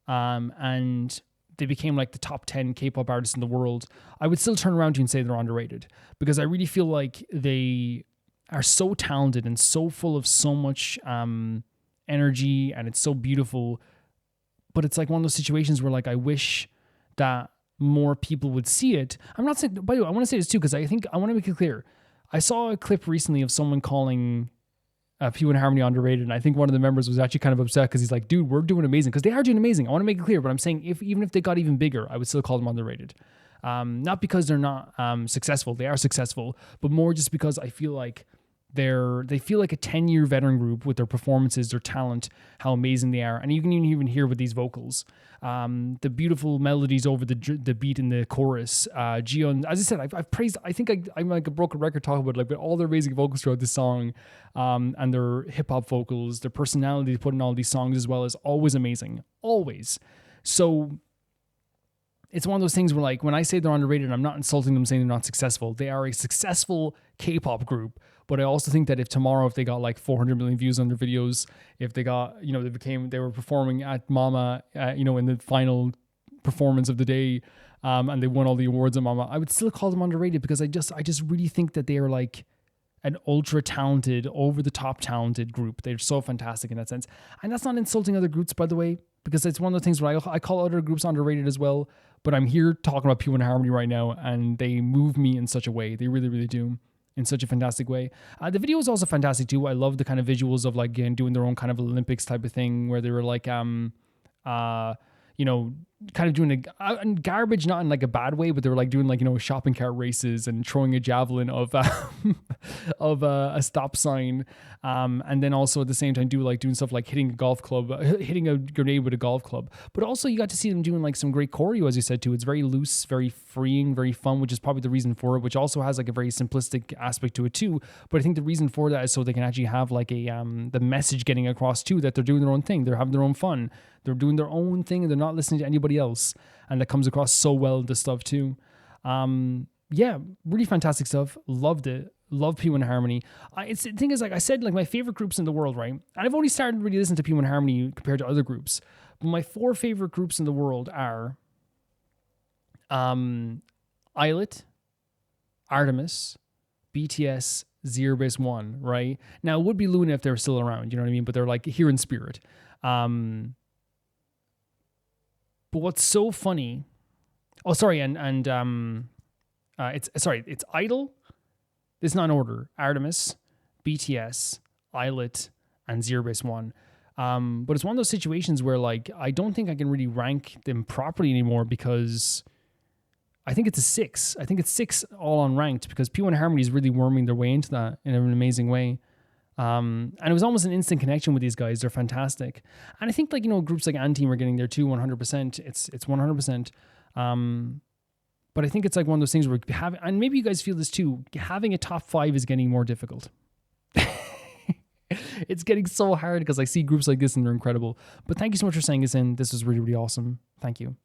and they became like the top 10 K-pop artists in the world, I would still turn around to you and say they're underrated, because I really feel like they are so talented and so full of so much energy, and it's so beautiful. But it's like one of those situations where like I wish that more people would see it. I'm not saying, by the way, I want to say this too, because I want to make it clear. I saw a clip recently of someone calling P1 Harmony underrated, and I think one of the members was actually kind of upset because he's like, dude, we're doing amazing, because they are doing amazing. I want to make it clear, but I'm saying even if they got even bigger, I would still call them underrated. Not because they're not successful. They are successful, but more just because I feel like they feel like a 10-year veteran group with their performances, their talent, how amazing they are. And you can even hear with these vocals, the beautiful melodies over the beat in the chorus. Jiyeon, as I said, I've praised, I think I'm like a broken record talking about like all their amazing vocals throughout this song, and their hip hop vocals, their personality they put in all these songs as well is always amazing. Always. So it's one of those things where like when I say they're underrated, I'm not insulting them saying they're not successful. They are a successful K-pop group. But I also think that if they got like 400 million views on their videos, if they got, they were performing at Mama, in the final performance of the day, and they won all the awards at Mama, I would still call them underrated, because I just really think that they are like an ultra talented, over the top talented group. They're so fantastic in that sense. And that's not insulting other groups, by the way, because it's one of the things where I call other groups underrated as well. But I'm here talking about P1 Harmony right now, and they move me in such a way. They really, really do. In such a fantastic way. The video is also fantastic too. I love the kind of visuals of like doing their own kind of Olympics type of thing, where they were like kind of doing a garbage, not in like a bad way, but they were like doing like, shopping cart races and throwing a javelin of a stop sign. And then also at the same time doing stuff like hitting a grenade with a golf club. But also you got to see them doing like some great choreo, as you said too. It's very loose, very freeing, very fun, which is probably the reason for it, which also has like a very simplistic aspect to it too. But I think the reason for that is so they can actually have like the message getting across too, that they're doing their own thing. They're having their own fun. They're doing their own thing, and they're not listening to anybody else. And that comes across so well in this stuff too. Yeah, really fantastic stuff. Loved it. Love P1 Harmony. The thing is, like I said, like my favorite groups in the world, right? And I've only started really listening to P1 Harmony compared to other groups. But my 4 favorite groups in the world are Illit, Artemis, BTS, Zero Base One, right? Now, it would be Luna if they were still around, you know what I mean? But they're like here in spirit. But what's so funny? Oh, sorry, it's Idol. It's not in order. Artemis, BTS, Illit, and Zero Base One. But it's one of those situations where like I don't think I can really rank them properly anymore, because I think it's a 6. I think it's 6 all unranked, because P1 Harmony is really worming their way into that in an amazing way. And it was almost an instant connection with these guys. They're fantastic. And I think like, groups like AndTeam are getting there too, 100%. It's 100%. But I think it's like one of those things where and maybe you guys feel this too, having a top 5 is getting more difficult. It's getting so hard because I see groups like this and they're incredible. But thank you so much for saying this in. This was really, really awesome. Thank you.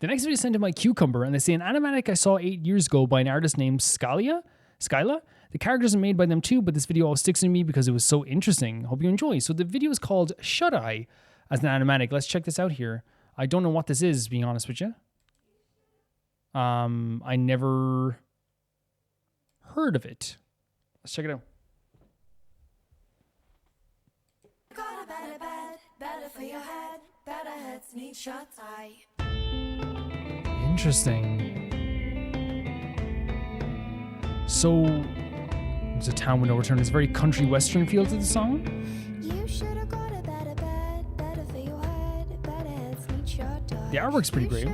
The next video is sent to my Cucumber, and they say an animatic I saw 8 years ago by an artist named Skyla. The characters are made by them too, but this video always sticks in me because it was so interesting. Hope you enjoy. So the video is called Shut Eye as an animatic. Let's check this out here. I don't know what this is, being honest with you. I never heard of it. Let's check it out. Got a better bed, better for your head, better heads need shut eye. Interesting. So, there's a town with no return. It's a very country western feel to the song. You should have got a better bed, better for your head, better heads need shut eye. The artwork's pretty great.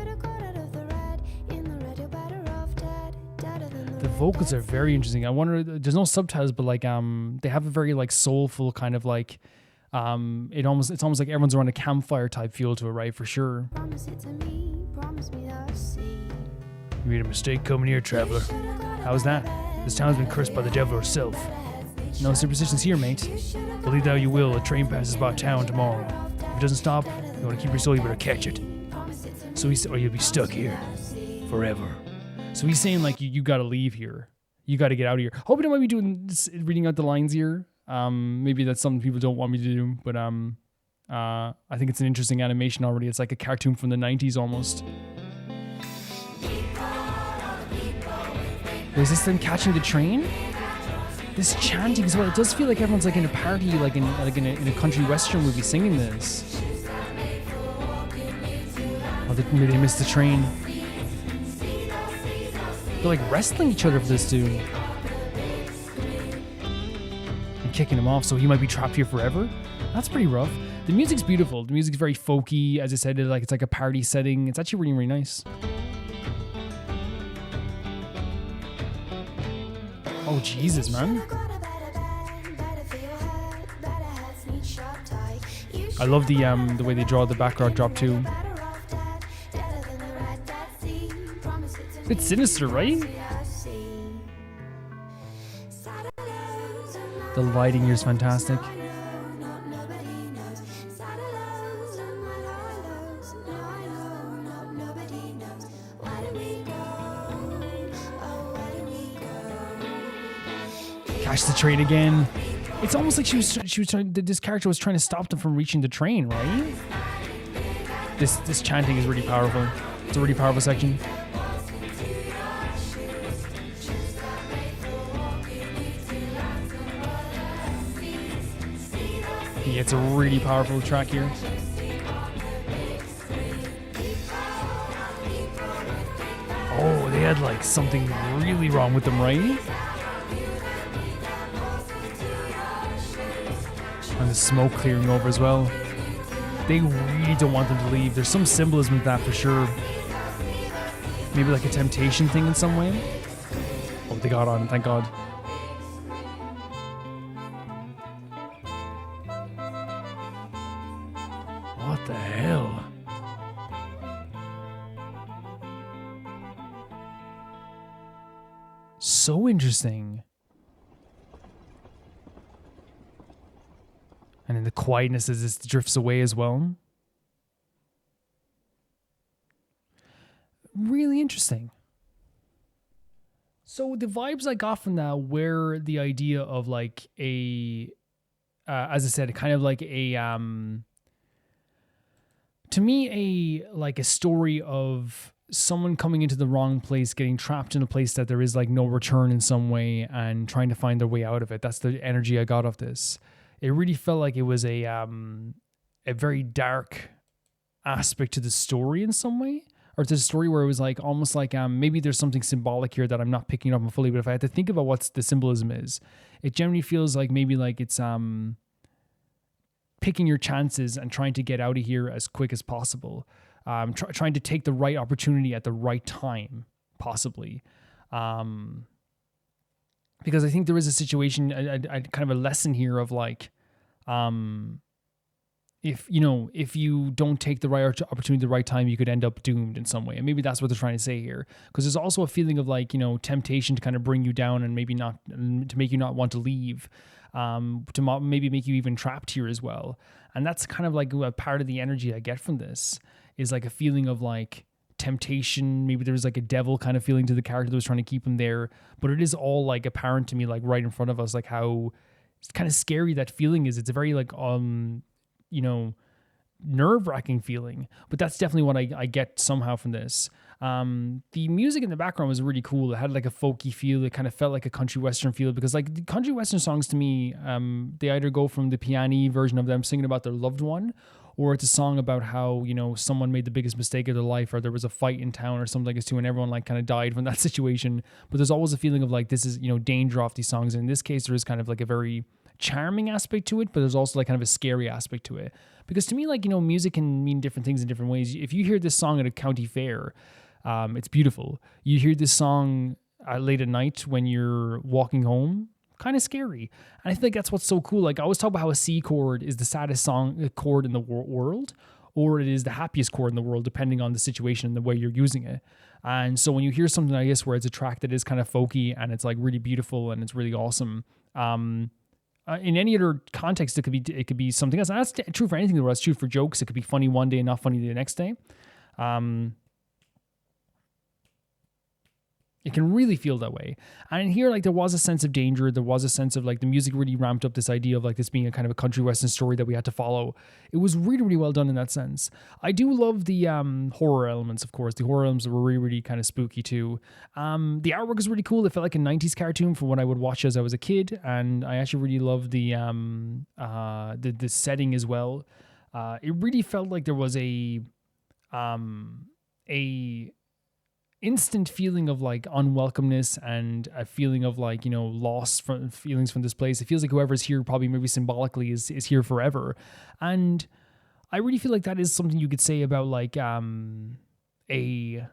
The vocals are very interesting. I wonder, there's no subtitles, but like they have a very like soulful kind of like it's almost like everyone's around a campfire type feel to it, right? For sure. Promise it to me, promise me I'll see. You made a mistake coming here, traveler. How's that? This town's been cursed by the devil herself. No superstitions here, mate. Believe thou you will, a train passes by town tomorrow. If it doesn't stop, you want to keep your soul, you better catch it. So or you'll be stuck here forever. So he's saying like you got to leave here. You got to get out of here. Hoping I might be doing this, reading out the lines here. Maybe that's something people don't want me to do, but I think it's an interesting animation already. It's like a cartoon from the 90s almost. Is this them catching the train? This chanting as well. It does feel like everyone's like in a party, like in a country western movie singing this. Oh, maybe they missed the train. They're like wrestling each other for this dude. And kicking him off, so he might be trapped here forever. That's pretty rough. The music's beautiful. The music's very folky. As I said, it's like a party setting. It's actually really, really nice. Oh, Jesus, man. I love the way they draw the background drop too. It's sinister, right? The lighting here is fantastic. Catch the train again. It's almost like she was trying. This character was trying to stop them from reaching the train, right? This chanting is really powerful. It's a really powerful section. Yeah, it's a really powerful track here. Oh, they had like something really wrong with them, right? And the smoke clearing over as well. They really don't want them to leave. There's some symbolism with that for sure. Maybe like a temptation thing in some way. Oh, they got on, thank God. What the hell? So interesting. And then the quietness as this drifts away as well. Really interesting. So the vibes I got from that were the idea of like a, as I said, kind of like a, to me, like a story of someone coming into the wrong place, getting trapped in a place that there is like no return in some way and trying to find their way out of it. That's the energy I got of this. It really felt like it was a very dark aspect to the story in some way, or to the story where it was like almost like maybe there's something symbolic here that I'm not picking up on fully. But if I had to think about what the symbolism is, it generally feels like maybe like it's picking your chances and trying to get out of here as quick as possible, trying to take the right opportunity at the right time, possibly. Because I think there is a situation, a kind of a lesson here of like, if you don't take the right opportunity at the right time, you could end up doomed in some way. And maybe that's what they're trying to say here. Because there's also a feeling of like, temptation to kind of bring you down and maybe not, to make you not want to leave, to maybe make you even trapped here as well. And that's kind of like a part of the energy I get from this, is like a feeling of like temptation. Maybe there's like a devil kind of feeling to the character that was trying to keep him there. But it is all like apparent to me, like right in front of us, like how kind of scary that feeling is. It's a very like, nerve-wracking feeling, but that's definitely what I get somehow from this. The music in the background was really cool. It had like a folky feel. It kind of felt like a country western feel, because like the country western songs to me, they either go from the piano version of them singing about their loved one, or it's a song about how, someone made the biggest mistake of their life, or there was a fight in town or something like this too, and everyone like kind of died from that situation. But there's always a feeling of like, this is, danger off these songs. And in this case, there is kind of like a very charming aspect to it, but there's also like kind of a scary aspect to it. Because to me, like, music can mean different things in different ways. If you hear this song at a county fair, it's beautiful. You hear this song late at night when you're walking home, kind of scary. And I think that's what's so cool. Like I always talk about how a C chord is the saddest chord in the world, or it is the happiest chord in the world, depending on the situation and the way you're using it. And so when you hear something like this, where it's a track that is kind of folky and it's like really beautiful and it's really awesome, in any other context, it could be something else. And that's true for anything in the world. It's true for jokes. It could be funny one day and not funny the next day. It can really feel that way. And in here, like, there was a sense of danger. There was a sense of, like, the music really ramped up this idea of, like, this being a kind of a country western story that we had to follow. It was really, really well done in that sense. I do love the horror elements, of course. The horror elements were really, really kind of spooky, too. The artwork is really cool. It felt like a 90s cartoon from what I would watch as I was a kid. And I actually really loved the setting as well. It really felt like there was a instant feeling of like unwelcomeness and a feeling of like, you know, lost from feelings from this place. It feels like whoever's here probably maybe symbolically is here forever. And I really feel like that is something you could say about like a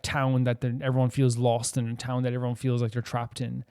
town that everyone feels lost in, a town that everyone feels like they're trapped in.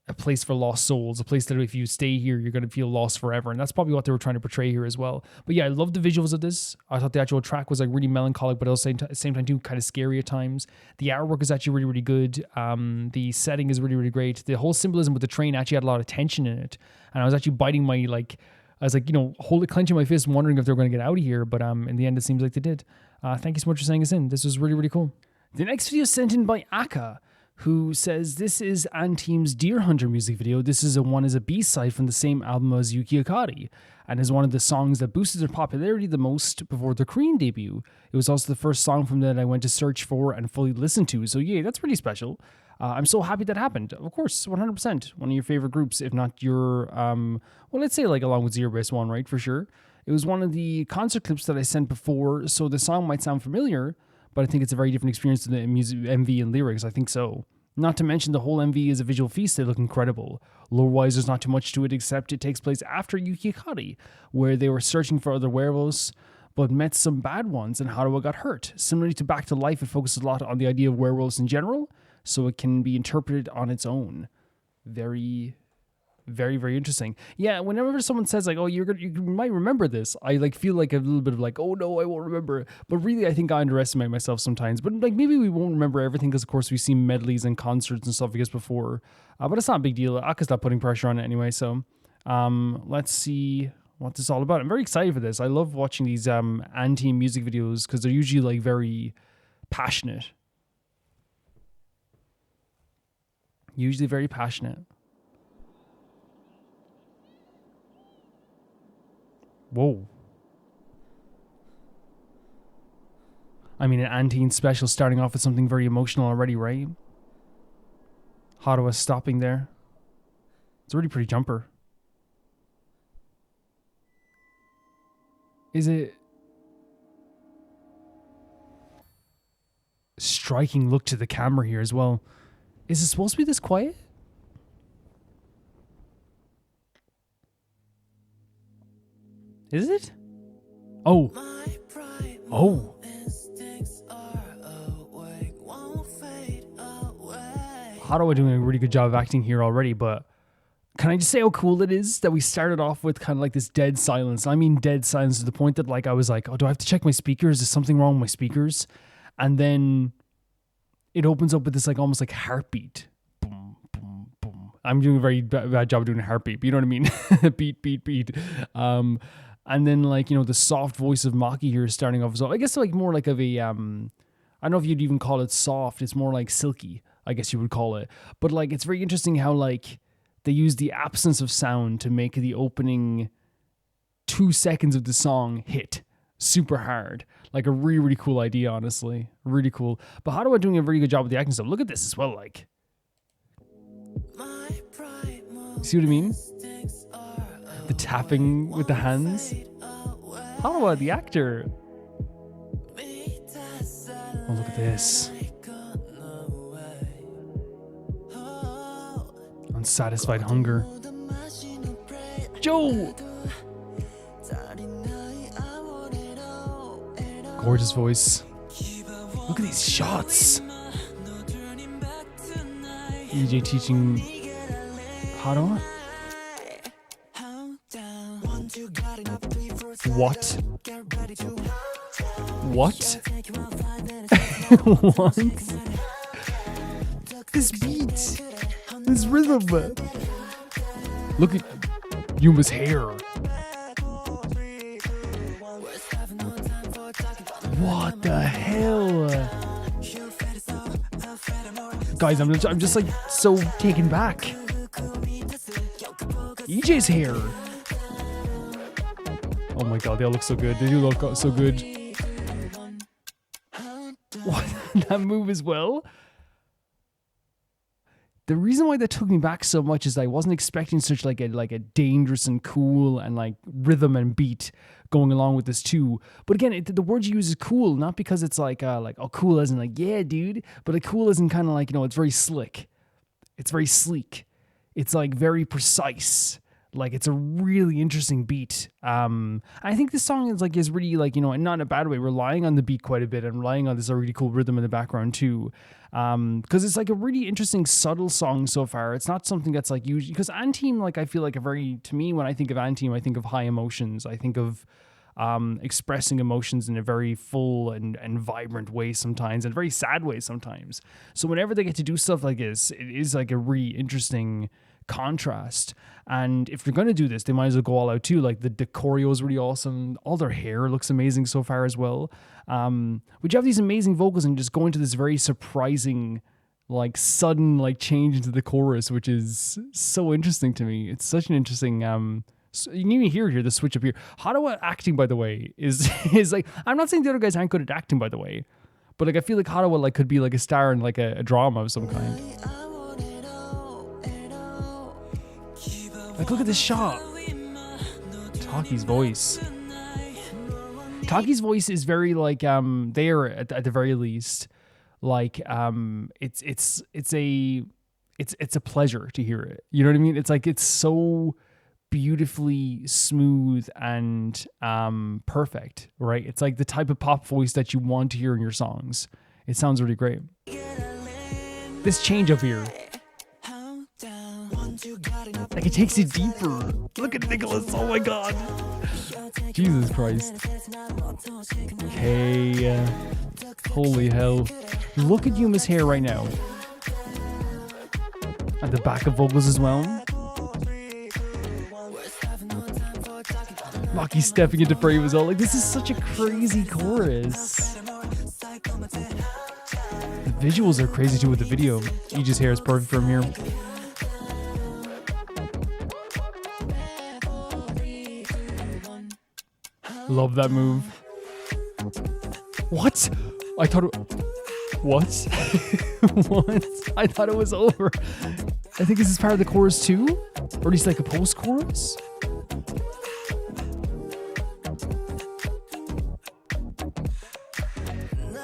A place for lost souls, a place that if you stay here, you're going to feel lost forever. And that's probably what they were trying to portray here as well. But yeah, I love the visuals of this. I thought the actual track was like really melancholic, but at the same time too, kind of scary at times. The artwork is actually really, really good. The setting is really, really great. The whole symbolism with the train actually had a lot of tension in it. And I was actually biting my, like, I was like, you know, clenching my fist, wondering if they were going to get out of here. But in the end, it seems like they did. Thank you so much for sending us in. This was really, really cool. The next video is sent in by Aka, who says, this is AndTeam's Deer Hunter music video. This is a B-side from the same album as Yuki Akari, and is one of the songs that boosted their popularity the most before their Korean debut. It was also the first song from them that I went to search for and fully listen to, so yeah, that's pretty special. I'm so happy that happened. Of course, 100%. One of your favorite groups, if not your, well, let's say like along with Zero Base One, right, for sure. It was one of the concert clips that I sent before, so the song might sound familiar, but I think it's a very different experience to the music, MV and lyrics. I think so. Not to mention the whole MV is a visual feast. They look incredible. Lore-wise, there's not too much to it, except it takes place after Yuki Akari, where they were searching for other werewolves, but met some bad ones, and Haruo got hurt. Similarly to Back to Life, it focuses a lot on the idea of werewolves in general, so it can be interpreted on its own. Very, very, very interesting. Yeah, whenever someone says like, "Oh, you might remember this," I like feel like a little bit of like, "Oh no, I won't remember." But really, I think I underestimate myself sometimes. But like maybe we won't remember everything because of course we've seen medleys and concerts and stuff I guess before. But it's not a big deal. Aka's not putting pressure on it anyway. So let's see what this is all about. I'm very excited for this. I love watching these AndTeam music videos because they're usually like very passionate. Usually very passionate. Whoa. I mean, an AndTeam special starting off with something very emotional already, right? Haruo stopping there. It's a really pretty jumper. Is it... striking look to the camera here as well. Is it supposed to be this quiet? Is it? Oh. Oh. Haruo doing a really good job of acting here already, but can I just say how cool it is that we started off with kind of like this dead silence? I mean dead silence to the point that like I was like, oh, do I have to check my speakers? Is something wrong with my speakers? And then it opens up with this like almost like heartbeat. Boom, boom, boom. I'm doing a very bad job of doing a heartbeat, but you know what I mean? Beat, beat, beat. And then like, you know, the soft voice of Maki here is starting off as well. I guess like more like of a, I don't know if you'd even call it soft. It's more like silky, I guess you would call it. But like, it's very interesting how like they use the absence of sound to make the opening 2 seconds of the song hit super hard. Like a really, really cool idea, honestly. Really cool. But Haruo doing a very good job with the acting stuff. Look at this as well, like. See what I mean? The tapping with the hands. Haruo, the actor. Oh, look at this. Unsatisfied hunger. Joe! Gorgeous voice. Look at these shots. EJ teaching Haruo. What? What? What? This beat. This rhythm. Look at Yuma's hair. What the hell? Guys, I'm just like so taken back. EJ's hair. Oh my god, they all look so good. They do look so good. What? That move as well? The reason why that took me back so much is I wasn't expecting such like a dangerous and cool and like rhythm and beat going along with this too. But again, the word you use is cool, not because it's like oh cool as in like yeah dude, but like cool as in kind of like, you know, it's very slick, it's very sleek, it's like very precise. Like it's a really interesting beat. I think this song is really like, you know, and not in a bad way, relying on the beat quite a bit and relying on this really cool rhythm in the background too. Because it's like a really interesting subtle song so far. It's not something that's like usually, because AndTeam, like I feel like to me when I think of AndTeam, I think of high emotions. I think of expressing emotions in a very full and vibrant way sometimes, and very sad way sometimes. So whenever they get to do stuff like this, it is like a really interesting contrast. And if they're going to do this, they might as well go all out too. Like the choreo is really awesome. All their hair looks amazing so far as well. But you have these amazing vocals and just go into this very surprising, like sudden, like change into the chorus, which is so interesting to me. It's such an interesting, so you can even hear here, the switch up here. Hadawa acting, by the way, is like, I'm not saying the other guys aren't good at acting, by the way, but like I feel like Hadawa like could be like a star in like a drama of some kind. Like, look at this shot. Taki's voice. Taki's voice is very like there at the very least. Like it's a pleasure to hear it. You know what I mean? It's like it's so beautifully smooth and perfect, right? It's like the type of pop voice that you want to hear in your songs. It sounds really great. This change up here. Like it takes you deeper. Look at Nicholas. Oh my god. Jesus Christ. Okay. Holy hell. Look at Yuma's hair right now. And the backup vocals as well. Maki's stepping into frame as well. Like this is such a crazy chorus. The visuals are crazy too with the video. Iji's hair is perfect from here. Love that move. What? I thought it... What? What? I thought it was over. I think this is part of the chorus too? Or at least like a post-chorus?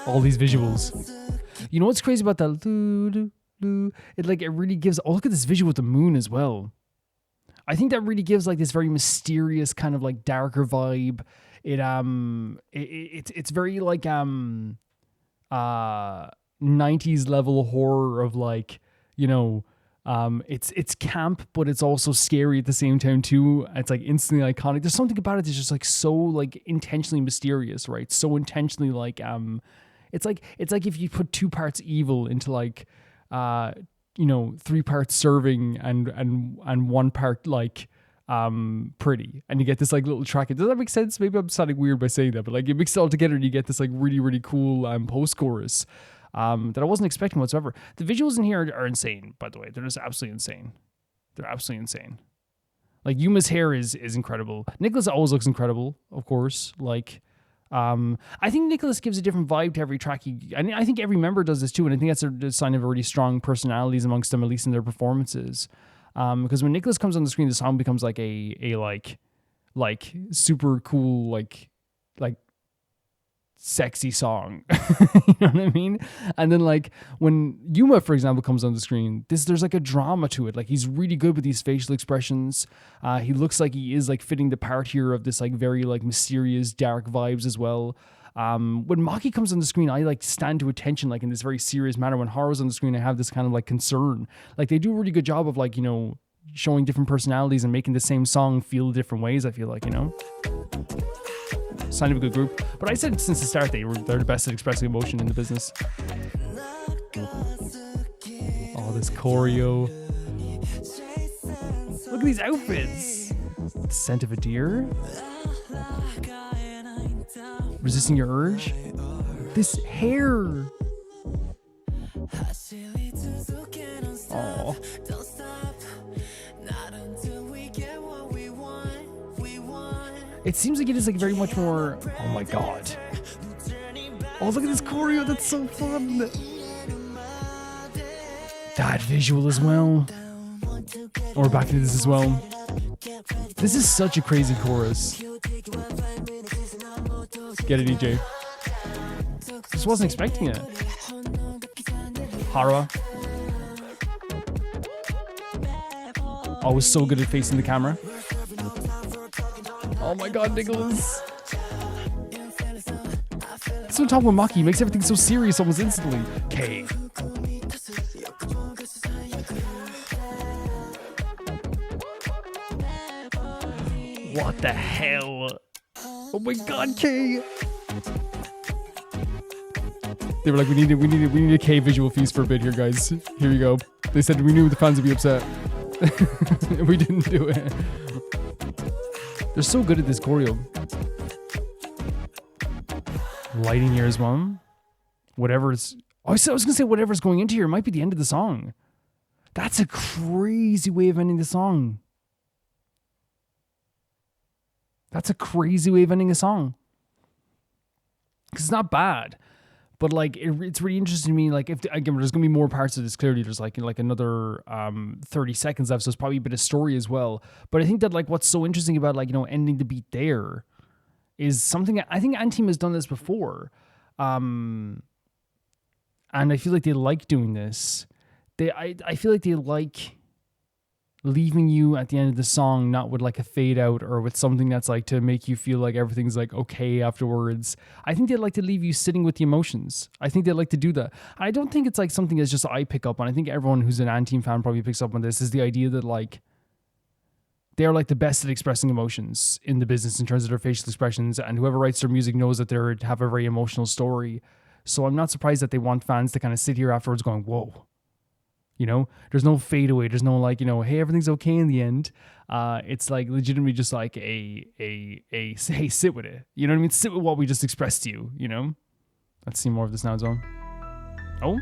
All these visuals. You know what's crazy about that? It really gives... Oh, look at this visual with the moon as well. I think that really gives like this very mysterious kind of like darker vibe. It's very like 90s level horror of like, you know, it's camp, but it's also scary at the same time too. It's like instantly iconic. There's something about it that's just like so like intentionally mysterious, right? So intentionally like it's like if you put 2 parts evil into like you know, 3 parts serving and 1 part like pretty, and you get this like little track. Does that make sense? Maybe I'm sounding weird by saying that, but like you mix it all together and you get this like really, really cool post-chorus that I wasn't expecting whatsoever. The visuals in here are insane, by the way. They're just absolutely insane. They're absolutely insane. Like Yuma's hair is incredible. Nicholas always looks incredible, of course. Like I think Nicholas gives a different vibe to every track. I think every member does this too, and I think that's a sign of really strong personalities amongst them, at least in their performances. Because when Nicholas comes on the screen, the song becomes like a super cool like sexy song. You know what I mean? And then like when Yuma, for example, comes on the screen, there's like a drama to it. Like he's really good with these facial expressions. He looks like he is like fitting the part here of this like very like mysterious dark vibes as well. When Maki comes on the screen, I like stand to attention like in this very serious manner. When Haru's on the screen, I have this kind of like concern. Like they do a really good job of like, you know, showing different personalities and making the same song feel different ways, I feel like, you know. Sign of a good group. But I said since the start they're the best at expressing emotion in the business. Oh, this choreo. Look at these outfits. Scent of a deer. Resisting your urge. This hair. It seems like it is like very much more. Oh my god! Oh, look at this choreo. That's so fun. That visual as well. Or back into this as well. This is such a crazy chorus. Get it, DJ. Just wasn't expecting it. Hara. Always so good at facing the camera. Oh my god, Nicholas. That's what I'm talking about, Maki. He makes everything so serious almost instantly. Okay. What the hell? Oh my god, K. They were like, we need a K visual feast for a bit here, guys. Here you go. They said we knew the fans would be upset. We didn't do it. They're so good at this choreo. Lighting here as well. Whatever's... Oh, I was gonna say whatever's going into here might be the end of the song. That's a crazy way of ending the song. That's a crazy way of ending a song. Because it's not bad. But like it's really interesting to me. Like if again, there's gonna be more parts of this. Clearly, there's like another 30 seconds left, so it's probably a bit of story as well. But I think that like what's so interesting about like ending the beat there is something I think AndTeam has done this before, and I feel like they like doing this. I feel like they like leaving you at the end of the song not with like a fade out or with something that's like to make you feel like everything's like okay afterwards. I think they like to leave you sitting with the emotions. I think they like to do that. I don't think it's like something that's just I pick up on. I think everyone who's an AndTeam fan probably picks up on this, is the idea that like they're like the best at expressing emotions in the business in terms of their facial expressions, and whoever writes their music knows that they have a very emotional story. So I'm not surprised that they want fans to kind of sit here afterwards going, whoa. There's no fade away. There's no like, hey, everything's okay in the end. It's like legitimately just like hey, sit with it. You know what I mean? Sit with what we just expressed to you, Let's see more of this now as well. Oh?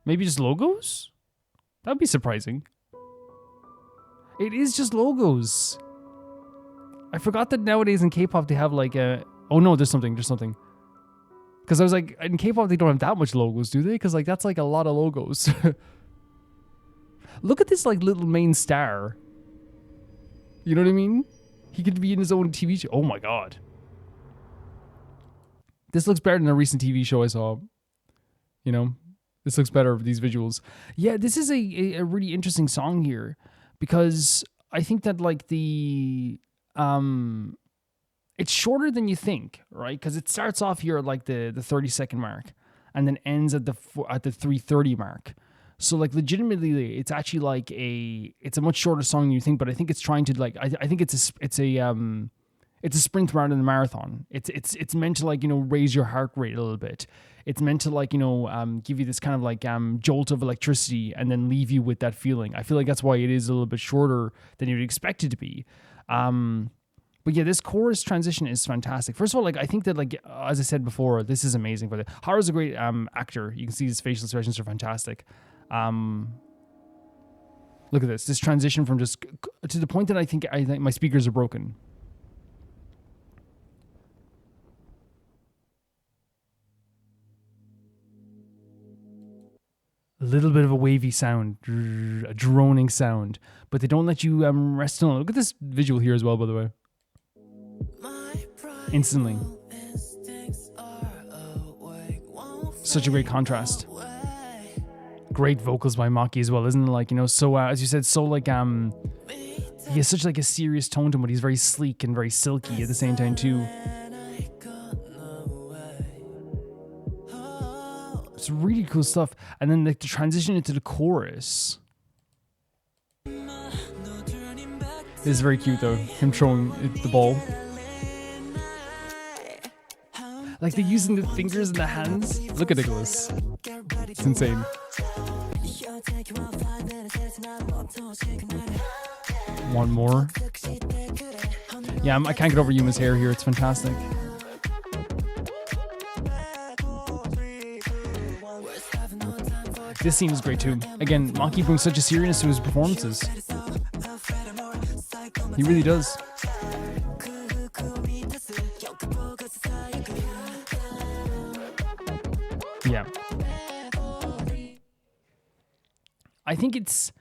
Maybe just logos? That'd be surprising. It is just logos. I forgot that nowadays in K-pop they have like a... Oh no, there's something. Because I was like, in K-pop they don't have that much logos, do they? Because like that's like a lot of logos. Look at this like little main star. You know what I mean? He could be in his own TV show. Oh my god. This looks better than a recent TV show I saw. This looks better with these visuals. Yeah, this is a really interesting song here. Because I think that like the... It's shorter than you think, right? Because it starts off here at like the 30-second mark and then ends at the 3:30 mark. So like legitimately, it's actually like it's a much shorter song than you think. But I think it's trying to like I think it's a sprint rather than a marathon. It's meant to like raise your heart rate a little bit. It's meant to like give you this kind of like jolt of electricity and then leave you with that feeling. I feel like that's why it is a little bit shorter than you'd expect it to be. But yeah, this chorus transition is fantastic. First of all, like I think that like as I said before, this is amazing. But Hara's a great actor. You can see his facial expressions are fantastic. Look at this transition from just to the point that I think my speakers are broken. A little bit of a wavy sound, a droning sound, but they don't let you rest on. Look at this visual here as well, by the way. Instantly. Such a great contrast. Great vocals by Maki as well, isn't it? Like, so as you said, so like he has such like a serious tone to him, but he's very sleek and very silky at the same time too. It's really cool stuff. And then the transition into the chorus. This is very cute though, him throwing the ball. Like they're using the fingers and the hands. Look at Nicholas. It's insane. One more. Yeah, I can't get over Yuma's hair here. It's fantastic. This scene is great too. Again, Maki brings such a seriousness to his performances. He really does. Yeah. I think it's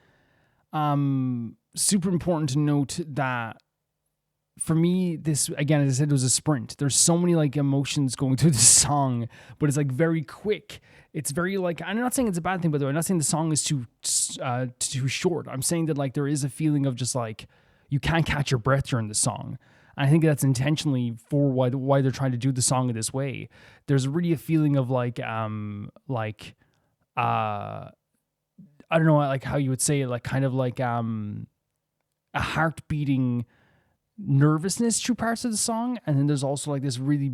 super important to note that for me, this, again, as I said, it was a sprint. There's so many like emotions going through the song, but it's like very quick. It's very like, I'm not saying it's a bad thing, by the way. I'm not saying the song is too short. I'm saying that like there is a feeling of just like you can't catch your breath during the song. And I think that's intentionally for why they're trying to do the song in this way. There's really a feeling of like I don't know, like how you would say it, like kind of like a heart beating nervousness through parts of the song, and then there's also like this really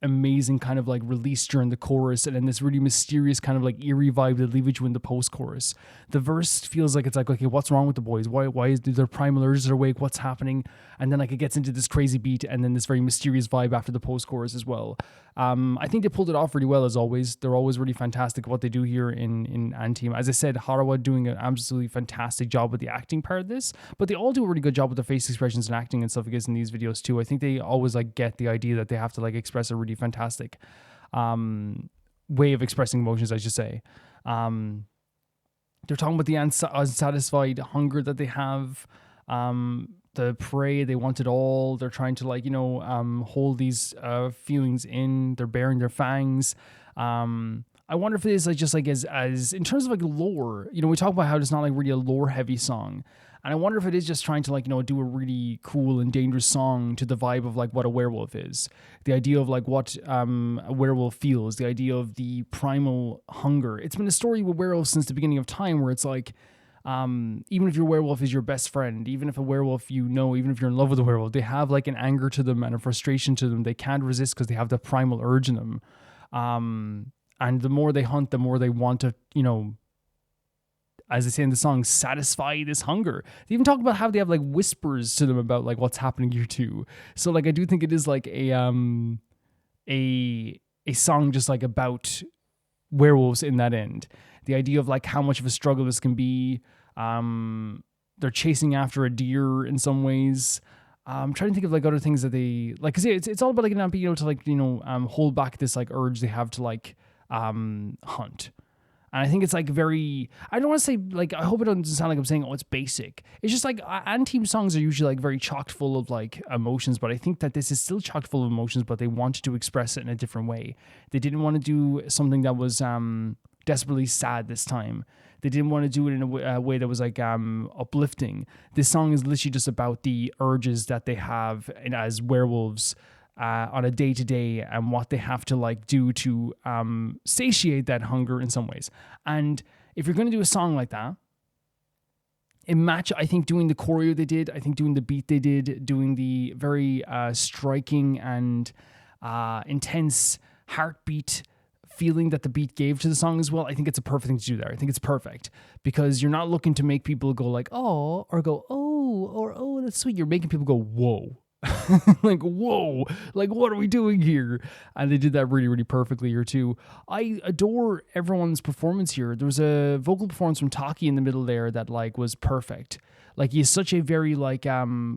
amazing kind of like release during the chorus, and then this really mysterious kind of like eerie vibe that leaves you in the post-chorus. The verse feels like it's like, okay, what's wrong with the boys? Why is their primal urges are awake? What's happening? And then like it gets into this crazy beat, and then this very mysterious vibe after the post-chorus as well. I think they pulled it off really well, as always. They're always really fantastic at what they do here in AndTeam. As I said, Harawa doing an absolutely fantastic job with the acting part of this, but they all do a really good job with their face expressions and acting and stuff, I guess, in these videos too. I think they always like get the idea that they have to like express a really fantastic way of expressing emotions, I should say. They're talking about the unsatisfied hunger that they have, the prey, they want it all. They're trying to like, hold these feelings in. They're bearing their fangs. I wonder if it is like just like as in terms of like lore, we talk about how it's not like really a lore heavy song. And I wonder if it is just trying to like, do a really cool and dangerous song to the vibe of like what a werewolf is. The idea of like what a werewolf feels, the idea of the primal hunger. It's been a story with werewolves since the beginning of time, where it's like, even if your werewolf is your best friend, even if a werewolf, even if you're in love with a werewolf, they have like an anger to them and a frustration to them. They can't resist because they have the primal urge in them. And the more they hunt, the more they want to, as they say in the song, satisfy this hunger. They even talk about how they have like whispers to them about like what's happening here too. So like I do think it is like a song just like about werewolves in that end. The idea of like how much of a struggle this can be. They're chasing after a deer in some ways. I'm trying to think of like other things that they like, cause it's all about like not being able to like, hold back this like urge they have to like hunt. And I think it's like very, I don't want to say like, I hope it doesn't sound like I'm saying, oh, it's basic. It's just like AndTeam songs are usually like very chocked full of like emotions, but I think that this is still chocked full of emotions, but they wanted to express it in a different way. They didn't want to do something that was desperately sad this time. They didn't want to do it in a way that was like uplifting. This song is literally just about the urges that they have as werewolves on a day-to-day and what they have to like do to satiate that hunger in some ways. And if you're going to do a song like that, I think doing the choreo they did, I think doing the beat they did, doing the very striking and intense heartbeat feeling that the beat gave to the song as well, I think it's a perfect thing to do there. I think it's perfect because you're not looking to make people go like, oh, or go, oh, or oh, that's sweet. You're making people go, whoa. Like, whoa, like what are we doing here? And they did that really, really perfectly here too. I adore everyone's performance here. There was a vocal performance from Taki in the middle there that like was perfect. Like he's such a very like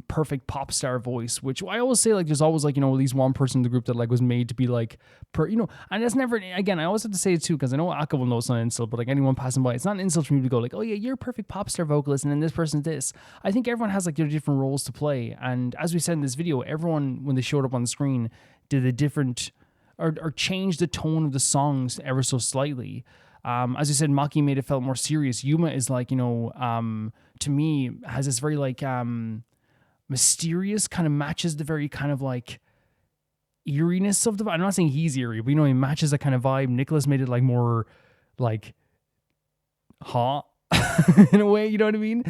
perfect pop star voice, which I always say like there's always like, at least one person in the group that like was made to be like, and that's never, again, I always have to say it too, because I know Akka will know it's not an insult, but like anyone passing by, it's not an insult for me to go like, oh yeah, you're a perfect pop star vocalist and then this person's this. I think everyone has like their different roles to play. And as we said in this video, everyone, when they showed up on the screen, did a different, or changed the tone of the songs ever so slightly. As I said, Maki made it felt more serious. Yuma is like, to me, has this very like mysterious, kind of matches the very kind of like eeriness of the vibe. I'm not saying he's eerie, but he matches that kind of vibe. Nicholas made it like more like hot in a way, you know what I mean?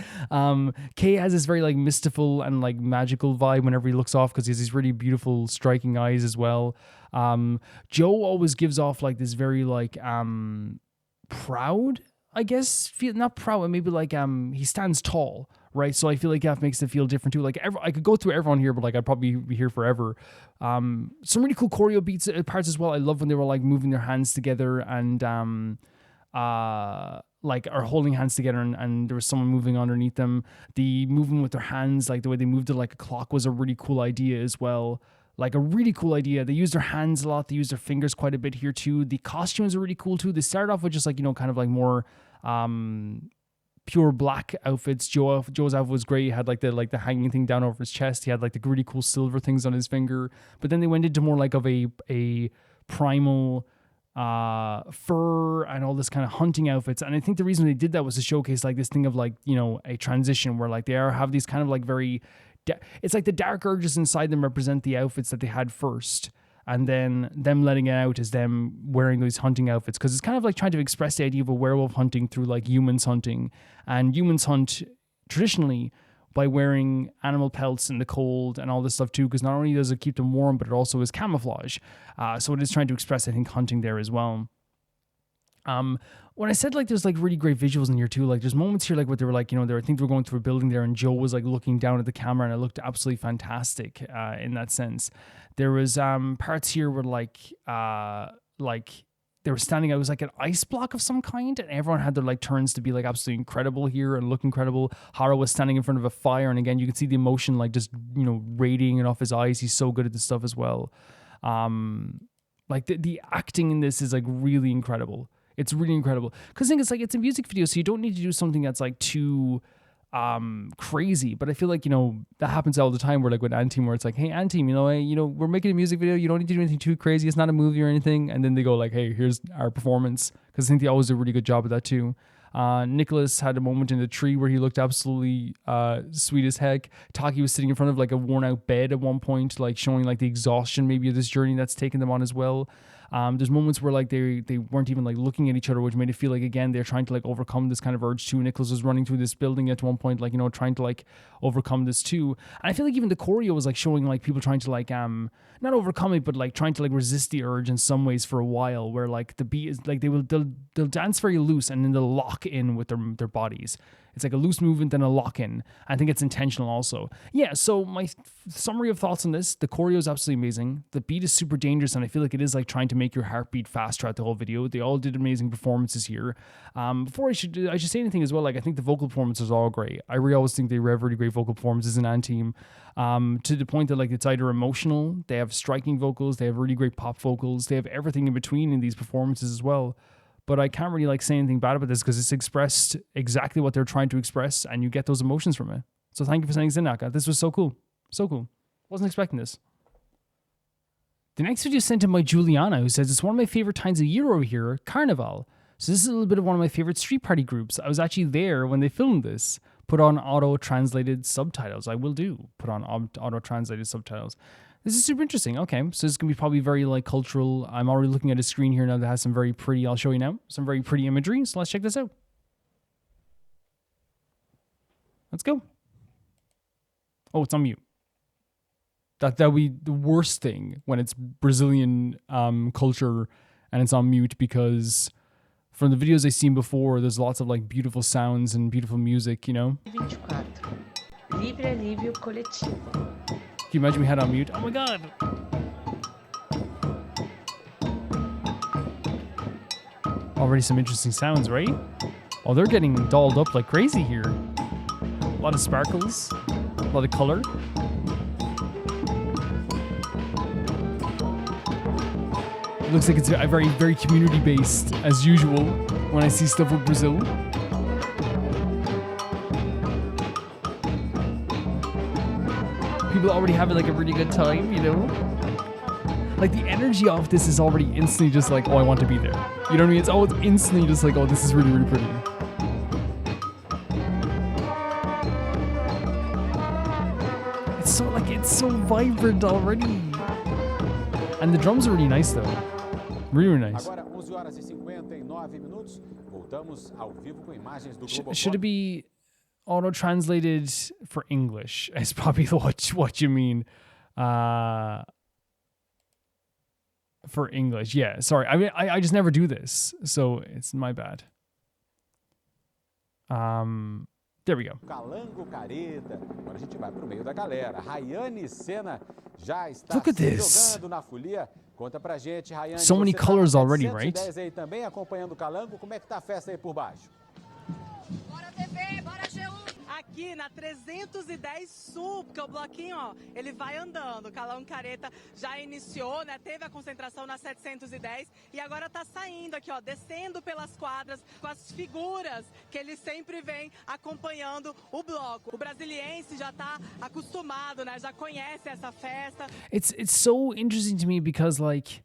Kay has this very like mystical and like magical vibe whenever he looks off because he has these really beautiful striking eyes as well. Joe always gives off like this very like proud, I guess, not proud, but maybe like he stands tall, right? So I feel like that makes it feel different too. Like I could go through everyone here, but like I'd probably be here forever. Some really cool choreo beats parts as well. I love when they were like moving their hands together and like are holding hands together and there was someone moving underneath them. The movement with their hands, like the way they moved it like a clock, was a really cool idea as well. like a really cool idea. They use their hands a lot. They use their fingers quite a bit here too. The costumes are really cool too. They started off with just like, you know, kind of like more pure black outfits. Joe's outfit was great. He had like the hanging thing down over his chest. He had like the really cool silver things on his finger. But then they went into more like of a primal fur and all this kind of hunting outfits. And I think the reason they did that was to showcase like this thing of like, you know, a transition where like they have these kind of like very it's like the dark urges inside them represent the outfits that they had first, and then them letting it out is them wearing these hunting outfits, because it's kind of like trying to express the idea of a werewolf hunting through like humans hunting. And humans hunt traditionally by wearing animal pelts in the cold and all this stuff too, because not only does it keep them warm, but it also is camouflage. So it is trying to express, I think, hunting there as well. When I said like there's like really great visuals in here too, like there's moments here like where they were like, you know, I think they were going through a building there and Joe was like looking down at the camera and it looked absolutely fantastic in that sense. There was parts here where like they were standing, it was like an ice block of some kind, and everyone had their like turns to be like absolutely incredible here and look incredible. Haro was standing in front of a fire, and again you can see the emotion like just, you know, radiating off his eyes. He's so good at this stuff as well. Like the acting in this is like really incredible. It's really incredible. Because I think it's like, it's a music video, so you don't need to do something that's like too crazy. But I feel like, you know, that happens all the time where like with AndTeam, where it's like, hey, AndTeam, you know, we're making a music video. You don't need to do anything too crazy. It's not a movie or anything. And then they go like, hey, here's our performance. Because I think they always do a really good job of that too. Nicholas had a moment in the tree where he looked absolutely sweet as heck. Taki was sitting in front of like a worn out bed at one point, like showing like the exhaustion maybe of this journey that's taken them on as well. There's moments where like they weren't even like looking at each other, which made it feel like, again, they're trying to like overcome this kind of urge too. Nicholas was running through this building at one point, like, you know, trying to like overcome this too. And I feel like even the choreo was like showing like people trying to like not overcome it, but like trying to like resist the urge in some ways for a while, where like the beat is like they'll dance very loose and then they'll lock in with their bodies. It's like a loose movement, then a lock-in. I think it's intentional also. Yeah, so my summary of thoughts on this, the choreo is absolutely amazing. The beat is super dangerous, and I feel like it is like trying to make your heart beat fast throughout the whole video. They all did amazing performances here. Before I should say anything as well, like I think the vocal performances are all great. I really always think they have really great vocal performances in AndTeam. To the point that like it's either emotional, they have striking vocals, they have really great pop vocals, they have everything in between in these performances as well. But I can't really like say anything bad about this because it's expressed exactly what they're trying to express, and you get those emotions from it. So thank you for sending this in, Naka. This was so cool. So cool. Wasn't expecting this. The next video is sent in by Juliana, who says, it's one of my favorite times of year over here, Carnival. So this is a little bit of one of my favorite street party groups. I was actually there when they filmed this. Put on auto-translated subtitles. I will do. Put on auto-translated subtitles. This is super interesting. Okay, so this is going to be probably very like cultural. I'm already looking at a screen here now that has some very pretty, I'll show you now, some very pretty imagery. So let's check this out. Let's go. Oh, it's on mute. That would be the worst thing when it's Brazilian culture and it's on mute, because from the videos I've seen before, there's lots of like beautiful sounds and beautiful music, you know? Can you imagine we had on mute? Oh my god! Already some interesting sounds, right? Oh, they're getting dolled up like crazy here. A lot of sparkles, a lot of color. It looks like it's a very, very community-based, as usual, when I see stuff with Brazil. People already having like a really good time, you know? Like the energy of this is already instantly just like, oh, I want to be there. You know what I mean? It's always instantly just like, oh, this is really, really pretty. It's so vibrant already. And the drums are really nice though. Really, really nice. Should it be auto-translated for English? Is probably what you mean. For English, yeah. Sorry, I mean, I just never do this, so it's my bad. There we go. Calango, careta. Agora a gente vai pro meio da galera. Rayane Sena já está Look at this. jogando na folia. Conta pra gente, Rayane. So many colors already, right? Aí também acompanhando o Calango. Como é que tá a festa aí por baixo? Bora TV, bora G1. aqui na 310 Sul, porque o bloquinho, ó, ele vai andando. O Calão Careta já iniciou, né? Teve a concentração na 710 e agora tá saindo aqui, ó, descendo pelas quadras com as figuras que ele sempre vem acompanhando o bloco. O brasiliense já tá acostumado, né? Já conhece essa festa. It's so interesting to me because like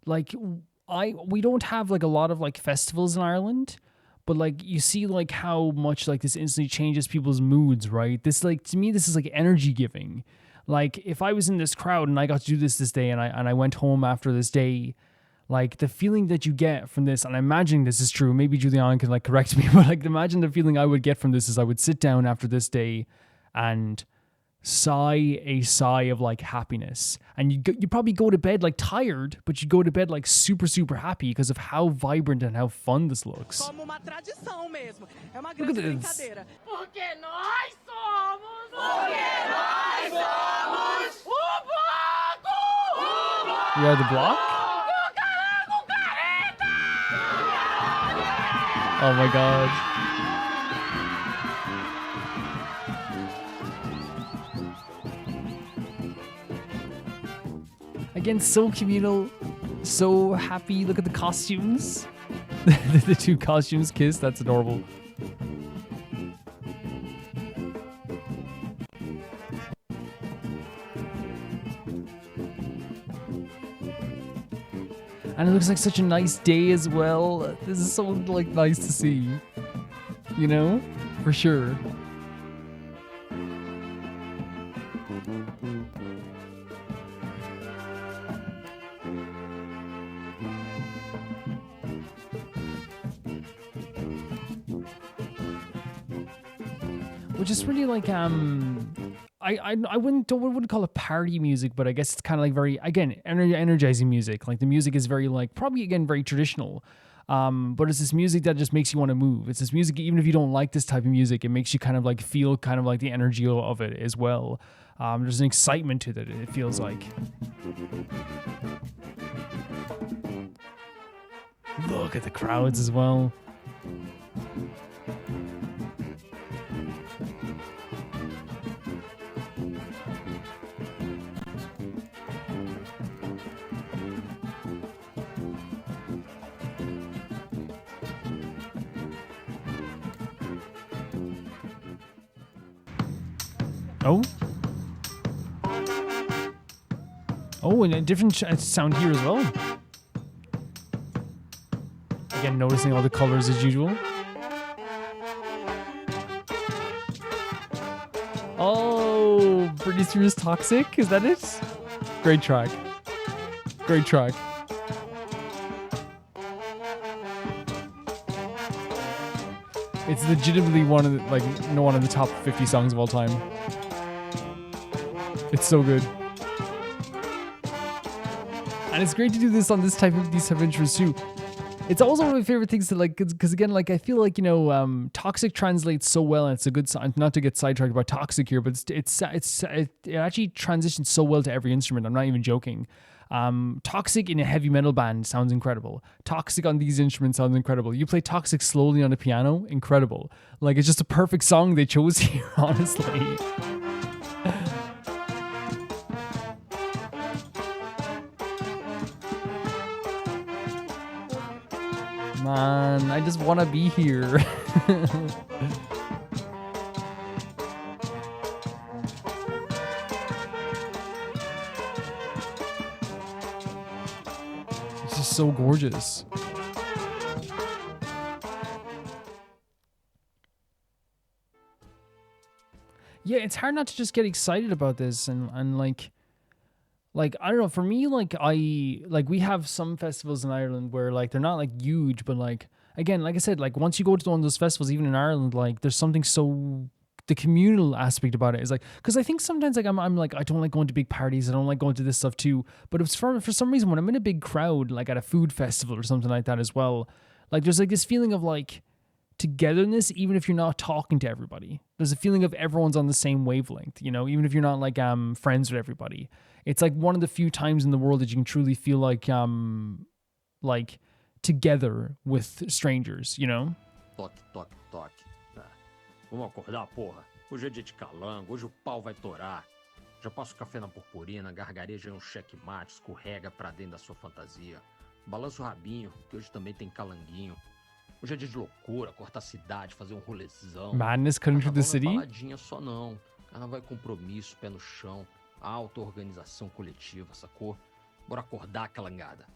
we don't have like a lot of like festivals in Ireland. But like you see like how much like this instantly changes people's moods, right? This like to me this is like energy giving. Like if I was in this crowd and I got to do this day and I went home after this day, like the feeling that you get from this, and I'm imagining this is true, maybe Julian can like correct me, but like imagine the feeling I would get from this is I would sit down after this day and sigh a sigh of like happiness, and you probably go to bed like tired, but you go to bed like super happy because of how vibrant and how fun this looks. Como uma tradição mesmo. É uma Look grande at this. brincadeira. Porque nós somos o bloco! We are the block? Oh my god. Again, so communal, so happy. Look at the costumes. The two costumes kiss. That's adorable. And it looks like such a nice day as well. This is so like nice to see. You know? For sure. Which is really like I wouldn't call it party music, but I guess it's kind of like very, again, energizing music. Like the music is very like probably again very traditional, but it's this music that just makes you want to move. It's this music even if you don't like this type of music, it makes you kind of like feel kind of like the energy of it as well. There's an excitement to it. It feels like. Look at the crowds as well. Oh, and a different sound here as well. Again, noticing all the colors as usual. Oh, Britney Spears Toxic? Is that it? Great track. Great track. It's legitimately one of the top 50 songs of all time. It's so good. And it's great to do this on these type of intros too. It's also one of my favorite things to like, because again, like I feel like, you know, Toxic translates so well, and it's a good sign. Not to get sidetracked about Toxic here, but it actually transitions so well to every instrument. I'm not even joking. Toxic in a heavy metal band sounds incredible. Toxic on these instruments sounds incredible. You play Toxic slowly on a piano, incredible. Like it's just a perfect song they chose here, honestly. Man, I just want to be here. It's just so gorgeous. Yeah, it's hard not to just get excited about this and like I don't know, for me, like we have some festivals in Ireland where like they're not like huge, but like again, like I said, like once you go to one of those festivals, even in Ireland, like there's something so, the communal aspect about it is like, because I think sometimes like I'm like, I don't like going to big parties, I don't like going to this stuff too, but it's for some reason when I'm in a big crowd, like at a food festival or something like that as well, like there's like this feeling of like togetherness, even if you're not talking to everybody. There's a feeling of everyone's on the same wavelength, you know, even if you're not like friends with everybody. It's like one of the few times in the world that you can truly feel like together with strangers, you know? Vamos acordar, porra. Hoje é dia de calango, hoje o pau vai torar. Já passa o café na purpurina, gargareja um checkmate, escorrega pra dentro da sua fantasia. Balança o rabinho, que hoje também tem calanguinho. Hoje é dia de loucura, cortar a cidade, fazer um rolezão. Madness coming through the Carnaval city? Não é baladinha só não. Carnaval é compromisso, pé no chão, auto-organização coletiva, sacou? Bora acordar a calangada.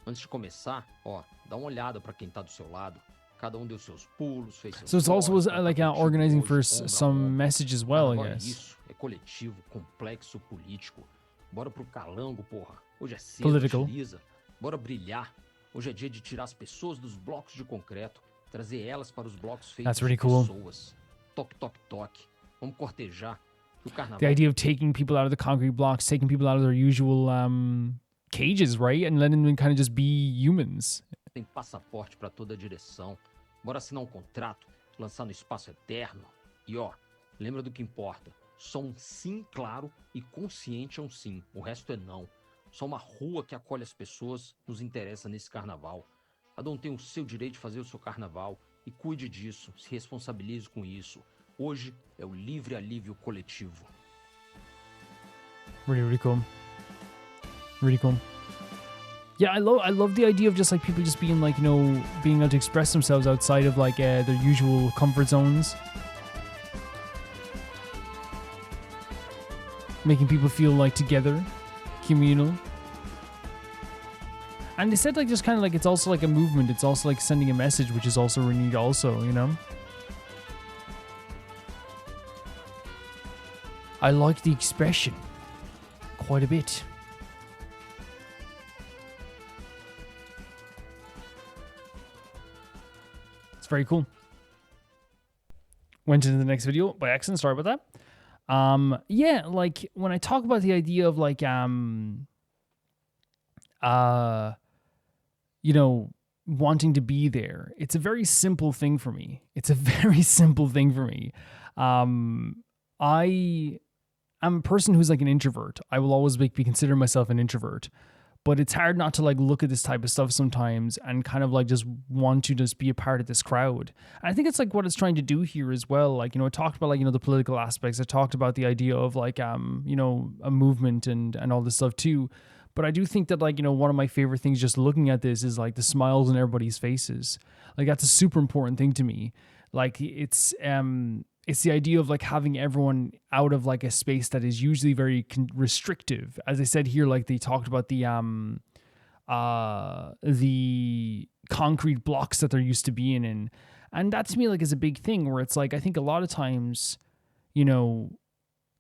Antes de começar, ó, dá uma olhada pra quem tá do seu lado. Cada deu seus pulos, fez seus So it's also corres, like organizing for some message as well, I Carnaval é guess. isso, é coletivo, complexo, político. Bora pro calango, porra. Hoje é cedo, Political. utiliza. Bora brilhar. Hoje é dia de tirar as pessoas dos blocos de concreto, trazer elas para os blocos feitos That's really de cool. pessoas. Toque, toque, toque. Vamos cortejar. O carnaval The idea of taking people out of the concrete blocks, taking people out of their usual cages, right? And letting them kind of just be humans. tem passaporte para toda direção. Bora assinar um contrato, lançar no espaço eterno. E ó, lembra do que importa. Só um sim claro e consciente é um sim. O resto é não. Só uma rua que acolhe as pessoas nos interessa nesse carnaval. Cada um tem o seu direito de fazer o seu carnaval. E cuide disso, se responsabilize com isso. Hoje é o livre alívio coletivo. Really cool. Really cool. Yeah, I love the idea of just like people just being like, you know, being able to express themselves outside of like their usual comfort zones. Making people feel like together, communal. And they said like just kind of like it's also like a movement. It's also like sending a message, which is also really neat also, you know? I like the expression quite a bit. It's very cool. Went into the next video by accident, sorry about that. Yeah, like when I talk about the idea of like you know, wanting to be there, it's a very simple thing for me. It's a very simple thing for me. I'm a person who's like an introvert. I will always be consider myself an introvert, but it's hard not to like look at this type of stuff sometimes and kind of like just want to just be a part of this crowd. And I think it's like what it's trying to do here as well. Like, you know, I talked about like, you know, the political aspects. I talked about the idea of like, you know, a movement and all this stuff too. But I do think that like, you know, one of my favorite things just looking at this is like the smiles on everybody's faces. Like that's a super important thing to me. Like it's the idea of like having everyone out of like a space that is usually very restrictive. As I said here, like they talked about the concrete blocks that they're used to being in. And that to me like is a big thing where it's like, I think a lot of times, you know,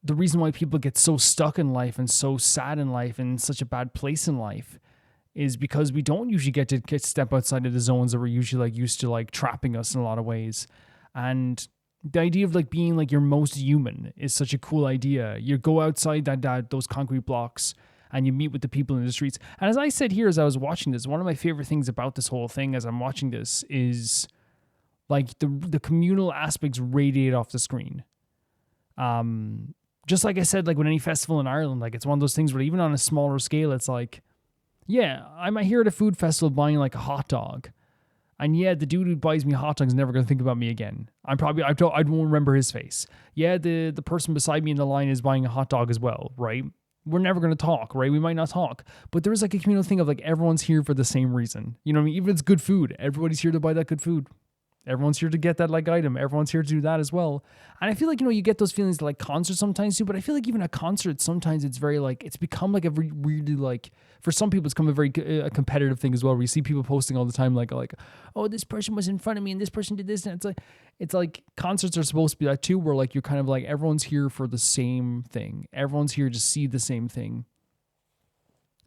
the reason why people get so stuck in life and so sad in life and in such a bad place in life is because we don't usually get to step outside of the zones that we're usually like used to like trapping us in a lot of ways. And the idea of like being like your most human is such a cool idea. You go outside those concrete blocks and you meet with the people in the streets. And as I said here, as I was watching this, one of my favorite things about this whole thing as I'm watching this is like the communal aspects radiate off the screen. Just like I said, like with any festival in Ireland, like it's one of those things where even on a smaller scale, it's like, yeah, I'm here at a food festival buying like a hot dog. And yeah, the dude who buys me a hot dog is never going to think about me again. I won't remember his face. Yeah, the person beside me in the line is buying a hot dog as well, right? We're never going to talk, right? We might not talk. But there is like a communal thing of like everyone's here for the same reason. You know what I mean? Even if it's good food, everybody's here to buy that good food. Everyone's here to get that like item. Everyone's here to do that as well. And I feel like, you know, you get those feelings at like concerts sometimes too, but I feel like even at concerts, sometimes it's very like, it's become like a really like, for some people, it's become a very competitive thing as well, where you see people posting all the time like, oh, this person was in front of me and this person did this. And it's like concerts are supposed to be that too, where like, you're kind of like, everyone's here for the same thing. Everyone's here to see the same thing.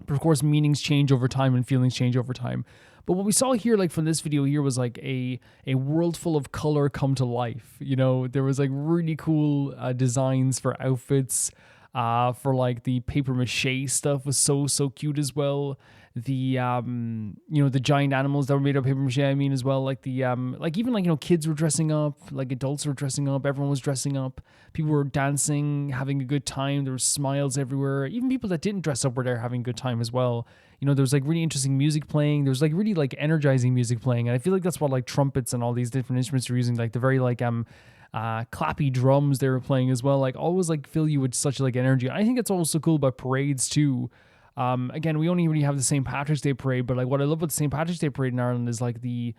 But of course, meanings change over time and feelings change over time. But what we saw here, like from this video here, was like a world full of color come to life. You know, there was like really cool designs for outfits, for like the paper mache stuff was so cute as well. The you know, the giant animals that were made of paper mache, I mean, as well, like the like even like, you know, kids were dressing up, like adults were dressing up, everyone was dressing up, people were dancing, having a good time, there were smiles everywhere. Even people that didn't dress up were there having a good time as well. You know, there was like really interesting music playing, there was like really like energizing music playing, and I feel like that's what like trumpets and all these different instruments are using, like the very like clappy drums they were playing as well, like always like fill you with such like energy. I think it's also cool about parades too. Again, we only really have the St. Patrick's Day parade, but like what I love about the St. Patrick's Day parade in Ireland is like the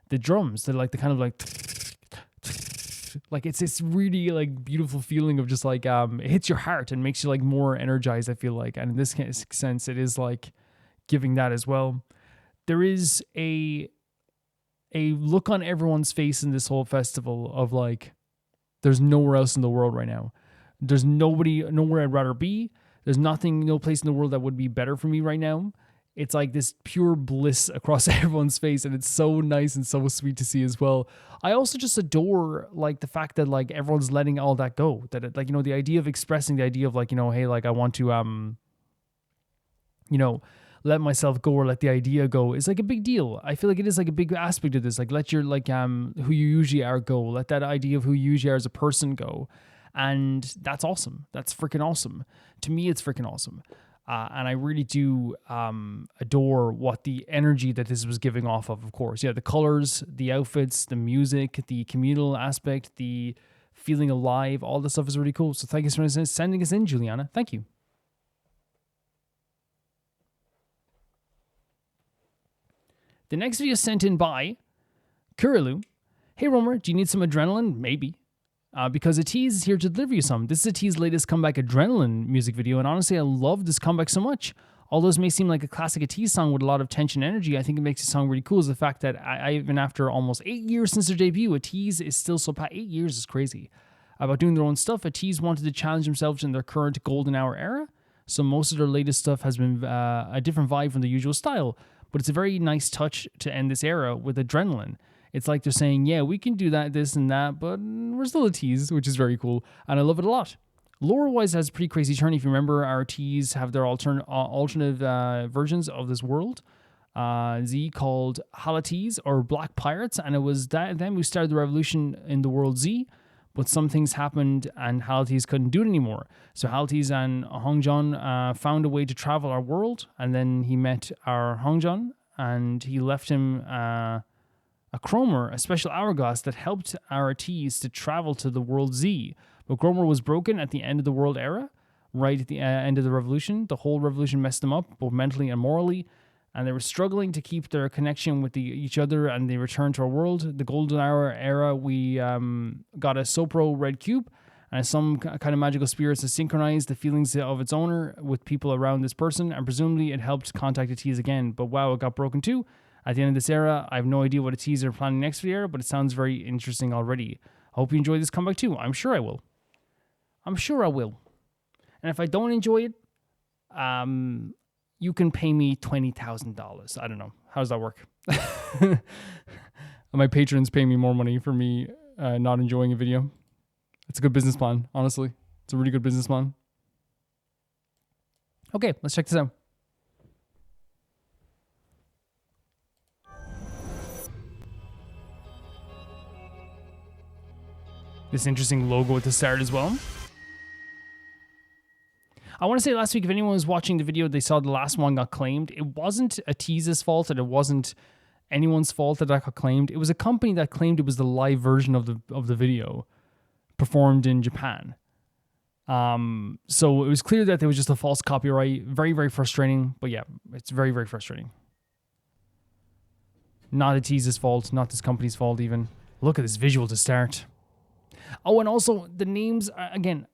drums. They're like the kind of like it's this really like beautiful feeling of just like it hits your heart and makes you like more energized, I feel like. And in this sense, it is like giving that as well. There is a look on everyone's face in this whole festival of like, there's nowhere else in the world right now. There's nowhere I'd rather be. There's no place in the world that would be better for me right now. It's like this pure bliss across everyone's face, and it's so nice and so sweet to see as well. I also just adore like the fact that like everyone's letting all that go. That it, like, you know, the idea of expressing the idea of like, you know, hey, like I want to you know, let myself go or let the idea go is like a big deal. I feel like it is like a big aspect of this. Like let your like who you usually are go. Let that idea of who you usually are as a person go. And that's awesome. That's freaking awesome. To me, it's freaking awesome. And I really do adore what the energy that this was giving off of course. Yeah, the colors, the outfits, the music, the communal aspect, the feeling alive, all this stuff is really cool. So thank you for sending us in, Juliana. Thank you. The next video is sent in by Kurilu. Hey, Romer, do you need some adrenaline? Maybe. Because Ateez is here to deliver you some. This is Ateez's latest comeback Adrenaline music video, and honestly, I love this comeback so much. Although this may seem like a classic Ateez song with a lot of tension and energy, I think it makes the song really cool is the fact that even after almost 8 years since their debut, Ateez is still so 8 years is crazy. About doing their own stuff, Ateez wanted to challenge themselves in their current golden hour era, so most of their latest stuff has been a different vibe from the usual style, but it's a very nice touch to end this era with Adrenaline. It's like they're saying, yeah, we can do that, this and that, but we're still Ateez, which is very cool, and I love it a lot. Lore-wise, it has a pretty crazy turn. If you remember, our Ateez have their alternative versions of this world. Z called Halateez, or Black Pirates, and it was them who started the revolution in the world Z, but some things happened and Halateez couldn't do it anymore. So Halateez and Hongjon found a way to travel our world, and then he met our Hongjon, and he left him a Chromer, a special hourglass that helped our Ateez to travel to the world Z. But Chromer was broken at the end of the world era, right at the end of the revolution. The whole revolution messed them up, both mentally and morally, and they were struggling to keep their connection with each other, and they returned to our world. The golden hour era, we got a Sopro red cube, and some kind of magical spirits to synchronize the feelings of its owner with people around this person, and presumably it helped contact Ateez again. But wow, it got broken too. At the end of this era, I have no idea what Ateez are planning next for the era, but it sounds very interesting already. I hope you enjoy this comeback too. I'm sure I will. I'm sure I will. And if I don't enjoy it, you can pay me $20,000. I don't know. How does that work? My patrons pay me more money for me not enjoying a video. It's a good business plan, honestly. It's a really good business plan. Okay, let's check this out. This interesting logo at the start as well. I want to say last week, if anyone was watching the video, they saw the last one got claimed. It wasn't Ateez's fault, and it wasn't anyone's fault that got claimed. It was a company that claimed it was the live version of the video performed in Japan. So it was clear that there was just a false copyright. Very, very frustrating. But yeah, it's very, very frustrating. Not Ateez's fault, not this company's fault even. Look at this visual to start. Oh, and also the names, again,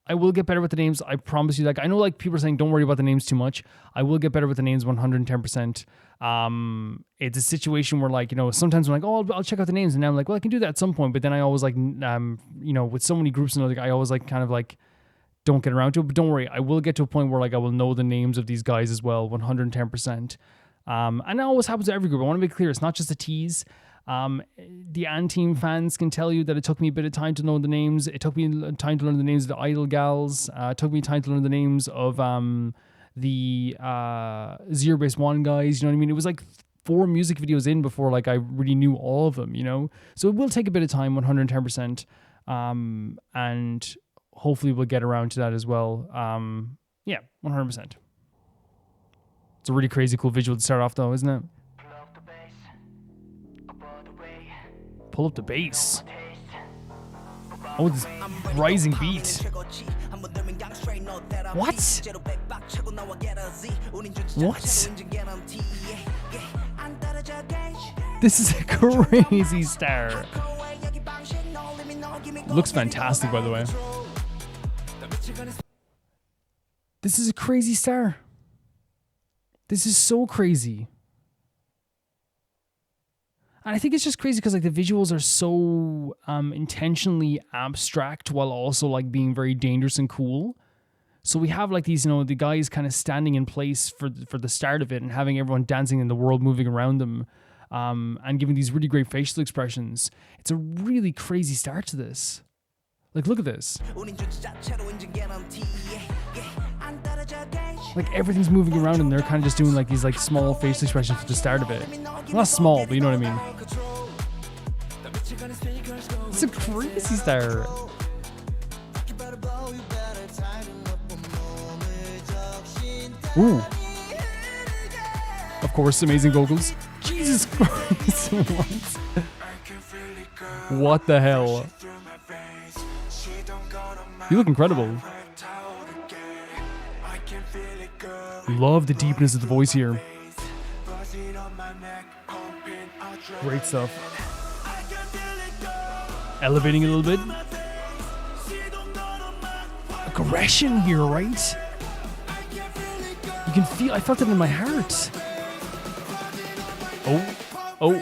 I will get better with the names. I promise you that. I know like people are saying, don't worry about the names too much. I will get better with the names 110%. It's a situation where like, you know, sometimes I'm like, oh, I'll check out the names. And now I'm like, well, I can do that at some point. But then I always like, you know, with so many groups and I always like kind of like don't get around to it. But don't worry. I will get to a point where like I will know the names of these guys as well, 110%. And it always happens to every group. I want to make it clear. It's not just Ateez. The AndTeam fans can tell you that it took me a bit of time to know the names. It took me time to learn the names of the Idol Gals. It took me time to learn the names of the Zero Base One guys. You know what I mean? It was like 4 music videos in before like I really knew all of them, you know? So it will take a bit of time, 110%. And hopefully we'll get around to that as well. Yeah, 100%. It's a really crazy cool visual to start off though, isn't it? Pull up the bass. Oh, this rising beat. What? What? This is a crazy star. Looks fantastic, by the way. This is a crazy star. This is so crazy. And I think it's just crazy because like the visuals are so intentionally abstract while also like being very dangerous and cool. So we have like these, you know, the guys kind of standing in place for the start of it and having everyone dancing and the world moving around them, and giving these really great facial expressions. It's a really crazy start to this. Like, look at this. Like everything's moving around and they're kind of just doing like these like small facial expressions for the start of it. Not small, but you know what I mean. It's a crazy start. Ooh. Of course, amazing vocals. Jesus Christ. What the hell? You look incredible. Love the deepness of the voice here. Great stuff. Elevating a little bit. Aggression here, right? You can feel, I felt it in my heart. Oh, oh,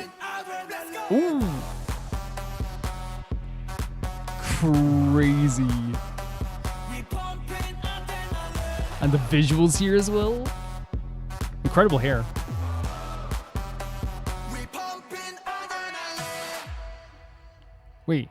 ooh. Crazy. And the visuals here as well. Incredible hair. Wait.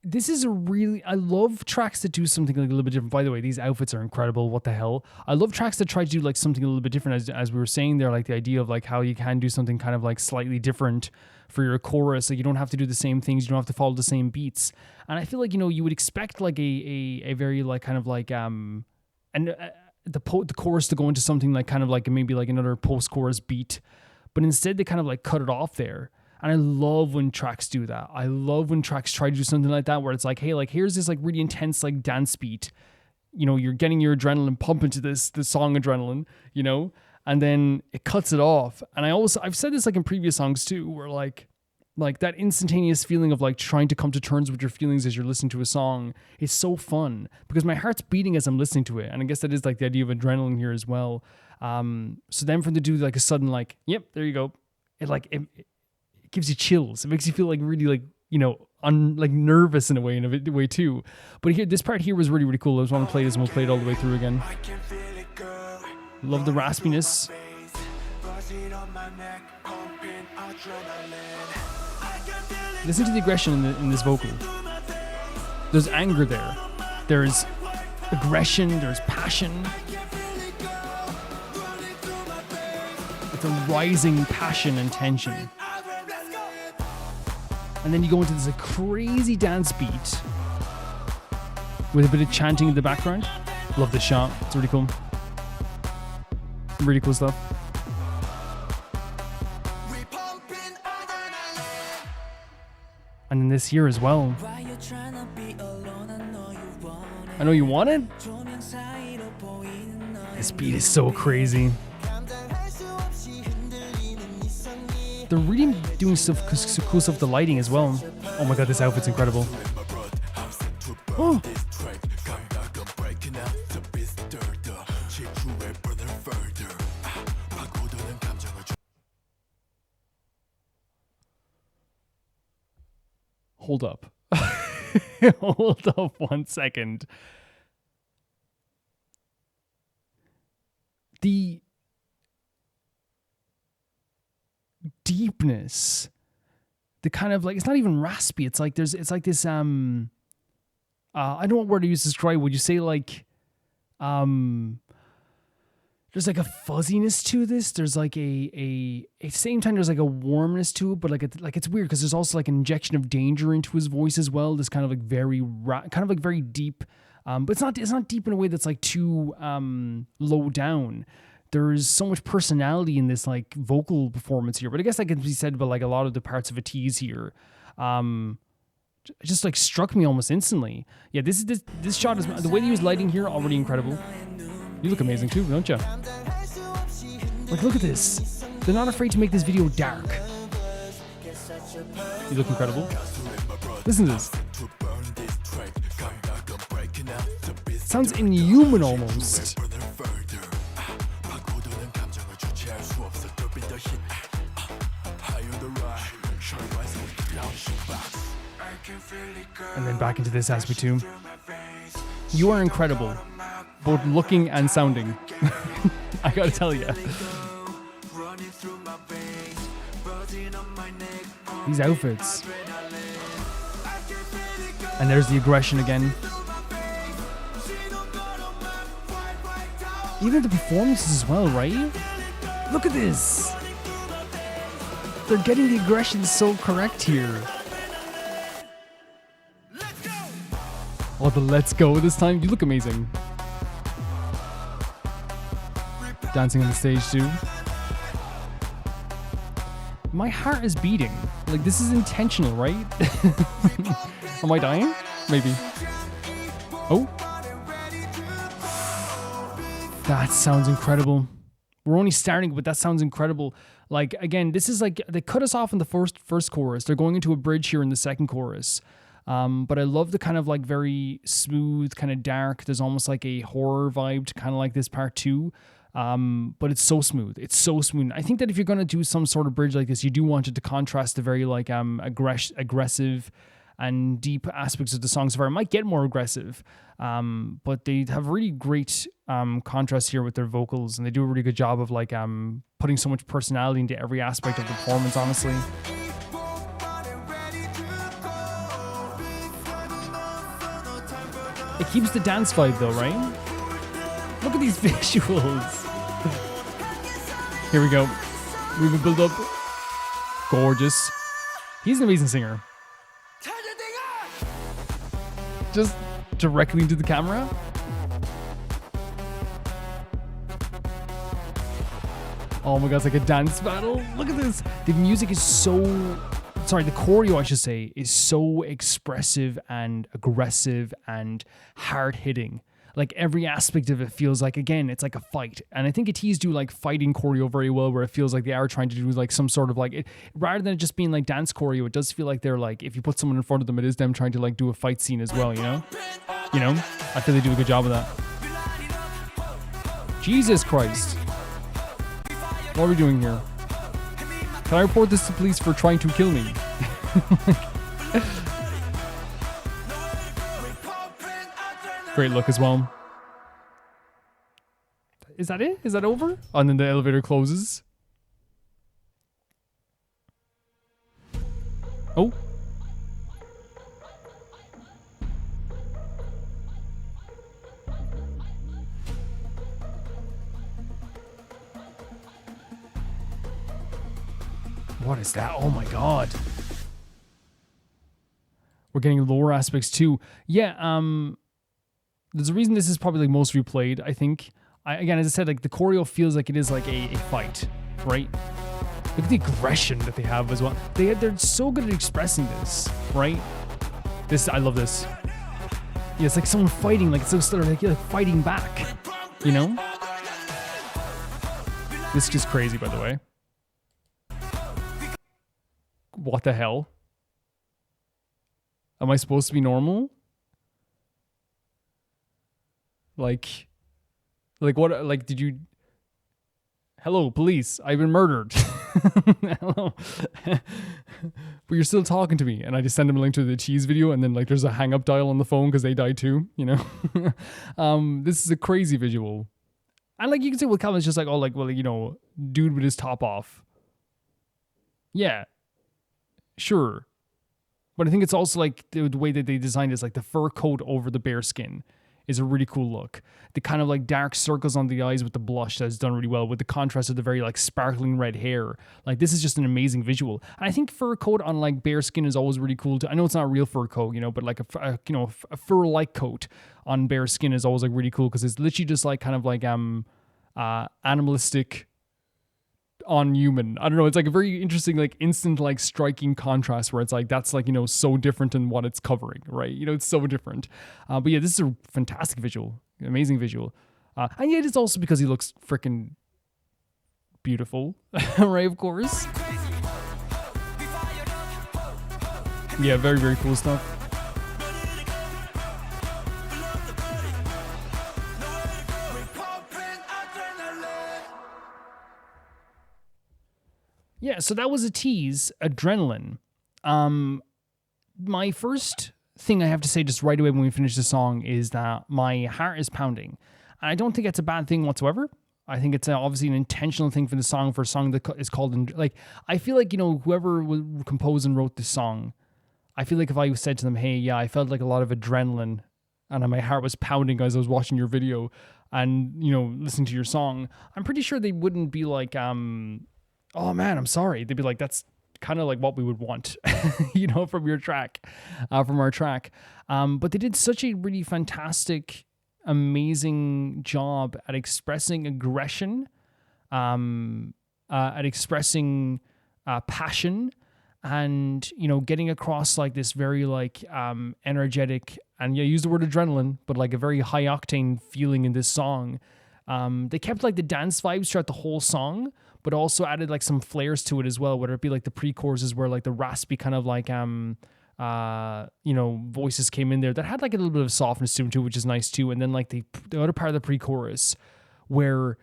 This is a really, I love tracks that do something like a little bit different. By the way, these outfits are incredible. What the hell? I love tracks that try to do like something a little bit different, as we were saying there, like the idea of like how you can do something kind of like slightly different for your chorus. Like you don't have to do the same things. You don't have to follow the same beats. And I feel like, you know, you would expect like a very like kind of like, the chorus to go into something like kind of like maybe like another post-chorus beat. But instead they kind of like cut it off there. And I love when tracks do that. I love when tracks try to do something like that, where it's like, hey, like here's this like really intense like dance beat. You know, you're getting your adrenaline pump into the song Adrenaline, you know, and then it cuts it off. And I've said this like in previous songs too, where like that instantaneous feeling of like trying to come to terms with your feelings as you're listening to a song is so fun because my heart's beating as I'm listening to it. And I guess that is like the idea of adrenaline here as well. So then for them to do like a sudden like, yep, there you go. It gives you chills. It makes you feel like really like, you know, like nervous in a way too. But here, this part here was really, really cool. I just want to play this and we'll play it all the way through again. Love the raspiness. Listen to the aggression in this vocal. There's anger there. There's aggression. There's passion. It's a rising passion and tension. And then you go into this crazy dance beat with a bit of chanting in the background. Love this shot. It's really cool. Really cool stuff. And then this here as well. I know you want it. This beat is so crazy. They're really doing stuff, cool stuff with the lighting as well. Oh my god, this outfit's incredible. Oh. Hold up. Hold up 1 second. The deepness, the kind of like, it's not even raspy, it's like this I don't know what word to use to describe. Would you say like there's like a fuzziness to this, there's like at the same time there's like a warmness to it, but like it's weird because there's also like an injection of danger into his voice as well, this kind of like very deep, but it's not deep in a way that's like too low down. there's so much personality in this like vocal performance here. But I guess that can be said about like a lot of the parts of Ateez here. It just like struck me almost instantly. Yeah, this shot is the way they use lighting here already incredible. You look amazing too, don't you? Like, look at this. They're not afraid to make this video dark. You look incredible. Listen to this. It sounds inhuman almost. And then back into this aspect too. You are incredible, both looking and sounding. I gotta tell you. These outfits. And there's the aggression again. Even the performances as well, right? Look at this. They're getting the aggression so correct here. Oh, the let's go this time. You look amazing. Dancing on the stage too. My heart is beating. Like, this is intentional, right? Am I dying? Maybe. Oh. That sounds incredible. We're only starting, but that sounds incredible. Like, again, this is like, they cut us off in the first chorus. They're going into a bridge here in the second chorus. But I love the kind of like very smooth, kind of dark. There's almost like a horror vibe to kind of like this part too. But it's so smooth. It's so smooth. I think that if you're going to do some sort of bridge like this, you do want it to contrast the very like aggressive and deep aspects of the song. So it might get more aggressive. But they have really great contrast here with their vocals, and they do a really good job of like putting so much personality into every aspect of the performance, honestly. It keeps the dance vibe though, right? Look at these visuals. Here we go. We will build up. Gorgeous. He's an amazing singer. Just directly into the camera. Oh my god, it's like a dance battle. Look at this. The music is so... Sorry, the choreo, I should say, is so expressive and aggressive and hard-hitting. Like, every aspect of it feels like, again, it's like a fight. And I think Ateez do, like, fighting choreo very well, where it feels like they are trying to do, like, some sort of, like... It, rather than it just being, like, dance choreo, it does feel like they're, like, if you put someone in front of them, it is them trying to, like, do a fight scene as well, you know? You know? I feel they do a good job of that. Jesus Christ. What are we doing here? Can I report this to police for trying to kill me? Great look as well. Is that it? Is that over? Oh, and then the elevator closes. Oh. What is that? Oh my god. We're getting lower aspects too. Yeah, there's a reason this is probably like most replayed, I think. Again, as I said, like the choreo feels like it is like a fight, right? Look at the aggression that they have as well. They're so good at expressing this, right? I love this. Yeah, it's like someone fighting, like it's so like you're like fighting back, you know? This is just crazy, by the way. What the hell? Am I supposed to be normal? Like what? Like, did you? Hello, police! I've been murdered. Hello, but you're still talking to me, and I just send them a link to the Ateez video, and then like there's a hang up dial on the phone because they died too. You know, this is a crazy visual, and like you can say, well, Calvin's just like, oh, like, well, you know, dude with his top off. Yeah. Sure. But I think it's also like the way that they designed it is like the fur coat over the bare skin is a really cool look. The kind of like dark circles on the eyes with the blush that's done really well with the contrast of the very like sparkling red hair. Like this is just an amazing visual. And I think fur coat on like bare skin is always really cool too. I know it's not a real fur coat, you know, but like a fur-like coat on bare skin is always like really cool because it's literally just like kind of like animalistic on human. I don't know, it's like a very interesting, like instant, like striking contrast where it's like that's like, you know, so different in what it's covering, right? You know, it's so different. But yeah, this is a fantastic visual, amazing visual. And yet it's also because he looks freaking beautiful, right? Of course. Yeah, very, very cool stuff. Yeah, so that was Ateez Adrenaline. My first thing I have to say just right away when we finish the song is that my heart is pounding. And I don't think it's a bad thing whatsoever. I think it's obviously an intentional thing for the song, for a song that is called, like, I feel like, you know, whoever composed and wrote this song, I feel like if I said to them, hey, yeah, I felt like a lot of adrenaline and my heart was pounding as I was watching your video and, you know, listening to your song, I'm pretty sure they wouldn't be like, oh man, I'm sorry. They'd be like, that's kind of like what we would want, you know, from your track, from our track. But they did such a really fantastic, amazing job at expressing aggression, at expressing passion, and, you know, getting across like this very like energetic, and yeah, use the word adrenaline, but like a very high octane feeling in this song. They kept like the dance vibes throughout the whole song, but also added like some flares to it as well, whether it be like the pre-choruses where like the raspy kind of like, you know, voices came in there that had like a little bit of softness to them too, which is nice too. And then like the other part of the pre-chorus where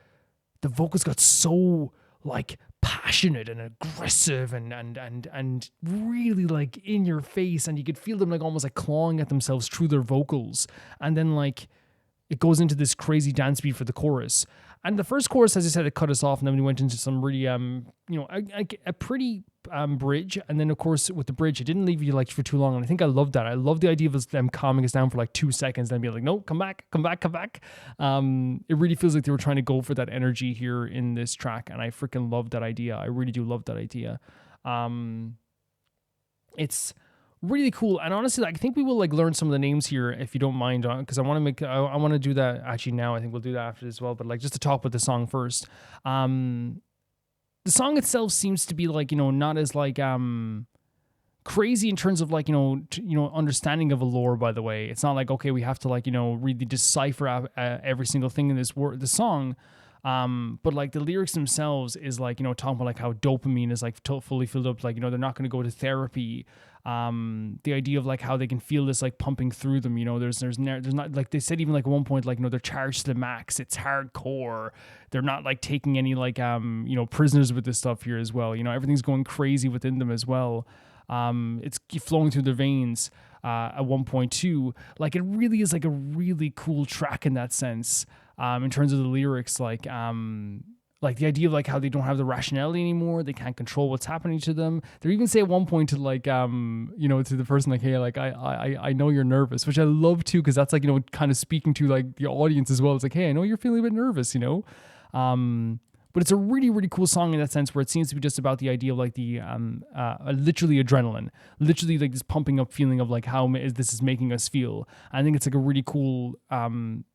the vocals got so like passionate and aggressive and really like in your face, and you could feel them like almost like clawing at themselves through their vocals. And then like it goes into this crazy dance beat for the chorus. And the first chorus, as I said, it cut us off, and then we went into some really, you know, a pretty bridge. And then, of course, with the bridge, it didn't leave you like for too long. And I think I loved that. I love the idea of them calming us down for like 2 seconds, then being like, no, come back, come back, come back. It really feels like they were trying to go for that energy here in this track, and I freaking love that idea. I really do love that idea. It's really cool, and honestly, like, I think we will like learn some of the names here if you don't mind, because I want to make I want to do that actually now. I think we'll do that after as well, but like just to talk about the song first. The song itself seems to be like, you know, not as like crazy in terms of like, you know, understanding of a lore. By the way, it's not like, okay, we have to like, you know, really decipher every single thing in the song. But like the lyrics themselves is like, you know, talking about like how dopamine is like fully filled up, like, you know, they're not going to go to therapy. The idea of like how they can feel this like pumping through them, you know, there's not, like they said even like at one point, like, you know, they're charged to the max, it's hardcore, they're not like taking any like you know, prisoners with this stuff here as well, you know, everything's going crazy within them as well. It's flowing through their veins at one point too. Like it really is like a really cool track in that sense. In terms of the lyrics, like the idea of like how they don't have the rationality anymore, they can't control what's happening to them. They even say at one point to like, you know, to the person like, hey, like I know you're nervous, which I love too, because that's like, you know, kind of speaking to like the audience as well. It's like, hey, I know you're feeling a bit nervous, you know. But it's a really, really cool song in that sense, where it seems to be just about the idea of like the literally adrenaline, literally like this pumping up feeling of like how this is making us feel. I think it's like a really cool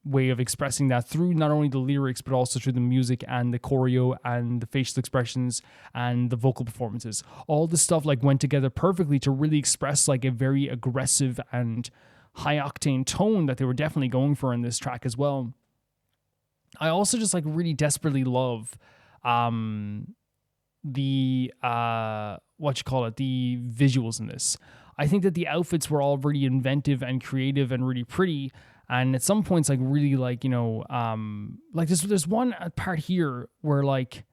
way of expressing that through not only the lyrics, but also through the music and the choreo and the facial expressions and the vocal performances. All this stuff like went together perfectly to really express like a very aggressive and high octane tone that they were definitely going for in this track as well. I also just like really desperately love the the visuals in this. I think that the outfits were all really inventive and creative and really pretty, and at some points like really like, you know, like there's one part here where like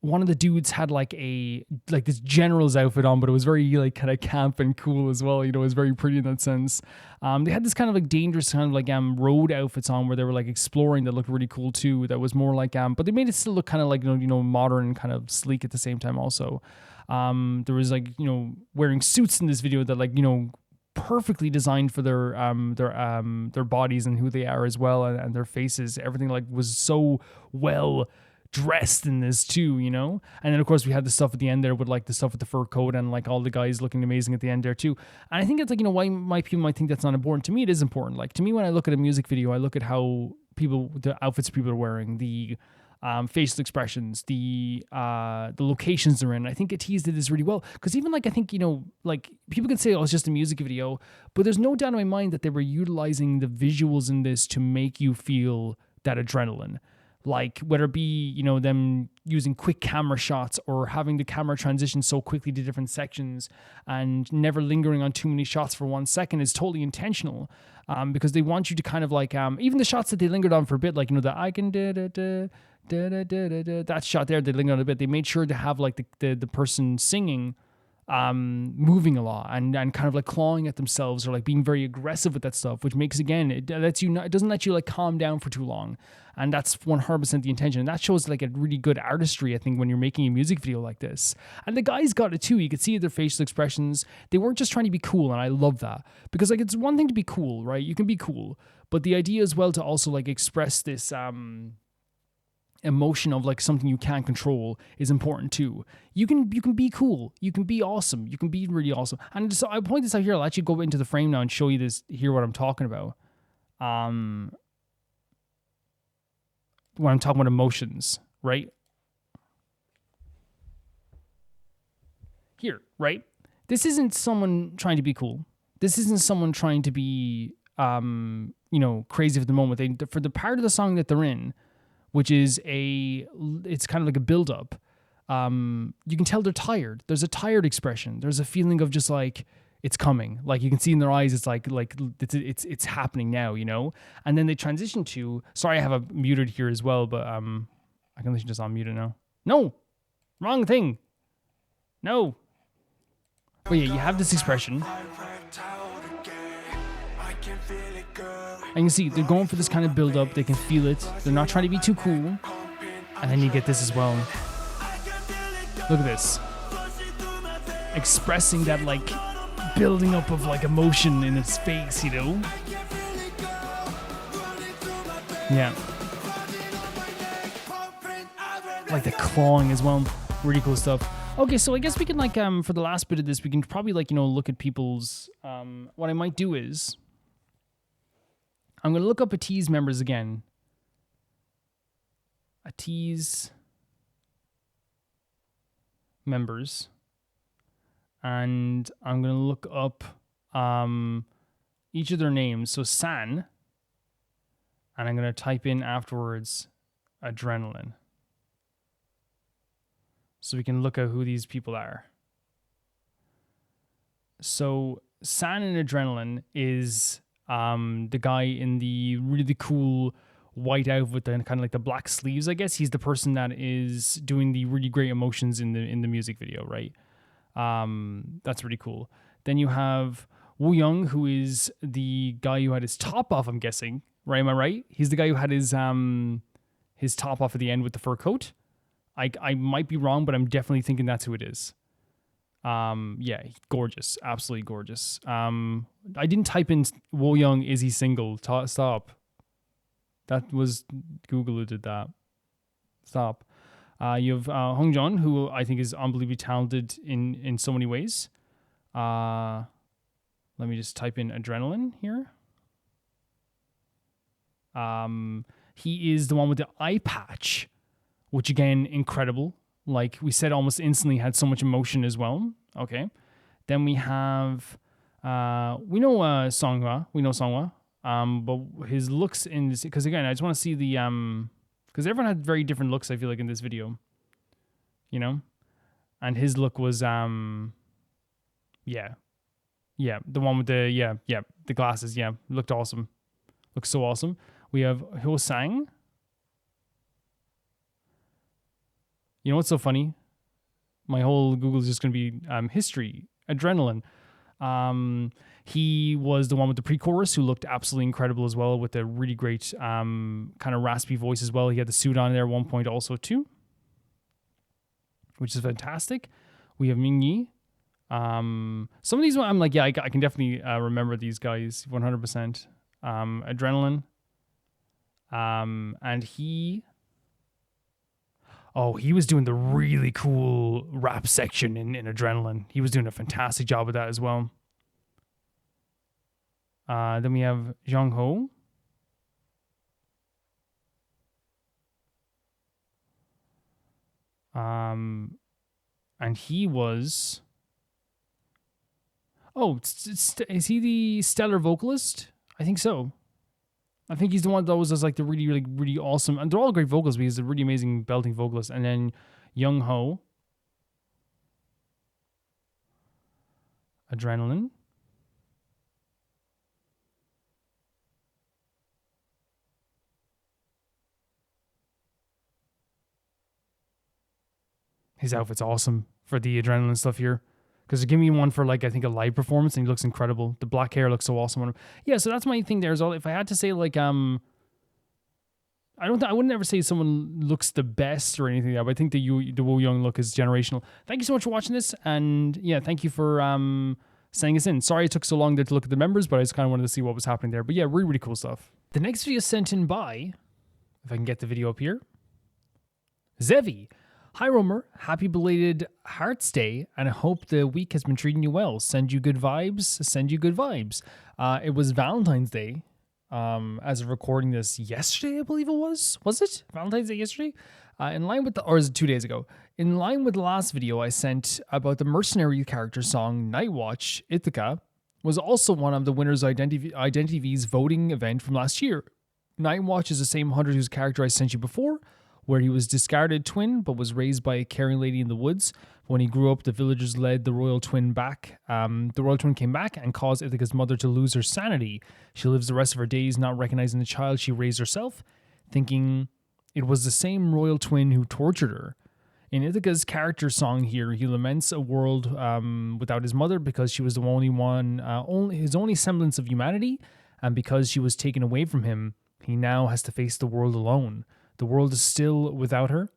one of the dudes had like this general's outfit on, but it was very like kind of camp and cool as well. You know, it was very pretty in that sense. They had this kind of like dangerous kind of like road outfits on where they were like exploring that looked really cool too. That was more like but they made it still look kind of like, you know, modern and kind of sleek at the same time also. There was like, you know, wearing suits in this video that like, you know, perfectly designed for their bodies and who they are as well, and their faces. Everything like was so well dressed in this too, you know. And then of course we had the stuff at the end there with like the stuff with the fur coat and like all the guys looking amazing at the end there too. And I think it's like, you know, why people might think that's not important. To me it is important. Like to me, when I look at a music video, I look at how the outfits people are wearing, the facial expressions, the locations they're in. I think Ateez did this really well, because even like I think, you know, like people can say, oh, it's just a music video, but there's no doubt in my mind that they were utilizing the visuals in this to make you feel that adrenaline. Like whether it be, you know, them using quick camera shots or having the camera transition so quickly to different sections and never lingering on too many shots for 1 second is totally intentional, because they want you to kind of like, even the shots that they lingered on for a bit, like, you know, the I can that shot there, they lingered on a bit. They made sure to have like the person singing moving a lot and kind of like clawing at themselves or like being very aggressive with that stuff, which makes, again, it doesn't let you like calm down for too long. And that's 100% the intention. And that shows like a really good artistry, I think, when you're making a music video like this. And the guys got it too. You could see their facial expressions. They weren't just trying to be cool. And I love that, because like it's one thing to be cool, right? You can be cool, but the idea as well to also like express this, emotion of like something you can't control is important too. You can be cool, you can be awesome, you can be really awesome. And so I point this out here. I'll actually go into the frame now and show you this here, what I'm talking about. When I'm talking about emotions, right? Here, right? This isn't someone trying to be cool. This isn't someone trying to be you know, crazy for the moment. For the part of the song that they're in, which is it's kind of like a build-up. You can tell they're tired. There's a tired expression. There's a feeling of just like, it's coming. Like you can see in their eyes, it's like it's happening now, you know? And then they transition to, sorry, I have a muted here as well, but I can listen to this on muted now. No, wrong thing. No. But yeah, you have this expression. And you can see they're going for this kind of build-up. They can feel it. They're not trying to be too cool. And then you get this as well. Look at this. Expressing that, like, building up of, like, emotion in its face, you know? Yeah. Like the clawing as well. Really cool stuff. Okay, so I guess we can, like, for the last bit of this, we can probably, like, you know, look at people's... what I might do is... I'm going to look up Ateez members again. Ateez members. And I'm going to look up each of their names. So San. And I'm going to type in afterwards Adrenaline. So we can look at who these people are. So San and Adrenaline is... the guy in the really cool white outfit and kind of like the black sleeves, I guess. He's the person that is doing the really great emotions in the music video, right? That's really cool. Then you have Wooyoung, who is the guy who had his top off, I'm guessing. Right? Am I right? He's the guy who had his top off at the end with the fur coat. I might be wrong, but I'm definitely thinking that's who it is. Yeah, gorgeous, absolutely gorgeous. I didn't type in Wooyoung, is he single? Stop. That was Google who did that. Stop. You have Hongjeon, who I think is unbelievably talented in so many ways. Let me just type in Adrenaline here. He is the one with the eye patch, which again, incredible. Like we said, almost instantly had so much emotion as well. Okay. Then we have, we know Songhwa. We know Songhwa. But his looks in this, because again, I just want to see the, because everyone had very different looks, I feel like, in this video. You know? And his look was, yeah. Yeah, the one with the, the glasses, looked awesome. Looks so awesome. We have Hyo-sang. You know what's so funny? My whole Google is just going to be history, Adrenaline. He was the one with the pre-chorus who looked absolutely incredible as well, with a really great kind of raspy voice as well. He had the suit on there at one point also too, which is fantastic. We have Mingyi. Some of these, I'm like, yeah, I can definitely remember these guys 100%. Adrenaline. And he was doing the really cool rap section in Adrenaline. He was doing a fantastic job with that as well. Then we have Jongho. And he was... Oh, is he the stellar vocalist? I think so. I think he's the one that was like the really awesome, and they're all great vocals, but he's a really amazing belting vocalist. And then Young Ho, Adrenaline. His outfit's awesome for the Adrenaline stuff here. Because they're giving me one for, like, I think a live performance, and he looks incredible. The black hair looks so awesome on him. Yeah, so that's my thing there as well. If I had to say, like, I wouldn't ever say someone looks the best or anything like that, but I think the Woo Young look is generational. Thank you so much for watching this, and yeah, thank you for sending us in. Sorry it took so long there to look at the members, but I just kind of wanted to see what was happening there. But yeah, really cool stuff. The next video is sent in by, if I can get the video up here, Zevi. Hi Romer, happy belated Hearts Day, and I hope the week has been treating you well. Send you good vibes, send you good vibes. It was Valentine's Day, as of recording this yesterday, I believe it was. Was it Valentine's Day yesterday? In line with or is it 2 days ago? In line with the last video I sent about the mercenary character song Night Watch, Ithaque was also one of the winners Identity V's voting event from last year. Night Watch is the same hunter whose character I sent you before, where he was discarded twin but was raised by a caring lady in the woods. When he grew up, the villagers led the royal twin back. The royal twin came back and caused Ithaque's mother to lose her sanity. She lives the rest of her days not recognizing the child she raised herself, thinking it was the same royal twin who tortured her. In Ithaque's character song here, he laments a world without his mother because she was the only one, his only semblance of humanity, and because she was taken away from him, he now has to face the world alone. The world is still without her,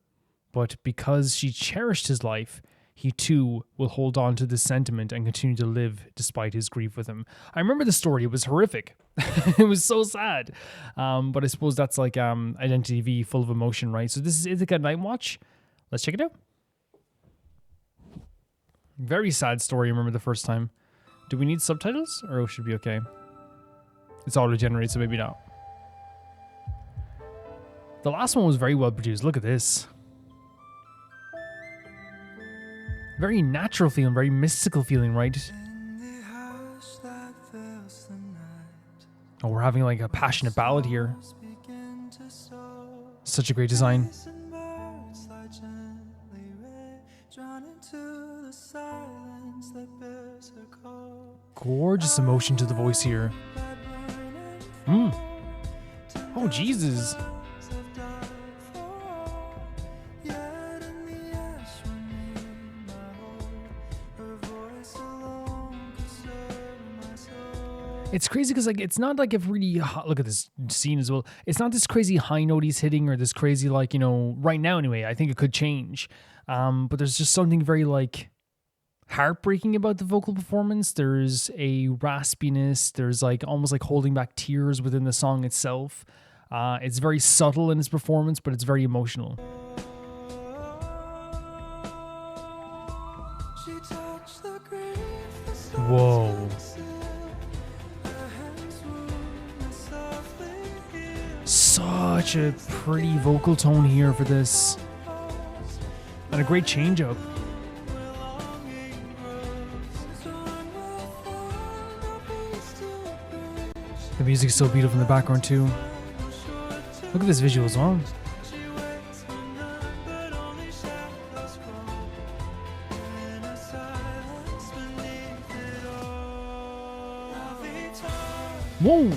but because she cherished his life, he too will hold on to this sentiment and continue to live despite his grief with him. I remember the story. It was horrific. It was so sad. But I suppose that's like Identity V full of emotion, right? So this is Ithaque Night Watch. Let's check it out. Very sad story, I remember the first time. Do we need subtitles or should it be okay? It's auto-generated, so maybe not. The last one was very well produced. Look at this. Very natural feeling, very mystical feeling, right? Oh, we're having like a passionate ballad here. Such a great design. Gorgeous emotion to the voice here. Oh, Jesus. It's crazy because like it's not like if really look at this scene as well. It's not this crazy high note he's hitting or this crazy like, you know, right now anyway. I think it could change, but there's just something very like heartbreaking about the vocal performance. There's a raspiness. There's like almost like holding back tears within the song itself. It's very subtle in its performance, but it's very emotional. Whoa. Such a pretty vocal tone here for this. And a great change up. The music's so beautiful in the background too. Look at this visual as well. Whoa!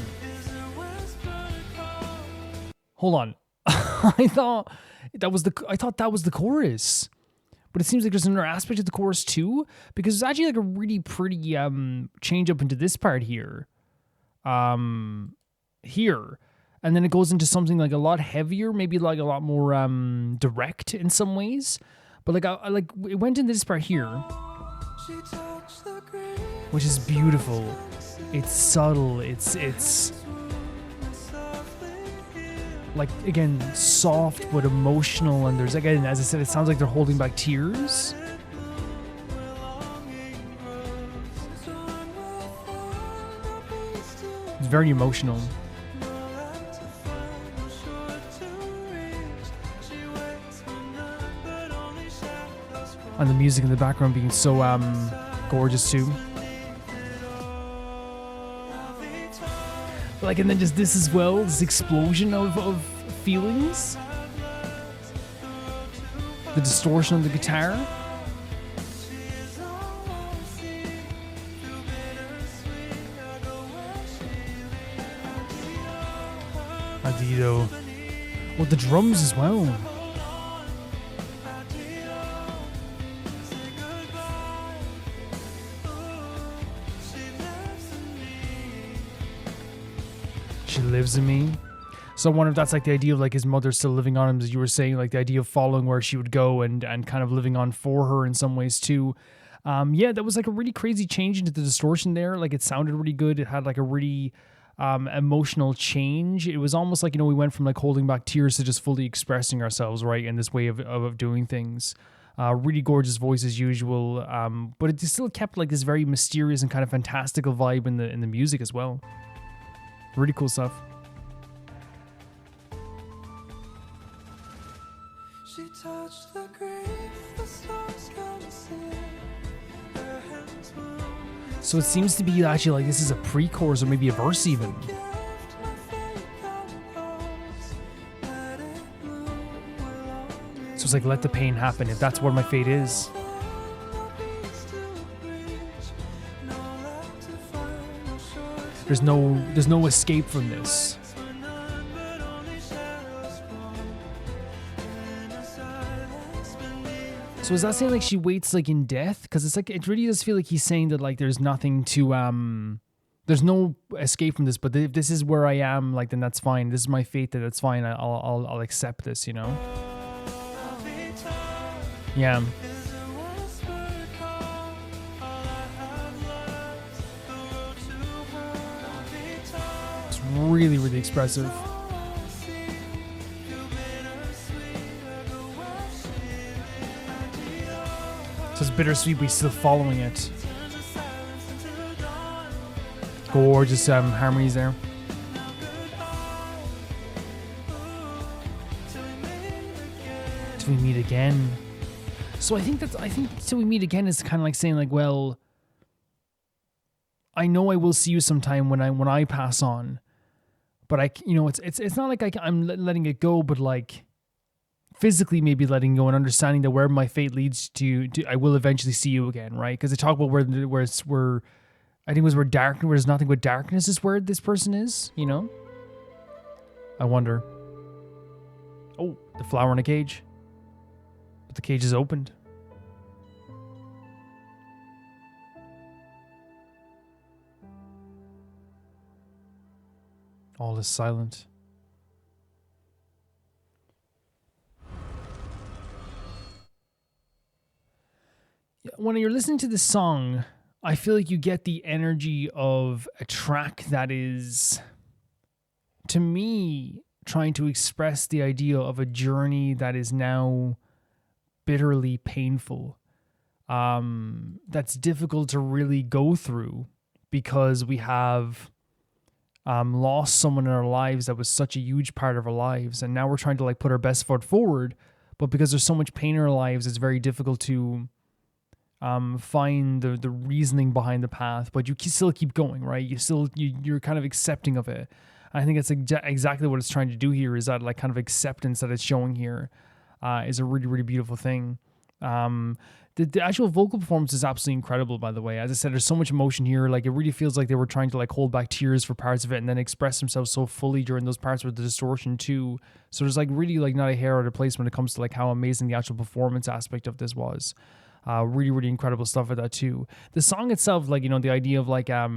Hold on. I thought that was the chorus. But it seems like there's another aspect of the chorus too, because it's actually like a really pretty change up into this part here. Here. And then it goes into something like a lot heavier, maybe like a lot more direct in some ways. But like I like it went into this part here, which is beautiful. It's subtle. It's like, again, soft but emotional, and there's, again, as I said, it sounds like they're holding back tears. It's very emotional. And the music in the background being so gorgeous too. Like, and then just this as well, this explosion of feelings. The distortion of the guitar. Adito. Oh, the drums as well. She lives in me. So I wonder if that's like the idea of like his mother still living on him, as you were saying, like the idea of following where she would go and kind of living on for her in some ways too. Yeah, that was like a really crazy change into the distortion there. Like it sounded really good. It had like a really emotional change. It was almost like, you know, we went from like holding back tears to just fully expressing ourselves, right, in this way of doing things. Really gorgeous voice as usual, but it still kept like this very mysterious and kind of fantastical vibe in the music as well. Really cool stuff. She touched the grave, the stars gonna sing. Her hands moved. So it seems to be actually like this is a pre-chorus or maybe a verse even. So it's like, let the pain happen if that's what my fate is. There's no escape from this. So is that saying like she waits like in death? Because it's like, it really does feel like he's saying that like there's nothing to there's no escape from this. But if this is where I am, like then that's fine. This is my fate. That's fine. I'll accept this. You know. Yeah. It's really, really expressive. So it's bittersweet, but he's still following it. Gorgeous harmonies there. Till we meet again. So I think till we meet again is kind of like saying like, well, I know I will see you sometime when I pass on, but it's not like I'm letting it go, but like physically maybe letting go and understanding that wherever my fate leads to I will eventually see you again, right? Because they talk about where I think it was where there's nothing but darkness is where this person is, you know? I wonder. Oh, the flower in a cage. But the cage is opened. All is silent. When you're listening to this song, I feel like you get the energy of a track that is, to me, trying to express the idea of a journey that is now bitterly painful. That's difficult to really go through because we have lost someone in our lives that was such a huge part of our lives, and now we're trying to like put our best foot forward, but because there's so much pain in our lives, it's very difficult to find the reasoning behind the path, but you still keep going, right? You're kind of accepting of it. I think that's exactly what it's trying to do here, is that like kind of acceptance that it's showing here is a really, really beautiful thing. The actual vocal performance is absolutely incredible, by the way. As I said, there's so much emotion here. Like it really feels like they were trying to like hold back tears for parts of it and then express themselves so fully during those parts with the distortion too. So there's like really like not a hair out of place when it comes to like how amazing the actual performance aspect of this was. Really, really incredible stuff with that too. The song itself, like, you know, the idea of like I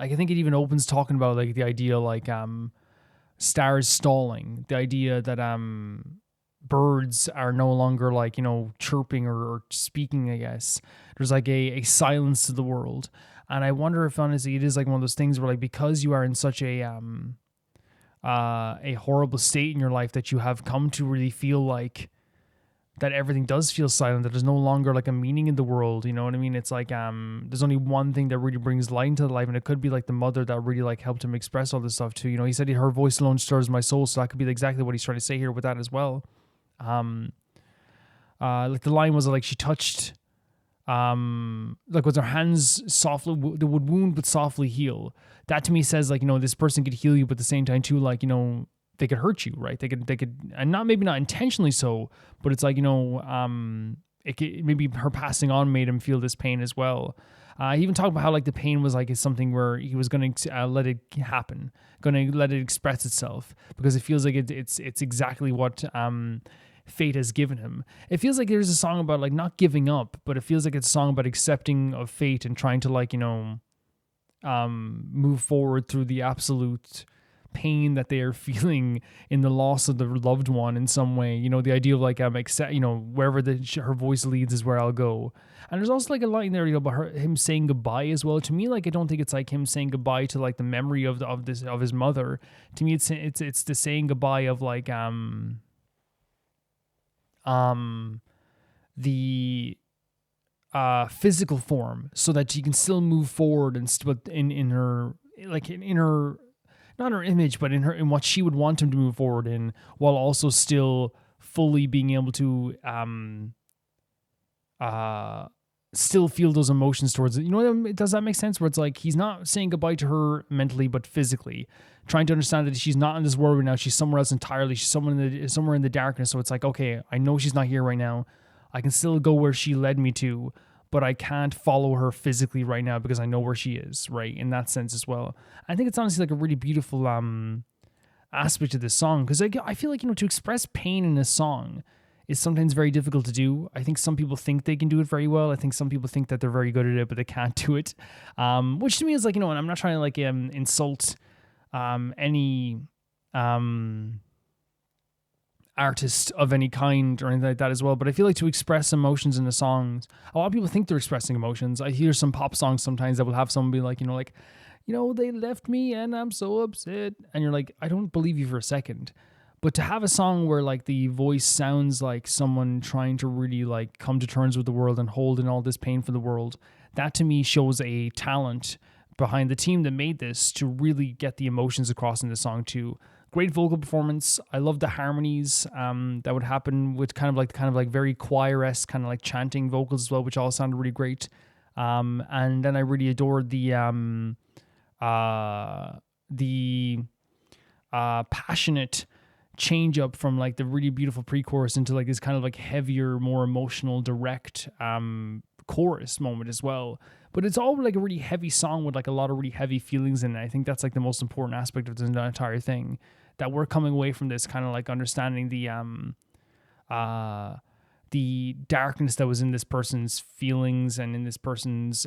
think it even opens talking about like the idea like stars stalling, the idea that birds are no longer like, you know, chirping or speaking, I guess. There's like a silence to the world. And I wonder if honestly it is like one of those things where like because you are in such a horrible state in your life that you have come to really feel like that everything does feel silent, that there's no longer like a meaning in the world, you know what I mean? It's like there's only one thing that really brings light into the life, and it could be like the mother that really like helped him express all this stuff too. You know, he said her voice alone stirs my soul, so that could be exactly what he's trying to say here with that as well. like the line was like she touched, like with her hands softly, they would wound but softly heal. That to me says like, you know, this person could heal you, but at the same time too, like, you know, they could hurt you, right? They could, and not maybe not intentionally so, but it's like, you know, it could, maybe her passing on made him feel this pain as well. He even talked about how like the pain was like something where he was going to let it happen, going to let it express itself, because it feels like it's exactly what fate has given him. It feels like there's a song about like not giving up, but it feels like it's a song about accepting of fate and trying to like, you know, move forward through the absolute pain that they are feeling in the loss of their loved one in some way. You know, the idea of like accept, you know, wherever her voice leads is where I'll go. And there's also like a line there, you know, about him saying goodbye as well. To me, like I don't think it's like him saying goodbye to like the memory of his mother. To me, it's the saying goodbye of like the physical form, so that she can still move forward and in her like in her, not her image, but in what she would want him to move forward in, while also still fully being able to still feel those emotions towards it. You know, does that make sense? Where it's like he's not saying goodbye to her mentally, but physically, trying to understand that she's not in this world right now. She's somewhere else entirely. She's somewhere in the darkness. So it's like, okay, I know she's not here right now. I can still go where she led me to, but I can't follow her physically right now because I know where she is, right? In that sense as well. I think it's honestly like a really beautiful aspect of this song, because I feel like, you know, to express pain in a song is sometimes very difficult to do. I think some people think they can do it very well. I think some people think that they're very good at it, but they can't do it. Which to me is like, you know, and I'm not trying to like insult any artist of any kind or anything like that as well, but I feel like to express emotions in the songs, a lot of people think they're expressing emotions. I hear some pop songs sometimes that will have someone be like, you know, they left me and I'm so upset, and you're like, I don't believe you for a second. But to have a song where like the voice sounds like someone trying to really like come to terms with the world and hold in all this pain for the world, that to me shows a talent behind the team that made this to really get the emotions across in the song too. Great vocal performance. I love the harmonies that would happen with kind of like very choir-esque kind of like chanting vocals as well, which all sounded really great. And then I really adored the passionate change up from like the really beautiful pre-chorus into like this kind of like heavier, more emotional, direct chorus moment as well. But it's all like a really heavy song with like a lot of really heavy feelings in it. I think that's like the most important aspect of the entire thing, that we're coming away from this kind of like understanding the darkness that was in this person's feelings and in this person's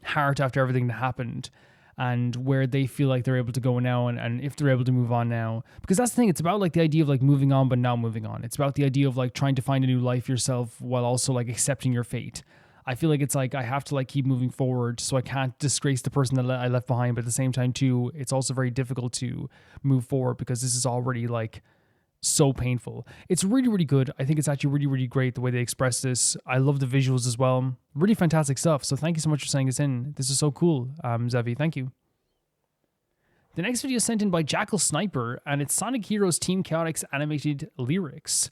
heart after everything that happened, and where they feel like they're able to go now, and if they're able to move on now. Because that's the thing, it's about like the idea of like moving on but not moving on. It's about the idea of like trying to find a new life yourself while also like accepting your fate. I feel like it's like I have to like keep moving forward, so I can't disgrace the person that I left behind, but at the same time too, it's also very difficult to move forward because this is already like so painful. It's really, really good. I think it's actually really, really great the way they express this. I love the visuals as well. Really fantastic stuff. So thank you so much for sending this in. This is so cool, Zevi. Thank you. The next video is sent in by Jackal Sniper, and it's Sonic Heroes Team Chaotix animated lyrics.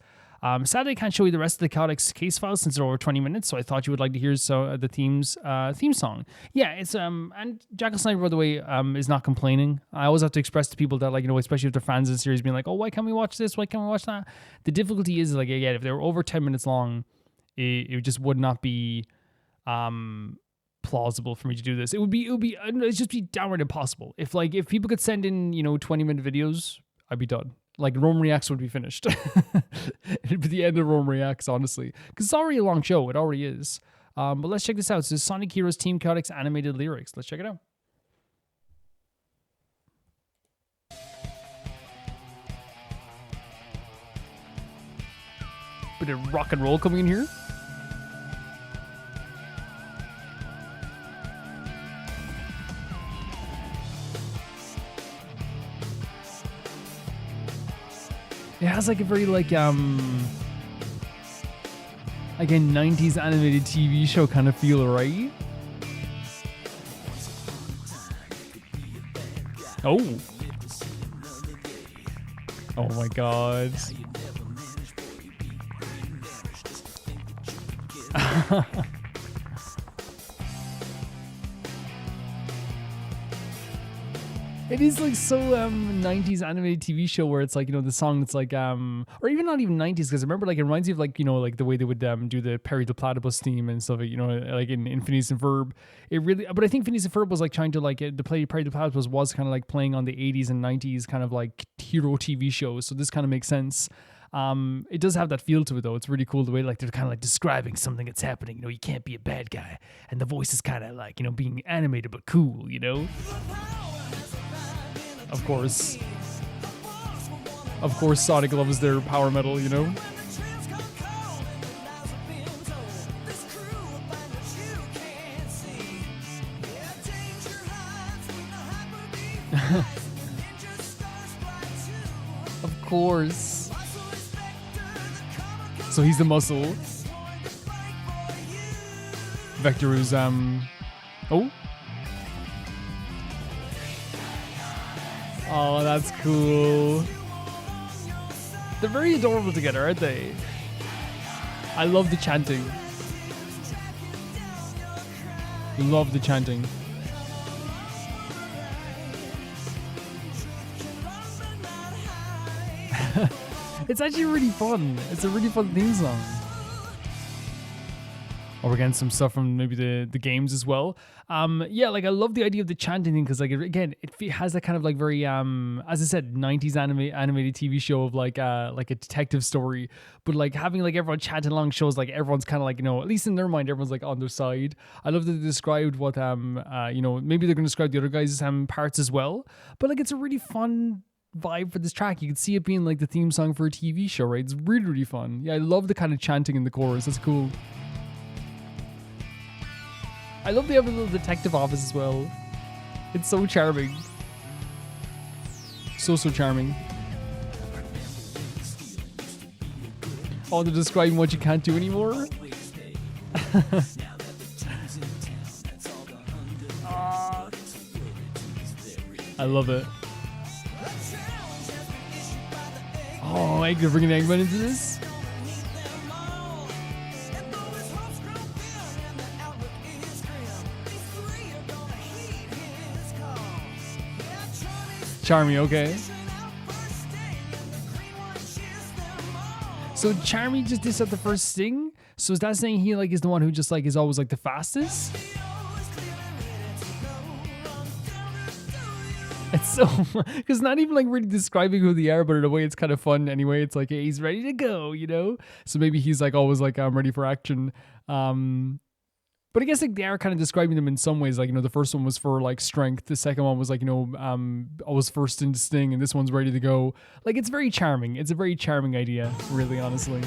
Sadly, I can't show you the rest of the Chaotix case files since they're over 20 minutes, so I thought you would like to hear the team's theme song. Yeah, it's and Jackal Sniper, by the way, is not complaining. I always have to express to people that, like, you know, especially if they're fans of the series, being like, oh, why can't we watch this? Why can't we watch that? The difficulty is, like, again, if they were over 10 minutes long, it just would not be plausible for me to do this. It'd just be downright impossible. If people could send in, 20-minute videos, I'd be done. Like, Rome Reacts would be finished. It'd be the end of Rome Reacts, honestly. Because it's already a long show. It already is. But let's check this out. This is Sonic Heroes Team Chaotix animated lyrics. Let's check it out. Bit of rock and roll coming in here. It has like a very again 90s animated TV show kind of feel, right? Oh. Oh my god. It is like so 90s animated TV show where it's like, you know, the song that's like or even not even 90s, because I remember like it reminds me of like, you know, like the way they would do the Perry the Platypus theme and stuff, you know, like in Phineas and Ferb. It really, but I think Phineas and Ferb was like trying to like the play Perry the Platypus was kind of like playing on the 80s and 90s kind of like hero TV shows, so this kind of makes sense. It does have that feel to it though. It's really cool the way like they're kind of like describing something that's happening. You know, you can't be a bad guy, and the voice is kind of like, you know, being animated but cool, you know. Of course, Sonic loves their power metal, you know. Of course. So he's the muscle. Vector is Oh, that's cool. They're very adorable together, aren't they? I love the chanting. Love the chanting. It's actually really fun. It's a really fun theme song. Or we're getting some stuff from maybe the games as well. Yeah, like I love the idea of the chanting thing because like again, it has that kind of like very as I said, 90s animated TV show of like a detective story, but like having like everyone chanting along shows like everyone's kind of like, you know, at least in their mind, everyone's like on their side. I love that they described what you know, maybe they're going to describe the other guys' parts as well, but like it's a really fun vibe for this track. You can see it being like the theme song for a TV show, right? It's really, really fun. Yeah, I love the kind of chanting in the chorus. That's cool. I love they have a little detective office as well. It's so charming. So charming. Oh, they're describing what you can't do anymore? I love it. Oh, they're bringing Eggman into this? Charmy, okay. So Charmy just dissed at the first sting? So is that saying he like is the one who just like is always like the fastest? It's so, because not even like really describing who they are, but in a way it's kind of fun anyway. It's like, hey, he's ready to go, you know? So maybe he's like always like, I'm ready for action. But I guess like they are kind of describing them in some ways. Like, you know, the first one was for like strength. The second one was like, you know, I was first into sting, and this one's ready to go. Like, it's very charming. It's a very charming idea, really, honestly.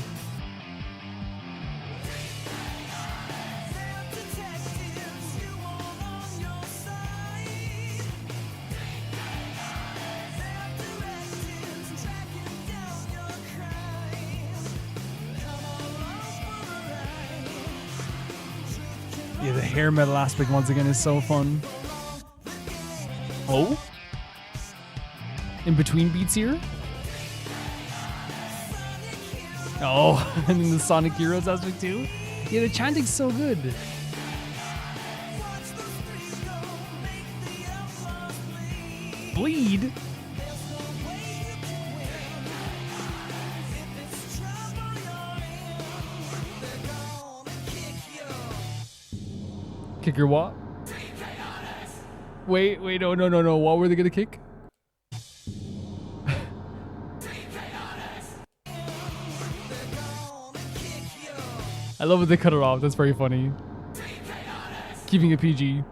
Yeah, the hair metal aspect once again is so fun. Oh? In between beats here? Oh, and then the Sonic Heroes aspect too? Yeah, the chanting's so good. Bleed? Kick your what? Wait, no. What were they gonna kick? I love it they cut it off. That's very funny. Keeping it PG.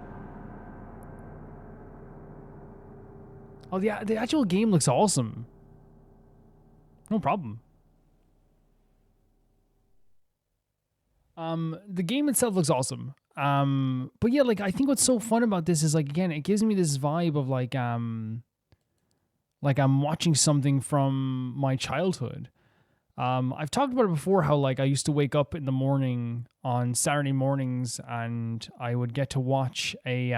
Oh, the actual game looks awesome. No problem. The game itself looks awesome. But yeah, like I think what's so fun about this is like, again, it gives me this vibe of like I'm watching something from my childhood. I've talked about it before, how like I used to wake up in the morning on Saturday mornings and I would get to watch a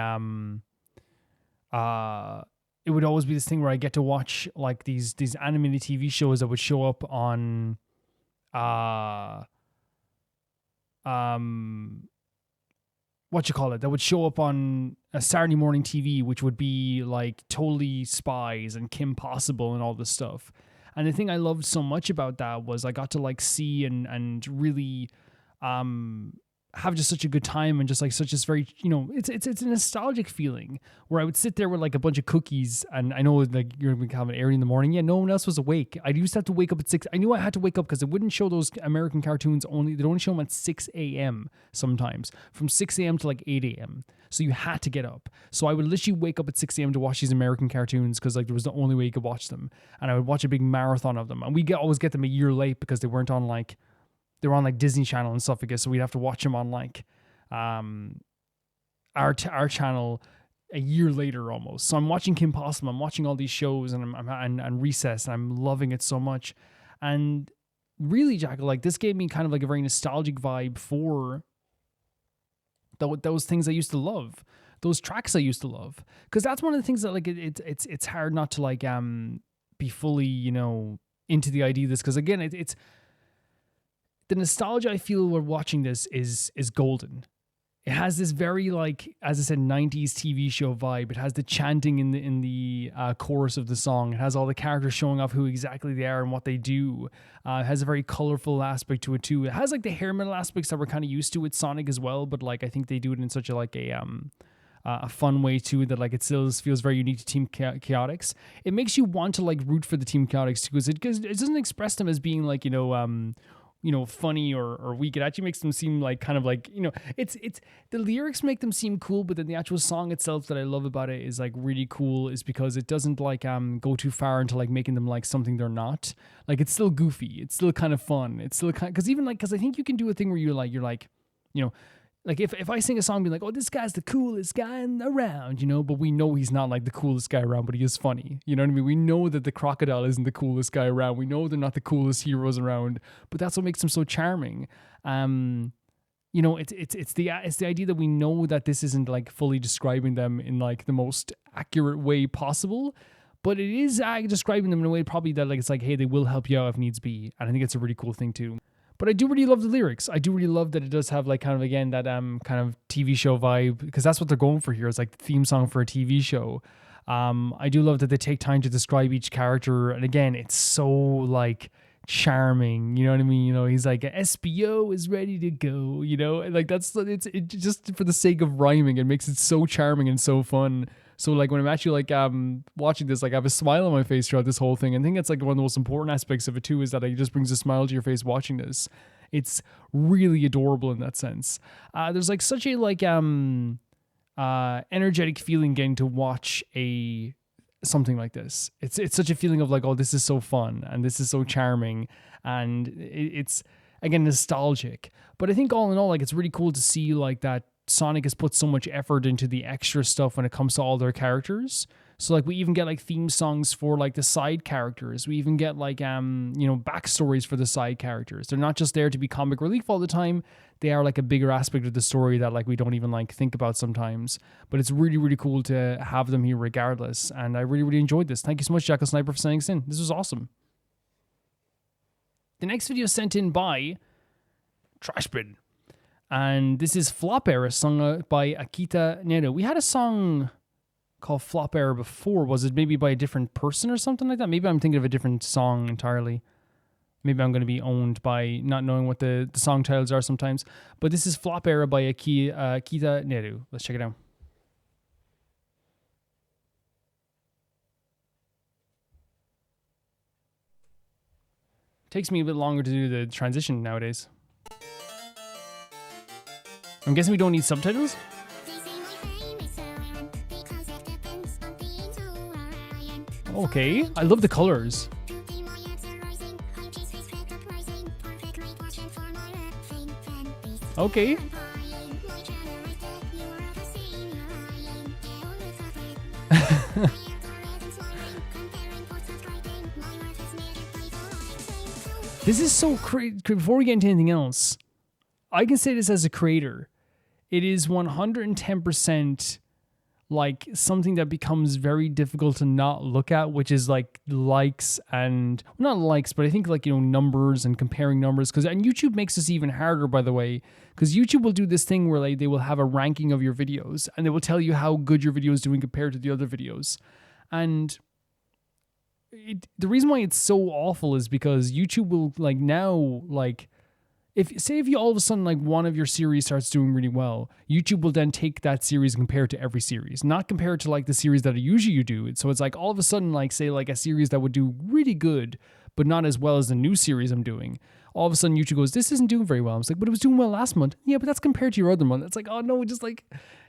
it would always be this thing where I get to watch like these animated TV shows that would show up on that would show up on a Saturday morning TV, which would be like totally Spies and Kim Possible and all this stuff. And the thing I loved so much about that was I got to like see and really have just such a good time, and just like such this very, you know, it's a nostalgic feeling where I would sit there with like a bunch of cookies, and I know like you're going to have it early in the morning. Yeah, no one else was awake. I used to have to wake up at 6. I knew I had to wake up because it wouldn't show those American cartoons they'd only show them at 6 a.m. sometimes, from 6 a.m. to like 8 a.m. So you had to get up. So I would literally wake up at 6 a.m. to watch these American cartoons because like there was the only way you could watch them. And I would watch a big marathon of them. And we always get them a year late because they weren't on like, they were on like Disney Channel and stuff, I guess. So we'd have to watch them on like our channel a year later almost. So I'm watching Kim Possible, I'm watching all these shows, and and Recess, and I'm loving it so much. And really, Jackal, like this gave me kind of like a very nostalgic vibe for those things I used to love, those tracks I used to love, because that's one of the things that like it's hard not to like be fully, you know, into the idea of this, because again it's the nostalgia I feel while watching this is golden. It has this very, like, as I said, 90s TV show vibe. It has the chanting in the chorus of the song. It has all the characters showing off who exactly they are and what they do. It has a very colorful aspect to it too. It has like the hair metal aspects that we're kind of used to with Sonic as well, but like I think they do it in such a fun way too, that like it still feels very unique to Team Chaotix. It makes you want to like root for the Team Chaotix too, because it doesn't express them as being like, you know, funny or weak. It actually makes them seem like kind of like, you know, it's the lyrics make them seem cool, but then the actual song itself that I love about it is like really cool, is because it doesn't like go too far into like making them like something they're not. Like it's still goofy, it's still kind of fun, it's still kind, because I think you can do a thing where you're like, you know, like if I sing a song, be like, oh, this guy's the coolest guy around, you know, but we know he's not like the coolest guy around, but he is funny. You know what I mean? We know that the crocodile isn't the coolest guy around. We know they're not the coolest heroes around, but that's what makes them so charming. You know, it's the idea that we know that this isn't like fully describing them in like the most accurate way possible, but it is describing them in a way probably that like it's like, hey, they will help you out if needs be, and I think it's a really cool thing too. But I do really love the lyrics. I do really love that it does have like kind of, again, that kind of TV show vibe, because that's what they're going for here. It's like the theme song for a TV show. I do love that they take time to describe each character. And again, it's so like charming, you know what I mean? You know, he's like, SBO is ready to go, you know, and like it's just for the sake of rhyming, it makes it so charming and so fun. So like when I'm actually like watching this, like I have a smile on my face throughout this whole thing. I think that's like one of the most important aspects of it too, is that it just brings a smile to your face watching this. It's really adorable in that sense. There's like such a like energetic feeling getting to watch something like this. It's such a feeling of like, oh, this is so fun and this is so charming, and it's again nostalgic. But I think all in all, like it's really cool to see like that Sonic has put so much effort into the extra stuff when it comes to all their characters. So like we even get like theme songs for like the side characters. We even get like you know, backstories for the side characters. They're not just there to be comic relief all the time. They are like a bigger aspect of the story that like we don't even like think about sometimes. But it's really, really cool to have them here regardless. And I really, really enjoyed this. Thank you so much, Jackal Sniper, for sending us in. This was awesome. The next video sent in by Trashbin. And this is Flop Era, sung by Ateez Adrenaline. We had a song called Flop Era before. Was it maybe by a different person or something like that? Maybe I'm thinking of a different song entirely. Maybe I'm going to be owned by not knowing what the song titles are sometimes. But this is Flop Era by Ateez Adrenaline. Let's check it out. Takes me a bit longer to do the transition nowadays. I'm guessing we don't need subtitles? Okay, I love the colors. Okay. This is so crazy. Before we get into anything else, I can say this as a creator. It is 110% like something that becomes very difficult to not look at, which is like likes and not likes, but I think like, you know, numbers and comparing numbers. And YouTube makes this even harder, by the way, because YouTube will do this thing where like they will have a ranking of your videos and they will tell you how good your video is doing compared to the other videos. And the reason why it's so awful is because YouTube will like now, like, if you all of a sudden like one of your series starts doing really well, YouTube will then take that series and compare it to every series, not compare it to like the series that usually you do. So it's like all of a sudden, like say like a series that would do really good, but not as well as the new series I'm doing. All of a sudden YouTube goes, this isn't doing very well. I was like, but it was doing well last month. Yeah, but that's compared to your other month. It's like, oh no, just like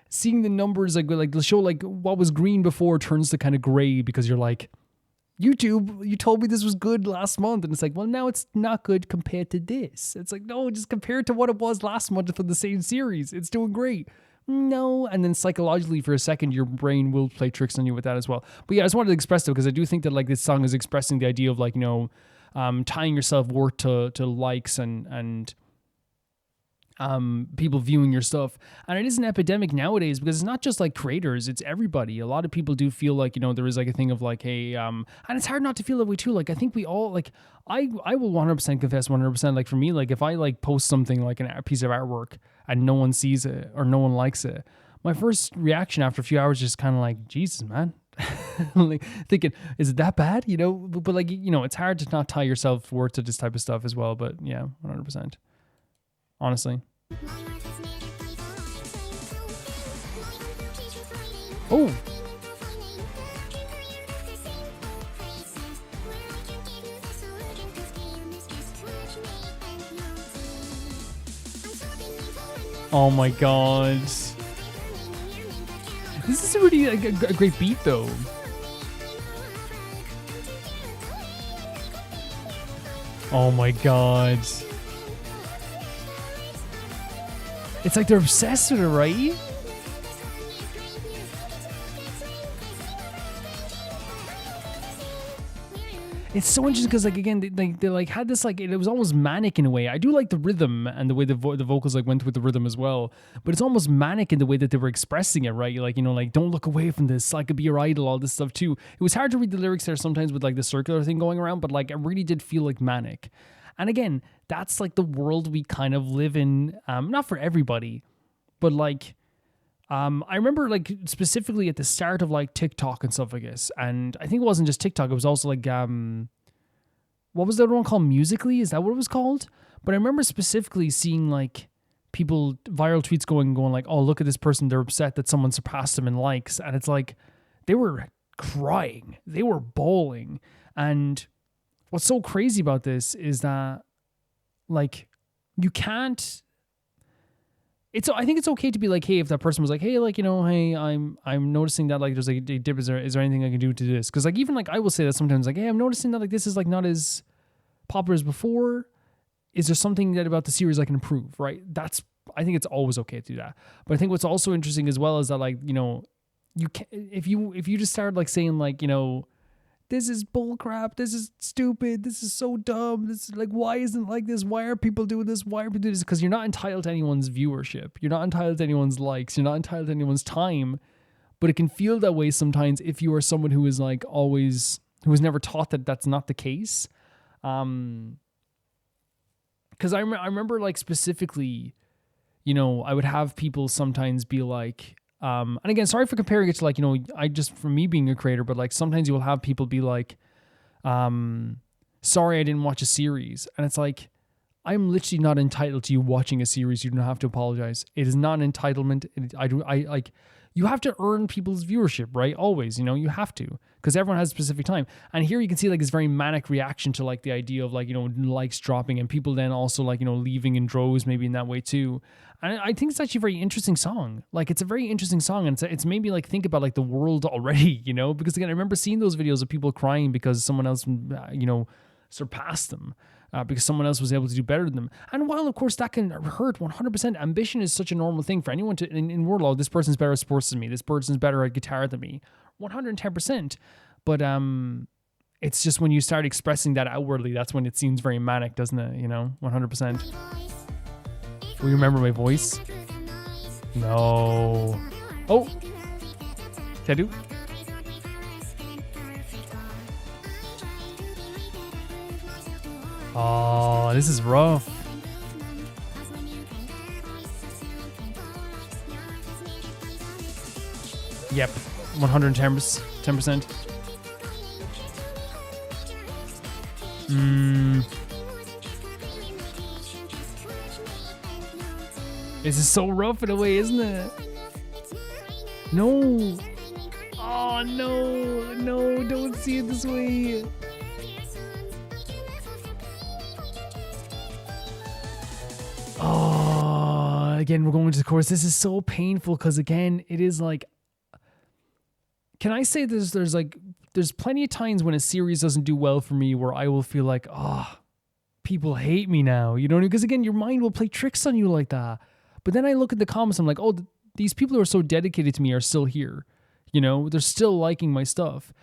seeing the numbers like they'll show like what was green before turns to kind of gray because you're like, YouTube, you told me this was good last month. And it's like, well, now it's not good compared to this. It's like, no, just compare it to what it was last month for the same series. It's doing great. No. And then psychologically for a second, your brain will play tricks on you with that as well. But yeah, I just wanted to express it because I do think that like this song is expressing the idea of like, you know, tying your self-worth to likes and people viewing your stuff. And it is an epidemic nowadays because it's not just like creators, it's everybody. A lot of people do feel like, you know, there is like a thing of like, hey, and it's hard not to feel that way too. Like I think we all like, I will 100% confess 100%. Like for me, like if I like post something like a piece of artwork and no one sees it or no one likes it, my first reaction after a few hours is just kind of like, Jesus, man. Like thinking, is it that bad? You know, but like, you know, it's hard to not tie yourself worth to this type of stuff as well. But yeah, 100%. Honestly. Oh. Oh my god. This is really a great beat though. Oh my god. It's like they're obsessed with it, right? It's so interesting because, like, again, they like had this like it was almost manic in a way. I do like the rhythm and the way the vocals like went with the rhythm as well, but it's almost manic in the way that they were expressing it, right? Like, you know, like don't look away from this. I could be your idol, all this stuff too. It was hard to read the lyrics there sometimes with like the circular thing going around, but like it really did feel like manic. And again, that's like the world we kind of live in. Not for everybody, but like. I remember like specifically at the start of like TikTok and stuff like this, and I think it wasn't just TikTok, it was also like what was the other one called? Musical.ly? Is that what it was called? But I remember specifically seeing like people viral tweets going like, oh, look at this person, they're upset that someone surpassed them in likes, and it's like they were crying, they were bawling. And what's so crazy about this is that like you can't. I think it's okay to be like, hey, if that person was like, hey, like, you know, hey, I'm noticing that like there's like a dip. Is there anything I can do to this? Because like even like I will say that sometimes like, hey, I'm noticing that like this is like not as popular as before. Is there something that about the series I can improve? Right? I think it's always okay to do that. But I think what's also interesting as well is that like, you know, you can if you just start like saying like, you know, this is bullcrap, this is stupid, this is so dumb, this is like, why isn't it like this? Why are people doing this? Why are people doing this? Because you're not entitled to anyone's viewership. You're not entitled to anyone's likes. You're not entitled to anyone's time. But it can feel that way sometimes if you are someone who is like always, who was never taught that that's not the case. Because I remember like specifically, you know, I would have people sometimes be like, and again, sorry for comparing it to like, you know, for me being a creator, but like sometimes you will have people be like, sorry, I didn't watch a series. And it's like, I'm literally not entitled to you watching a series. You don't have to apologize. It is not an entitlement. You have to earn people's viewership, right? Always, you know, you have to, because everyone has a specific time. And here you can see like this very manic reaction to like the idea of like, you know, likes dropping and people then also like, you know, leaving in droves maybe in that way too. And I think it's actually a very interesting song. Like it's a very interesting song, and it's made me like think about like the world already, you know, because again, I remember seeing those videos of people crying because someone else, you know, surpassed them. Because someone else was able to do better than them. And while, of course, that can hurt 100%, ambition is such a normal thing for anyone to, in Warlaw, this person's better at sports than me, this person's better at guitar than me, 110%. But it's just when you start expressing that outwardly, that's when it seems very manic, doesn't it? You know, 100%. Will you remember my voice? No. Oh. Tedu? Oh, this is rough. Yep, 110%. This is so rough in a way, isn't it? No. Oh, no. No, don't see it this way. Oh, again, we're going to the chorus. This is so painful because, again, it is like... Can I say there's plenty of times when a series doesn't do well for me where I will feel like, people hate me now. You know, because again, your mind will play tricks on you like that. But then I look at the comments, I'm like, oh, these people who are so dedicated to me are still here. You know, they're still liking my stuff.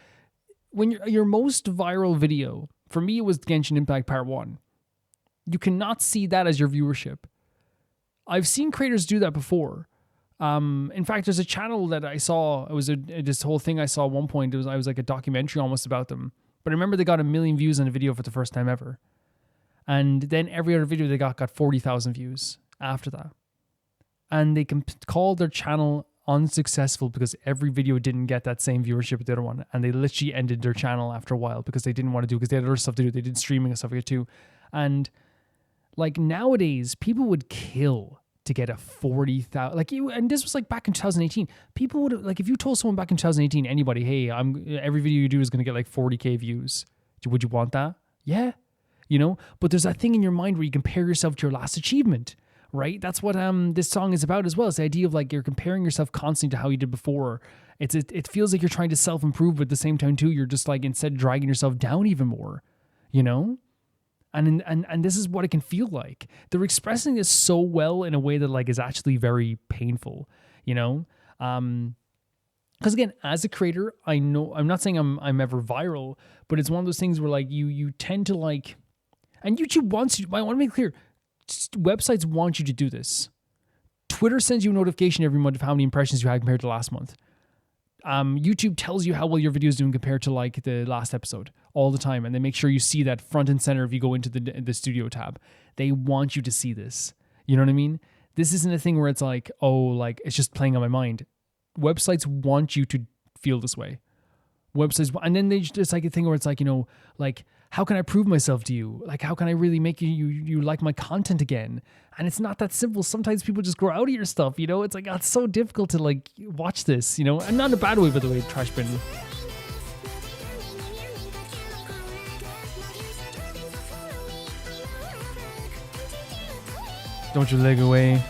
When your most viral video, for me, it was Genshin Impact Part 1. You cannot see that as your viewership. I've seen creators do that before. In fact, there's a channel that I saw. It was this whole thing I saw at one point. I was like a documentary almost about them. But I remember they got 1 million views on a video for the first time ever. And then every other video they got 40,000 views after that. And they called their channel unsuccessful because every video didn't get that same viewership as the other one. And they literally ended their channel after a while because they didn't want to do it because they had other stuff to do. They did streaming and stuff like that too. And like nowadays, people would kill to get a 40,000, and this was like back in 2018. People would, like, if you told someone back in 2018, anybody, hey, every video you do is going to get like 40K views. Would you want that? Yeah. You know, but there's that thing in your mind where you compare yourself to your last achievement, right? That's what this song is about as well. It's the idea of like you're comparing yourself constantly to how you did before. It feels like you're trying to self-improve, but at the same time too, you're just like instead dragging yourself down even more, you know? And this is what it can feel like. They're expressing this so well in a way that like is actually very painful, you know? Because again, as a creator, I know, I'm not saying I'm ever viral, but it's one of those things where like you tend to like, and YouTube wants you, I want to make it clear, websites want you to do this. Twitter sends you a notification every month of how many impressions you had compared to last month. YouTube tells you how well your video is doing compared to like the last episode all the time. And they make sure you see that front and center if you go into the studio tab. They want you to see this. You know what I mean? This isn't a thing where it's like, oh, like it's just playing on my mind. Websites want you to feel this way. Websites, and then it's like a thing where it's like, you know, like, how can I prove myself to you? Like, how can I really make you like my content again? And it's not that simple. Sometimes people just grow out of your stuff, you know? It's like, it's so difficult to like watch this, you know? And not in a bad way, by the way, Trash Bin. Don't your leg away.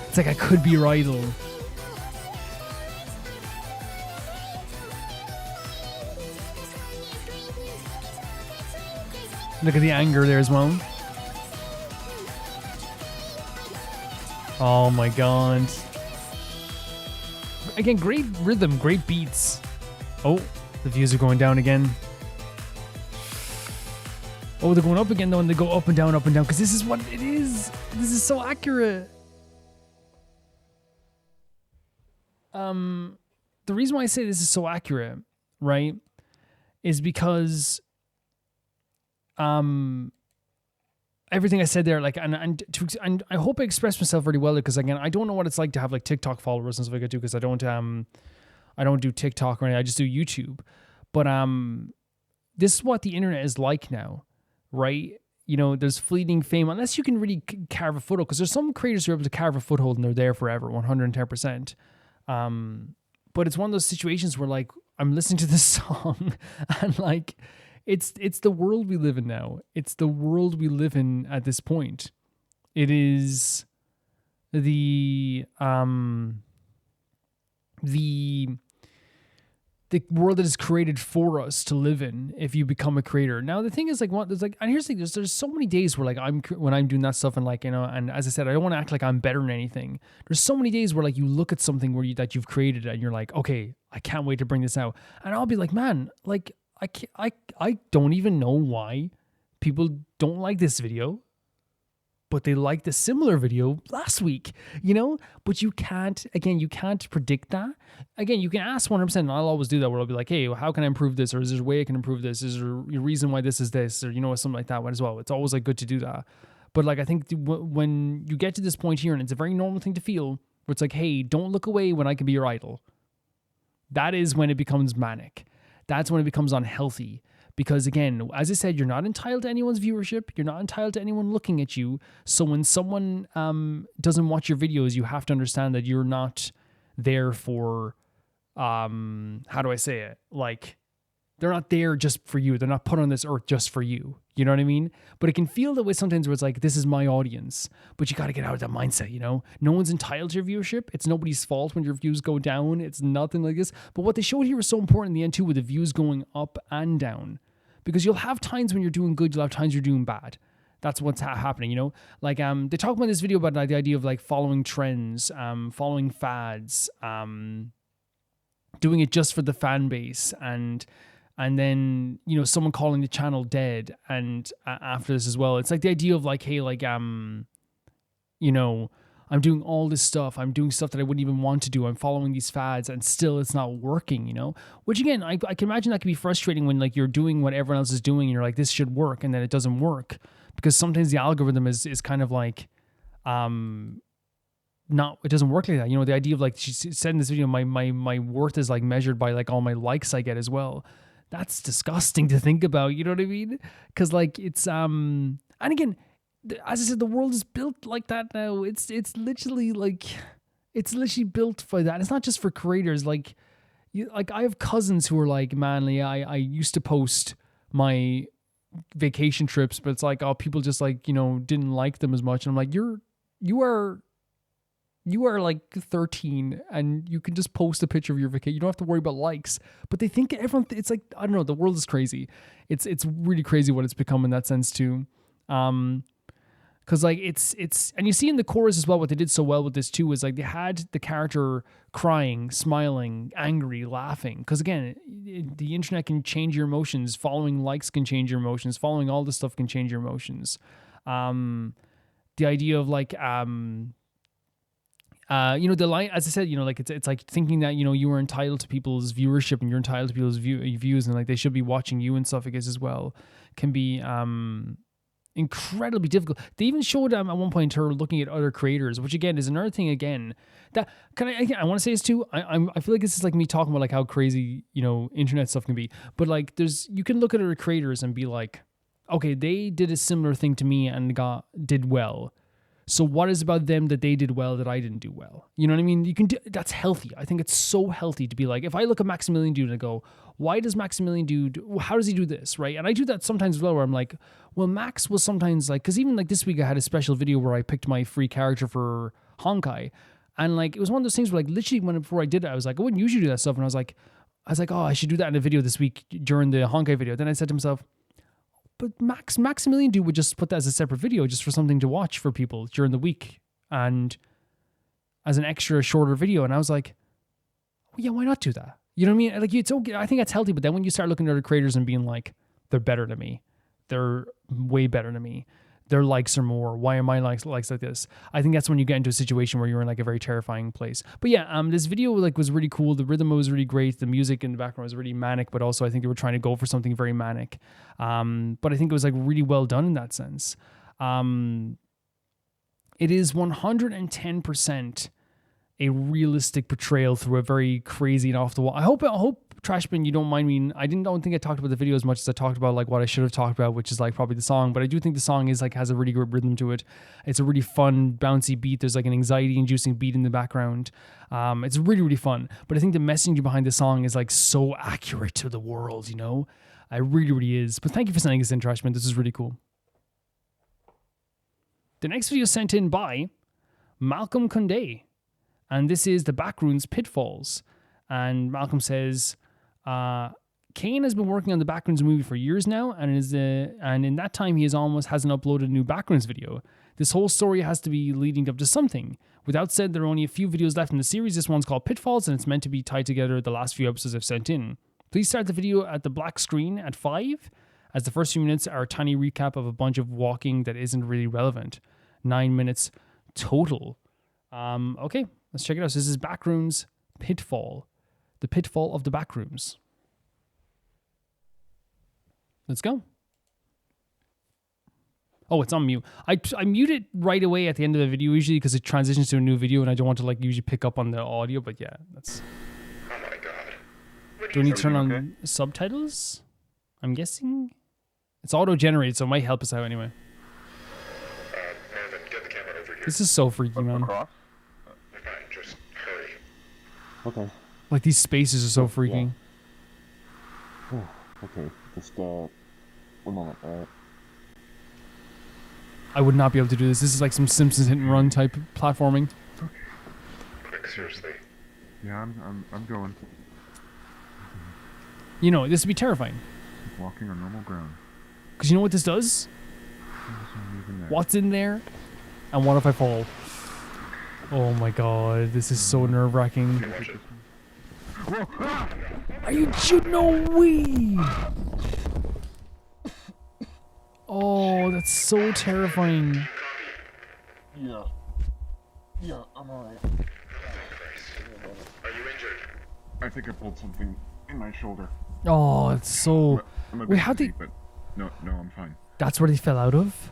It's like I could be your idol. Look at the anger there as well. Oh my god. Again, great rhythm, great beats. Oh, the views are going down again. Oh, they're going up again though, and they go up and down, because this is what it is. This is so accurate. The reason why I say this is so accurate, right, is because everything I said there, like, and I hope I expressed myself really well, because again, I don't know what it's like to have like TikTok followers and stuff like that too, because I don't do TikTok or anything. I just do YouTube. But this is what the internet is like now, right? You know, there's fleeting fame unless you can really carve a foothold, because there's some creators who are able to carve a foothold and they're there forever, 110%. But it's one of those situations where like I'm listening to this song and like it's the world we live in now. It's the world we live in at this point. It is the world that is created for us to live in if you become a creator. Now the thing is, like, and here's the thing, there's so many days where like when I'm doing that stuff, and like, you know, and as I said, I don't want to act like I'm better than anything. There's so many days where like you look at something that you've created and you're like, okay, I can't wait to bring this out. And I'll be like, man, like I don't even know why people don't like this video. but they liked a similar video last week, you know? But you can't predict that. Again, you can ask 100%, and I'll always do that, where I'll be like, hey, how can I improve this? Or is there a way I can improve this? Is there a reason why this is this? Or, you know, something like that as well. It's always like good to do that. But like, I think when you get to this point here, and it's a very normal thing to feel, where it's like, hey, don't look away when I can be your idol. That is when it becomes manic. That's when it becomes unhealthy. Because again, as I said, you're not entitled to anyone's viewership. You're not entitled to anyone looking at you. So when someone doesn't watch your videos, you have to understand that you're not there for, how do I say it? Like, they're not there just for you. They're not put on this earth just for you. You know what I mean? But it can feel that way sometimes, where it's like, this is my audience. But you got to get out of that mindset, you know? No one's entitled to your viewership. It's nobody's fault when your views go down. It's nothing like this. But what they showed here was so important in the end too, with the views going up and down. Because you'll have times when you're doing good, you'll have times you're doing bad. That's what's happening, you know? Like, they talk about in this video about like, the idea of like following trends, following fads, doing it just for the fan base, and then, you know, someone calling the channel dead. And after this as well, it's like the idea of like, hey, like, you know, I'm doing all this stuff. I'm doing stuff that I wouldn't even want to do. I'm following these fads and still it's not working, you know? Which again, I can imagine that can be frustrating when like you're doing what everyone else is doing and you're like, this should work, and then it doesn't work. Because sometimes the algorithm is kind of like, it doesn't work like that. You know, the idea of like, she said in this video, my worth is like measured by like all my likes I get as well. That's disgusting to think about, you know what I mean? Because like it's and again, as I said, the world is built like that now. It's literally like, it's literally built for that. It's not just for creators. Like, I have cousins who are like, man, I used to post my vacation trips, but it's like, oh, people just like, you know, didn't like them as much. And I'm like, you are like 13 and you can just post a picture of your vacation. You don't have to worry about likes. But they think everyone, it's like, I don't know, the world is crazy. It's really crazy what it's become in that sense too. Because like it's and you see in the chorus as well, what they did so well with this too is like they had the character crying, smiling, angry, laughing. Because again, the internet can change your emotions. Following likes can change your emotions. Following all this stuff can change your emotions. The idea of like you know, the line, as I said, you know, like it's like thinking that, you know, you are entitled to people's viewership and you're entitled to people's views and like they should be watching you and stuff, I guess, as well, can be incredibly difficult. They even showed at one point her looking at other creators, which again is another thing again that I want to say this too. I feel like this is like me talking about like how crazy, you know, internet stuff can be, but like you can look at other creators and be like, okay, they did a similar thing to me and did well. So what is about them that they did well that I didn't do well? You know what I mean? That's healthy. I think it's so healthy to be like, if I look at Maximilian Dude and I go, why does Maximilian Dude, how does he do this, right? And I do that sometimes as well, where I'm like, well, Max was sometimes like, because even like this week I had a special video where I picked my free character for Honkai. And like, it was one of those things where like literally before I did it, I was like, I wouldn't usually do that stuff. And I was like, oh, I should do that in a video this week during the Honkai video. Then I said to myself, but Maximilian Dude would just put that as a separate video just for something to watch for people during the week and as an extra shorter video. And I was like, well, yeah, why not do that? You know what I mean? Like, it's okay. I think that's healthy. But then when you start looking at other creators and being like, they're better than me. They're way better than me. Their likes are more. Why are my likes like this? I think that's when you get into a situation where you're in like a very terrifying place. But yeah, this video like was really cool. The rhythm was really great. The music in the background was really manic, but also I think they were trying to go for something very manic. But I think it was like really well done in that sense. It is 110% a realistic portrayal through a very crazy and off the wall. I hope Trashbin, you don't mind me. I don't think I talked about the video as much as I talked about like what I should have talked about, which is like probably the song. But I do think the song is like has a really good rhythm to it. It's a really fun, bouncy beat. There's like an anxiety-inducing beat in the background. It's really, really fun. But I think the messaging behind the song is like so accurate to the world, you know? It really, really is. But thank you for sending this in, Trashbin. This is really cool. The next video is sent in by Malcolm Condé. And this is the Backrooms Pitfalls. And Malcolm says, Kane has been working on the Backrooms movie for years now, and in that time he hasn't uploaded a new Backrooms video. This whole story has to be leading up to something. With that said, there are only a few videos left in the series. This one's called Pitfalls, and it's meant to be tied together the last few episodes I've sent in. Please start the video at the black screen at 5, as the first few minutes are a tiny recap of a bunch of walking that isn't really relevant. 9 minutes total. Okay, let's check it out. So this is Backrooms Pitfall. The Pitfall of the Backrooms. Let's go. Oh, it's on mute. I mute it right away at the end of the video usually because it transitions to a new video and I don't want to like usually pick up on the audio, but yeah, that's... Oh my god. Do we need to turn on subtitles? I'm guessing? It's auto-generated, so it might help us out anyway. Marvin, get the camera over here. This is so freaky, man. Fine, just hurry. Okay. Like, these spaces are so freaking. Yeah. Okay, just, 1 moment, alright. I would not be able to do this. This is like some Simpsons hit and run type platforming. Quick, seriously. Yeah, I'm going. You know, this would be terrifying. Walking on normal ground. Because you know what this does? What's in there? And what if I fall? Oh my god, this is so nerve-wracking. Are you no way? Oh, that's so terrifying. Yeah. Yeah, I'm alright. Are you injured? I think I pulled something in my shoulder. Oh, it's so... Wait, how they... But no, I'm fine. That's where they fell out of?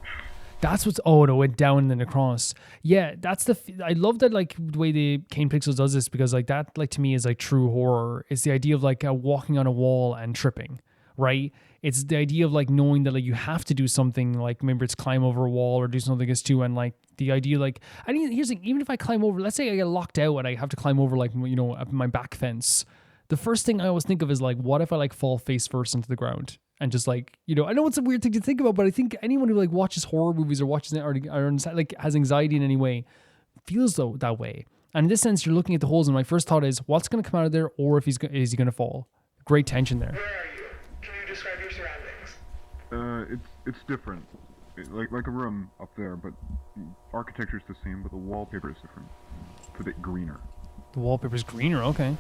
That's what's... Oh, no, it went down and then across. Yeah, that's the... I love that, like, the way the Kane Pixels does this because, like, that, like, to me is, like, true horror. It's the idea of, like, walking on a wall and tripping, right? It's the idea of, like, knowing that, like, you have to do something, like, maybe it's climb over a wall or do something as too, and, like, the idea, like... I mean, here's the thing, even if I climb over... Let's say I get locked out and I have to climb over, like, you know, my back fence. The first thing I always think of is, like, what if I, like, fall face first into the ground? And just, like, you know, I know it's a weird thing to think about, but I think anyone who, like, watches horror movies or watches it or like, has anxiety in any way feels that way. And in this sense, you're looking at the holes, and my first thought is, what's going to come out of there, or if is he going to fall? Great tension there. Where are you? Can you describe your surroundings? It's different. Like a room up there, but the architecture's the same, but the wallpaper is different. It's a bit greener. The wallpaper's greener, okay.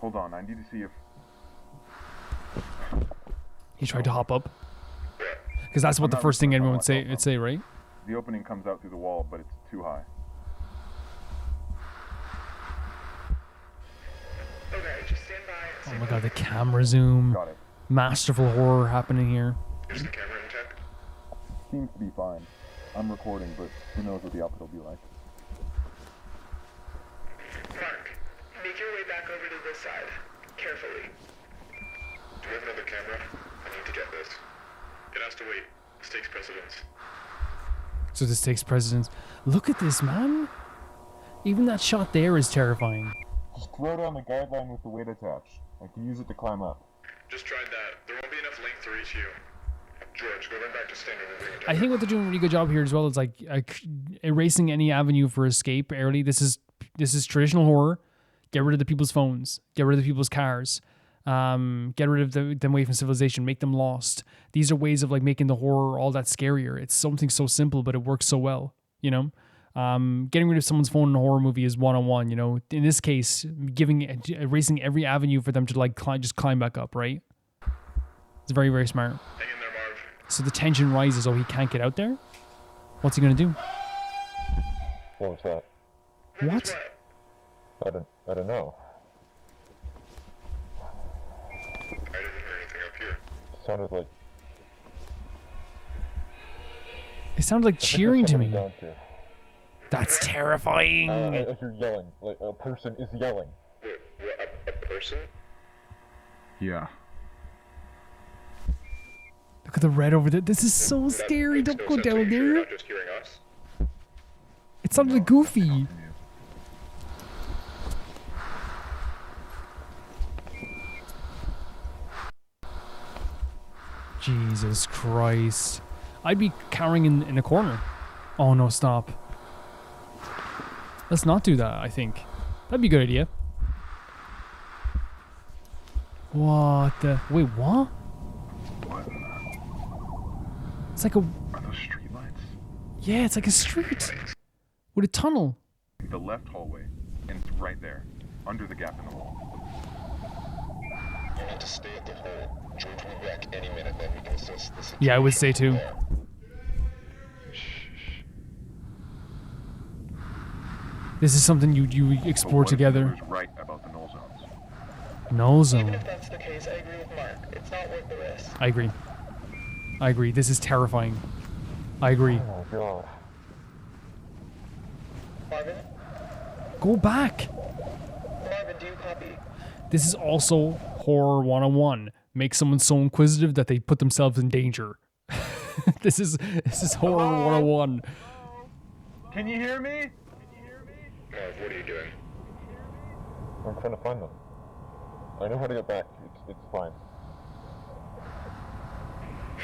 Hold on, I need to see if... He tried to hop up? Because that's what the first thing anyone would say, right? The opening comes out through the wall, but it's too high. Okay, just stand by. Oh my god, the camera zoom. Got it. Masterful horror happening here. Is the camera intact? Seems to be fine. I'm recording, but who knows what the output will be like. Mark, make your way back over to this side. Carefully. Do we have another camera? I need to get this. It has to wait. This takes precedence. So this takes precedence. Look at this, man. Even that shot there is terrifying. Just throw down the guideline with the weight attached. I can use it to climb up. Just tried that. There won't be enough length to reach you. George, go run back to standard moving. I think what they're doing a really good job here as well is like erasing any avenue for escape early. This is traditional horror. Get rid of the people's phones. Get rid of the people's cars. Get rid of them away from civilization. Make them lost. These are ways of like making the horror all that scarier. It's something so simple, but it works so well. You know, getting rid of someone's phone in a horror movie is one-on-one. You know, in this case, erasing every avenue for them to like just climb back up. Right? It's very, very smart. Hang in there, Marv. So the tension rises. Oh, he can't get out there? What's he gonna do? What was that? What? I don't know. I didn't hear anything up here. Sounded like... It sounded like cheering to me. That's terrifying. If you're yelling, like a person is yelling. Wait, a person? Yeah. Look at the red over there. This is so scary. Don't go down there. Not just hearing us. It sounded like Goofy. Jesus Christ. I'd be cowering in a corner. Oh no, stop. Let's not do that, I think. That'd be a good idea. What the... Wait, what? It's like a... Are those street lights? Yeah, it's like a street. With a tunnel. The left hallway, and it's right there, under the gap in the wall. You need to stay at the hole. George will be back any minute, then we can assess the situation. Yeah, I would say too. This is something you explore together. Right about the null zones. Null zone. Even if that's the case, I agree with Mark. It's not worth the risk. I agree. I agree. This is terrifying. I agree. Oh my god. Marvin? Go back. Marvin, do you copy? This is also horror 101. Make someone so inquisitive that they put themselves in danger. This is horror 101. Can you hear me? Marv, what are you doing? I'm trying to find them. I know how to get back. It's fine.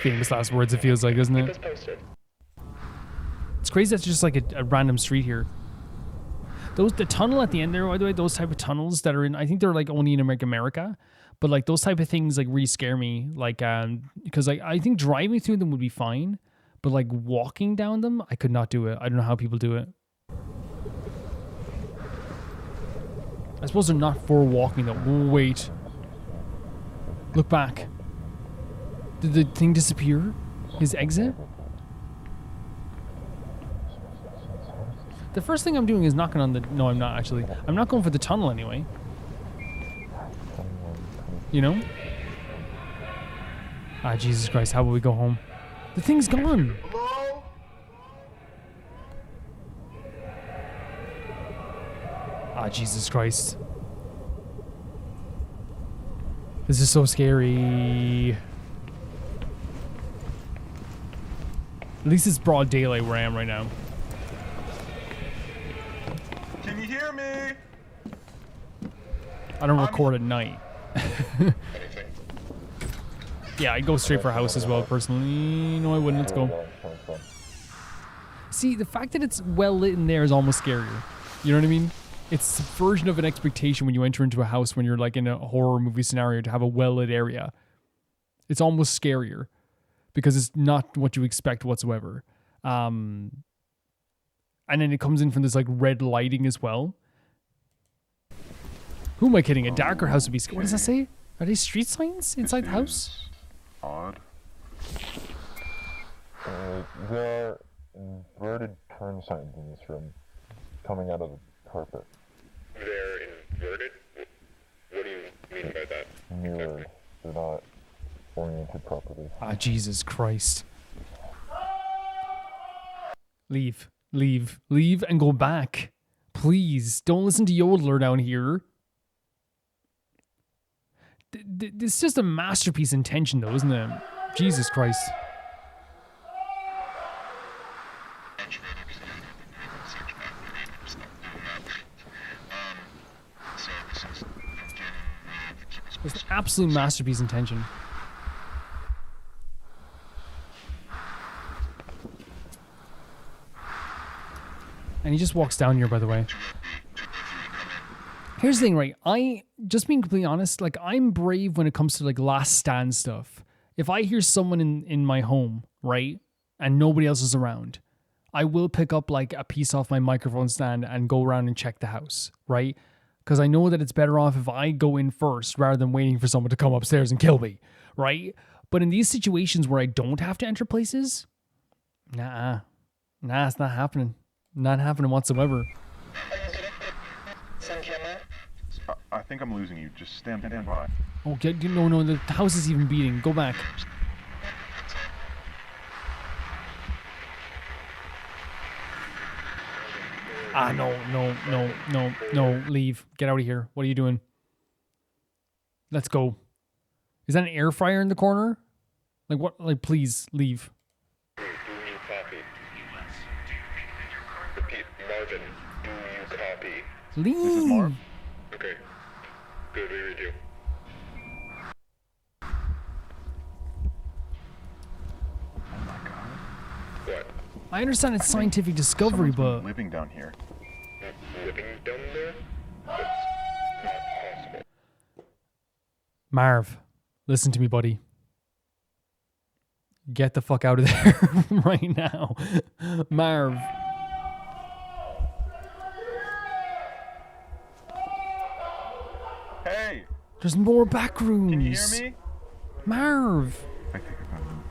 Famous last words, it feels like, doesn't it? It's crazy that's just like a random street here. The tunnel at the end there, by the way, those type of tunnels that are in, I think they're like only in America, but like those type of things like really scare me. Like, because like I think driving through them would be fine, but like walking down them, I could not do it. I don't know how people do it. I suppose they're not for walking though. Wait. Look back. Did the thing disappear? His exit? The first thing I'm doing is knocking on the... No, I'm not actually. I'm not going for the tunnel anyway. You know? Ah, Jesus Christ. How will we go home? The thing's gone. Ah, Jesus Christ. This is so scary. At least it's broad daylight where I am right now. Can you hear me? I don't record at night. Yeah, I'd go straight for a house as well, personally. No, I wouldn't. Let's go. See, the fact that it's well lit in there is almost scarier. You know what I mean? It's a version of an expectation when you enter into a house when you're like in a horror movie scenario to have a well-lit area. It's almost scarier because it's not what you expect whatsoever. And then it comes in from this like red lighting as well. Who am I kidding? A darker house would be scary. What does that say? Are they street signs inside the house? Odd. There are inverted turn signs in this room coming out of the carpet. They're inverted? What do you mean by that? Mirrored. They're not oriented properly. Ah, Jesus Christ. Leave. Leave. Leave and go back. Please. Don't listen to Yodeler down here. This is just a masterpiece in tension, though, isn't it? Jesus Christ. It's an absolute masterpiece in tension. And he just walks down here, by the way. Here's the thing, right? Just being completely honest, like, I'm brave when it comes to, like, last stand stuff. If I hear someone in my home, right, and nobody else is around, I will pick up, like, a piece off my microphone stand and go around and check the house, right? Because I know that it's better off if I go in first rather than waiting for someone to come upstairs and kill me, right? But in these situations where I don't have to enter places, nah, it's not happening. Not happening whatsoever. I think I'm losing you. Just stand by. Okay, no, the house is even beating. Go back. Ah, no, leave. Get out of here. What are you doing? Let's go. Is that an air fryer in the corner? Like, what? Like, please, leave. Do you copy? Repeat, Marvin, do you copy? Leave. This is Marv. Okay. Good, we read you. What? I understand it's scientific discovery, but... living down here. Living down there? That's not possible. Marv, listen to me, buddy. Get the fuck out of there right now. Marv. Hey! There's more backrooms. Can you hear me? Marv. I think I found them.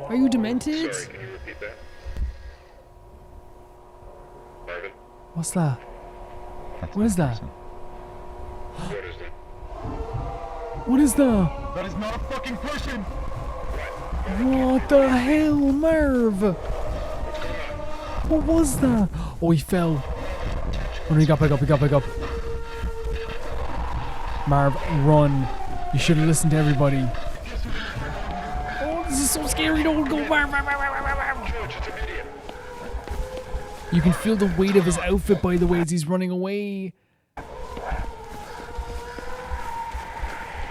Are you demented? Sorry, can you repeat that? Marvin? What's that? What is that? What is that? That is not a fucking person! What the hell, Marv? What was that? Oh, he fell. Oh, no, he got back up, he got back up. Marv, run. You should have listened to everybody. Oh, this is so scary. Don't go, Marv. You can feel the weight of his outfit, by the way, as he's running away.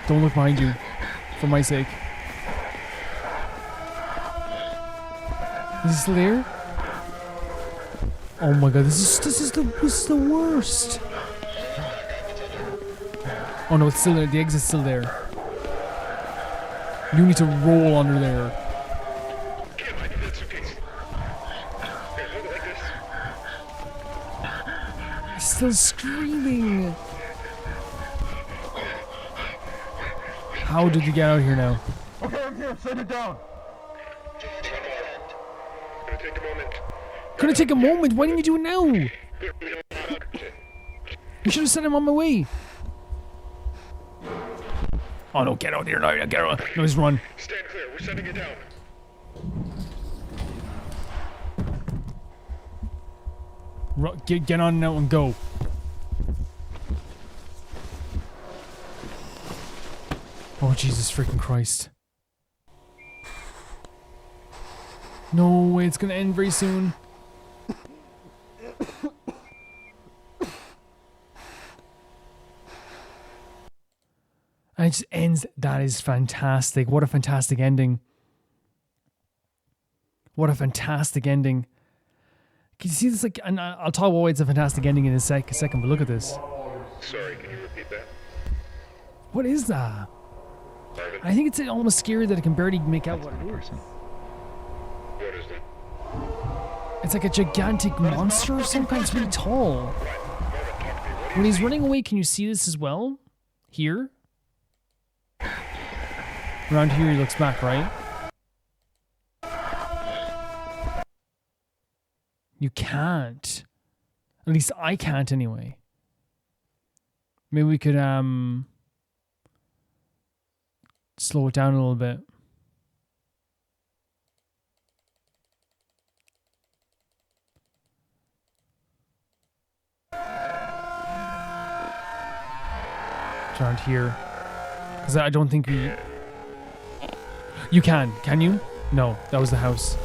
Don't look behind you, for my sake. Is he still there? Oh my god, this is the worst. Oh no, it's still there. The exit's still there. You need to roll under there. He's still screaming. How did you get out here now? Okay, I'm here. Send it down. Gonna take a moment. Why didn't you do it now? You should have sent him on my way. Oh no, get out here now. Get out. No, he's run. Stand clear. We're sending it down. Get on now and go. Oh, Jesus freaking Christ. No way, it's gonna end very soon. And it just ends. That is fantastic. What a fantastic ending. What a fantastic ending. Can you see this? Like, and I'll talk about why it's a fantastic ending in a second, but look at this. Sorry, can you repeat that? What is that? I think it's almost scary that I can barely make out what it is. What is that? It's like a gigantic monster of some kind. It's really tall. When he's running away, can you see this as well? Here? Around here he looks back, right? You can't. At least I can't anyway. Maybe we could slow it down a little bit. Around here. Because I don't think we... You can you? No, that was the house.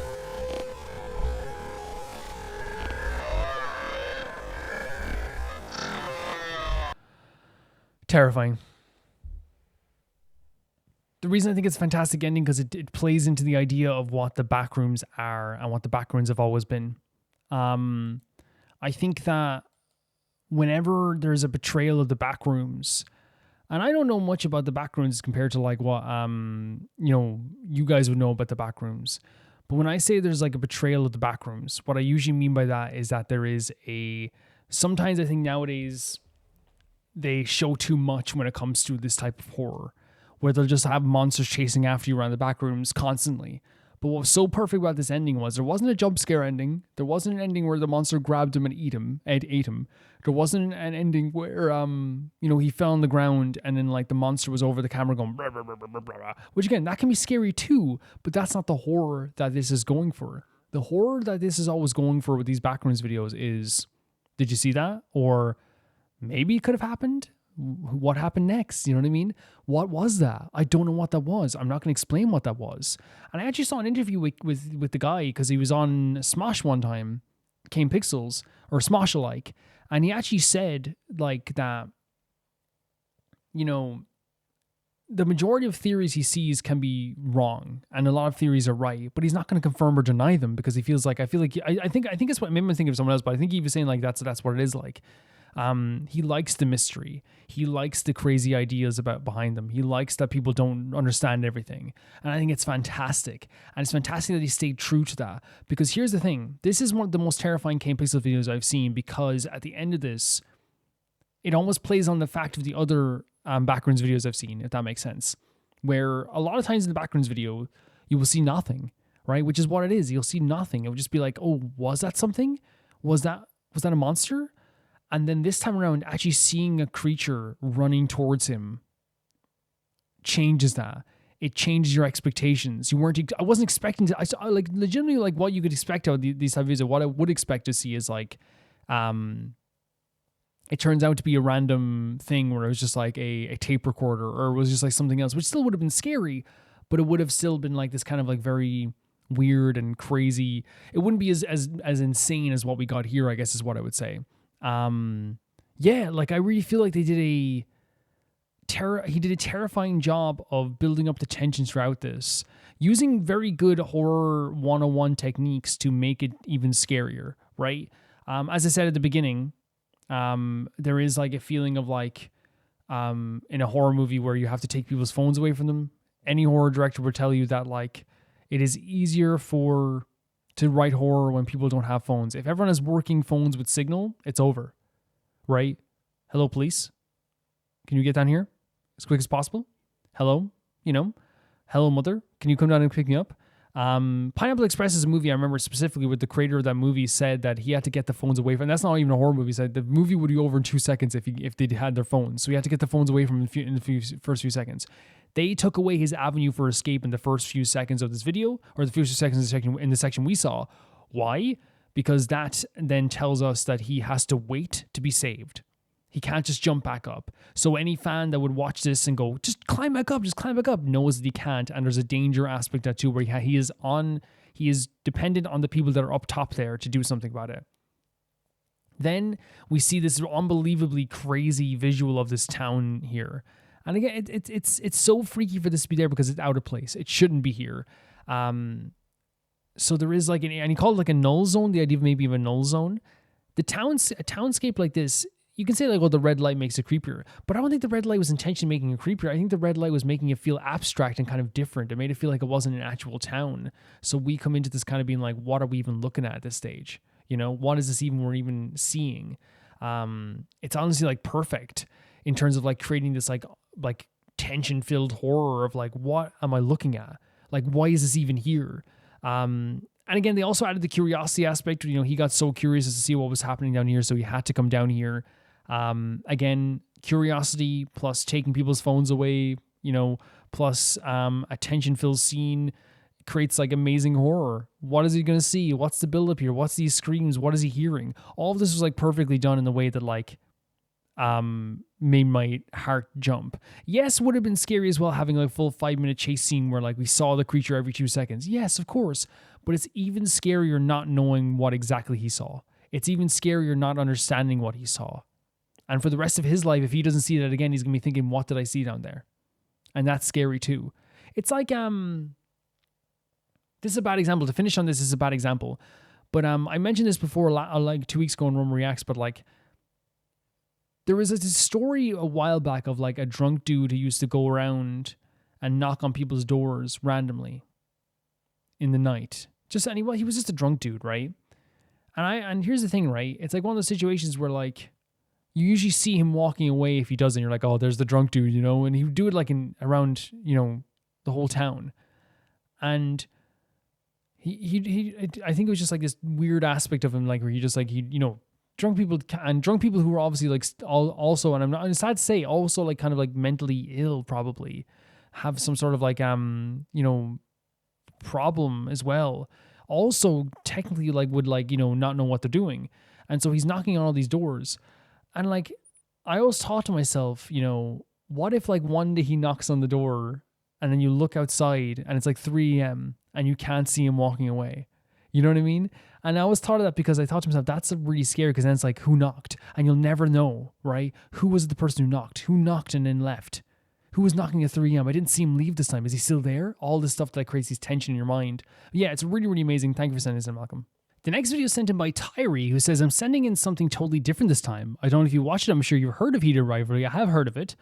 Terrifying. The reason I think it's a fantastic ending because it plays into the idea of what the backrooms are and what the backrooms have always been. I think that whenever there's a betrayal of the backrooms, and I don't know much about the backrooms compared to like what you guys would know about the backrooms. But when I say there's like a betrayal of the backrooms, what I usually mean by that is that there is sometimes I think nowadays they show too much when it comes to this type of horror, where they'll just have monsters chasing after you around the backrooms constantly. But what was so perfect about this ending was there wasn't a jump scare ending. There wasn't an ending where the monster grabbed him and ate him. There wasn't an ending where he fell on the ground and then like the monster was over the camera going blah, blah, blah, blah, blah, blah. Which again, that can be scary too, but that's not the horror that this is going for. The horror that this is always going for with these backrooms videos is, did you see that? Or maybe it could have happened. What happened next? You know what I mean? What was that? I don't know what that was. I'm not going to explain what that was. And I actually saw an interview with the guy because he was on Smosh one time, Kane Pixels, or Smosh alike. And he actually said like that, the majority of theories he sees can be wrong and a lot of theories are right, but he's not going to confirm or deny them because I feel like I think it's what made me think of someone else, but I think he was saying like that's what it is like. He likes the mystery. He likes the crazy ideas behind them. He likes that people don't understand everything. And I think it's fantastic. And it's fantastic that he stayed true to that. Because here's the thing. This is one of the most terrifying Kane Pixel videos I've seen because at the end of this, it almost plays on the fact of the other backrooms videos I've seen, if that makes sense. Where a lot of times in the backrooms video, you will see nothing, right? Which is what it is. You'll see nothing. It would just be like, oh, was that something? Was that was that a monster? And then this time around, actually seeing a creature running towards him changes that. It changes your expectations. I wasn't expecting to. I saw like legitimately like what you could expect out of these type of videos. What I would expect to see is like, it turns out to be a random thing where it was just like a tape recorder, or it was just like something else, which still would have been scary, but it would have still been like this kind of like very weird and crazy. It wouldn't be as insane as what we got here, I guess is what I would say. Yeah, like I really feel like they did he did a terrifying job of building up the tension throughout this, using very good horror 101 techniques to make it even scarier, right? As I said at the beginning, there is like a feeling of like, in a horror movie where you have to take people's phones away from them. Any horror director would tell you that like, it is easier to write horror when people don't have phones. If everyone has working phones with signal, it's over, right? Hello, police. Can you get down here as quick as possible? Hello, hello, mother. Can you come down and pick me up? Pineapple Express is a movie I remember specifically with the creator of that movie said that he had to get the phones away from. That's not even a horror movie. He said the movie would be over in 2 seconds if they had their phones. So he had to get the phones away from him in the first few seconds. They took away his avenue for escape in the first few seconds of this video, or the first few seconds in the section we saw. Why? Because that then tells us that he has to wait to be saved. He can't just jump back up. So any fan that would watch this and go, just climb back up, knows that he can't. And there's a danger aspect that too, where he is dependent on the people that are up top there to do something about it. Then we see this unbelievably crazy visual of this town here. And again, it's so freaky for this to be there because it's out of place. It shouldn't be here. So there is like, and he called it like a null zone, the idea of maybe of a null zone. A townscape like this, you can say like, oh, the red light makes it creepier. But I don't think the red light was intentionally making it creepier. I think the red light was making it feel abstract and kind of different. It made it feel like it wasn't an actual town. So we come into this kind of being like, what are we even looking at this stage? What is this we're even seeing? It's honestly like perfect in terms of like creating this like tension-filled horror of like, what am I looking at? Like, why is this even here? And again, they also added the curiosity aspect. He got so curious as to see what was happening down here, so he had to come down here. Again, curiosity plus taking people's phones away, plus a tension-filled scene creates like amazing horror. What is he going to see? What's the build-up here? What's these screams? What is he hearing? All of this was like perfectly done in the way that like made my heart jump. Yes, would have been scary as well having like a full 5-minute chase scene where like we saw the creature every 2 seconds. Yes, of course. But it's even scarier not knowing what exactly he saw. It's even scarier not understanding what he saw. And for the rest of his life, if he doesn't see that again, he's going to be thinking, what did I see down there? And that's scary too. It's like, this is a bad example. To finish on this is a bad example. But I mentioned this before, like 2 weeks ago in Rome Reacts, but like, there was a story a while back of like a drunk dude who used to go around and knock on people's doors randomly in the night. He was just a drunk dude, right? And here's the thing, right? It's like one of those situations where like you usually see him walking away if he doesn't. You're like, oh, there's the drunk dude, and he would do it like around the whole town. And he I think it was just like this weird aspect of him, like where he just like drunk people who were obviously like also, and I'm sad to say, also like kind of like mentally ill, probably have some sort of like problem as well. Also, technically, like would like not know what they're doing, and so he's knocking on all these doors, and like I always thought to myself, what if like one day he knocks on the door, and then you look outside and it's like 3 a.m. and you can't see him walking away. You know what I mean? And I always thought of that because I thought to myself, that's really scary, because then it's like, who knocked? And you'll never know, right? Who was the person who knocked? Who knocked and then left? Who was knocking at 3 a.m.? I didn't see him leave this time. Is he still there? All this stuff that creates these tension in your mind. Yeah, it's really, really amazing. Thank you for sending this in, Malcolm. The next video is sent in by Tyree, who says, I'm sending in something totally different this time. I don't know if you watched it. I'm sure you've heard of Heated Rivalry. I have heard of it.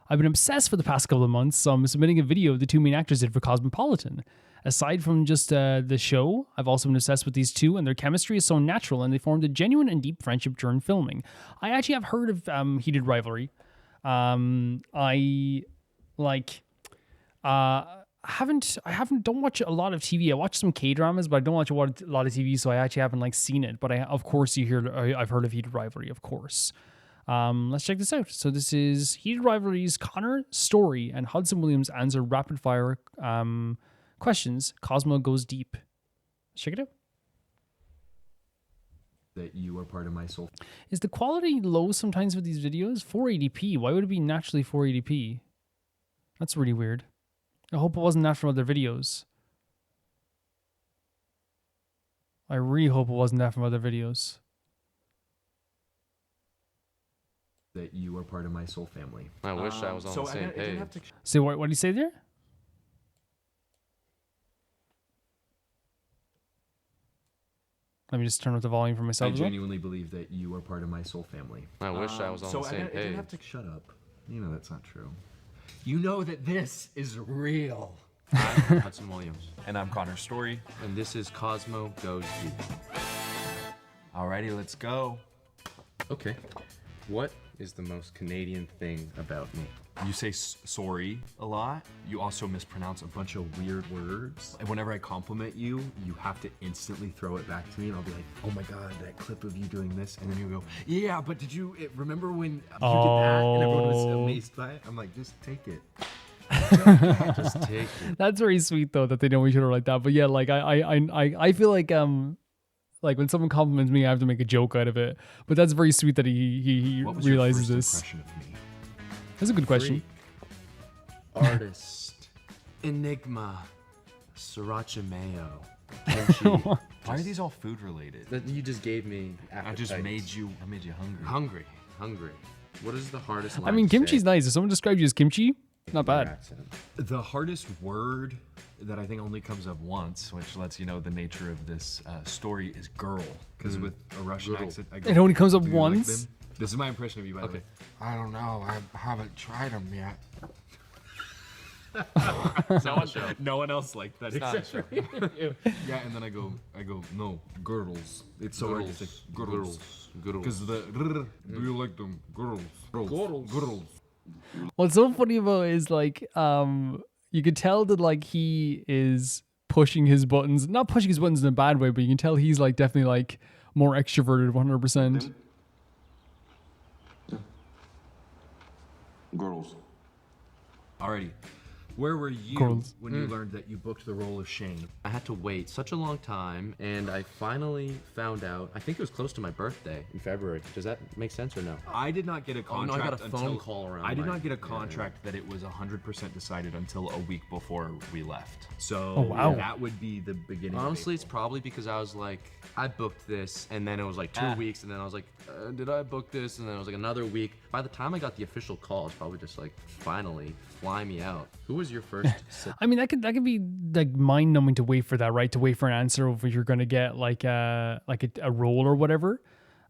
I've been obsessed for the past couple of months, so I'm submitting a video the two main actors did for Cosmopolitan. Aside from just the show, I've also been obsessed with these two, and their chemistry is so natural, and they formed a genuine and deep friendship during filming. I actually have heard of Heated Rivalry. I don't watch a lot of TV. I watch some K-dramas, but I don't watch a lot of TV, so I actually haven't like seen it. But of course I've heard of Heated Rivalry, of course. Let's check this out. So this is Heated Rivalry's Connor, Story, and Hudson Williams answer rapid fire questions. Cosmo goes deep. Let's check it out. That you are part of my soul. Is the quality low sometimes with these videos? 480p. Why would it be naturally 480p? That's really weird. I hope it wasn't that from other videos. I really hope it wasn't that from other videos. That you are part of my soul family. I wish I was on the same page. So what did you say there? Let me just turn up the volume for myself. I genuinely believe that you are part of my soul family. I wish I was on the same I didn't have to shut up. You know that's not true. You know that this is real. I'm Hudson Williams. And I'm Connor Story. And this is Cosmo Goes Deep. Alrighty, let's go. Okay. What is the most Canadian thing about me? You say sorry a lot. You also mispronounce a bunch of weird words. And whenever I compliment you, you have to instantly throw it back to me, and I'll be like, "Oh my god, that clip of you doing this," and then you go, "Yeah, but did you remember when you did that?" And everyone was amazed by it. I'm like, "Just take it." Just take it. That's very sweet though that they know each other like that. But yeah, like I feel like when someone compliments me, I have to make a joke out of it. But that's very sweet that he realizes this. That's a good question. Artist, Enigma, Sriracha Mayo, kimchi. Why are these all food related? That you just gave me. I made you hungry. Hungry. What is the hardest? I mean, kimchi's nice. If someone described you as kimchi, not bad. The hardest word that I think only comes up once, which lets you know the nature of this story, is girl. Because with a Russian accent, I go, it only comes up "Do you like once. them?" This is my impression of you, by the way. I don't know. I haven't tried them yet. No one else liked that. It's not except a for you. Yeah, and then I go, no, girdles. It's so hard to say girdles. Because the do you like them? Girdles. Girdles. What's so funny about it is like you can tell that like he is pushing his buttons, not pushing his buttons in a bad way, but you can tell he's like definitely like more extroverted 100%. Girls. Alrighty. Where were you when you learned that you booked the role of Shane? I had to wait such a long time, and I finally found out. I think it was close to my birthday in February. Does that make sense or no? I did not get a contract. I got a phone call around. I did not get a contract that it was 100% decided until a week before we left. So that would be the beginning. Honestly, it's probably because I was like, I booked this, and then it was like 2 weeks, and then I was like, did I book this? And then it was like another week. By the time I got the official call, it's probably just like, finally, fly me out. Who was your first? I mean, that could be like mind numbing to wait for that, right? To wait for an answer if you're gonna get like a role or whatever.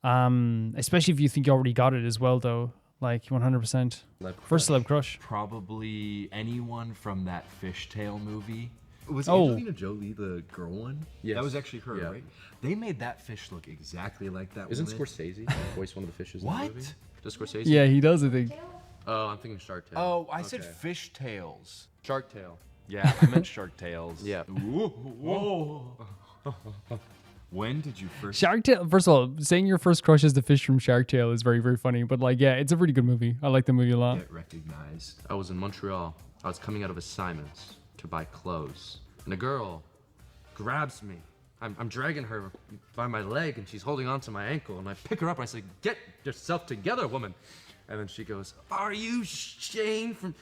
Especially if you think you already got it as well, though. Like 100%. First celeb crush. Probably anyone from that Fishtail movie. Was Angelina Jolie the girl one? Yes. That was actually her, right? They made that fish look exactly like that. Isn't Scorsese voice one of the fishes in the movie? Does Scorsese? Yeah, he does, I think. Oh, I'm thinking Shark Tale. Oh, I said Fish Tales. Shark Tale. Yeah, I meant Shark Tales. Yeah. Whoa. When did you first? Shark Tale. First of all, saying your first crush is the fish from Shark Tale is very, very funny. But like, yeah, it's a really good movie. I like the movie a lot. Get recognized. I was in Montreal. I was coming out of assignments to buy clothes, and a girl grabs me. I'm dragging her by my leg, and she's holding onto my ankle, and I pick her up, and I say, "Get yourself together, woman." And then she goes, "Are you Shane from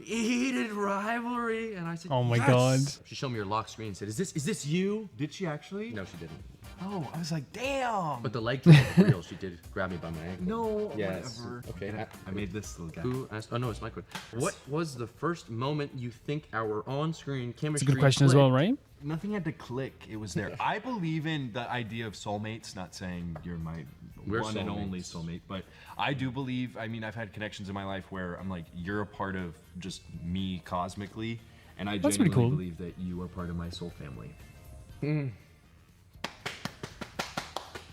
Heated Rivalry?" And I said, "Oh my yes." God. She showed me her lock screen and said, "Is this you?" Did she actually? No, she didn't. Oh, I was like, damn. But the leg drop was real. She did grab me by my ankle. No, yes. whatever. Okay. I made this little guy. Who asked? Oh no, it's my question. What was the first moment you think our on-screen chemistry? It's a good question as well, right? Nothing had to click. It was there. I believe in the idea of soulmates. Not saying you're my one and only soulmate, but I do believe. I mean, I've had connections in my life where I'm like, you're a part of just me cosmically, and I genuinely believe that you are part of my soul family.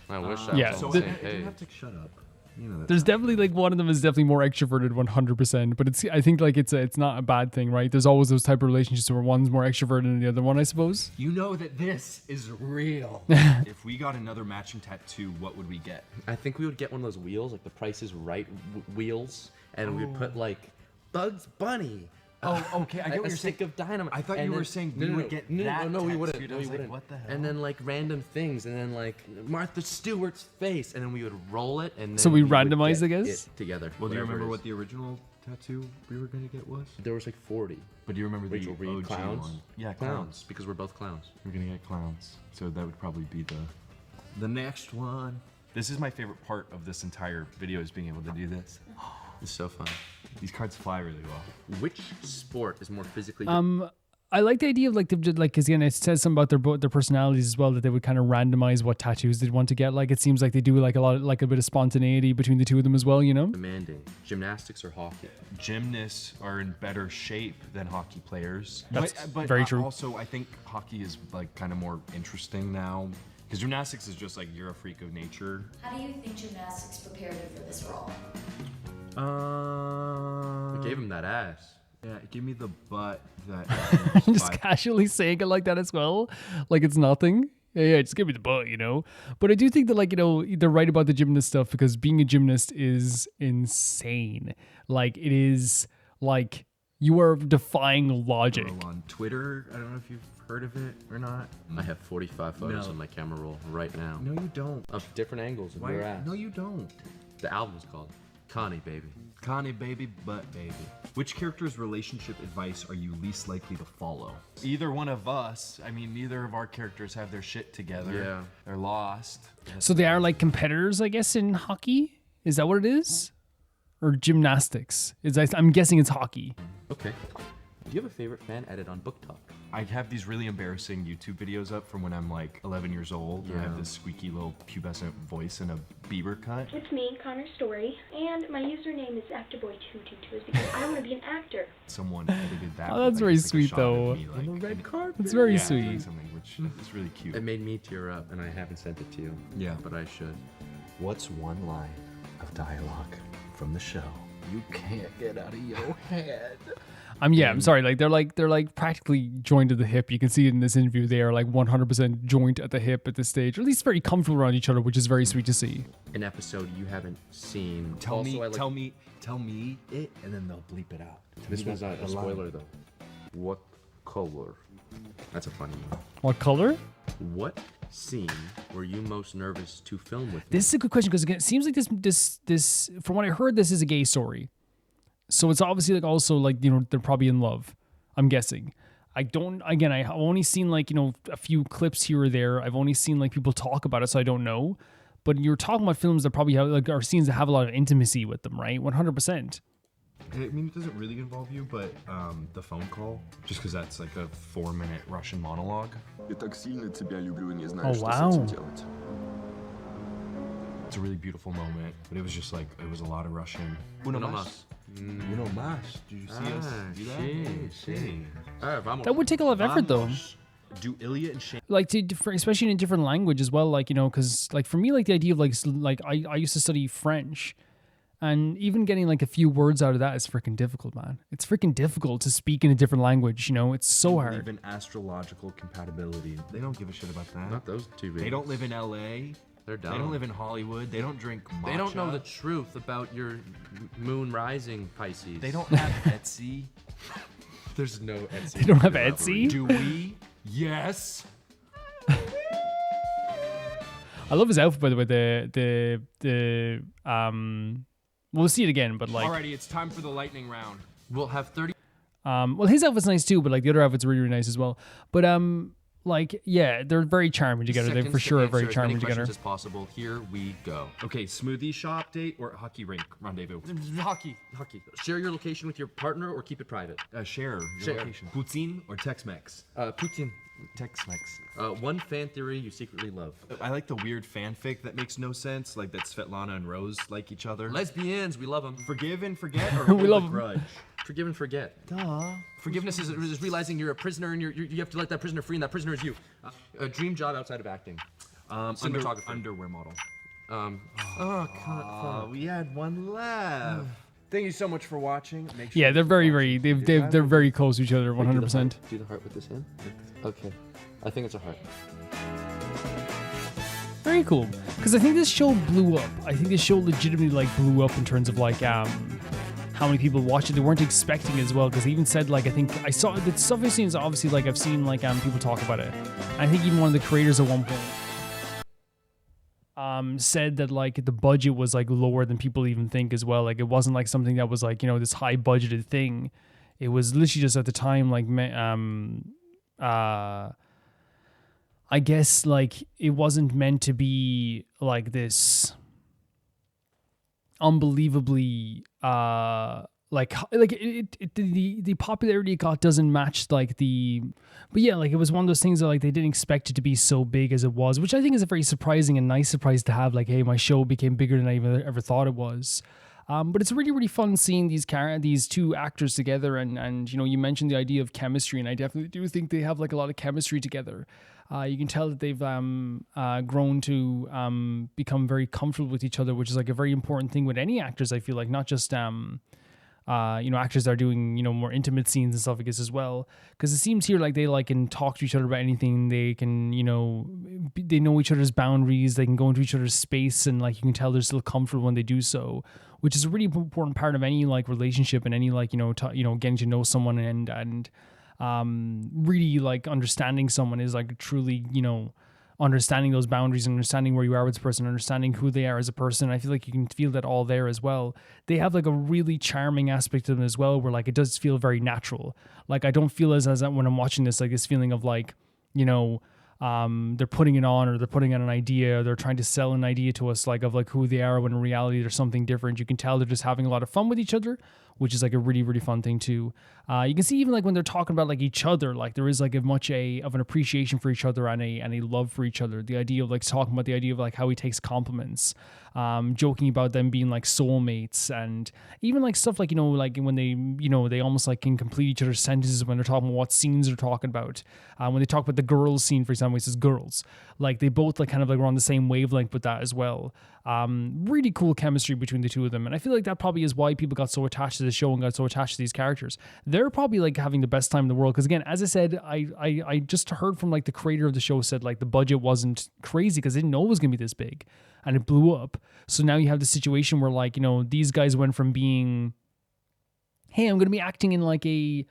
I wish I was on the same I page. have to shut up. You know that. There's definitely like one of them is definitely more extroverted 100%, but I think like it's not a bad thing, right? There's always those type of relationships where one's more extroverted than the other one, I suppose. You know that this is real. If we got another matching tattoo, what would we get? I think we would get one of those wheels, like the Price is Right wheels, and we would put like Bugs Bunny. Oh, okay. I get what you're stick saying. of dynamite. I thought you were saying we would get that. No, we tattooed. wouldn't. I No, was we like, wouldn't. what the hell? And then like random things, and then like Martha Stewart's face, and then we would roll it, and then So we would randomized, get I guess? it together. Well, do you whatever remember it what is. the original tattoo we were gonna get was? There was like 40. But do you remember Rachel the Reed OG clowns? one? Yeah, Clowns, because we're both clowns. We're gonna get clowns. So that would probably be the next one. This is my favorite part of this entire video, is being able to do this. It's so fun. These cards fly really well. Which sport is more physically? I like the idea of like because again it says something about their personalities as well, that they would kind of randomize what tattoos they'd want to get. Like it seems like they do like a bit of spontaneity between the two of them as well, you know. Demanding. Gymnastics or hockey? Gymnasts are in better shape than hockey players. That's but very true. Also, I think hockey is like kind of more interesting now, because gymnastics is just like you're a freak of nature. How do you think gymnastics prepared you for this role? We gave him that ass. Yeah, give me the butt that. Just casually saying it like that as well, like it's nothing. Yeah, just give me the butt, you know. But I do think that, like, you know, they're right about the gymnast stuff, because being a gymnast is insane. Like, it is like you are defying logic. On Twitter, I don't know if you've heard of it or not. I have 45 photos on my camera roll right now. No, you don't. Of different angles of your ass. No, you don't. The album's called Connie Baby. Connie Baby, Butt Baby. Which character's relationship advice are you least likely to follow? Either one of us. I mean, neither of our characters have their shit together. Yeah. They're lost. So they are like competitors, I guess, in hockey. Is that what it is? Or gymnastics? I'm guessing it's hockey. Okay. Do you have a favorite fan edit on Book Talk? I have these really embarrassing YouTube videos up from when I'm like 11 years old. And I have this squeaky little pubescent voice and a Bieber cut. It's me, Connor Story, and my username is Actorboy222 because I want to be an actor. Someone edited that. Oh, that's very sweet, though. On the red carpet. It's very Yeah, sweet. doing something, which is really cute. It made me tear up, and I haven't sent it to you. Yeah. But I should. What's one line of dialogue from the show you can't get out of your head? I'm sorry, like they're like practically joined at the hip. You can see it in this interview. They are like 100% joint at the hip at this stage, or at least very comfortable around each other, which is very sweet to see. An episode you haven't seen. Tell me it, and then they'll bleep it out. This one's not a spoiler though. What color? That's a funny one. What color? What scene were you most nervous to film with? This is a good question, because again, it seems like this from what I heard, this is a gay story. So it's obviously like also like, you know, they're probably in love, I'm guessing. I've only seen like, you know, a few clips here or there. I've only seen like people talk about it, so I don't know. But you're talking about films that probably have like are scenes that have a lot of intimacy with them, right? 100%. I mean, it doesn't really involve you, but the phone call, just because that's like a 4-minute Russian monologue. Oh, wow. It's a really beautiful moment, but it was just like, it was a lot of Russian. Uno mas. Uno mas. Did you see us do that? That would take a lot of effort, though. Do Illit and Shane. Like especially in a different language as well, like, you know, because like for me, like the idea of like I used to study French, and even getting like a few words out of that is freaking difficult, man. It's freaking difficult to speak in a different language, you know. It's so hard. Even astrological compatibility. They don't give a shit about that. Not those two. They don't live in LA. They're dumb. They don't live in Hollywood. They don't drink matcha. They don't know the truth about your moon rising, Pisces. They don't have Etsy. There's no Etsy. They don't have Etsy? Do we? Yes. I love his outfit, by the way. We'll see it again, but like. Alrighty, it's time for the lightning round. We'll have 30. Well, his outfit's nice too, but like the other outfit's really, really nice as well. But like, yeah, they're very charming together. They for sure are very charming together. As possible. Here we go. Okay, smoothie shop date or hockey rink rendezvous? Hockey. Share your location with your partner or keep it private. Share your location. Poutine or Tex-Mex? Poutine. Tex-Mex. One fan theory you secretly love. I like the weird fanfic that makes no sense, like that Svetlana and Rose like each other. Lesbians, we love them. Forgive and forget, or we love grudge. Forgive and forget. Duh. Forgiveness is realizing you're a prisoner and you have to let that prisoner free, and that prisoner is you. A dream job outside of acting. Cinematographer. Underwear model. We had one left. Thank you so much for watching. Make sure Yeah, they're they're very close to each other, 100%. Do the heart with this hand. Okay, I think it's a heart. Very cool, because I think this show blew up. I think this show legitimately like blew up in terms of like how many people watched it. They weren't expecting it as well, because they even said like, I think I saw the stuff I've seen is obviously like I've seen like people talk about it. I think even one of the creators at one point said that like the budget was like lower than people even think as well. Like it wasn't like something that was like, you know, this high budgeted thing. It was literally just at the time like I guess like it wasn't meant to be like this unbelievably the popularity it got doesn't match like but yeah, like it was one of those things that like they didn't expect it to be so big as it was, which I think is a very surprising and nice surprise to have. Like, hey, my show became bigger than I even ever thought it was. But it's really, really fun seeing these two actors together, and you know, you mentioned the idea of chemistry, and I definitely do think they have like a lot of chemistry together. You can tell that they've grown to become very comfortable with each other, which is like a very important thing with any actors. I feel like not just actors that are doing, you know, more intimate scenes and stuff like this as well. Because it seems here like they like can talk to each other about anything. They can, you know, they know each other's boundaries. They can go into each other's space, and like you can tell they're still comfortable when they do so, which is a really important part of any like relationship and any like, getting to know someone and really like understanding someone is like truly, you know, understanding those boundaries and understanding where you are with this person, understanding who they are as a person. I feel like you can feel that all there as well. They have like a really charming aspect to them as well, where like it does feel very natural. Like I don't feel as when I'm watching this, like this feeling of like, you know, they're putting it on, or they're putting on an idea, or they're trying to sell an idea to us like of like who they are, when in reality there's something different. You can tell they're just having a lot of fun with each other, which is like a really, really fun thing too. You can see even like when they're talking about like each other, like there is like of an appreciation for each other and a love for each other. The idea of like talking about the idea of like how he takes compliments, joking about them being like soulmates, and even like stuff like, you know, like when they, you know, they almost like can complete each other's sentences when they're talking about what scenes they're talking about. When they talk about the girls scene, for example, it says girls, like they both like kind of like were on the same wavelength with that as well. Really cool chemistry between the two of them, and I feel like that probably is why people got so attached to the show and got so attached to these characters. They're probably like having the best time in the world, because again, as I said, I just heard from like the creator of the show said like the budget wasn't crazy because they didn't know it was gonna be this big, and it blew up. So now you have the situation where like, you know, these guys went from being, hey, I'm gonna be acting in like a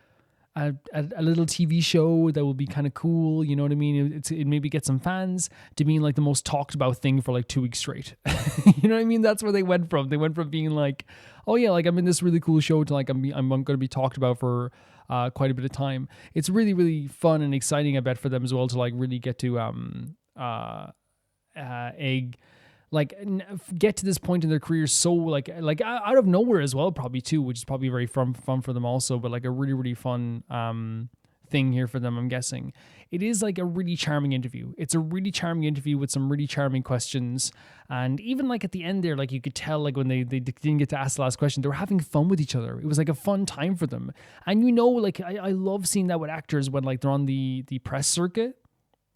little TV show that will be kind of cool, you know what I mean? It maybe get some fans, to being like the most talked about thing for like 2 weeks straight. You know what I mean? That's where they went from. They went from being like, oh yeah, like I'm in this really cool show, to like I'm going to be talked about for quite a bit of time. It's really, really fun and exciting, I bet, for them as well, to like really get to get to this point in their careers so like out of nowhere as well, probably too, which is probably very fun for them also, but like a really, really fun thing here for them, I'm guessing. It is like a really charming interview. It's a really charming interview with some really charming questions, and even like at the end there, like you could tell like when they didn't get to ask the last question, they were having fun with each other. It was like a fun time for them. And you know, like I love seeing that with actors when like they're on the press circuit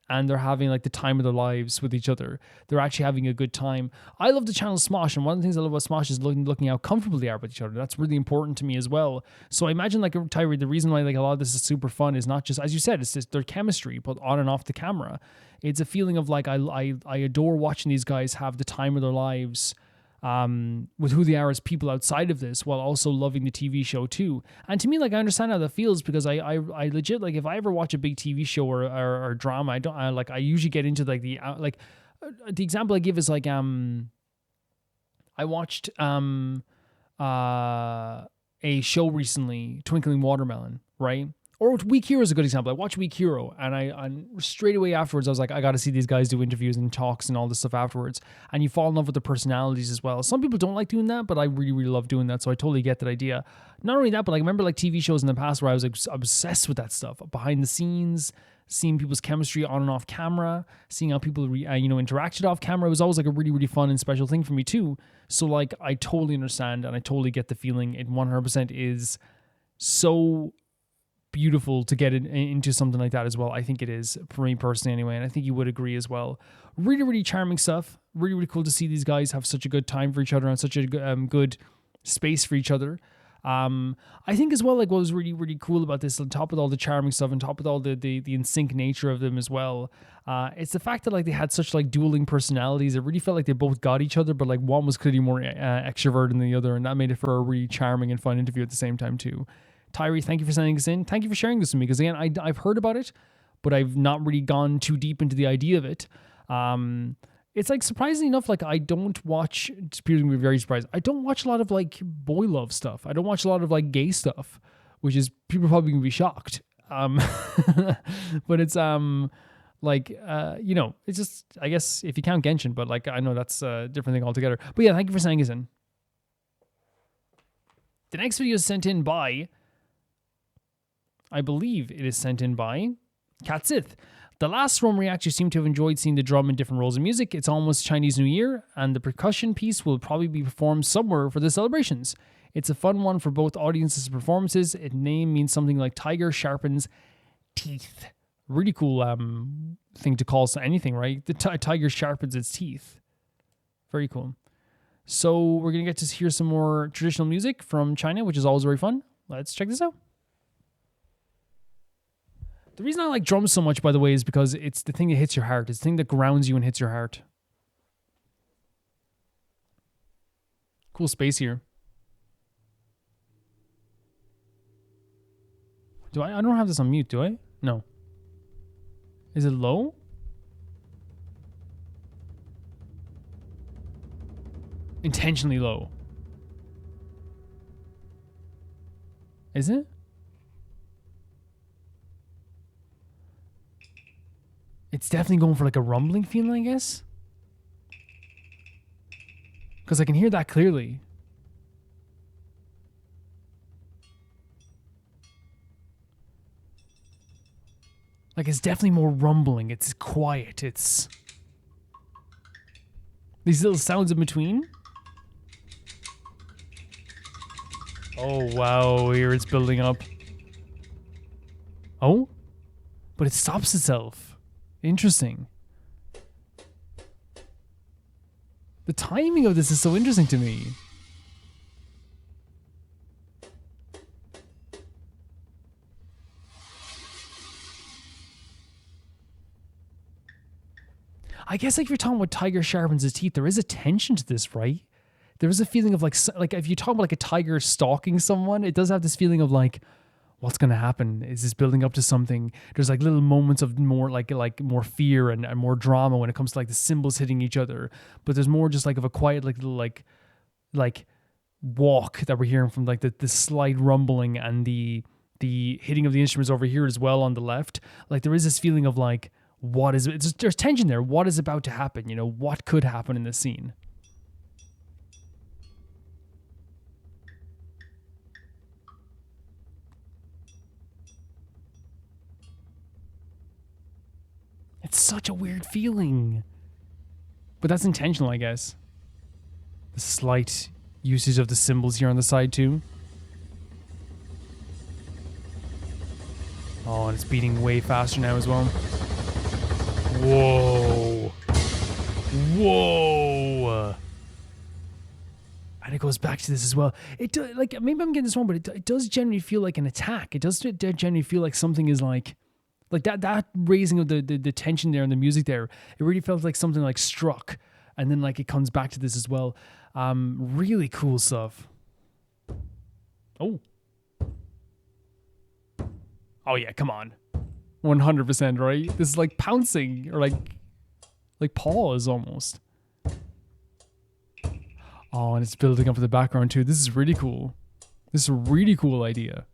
and they're having like the time of their lives with each other. They're actually having a good time. I love the channel Smosh, and one of the things I love about Smosh is looking how comfortable they are with each other. That's really important to me as well. So I imagine like Tyree, the reason why like a lot of this is super fun is not just, as you said, it's just their chemistry, but on and off the camera. It's a feeling of like I adore watching these guys have the time of their lives with who they are as people outside of this, while also loving the TV show too. And to me, like I understand how that feels, because I legit, like if I ever watch a big TV show or drama, I usually get into like the example I give is like I watched a show recently, Twinkling Watermelon, right? Or Week Hero is a good example. I watched Week Hero, and I straight away afterwards, I was like, I got to see these guys do interviews and talks and all this stuff afterwards. And you fall in love with the personalities as well. Some people don't like doing that, but I really, really love doing that. So I totally get that idea. Not only that, but like, I remember like TV shows in the past where I was like obsessed with that stuff. Behind the scenes, seeing people's chemistry on and off camera, seeing how people interacted off camera. It was always like a really, really fun and special thing for me too. So like, I totally understand, and I totally get the feeling. It 100% is so beautiful to get into something like that as well. I think it is, for me personally anyway, and I think you would agree as well. Really, really charming stuff. Really, really cool to see these guys have such a good time for each other and such a good space for each other. I think as well, like what was really, really cool about this, on top of all the charming stuff, on top of all the in sync nature of them as well, it's the fact that like they had such like dueling personalities. It really felt like they both got each other, but like one was clearly more extrovert than the other, and that made it for a really charming and fun interview at the same time too. Tyree, thank you for sending this in. Thank you for sharing this with me, because again, I've heard about it, but I've not really gone too deep into the idea of it. It's like, surprisingly enough, like I don't watch, people are gonna be very surprised, I don't watch a lot of like boy love stuff. I don't watch a lot of like gay stuff, which is, people are probably gonna be shocked. But it's like you know, it's just, I guess if you count Genshin, but like I know that's a different thing altogether. But yeah, thank you for sending this in. The next video is sent in by, I believe it is sent in by Katsith. The last Rome React, you seem to have enjoyed seeing the drum in different roles of music. It's almost Chinese New Year, and the percussion piece will probably be performed somewhere for the celebrations. It's a fun one for both audiences and performances. Its name means something like Tiger Sharpens Teeth. Really cool thing to call anything, right? The tiger sharpens its teeth. Very cool. So we're going to get to hear some more traditional music from China, which is always very fun. Let's check this out. The reason I like drums so much, by the way, is because it's the thing that hits your heart. It's the thing that grounds you and hits your heart. Cool space here. I don't have this on mute, do I? No. Is it low? Intentionally low. Is it? It's definitely going for like a rumbling feeling, I guess. Because I can hear that clearly. Like it's definitely more rumbling. It's quiet. It's these little sounds in between. Oh, wow. Here it's building up. Oh? But it stops itself. Interesting. The timing of this is so interesting to me. I guess like if you're talking about Tiger Sharpens his teeth, there is a tension to this, right? There is a feeling of like if you talk about like a tiger stalking someone, it does have this feeling of like, what's going to happen? Is this building up to something? There's like little moments of more like more fear and more drama when it comes to like the cymbals hitting each other. But there's more just like of a quiet like little like walk that we're hearing from like the slight rumbling and the hitting of the instruments over here as well on the left. Like there is this feeling of like, what is it? There's tension there. What is about to happen? You know, what could happen in this scene? It's such a weird feeling. But that's intentional, I guess. The slight usage of the cymbals here on the side too. Oh, and it's beating way faster now as well. Whoa. Whoa. And it goes back to this as well. It does, like, maybe I'm getting this wrong, but it does generally feel like an attack. It does generally feel like something is like that raising of the tension there and the music there. It really felt like something like struck. And then like it comes back to this as well. Really cool stuff. Oh. Oh yeah, come on. 100%, right? This is like pouncing or like paws almost. Oh, and it's building up in the background too. This is really cool. This is a really cool idea.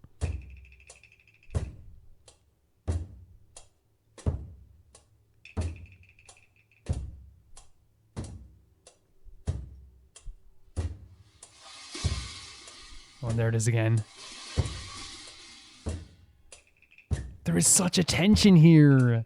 Oh, and there it is again. There is such a tension here.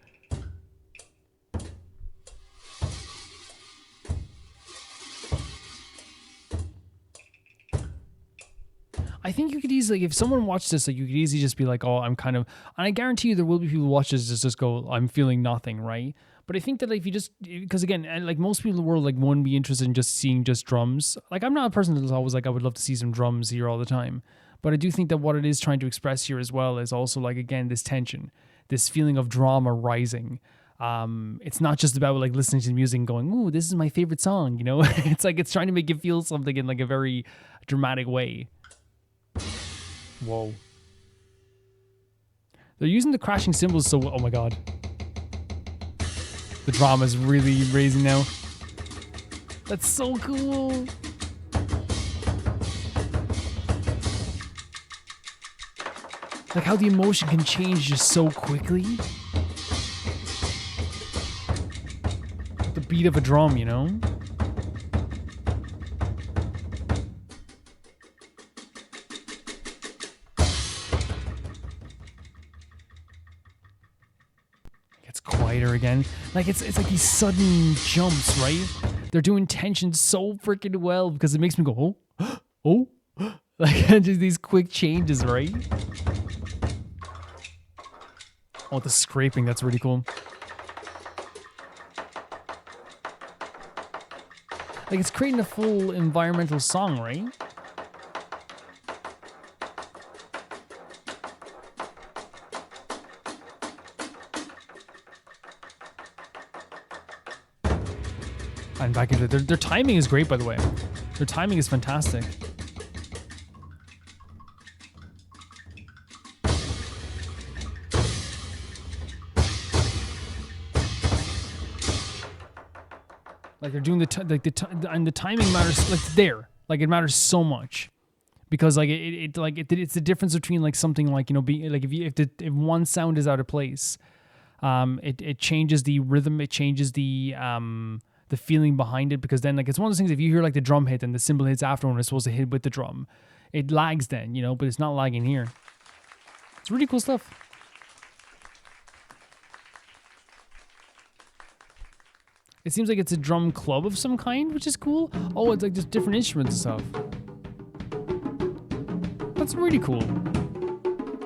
I think you could easily, if someone watched this, like you could easily just be like, oh, I'm kind of, and I guarantee you there will be people who watch this just go, I'm feeling nothing, right? But I think that like, if you just, because again, like most people in the world like won't be interested in just seeing just drums. Like I'm not a person that's always like, I would love to see some drums here all the time. But I do think that what it is trying to express here as well is also like, again, this tension, this feeling of drama rising. It's not just about like listening to the music and going, ooh, this is my favorite song, you know? It's like it's trying to make you feel something in like a very dramatic way. Whoa. They're using the crashing cymbals so, oh my god. The drama is really raising now. That's so cool. Like how the emotion can change just so quickly. The beat of a drum, you know? It's quieter again. Like it's like these sudden jumps, right? They're doing tension so freaking well because it makes me go, oh, oh, like just these quick changes, right? Oh, the scraping, that's really cool. Like it's creating a full environmental song, right? And back into it. Their timing is great, by the way. Their timing is fantastic. Like they're doing the timing matters. Like there, like it matters so much, because like it's the difference between like something like, you know, being like if one sound is out of place, it changes the rhythm, it changes the feeling behind it, because then like it's one of those things, if you hear like the drum hit and the cymbal hits after when it's supposed to hit with the drum, it lags then, you know, but it's not lagging here. It's really cool stuff. It seems like it's a drum club of some kind, which is cool. Oh, it's like just different instruments and stuff. That's really cool.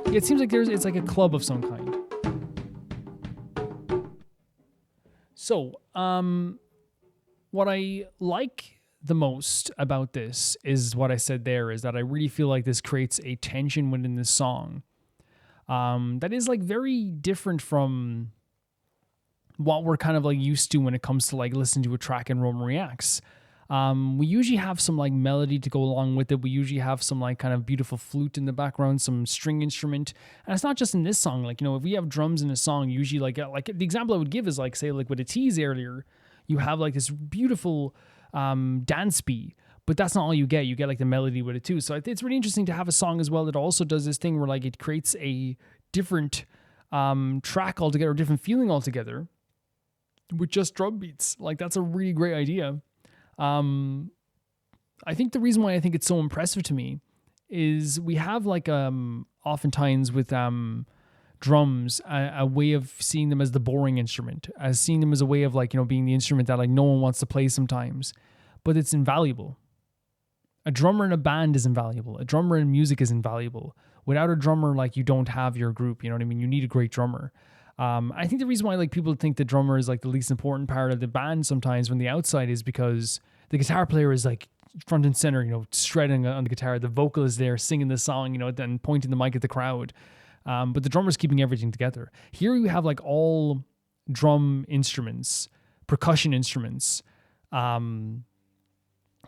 Yeah, it seems like it's like a club of some kind. So, what I like the most about this is what I said there, is that I really feel like this creates a tension within this song that is like very different from what we're kind of like used to when it comes to like listening to a track in Roman Reacts. We usually have some like melody to go along with it. We usually have some like kind of beautiful flute in the background, some string instrument. And it's not just in this song. Like, you know, if we have drums in a song, usually like the example I would give is like, say like with Ateez earlier, you have like this beautiful dance beat, but that's not all you get. You get like the melody with it too. So it's really interesting to have a song as well that also does this thing where like it creates a different track altogether, a different feeling altogether, with just drum beats. Like that's a really great idea. I think the reason why I think it's so impressive to me is we have like oftentimes with drums a way of seeing them as the boring instrument, as seeing them as a way of like, you know, being the instrument that like no one wants to play sometimes, but it's invaluable. A drummer in a band is invaluable. A drummer in music is invaluable. Without a drummer, like you don't have your group, you know what I mean? You need a great drummer. I think the reason why like people think the drummer is like the least important part of the band sometimes from the outside is because the guitar player is like front and center, you know, shredding on the guitar. The vocal is there singing the song, you know, then pointing the mic at the crowd. But the drummer's keeping everything together. Here you have like all drum instruments, percussion instruments,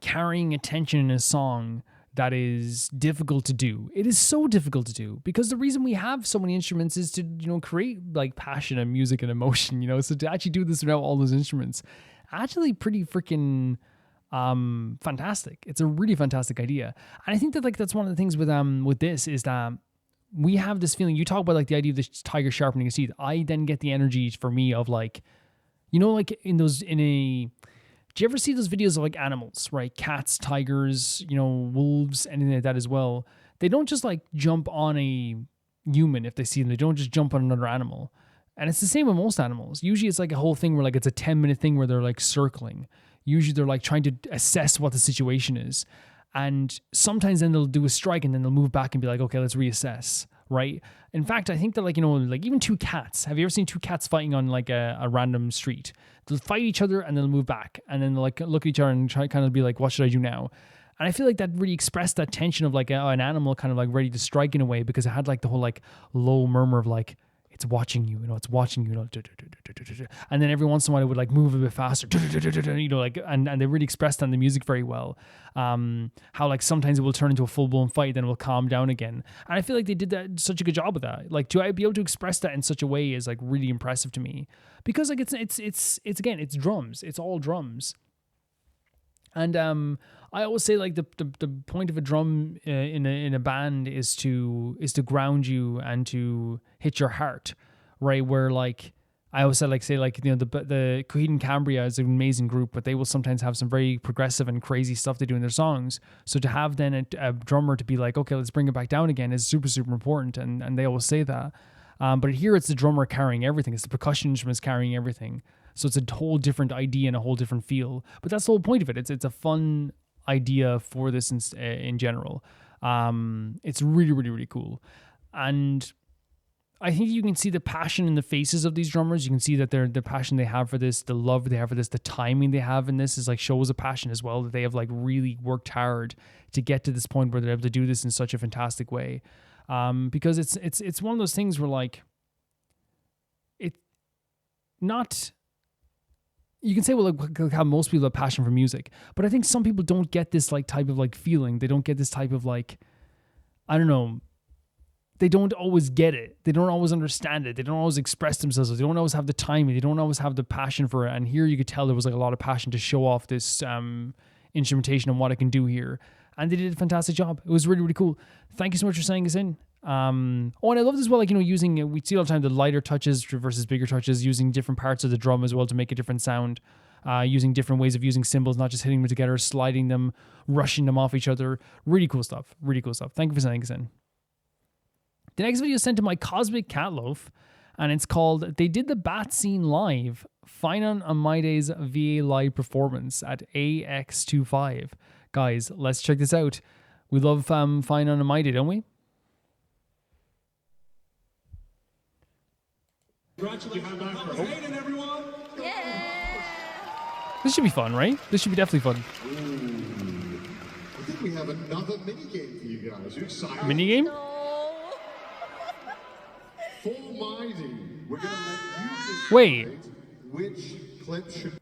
carrying attention in a song that is difficult to do. It is so difficult to do because the reason we have so many instruments is to, you know, create like passion and music and emotion, you know. So to actually do this without all those instruments, actually pretty freaking fantastic. It's a really fantastic idea. And I think that like that's one of the things with this is that we have this feeling. You talk about like the idea of this tiger sharpening his teeth. I then get the energy for me of like, you know, like do you ever see those videos of like animals, right? Cats, tigers, you know, wolves, anything like that as well. They don't just like jump on a human if they see them. They don't just jump on another animal. And it's the same with most animals. Usually it's like a whole thing where like it's a 10-minute thing where they're like circling. Usually they're like trying to assess what the situation is. And sometimes then they'll do a strike and then they'll move back and be like, okay, let's reassess, right? In fact, I think that, like, you know, like even two cats. Have you ever seen two cats fighting on like a random street? They'll fight each other and they'll move back and then they'll like look at each other and try kind of be like, what should I do now? And I feel like that really expressed that tension of like an animal kind of like ready to strike in a way, because it had like the whole like low murmur of like, it's watching you, you know, it's watching you, you know, and then every once in a while it would like move a bit faster, you know, like, and they really expressed that in the music very well. How like sometimes it will turn into a full-blown fight, then it will calm down again. And I feel like they did that such a good job of that. Like, to be able to express that in such a way is like really impressive to me, because like it's again, it's drums, it's all drums. And I always say like the point of a drum in a band is to ground you and to hit your heart, right? Where like I always say you know, the Coheed and Cambria is an amazing group, but they will sometimes have some very progressive and crazy stuff they do in their songs. So to have then a drummer to be like, okay, let's bring it back down again is super, super important, and they always say that. But here it's the drummer carrying everything. It's the percussion instruments carrying everything. So it's a whole different idea and a whole different feel. But that's the whole point of it. It's a fun idea for this in general. It's really, really, really cool. And I think you can see the passion in the faces of these drummers. You can see that the passion they have for this, the love they have for this, the timing they have in this is like shows a passion as well, that they have like really worked hard to get to this point where they're able to do this in such a fantastic way. Because it's one of those things where like you can say, well, like how most people have passion for music, but I think some people don't get this like type of like feeling. They don't get this type of like, I don't know. They don't always get it. They don't always understand it. They don't always express themselves. They don't always have the timing. They don't always have the passion for it. And here you could tell there was like a lot of passion to show off this instrumentation and what it can do here. And they did a fantastic job. It was really, really cool. Thank you so much for sending us in. And I love this as well, like, you know, using, we see all the time the lighter touches versus bigger touches, using different parts of the drum as well to make a different sound, using different ways of using cymbals, not just hitting them together, sliding them, rushing them off each other. Really cool stuff. Really cool stuff. Thank you for sending us in. The next video is sent to my Cosmic Catloaf, and it's called They Did the Bat Scene Live, Phainons and Mydei's VA live performance at AX25. Guys, let's check this out. We love Phainons and Mydei, don't we? Congratulations, everyone! Yeah! This should be fun, right? This should be definitely fun. I think we have another minigame for you guys. Are you excited? Minigame? No. For Mydei, we're going to let you decide Wait. which clip should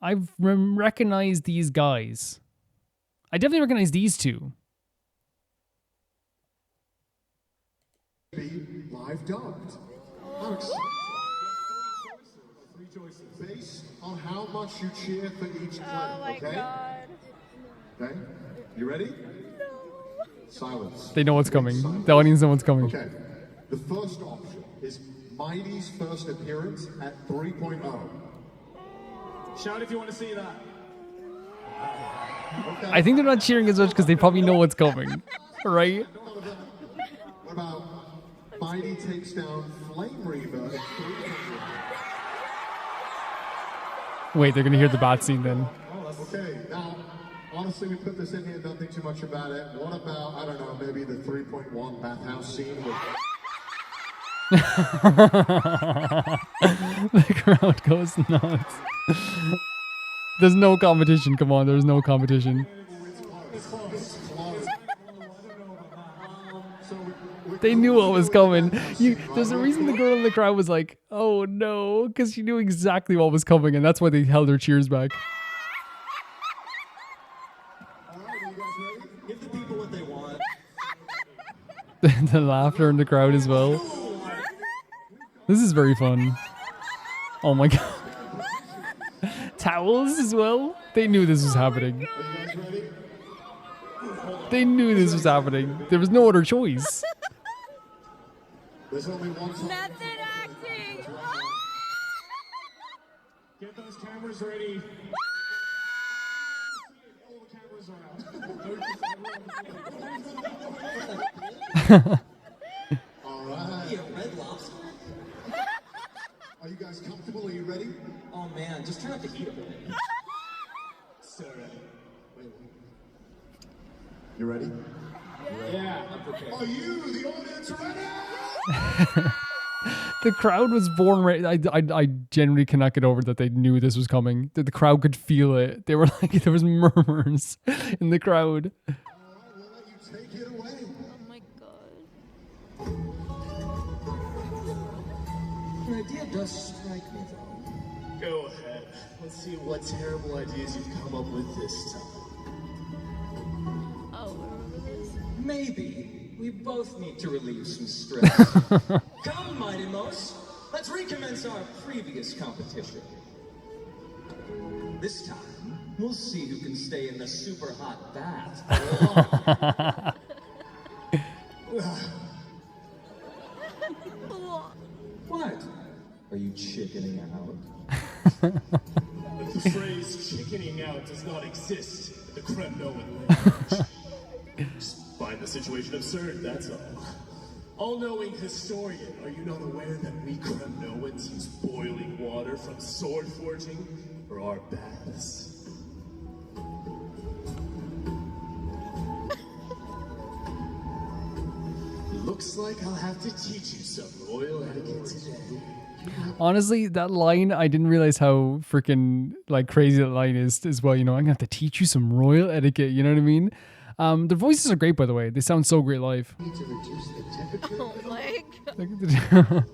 I've recognized these guys. I definitely recognize these two. be live dubbed. I'm excited. Three choices. Based on how much you cheer for each clip, okay? God. Okay? You ready? No. Silence. They know what's coming. The audience knows what's coming. Okay. The first option is Mydei's first appearance at 3.0. Shout if you want to see that. Okay. I think they're not cheering as much because they probably know what's coming. Right? What about Mydei takes down Flame Reaver at 3.0? Wait, they're going to hear the bat scene then. Okay, now, honestly, we put this in here, don't think too much about it. What about, I don't know, maybe the 3.1 bathhouse scene with... The crowd goes nuts. There's no competition. Come on, there's no competition. They knew what was coming. There's a reason the girl in the crowd was like, oh no, because she knew exactly what was coming, and that's why they held their cheers back. Give the people what they want. The laughter in the crowd as well. This is very fun. Oh my god. Towels as well? They knew this was happening. They knew this was happening. There was no other choice. There's only one time. Method acting. Get those cameras ready. All the cameras are out. All right. Yeah, Red Lobster. Are you guys comfortable? Are you ready? Oh man, just turn up the heat a bit. So ready. Wait. You ready? Yeah. Are you the audience ready? The crowd was born ready. I genuinely cannot get over that they knew this was coming. That the crowd could feel it. They were like, there was murmurs in the crowd. Take it away. Oh my god. An idea does strike me, though. Go ahead. Let's see what terrible ideas you've come up with this time. Oh, remember this? Maybe we both need to relieve some stress. Come, Mighty Most. Let's recommence our previous competition. This time, we'll see who can stay in the super hot bath for long. What? Are you chickening out? The phrase chickening out does not exist in the Kremnoan language. Just find the situation absurd, that's all. All-knowing historian, are you not aware that we Kremnoans use boiling water from sword forging for our baths? Looks like I'll have to teach you some royal etiquette today. Honestly, that line, I didn't realize how freaking like crazy that line is as well. You know, I'm gonna have to teach you some royal etiquette. You know what I mean? Their voices are great, by the way. They sound so great live. Oh my god.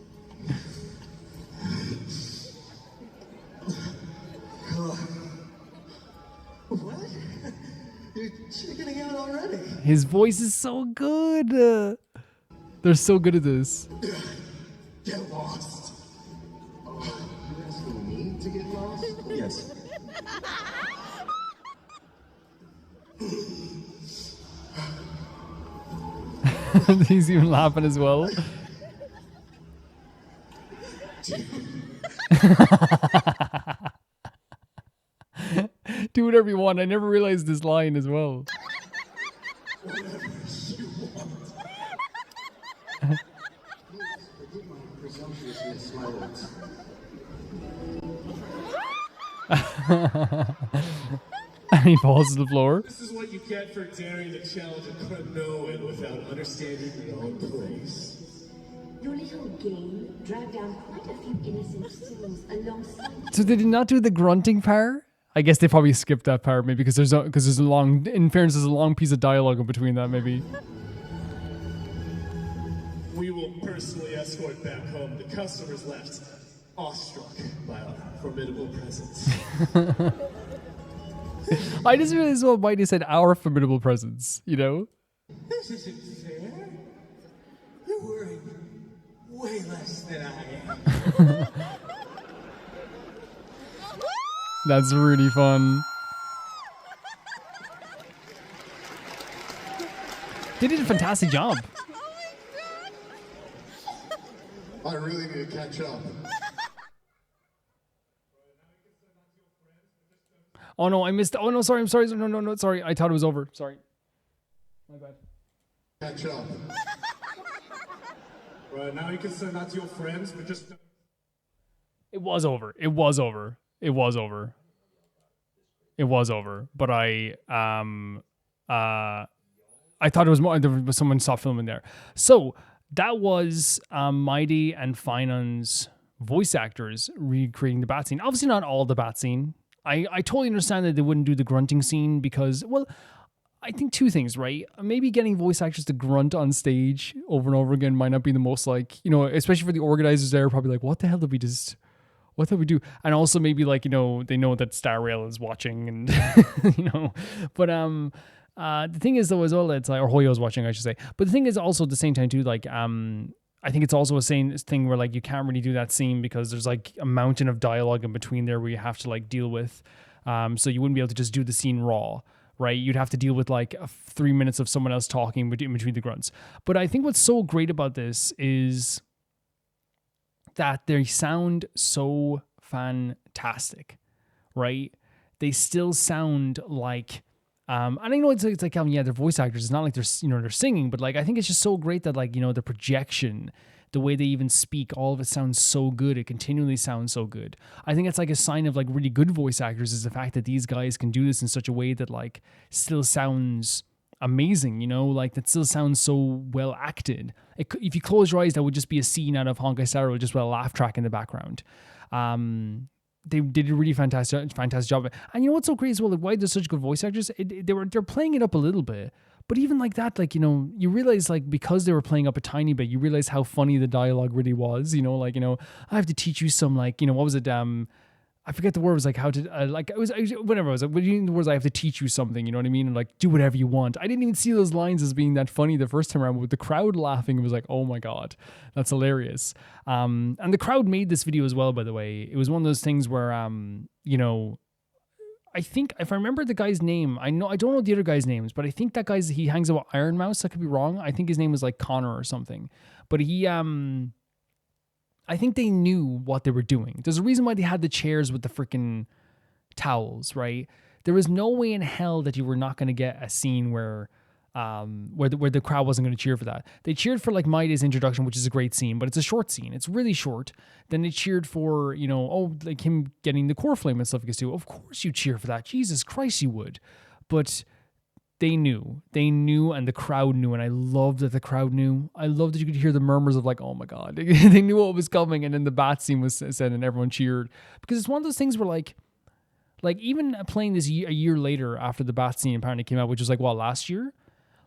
What? You're chickening out already? His voice is so good. They're so good at this. Get lost. You asking me to get lost? Yes. He's even laughing as well. Do whatever you want. I never realized this line as well. And he falls to the floor. This is what you get for daring to challenge a Kremnoan without understanding your own place. Your little game dragged down quite a few innocent souls alongside. So they did not do the grunting part? I guess they probably skipped that part, maybe because there's a long, in fairness, there's a long piece of dialogue in between that, maybe. We will personally escort back home the customers left awestruck by our formidable presence. I just realized what Mydei said, our formidable presence, you know? This isn't fair. You're worrying way less than I am. That's really fun. They did a fantastic job. I really need to catch up. Oh no, I missed. Oh no, sorry. I'm sorry. No, sorry. I thought it was over. Sorry. My bad. Catch up. Right, now you can send that to your friends, but just... It was over. It was over. But I thought it was more. There was someone stopped filming there. So that was Mydei and Phainons voice actors recreating the bat scene. Obviously, not all the bat scene. I totally understand that they wouldn't do the grunting scene because, well, I think two things, right? Maybe getting voice actors to grunt on stage over and over again might not be the most, like, you know, especially for the organizers there, probably like, what the hell did we just... What did we do? And also maybe like, you know, they know that Star Rail is watching and, you know, but the thing is though as well, it's like, or Hoyo's watching, I should say. But the thing is also at the same time too, like, I think it's also a same thing where like you can't really do that scene because there's like a mountain of dialogue in between there where you have to like deal with. So you wouldn't be able to just do the scene raw, right? You'd have to deal with like 3 minutes of someone else talking in between the grunts. But I think what's so great about this is that they sound so fantastic, right? They still sound like, and I know it's like, yeah, they're voice actors. It's not like they're, you know, they're singing, but like, I think it's just so great that like, you know, the projection, the way they even speak, all of it sounds so good. It continually sounds so good. I think it's like a sign of like really good voice actors is the fact that these guys can do this in such a way that like still sounds amazing, you know, like that still sounds so well acted. If you close your eyes, that would just be a scene out of Honkai Star Rail, just with a laugh track in the background. They did a really fantastic job. And you know what's so great as well? Like, why they're such good voice actors? They're playing it up a little bit, but even like that, like, you know, you realize, like, because they were playing up a tiny bit, you realize how funny the dialogue really was. You know, like, you know, I have to teach you some, like, you know, what was it? I forget the word. It was like how to like, it was whatever it was. Like, the words, I have to teach you something. You know what I mean? And like, do whatever you want. I didn't even see those lines as being that funny the first time around. With the crowd laughing, it was like, oh my god, that's hilarious. And the crowd made this video as well. By the way, it was one of those things where you know, I think if I remember the guy's name, I don't know the other guy's names, but I think that he hangs out with Iron Mouse. I could be wrong. I think his name was like Connor or something. But he I think they knew what they were doing. There's a reason why they had the chairs with the freaking towels, right? There was no way in hell that you were not going to get a scene where the crowd wasn't going to cheer for that. They cheered for like Mydei's introduction, which is a great scene, but it's a short scene. It's really short. Then they cheered for, you know, like him getting the core flame and stuff. Because too, of course you cheer for that. Jesus Christ, you would. But they knew, and the crowd knew, and I loved that the crowd knew. I loved that you could hear the murmurs of like, oh my god, they knew what was coming, and then the bat scene was said, and everyone cheered, because it's one of those things where like even playing this a year later after the bat scene apparently came out, which was like what, last year,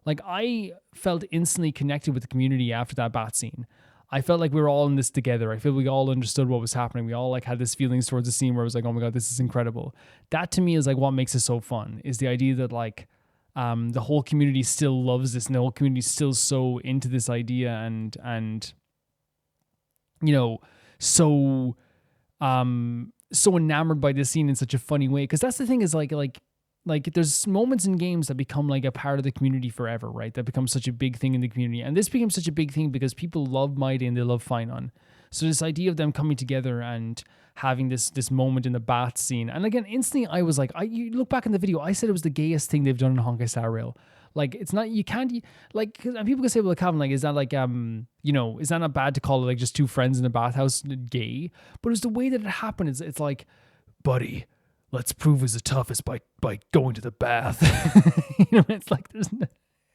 like I felt instantly connected with the community after that bat scene. I felt like we were all in this together. I feel we all understood what was happening. We all like had this feelings towards the scene where it was like, oh my god, this is incredible. That to me is like what makes it so fun, is the idea that like the whole community still loves this, and the whole community is still so into this idea, and you know, so enamored by this scene in such a funny way. Because that's the thing, is like there's moments in games that become like a part of the community forever, right? That becomes such a big thing in the community, and this became such a big thing because people love Mydei and they love Phainons. So this idea of them coming together and having this moment in the bath scene. And again, instantly I was like, you look back in the video, I said it was the gayest thing they've done in Honkai Star Rail. Like, it's not, you can't, like, and people can say, well, Calvin, like, is that like, you know, is that not bad to call it like just two friends in a bathhouse gay? But it's the way that it happened. It's like, buddy, let's prove who's the toughest by going to the bath. You know, it's like,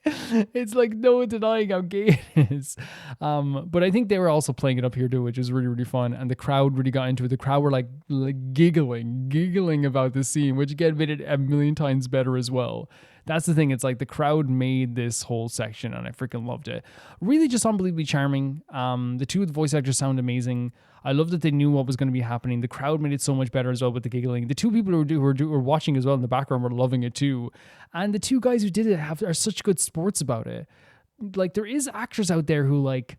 it's like no denying how gay it is. But I think they were also playing it up here too, which is really, really fun. And the crowd really got into it. The crowd were like giggling about this scene, which again made it a million times better as well. That's the thing. It's like the crowd made this whole section, and I freaking loved it. Really just unbelievably charming. The two voice actors sound amazing. I love that they knew what was going to be happening. The crowd made it so much better as well with the giggling. The two people who were watching as well in the background were loving it too. And the two guys who did it are such good sports about it. Like, there is actors out there who like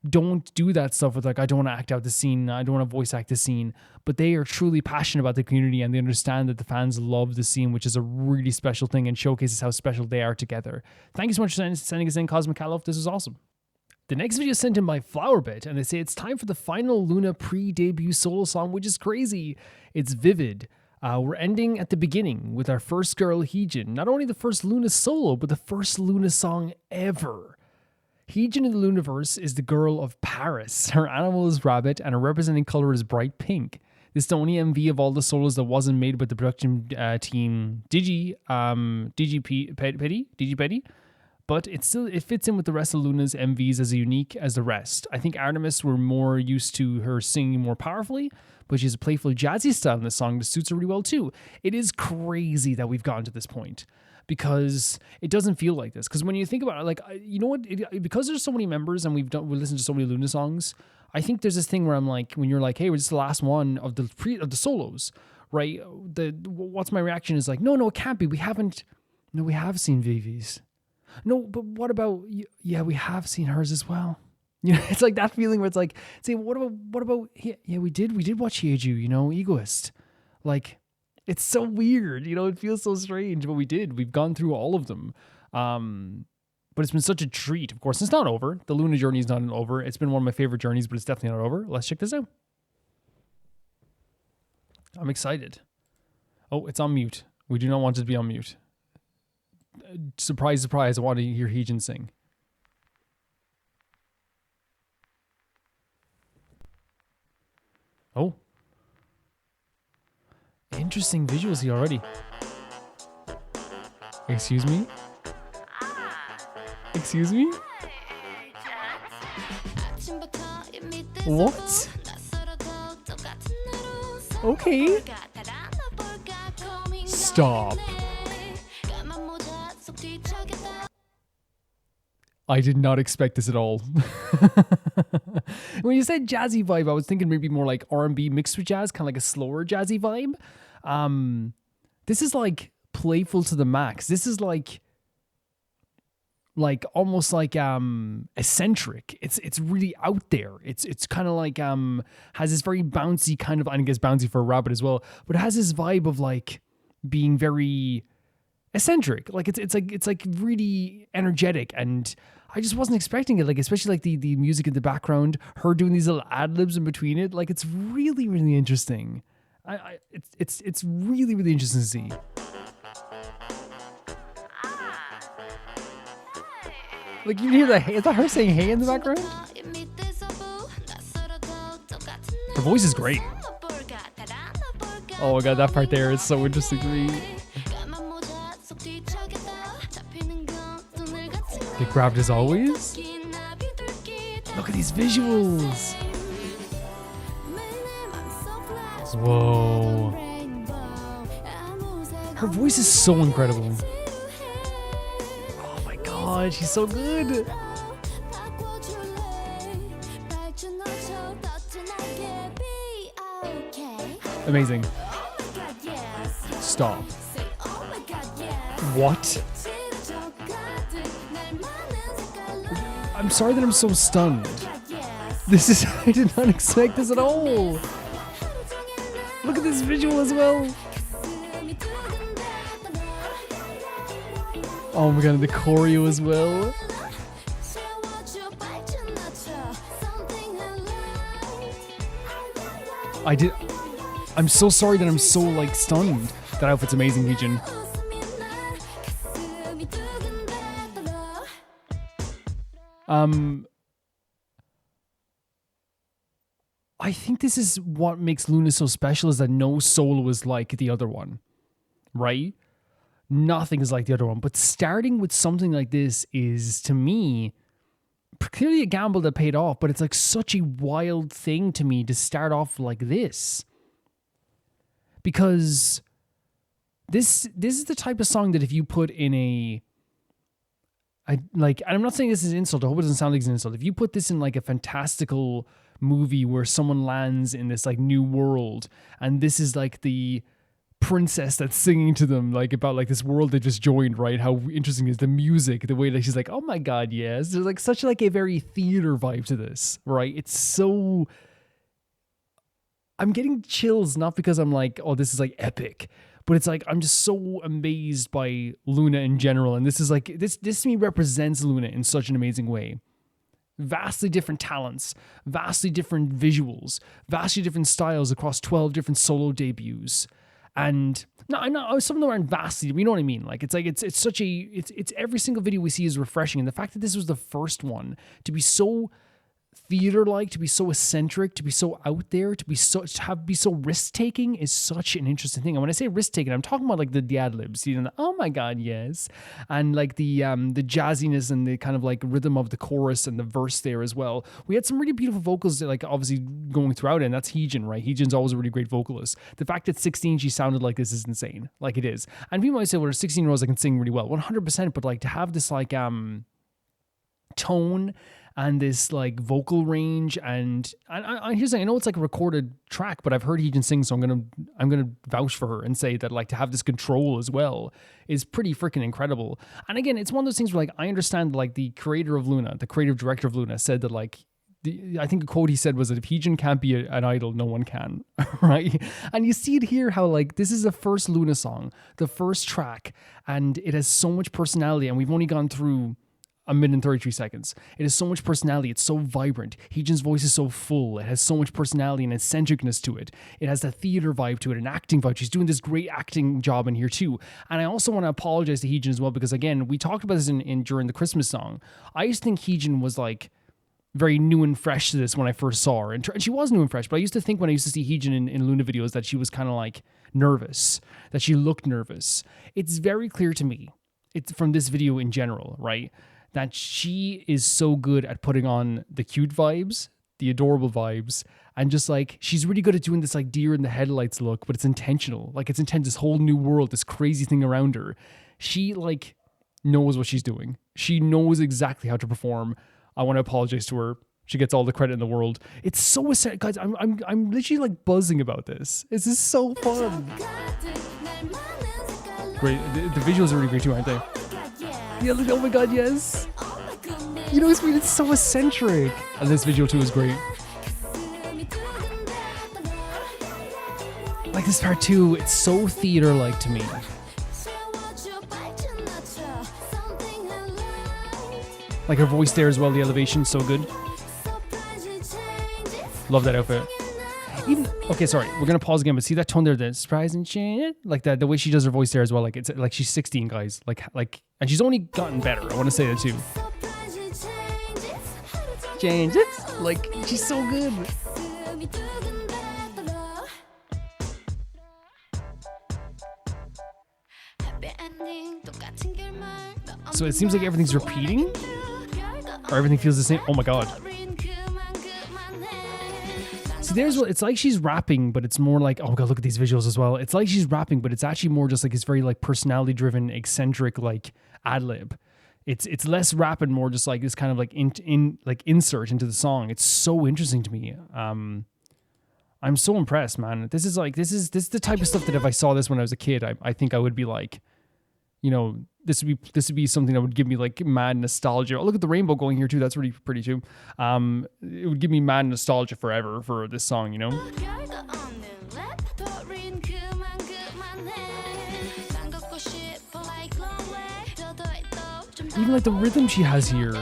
don't do that stuff with like, I don't want to act out the scene, I don't want to voice act the scene, but they are truly passionate about the community, and they understand that the fans love the scene, which is a really special thing and showcases how special they are together. Thank you so much for sending us in, Cosmic Calof. This is awesome. The next video is sent in by Flowerbit, and they say it's time for the final Luna pre-debut solo song, which is crazy. It's Vivid. We're ending at the beginning with our first girl, Heejin. Not only the first Luna solo, but the first Luna song ever. Heejin in the Lunaverse is the girl of Paris. Her animal is rabbit, and her representing color is bright pink. This is the only MV of all the solos that wasn't made by the production team DigiPetty, but it fits in with the rest of Luna's MVs as unique as the rest. I think Artemis were more used to her singing more powerfully, but she has a playful jazzy style in this song that suits her really well too. It is crazy that we've gotten to this point, because it doesn't feel like this. Because when you think about it, like, you know what, because there's so many members and we listened to so many Luna songs, I think there's this thing where I'm like, when you're like, hey, we're just the last one of the solos, right? What's my reaction is like, no, it can't be. We have seen Vivi's. No, but what about, yeah, we have seen hers as well. You know, it's like that feeling where it's like, say, what about, yeah, we did watch Hyeju, you know, Egoist. Like, it's so weird, you know, it feels so strange, but we've gone through all of them. But it's been such a treat. Of course, it's not over. The Luna journey is not over. It's been one of my favorite journeys, but it's definitely not over. Let's check this out. I'm excited. Oh, it's on mute. We do not want it to be on mute. Surprise, surprise, I want to hear Heejin sing. Oh. Interesting visuals here already. Excuse me? Excuse me? What? Okay. Stop. I did not expect this at all. When you said jazzy vibe, I was thinking maybe more like R&B mixed with jazz, kind of like a slower jazzy vibe. This is like playful to the max. This is like almost like eccentric. It's really out there. It's kind of like has this very bouncy kind of, I think it's bouncy for a rabbit as well, but it has this vibe of like being very eccentric. Like it's like really energetic, and I just wasn't expecting it. Like especially like the music in the background, her doing these little ad libs in between it. Like it's really, really interesting. It's really, really interesting to see. Like you can hear that. Is that her saying "hey" in the background? Her voice is great. Oh my god, that part there is so interesting to me. Get grabbed as always. Look at these visuals. Whoa. Her voice is so incredible. Oh my god, she's so good. Amazing. Stop. What? I'm sorry that I'm so stunned. This is, I did not expect this at all. Look at this visual as well. Oh my god, the choreo as well. I'm so sorry that I'm so like stunned. That outfit's amazing, Heejin. I think this is what makes Luna so special, is that no solo is like the other one, right? Nothing is like the other one. But starting with something like this is, to me, clearly a gamble that paid off, but it's like such a wild thing to me to start off like this. Because this is the type of song that if you put in and I'm not saying this is an insult, I hope it doesn't sound like it's an insult. If you put this in like a fantastical movie where someone lands in this like new world, and this is like the princess that's singing to them like about like this world they just joined, right? How interesting is the music, the way that she's like, oh my god, yes. There's like such like a very theater vibe to this, right? It's so... I'm getting chills, not because I'm like, oh, this is like epic, but it's like I'm just so amazed by Luna in general, and this is like this to me represents Luna in such an amazing way. Vastly different talents, vastly different visuals, vastly different styles across 12 different solo debuts, and no, I know some of them aren't vastly, you know what I mean? Like it's such a it's every single video we see is refreshing, and the fact that this was the first one to be so theater-like, to be so eccentric, to be so out there, to be so risk-taking is such an interesting thing. And when I say risk-taking, I'm talking about like the ad-libs, you know, oh my god, yes, and like the jazziness and the kind of like rhythm of the chorus and the verse there as well. We had some really beautiful vocals that, like, obviously going throughout it, and that's Heejin, right? Heejin's always a really great vocalist. The fact that 16 she sounded like this is insane, like it is. And people might say, well, 16-year-olds that can sing really well, 100%, but like to have this like tone and this like vocal range, and here's the thing, I know it's like a recorded track, but I've heard Heejin sing, so I'm gonna vouch for her and say that like to have this control as well is pretty freaking incredible. And again, it's one of those things where like I understand like the creator of Luna, the creative director of Luna said that like I think a quote he said was that if Heejin can't be an idol, no one can, right? And you see it here how like this is the first Luna song, the first track, and it has so much personality, and we've only gone through a minute and 33 seconds. It has so much personality. It's so vibrant. Heejin's voice is so full. It has so much personality and eccentricness to it. It has a theater vibe to it, an acting vibe. She's doing this great acting job in here too. And I also want to apologize to Heejin as well, because again, we talked about this in during the Christmas song. I used to think Heejin was like very new and fresh to this when I first saw her. And she was new and fresh, but I used to think when I used to see Heejin in Luna videos that she was kind of like nervous, that she looked nervous. It's very clear to me, it's from this video in general, right, that she is so good at putting on the cute vibes, the adorable vibes, and just like she's really good at doing this like deer in the headlights look, but it's intentional. Like it's intense, this whole new world, this crazy thing around her. She like knows what she's doing. She knows exactly how to perform. I want to apologize to her. She gets all the credit in the world. It's so essential, guys. I'm literally like buzzing about this. This is so fun. Great. The visuals are really great too, aren't they? Yeah, look, oh my god, yes. You know, it's so eccentric. And this visual too is great. Like this part too, it's so theater-like to me. Like her voice there as well, the elevation's so good. Love that outfit. Even, okay, sorry, we're gonna pause again, but see that tone there, the surprise and shit? Like that, the way she does her voice there as well, like it's like she's 16, guys. Like, and she's only gotten better. I want to say that too. Change it. Like she's so good. So it seems like everything's repeating, or everything feels the same. Oh my god. See, there's what it's like. She's rapping, but it's more like, oh my god, look at these visuals as well. It's like she's rapping, but it's actually more just like this very like personality driven, eccentric like ad lib. It's less rap and more just like this kind of like insert into the song. It's so interesting to me. I'm so impressed, man. This is the type of stuff that if I saw this when I was a kid, I think I would be like, you know, this would be something that would give me like mad nostalgia. Oh, look at the rainbow going here too. That's really pretty too. It would give me mad nostalgia forever for this song, you know? Even like the rhythm she has here.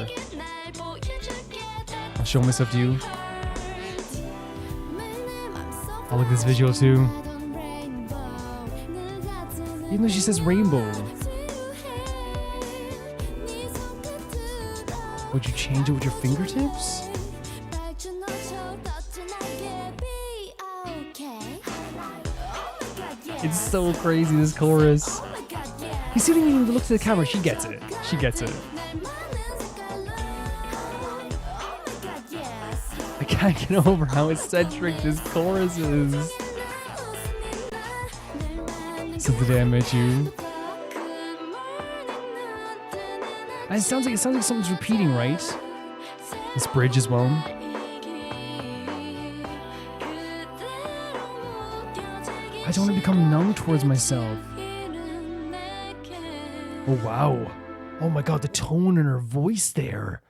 I'll show myself to you. I like this visual too. Even though she says rainbow. Would you change it with your fingertips? It's so crazy, this chorus. You see what I mean? Look to the camera, she gets it. She gets it. I can't get over how eccentric this chorus is. Since the day I met you. And it sounds like something's repeating, right? This bridge as well. I don't want to become numb towards myself. Oh wow. Oh my god, the tone in her voice there.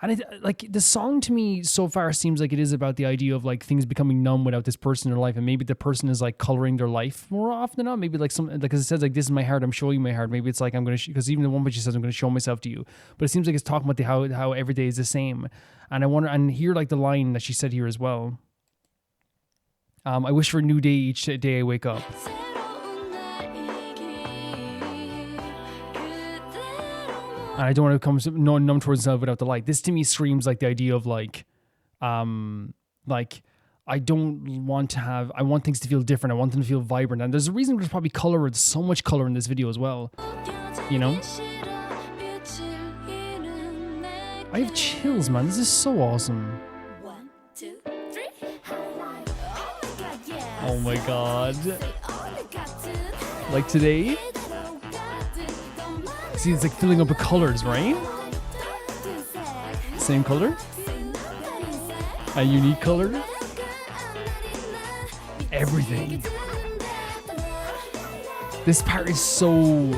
And like the song to me so far seems like it is about the idea of like things becoming numb without this person in their life, and maybe the person is like coloring their life more often than not. Maybe like some, like, cause it says like, this is my heart, I'm showing you my heart. Maybe it's like, I'm gonna, because even the one which she says, I'm gonna show myself to you. But it seems like it's talking about how every day is the same. And I wonder, and here like the line that she said here as well. I wish for a new day each day I wake up. And I don't want to become numb towards myself without the light. This to me screams like the idea of like I don't want to have, I want things to feel different. I want them to feel vibrant. And there's a reason there's probably color, there's so much color in this video as well. You know? I have chills, man. This is so awesome. 1, 2, 3. Oh my god. Like today? See, it's like filling up with colors, right? Same color? A unique color? Everything. This part is so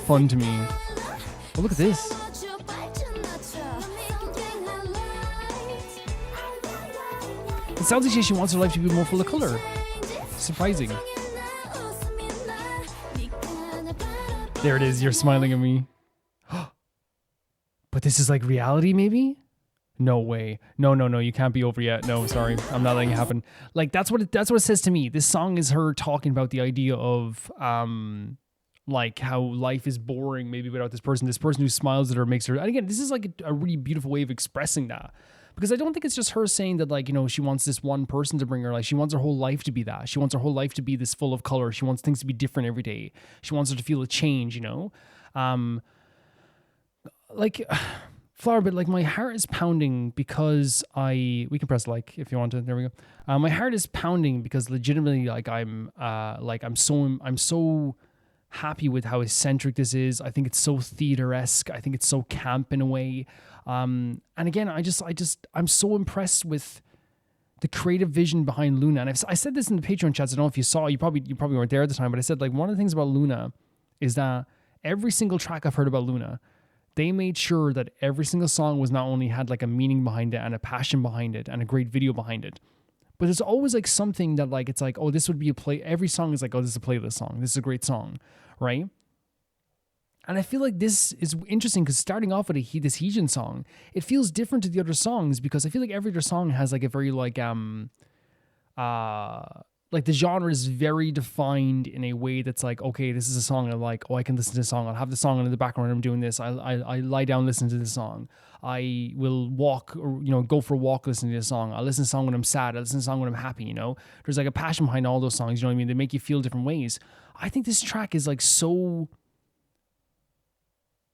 fun to me. Oh, look at this. It sounds like she wants her life to be more full of color. Surprising. There it is, you're smiling at me. But this is like reality, maybe? No way. No, you can't be over yet. No, sorry. I'm not letting it happen. Like, that's what it says to me. This song is her talking about the idea of, like, how life is boring maybe without this person who smiles at her, makes her... And again, this is like a really beautiful way of expressing that. Because I don't think it's just her saying that, like, you know, she wants this one person to bring her life. She wants her whole life to be that. She wants her whole life to be this full of color. She wants things to be different every day. She wants her to feel a change, you know? like Flower Bit, like my heart is pounding because we can press like if you want to. There we go. My heart is pounding because legitimately, like I'm so happy with how eccentric this is. I think it's so theater-esque. I think it's so camp in a way. And again, I'm so impressed with the creative vision behind Luna. And I said this in the Patreon chats. I don't know if you saw. You probably weren't there at the time, but I said like one of the things about Luna is that every single track I've heard about Luna, they made sure that every single song was not only had like a meaning behind it and a passion behind it and a great video behind it, but there's always like something that like, it's like, oh, this would be a play. Every song is like, oh, this is a playlist song. This is a great song. Right. And I feel like this is interesting because starting off with this Heejin song, it feels different to the other songs because I feel like every other song has like a very like the genre is very defined in a way that's like, okay, this is a song I like. Oh, I can listen to this song. I'll have the song on in the background. I'm doing this. I lie down, listen to this song. I will walk or, go for a walk, listening to this song. I listen to a song when I'm sad. I listen to a song when I'm happy, There's like a passion behind all those songs, you know what I mean? They make you feel different ways. I think this track is like so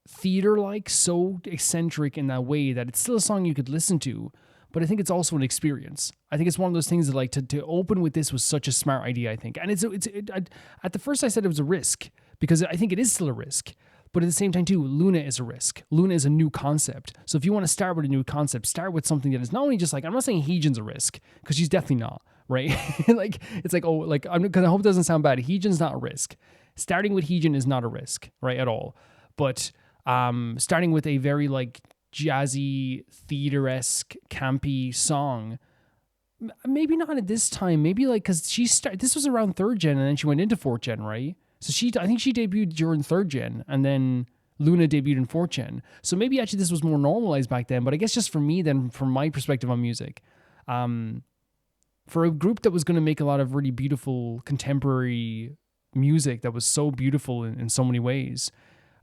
theater-like, so eccentric in that way that it's still a song you could listen to, but I think it's also an experience. I think it's one of those things that like to open with this was such a smart idea, I think. And at the first I said it was a risk because I think it is still a risk, but at the same time too, Luna is a risk. Luna is a new concept. So if you want to start with a new concept, start with something that is not only just like, I'm not saying Heejin's a risk because she's definitely not, right? Like, it's like, oh, like, because I hope it doesn't sound bad. Heejin's not a risk. Starting with Heejin is not a risk, right, at all. But starting with a very like jazzy, theater-esque, campy song, maybe not at this time, maybe like, because this was around 3rd gen and then she went into 4th gen, right? So I think she debuted during 3rd gen and then Luna debuted in 4th gen. So maybe actually this was more normalized back then, but I guess just for me then, from my perspective on music, for a group that was going to make a lot of really beautiful contemporary music that was so beautiful in so many ways,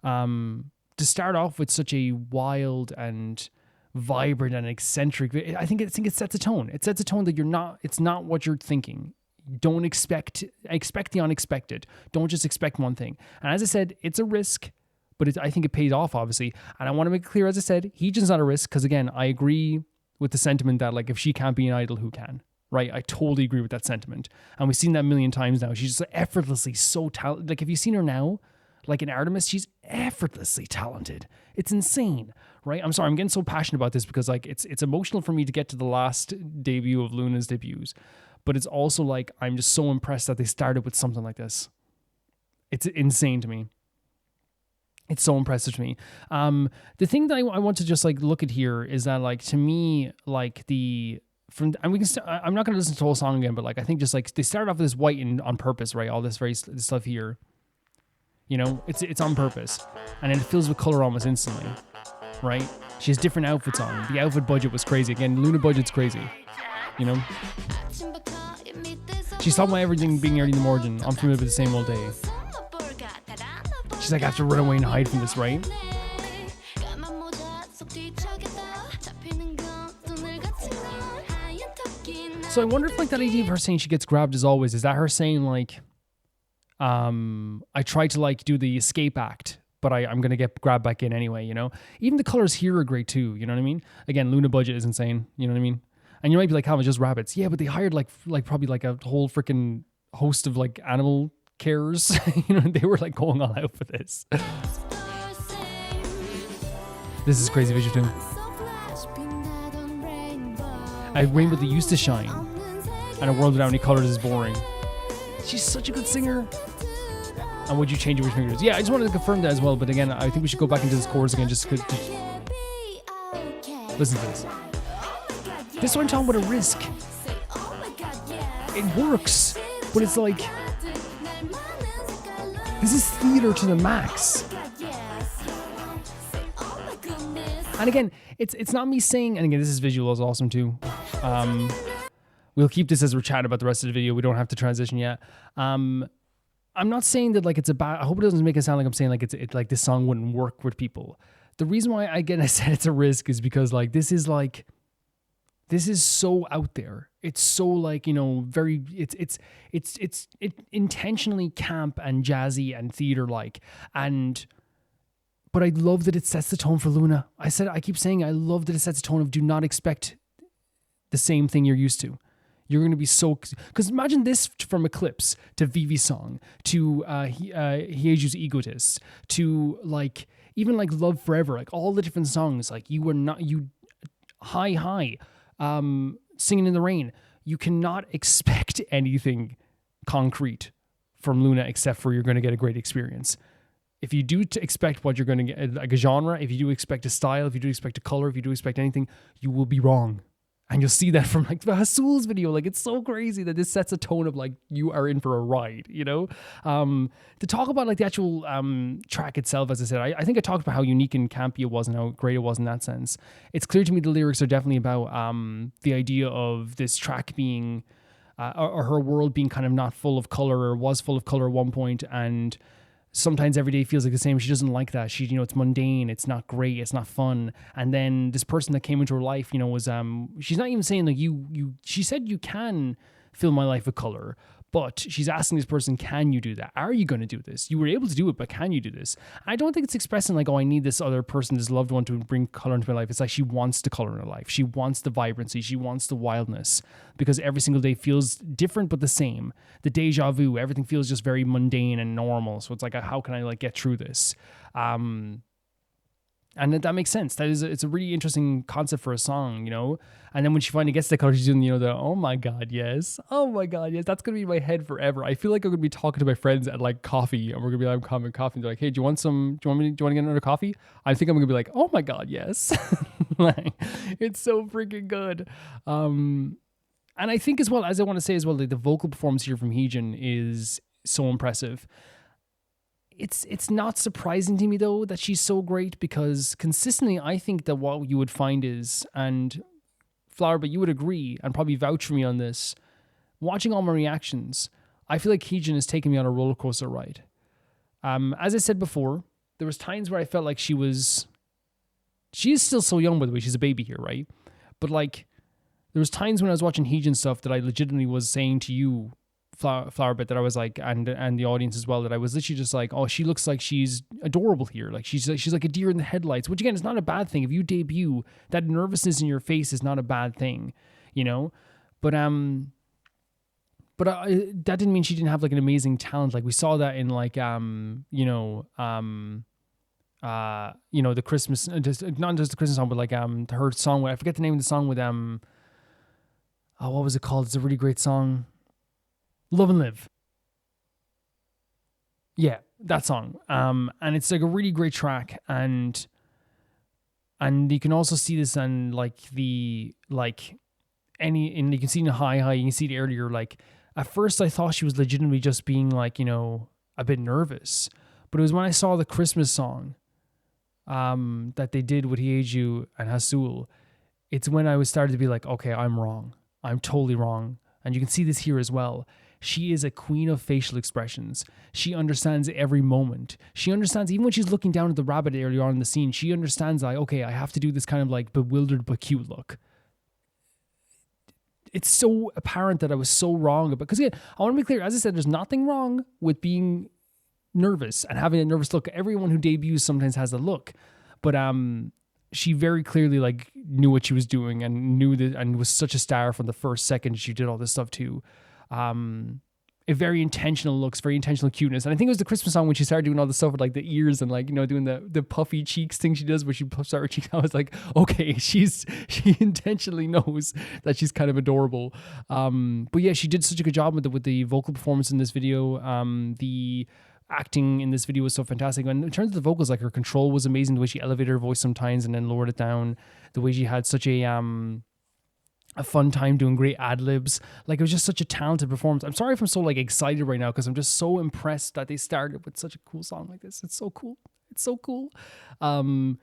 to start off with such a wild and vibrant and eccentric, I think it sets a tone. It sets a tone that it's not what you're thinking. Don't expect the unexpected. Don't just expect one thing. And as I said, it's a risk, but I think it pays off, obviously. And I want to make it clear, as I said, Heejin's not a risk, because again, I agree with the sentiment that like if she can't be an idol, who can? Right? I totally agree with that sentiment. And we've seen that a million times now. She's just effortlessly so talented. Like if you've seen her now, like in Artemis, she's effortlessly talented. It's insane, right? I'm sorry, I'm getting so passionate about this because like it's emotional for me to get to the last debut of Luna's debuts, but it's also like I'm just so impressed that they started with something like this. It's insane to me. It's so impressive to me. The thing that I want to just like look at here is that like to me like I'm not going to listen to the whole song again, but like I think just like they started off with this white on purpose, right? All this this stuff here. It's on purpose, and then it fills with color almost instantly, right? She has different outfits on. The outfit budget was crazy. Again, Luna budget's crazy, She's talking about everything being early in the morning. I'm familiar with the same old day. She's like, I have to run away and hide from this, right? So I wonder if like that idea of her saying she gets grabbed as always, is that her saying like, I tried to like do the escape act, but I'm going to get grabbed back in anyway, Even the colors here are great too, you know what I mean? Again, Luna budget is insane, you know what I mean? And you might be like, how about just rabbits? Yeah, but they hired like probably like a whole freaking host of like animal carers, they were like going all out for this. This is crazy visual too. A rainbow that used to shine, and a world without any colors is boring. She's such a good singer. And would you change it with fingers? Yeah, I just wanted to confirm that as well. But again, I think we should go back into this chorus again just listen to this. This is what I'm talking about, a risk. It works, but it's like, this is theater to the max. And again, it's not me saying, and again, this is visual is awesome too. We'll keep this as we're chatting about the rest of the video. We don't have to transition yet. I'm not saying that like it's a bad. I hope it doesn't make it sound like I'm saying like it's like this song wouldn't work with people. The reason why I said it's a risk is because like this is so out there. It's so like very. It's intentionally camp and jazzy and theater like, and But I love that it sets the tone for Luna. I keep saying I love that it sets the tone of do not expect the same thing you're used to. You're going to be so... Because imagine this from Eclipse to Vivi's song to Hyeju's Egotist to like even like Love Forever, like all the different songs. Like you were not... High, Singing in the Rain. You cannot expect anything concrete from Luna except for you're going to get a great experience. If you do expect what you're going to get, like a genre, if you do expect a style, if you do expect a color, if you do expect anything, you will be wrong. And you'll see that from like the Hasul's video. Like it's so crazy that this sets a tone of like you are in for a ride, you know? To talk about like the actual track itself, as I said, I think I talked about how unique and campy it was and how great it was in that sense. It's clear to me the lyrics are definitely about the idea of this track being, or her world being kind of not full of color or was full of color at one point, and sometimes every day feels like the same. She doesn't like that. She, it's mundane. It's not great. It's not fun. And then this person that came into her life, was, she's not even saying like she said you can fill my life with color, but she's asking this person, can you do that? Are you going to do this? You were able to do it, but can you do this? I don't think it's expressing like, oh, I need this other person, this loved one to bring color into my life. It's like she wants the color in her life. She wants the vibrancy. She wants the wildness because every single day feels different, but the same. The deja vu, everything feels just very mundane and normal. So it's like, how can I like get through this? And that makes sense. It's a really interesting concept for a song, And then when she finally gets the color, she's doing, the, oh my God, yes. Oh my God, yes. That's going to be in my head forever. I feel like I'm going to be talking to my friends at like coffee and we're going to be like, having coffee. And they're like, hey, do you want to get another coffee? I think I'm going to be like, oh my God, yes. Like, it's so freaking good. And I think as well, as I want to say as well, like the vocal performance here from Heejin is so impressive. It's not surprising to me though that she's so great because consistently I think that what you would find is, and Flower, but you would agree and probably vouch for me on this, watching all my reactions, I feel like Heejin is taking me on a roller coaster ride. As I said before, there was times where I felt like she is still so young, by the way, she's a baby here, right? But like there was times when I was watching Heejin stuff that I legitimately was saying to you, Flower Bit, that I was like, and the audience as well, that I was literally just like, oh, she looks like she's adorable here. Like she's like a deer in the headlights, which again is not a bad thing. If you debut, that nervousness in your face is not a bad thing, But that didn't mean she didn't have like an amazing talent. Like we saw that in like the Christmas, not just the Christmas song, but like her song. I forget the name of the song with what was it called? It's a really great song. Love and Live. Yeah, that song. And it's like a really great track, and you can also see this on like you can see in the high, you can see it earlier. Like at first I thought she was legitimately just being like, a bit nervous. But it was when I saw the Christmas song that they did with Hyeju and Hasul, it's when I was started to be like, okay, I'm wrong. I'm totally wrong. And you can see this here as well. She is a queen of facial expressions. She understands every moment. She understands, even when she's looking down at the rabbit earlier on in the scene, she understands like, okay, I have to do this kind of like bewildered but cute look. It's so apparent that I was so wrong about, because I want to be clear, as I said, there's nothing wrong with being nervous and having a nervous look. Everyone who debuts sometimes has a look. But she very clearly like knew what she was doing and knew that, and was such a star from the first second she did all this stuff too. A very intentional looks, very intentional cuteness. And I think it was the Christmas song when she started doing all the stuff with like the ears and like, doing the puffy cheeks thing she does where she puffs out her cheeks. I was like, okay, she intentionally knows that she's kind of adorable. But yeah, she did such a good job with the vocal performance in this video. The acting in this video was so fantastic. And in terms of the vocals, like her control was amazing. The way she elevated her voice sometimes and then lowered it down. The way she had such a fun time doing great ad-libs. Like it was just such a talented performance. I'm sorry if I'm so like excited right now because I'm just so impressed that they started with such a cool song like this. It's so cool. It's so cool. There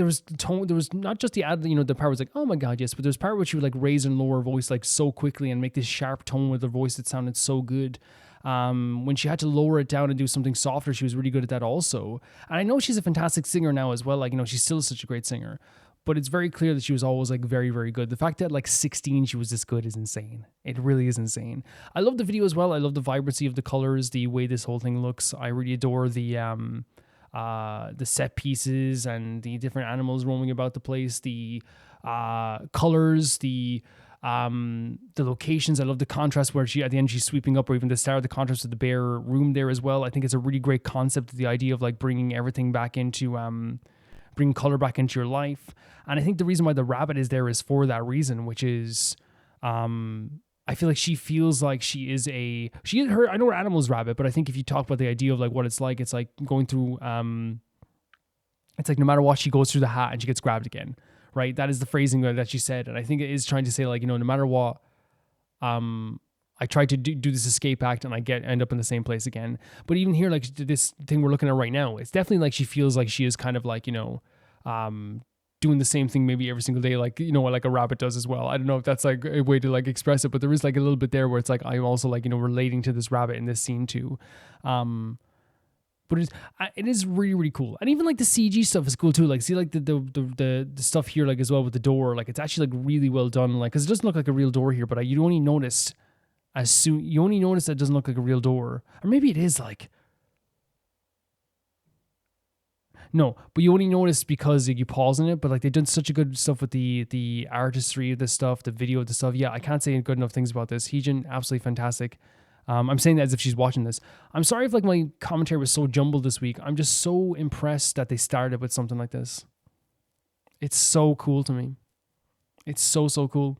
was not just the ad, the part was like, oh my God, yes, but there's part where she would like raise and lower her voice like so quickly and make this sharp tone with her voice that sounded so good. When she had to lower it down and do something softer, she was really good at that also. And I know she's a fantastic singer now as well. Like, she's still such a great singer, but it's very clear that she was always like very, very good. The fact that like 16, she was this good is insane. It really is insane. I love the video as well. I love the vibrancy of the colors, the way this whole thing looks. I really adore the set pieces and the different animals roaming about the place, the colors, the locations. I love the contrast where at the end she's sweeping up, or even the start of the contrast with the bare room there as well. I think it's a really great concept, the idea of like bringing everything back into bringing color back into your life. And I think the reason why the rabbit is there is for that reason, which is I feel like she feels like she is I know her animal's rabbit, but I think if you talk about the idea of like what it's like going through it's like no matter what, she goes through the hat and she gets grabbed again, right? That is the phrasing that she said. And I think it is trying to say like, no matter what, I tried to do this escape act and I end up in the same place again. But even here, like this thing we're looking at right now, it's definitely like she feels like she is kind of like, doing the same thing maybe every single day, like, like a rabbit does as well. I don't know if that's like a way to like express it, but there is like a little bit there where it's like, I'm also like, relating to this rabbit in this scene too. But it is really, really cool. And even like the CG stuff is cool too. Like see like the stuff here, like as well with the door, like it's actually like really well done. Like, cause it doesn't look like a real door here, but you only notice that it doesn't look like a real door. Or maybe it is like, no, but you only notice because you pause in it. But like they've done such a good stuff with the artistry of this stuff, the video of the stuff. Yeah, I can't say good enough things about this. Heejin, absolutely fantastic. I'm saying that as if she's watching this. I'm sorry if like my commentary was so jumbled this week. I'm just so impressed that they started with something like this. It's so cool to me. It's so cool.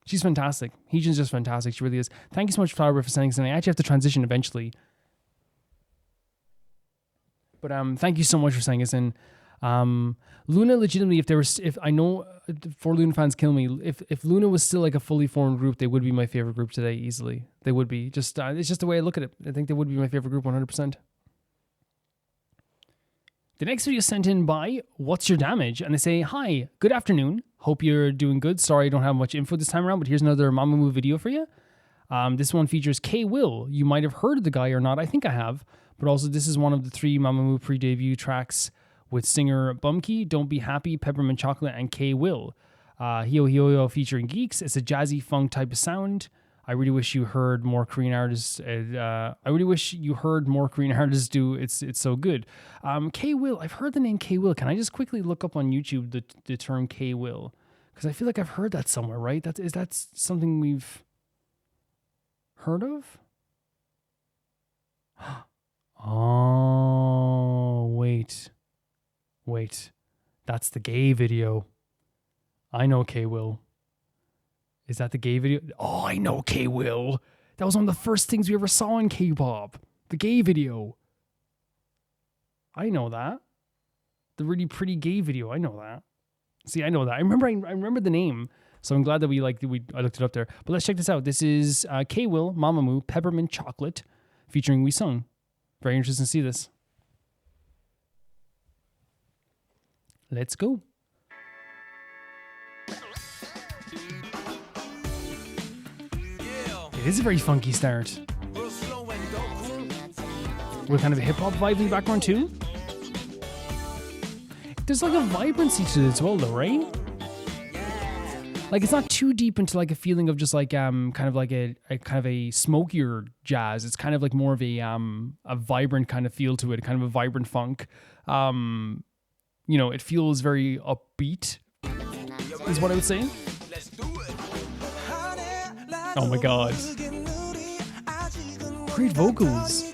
She's fantastic. Heejin's just fantastic. She really is. Thank you so much, Flower, for sending this in. I actually have to transition eventually. But thank you so much for sending us in. Luna, legitimately, if I know 4 Luna fans kill me, if Luna was still like a fully formed group, they would be my favorite group today easily. They would be. Just it's just the way I look at it. I think they would be my favorite group 100%. The next video is sent in by What's Your Damage? And they say, hi, good afternoon. Hope you're doing good. Sorry I don't have much info this time around, but here's another Mamamoo video for you. This one features K-Will. You might have heard of the guy or not. I think I have. But also, this is one of the 3 Mamamoo pre-debut tracks with singer Bumkey, Don't Be Happy, Peppermint Chocolate, and K-Will. Hio Hio featuring Geeks. It's a jazzy funk type of sound. I really wish you heard more Korean artists. I really wish you heard more Korean artists do. It's so good. K-Will. I've heard the name K-Will. Can I just quickly look up on YouTube the term K-Will? Because I feel like I've heard that somewhere, right? Is that something we've heard of? Oh, wait. That's the gay video. I know K-Will. Is that the gay video? Oh, I know K-Will. That was one of the first things we ever saw in K-pop. The gay video. I know that. The really pretty gay video. I know that. See, I know that. I remember the name. So I'm glad that I looked it up there. But let's check this out. This is K-Will, Mamamoo, Peppermint Chocolate, featuring We Sung. Very interesting to see this. Let's go. It is a very funky start. With kind of a hip-hop vibe in the background too. There's like a vibrancy to it as well though, right? Like it's not too deep into like a feeling of just like kind of like a kind of a smokier jazz. It's kind of like more of a vibrant kind of feel to it, kind of a vibrant funk. It feels very upbeat, is what I would say. Oh my god. Great vocals.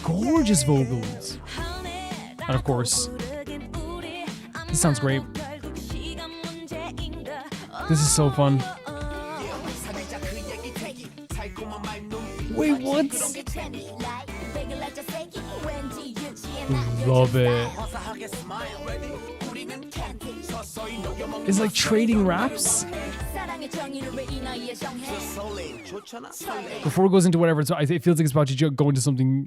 Gorgeous vocals. And of course, this sounds great. This is so fun. Wait, what? Love it. It's like trading raps. Before it goes into whatever, it feels like it's about to go into something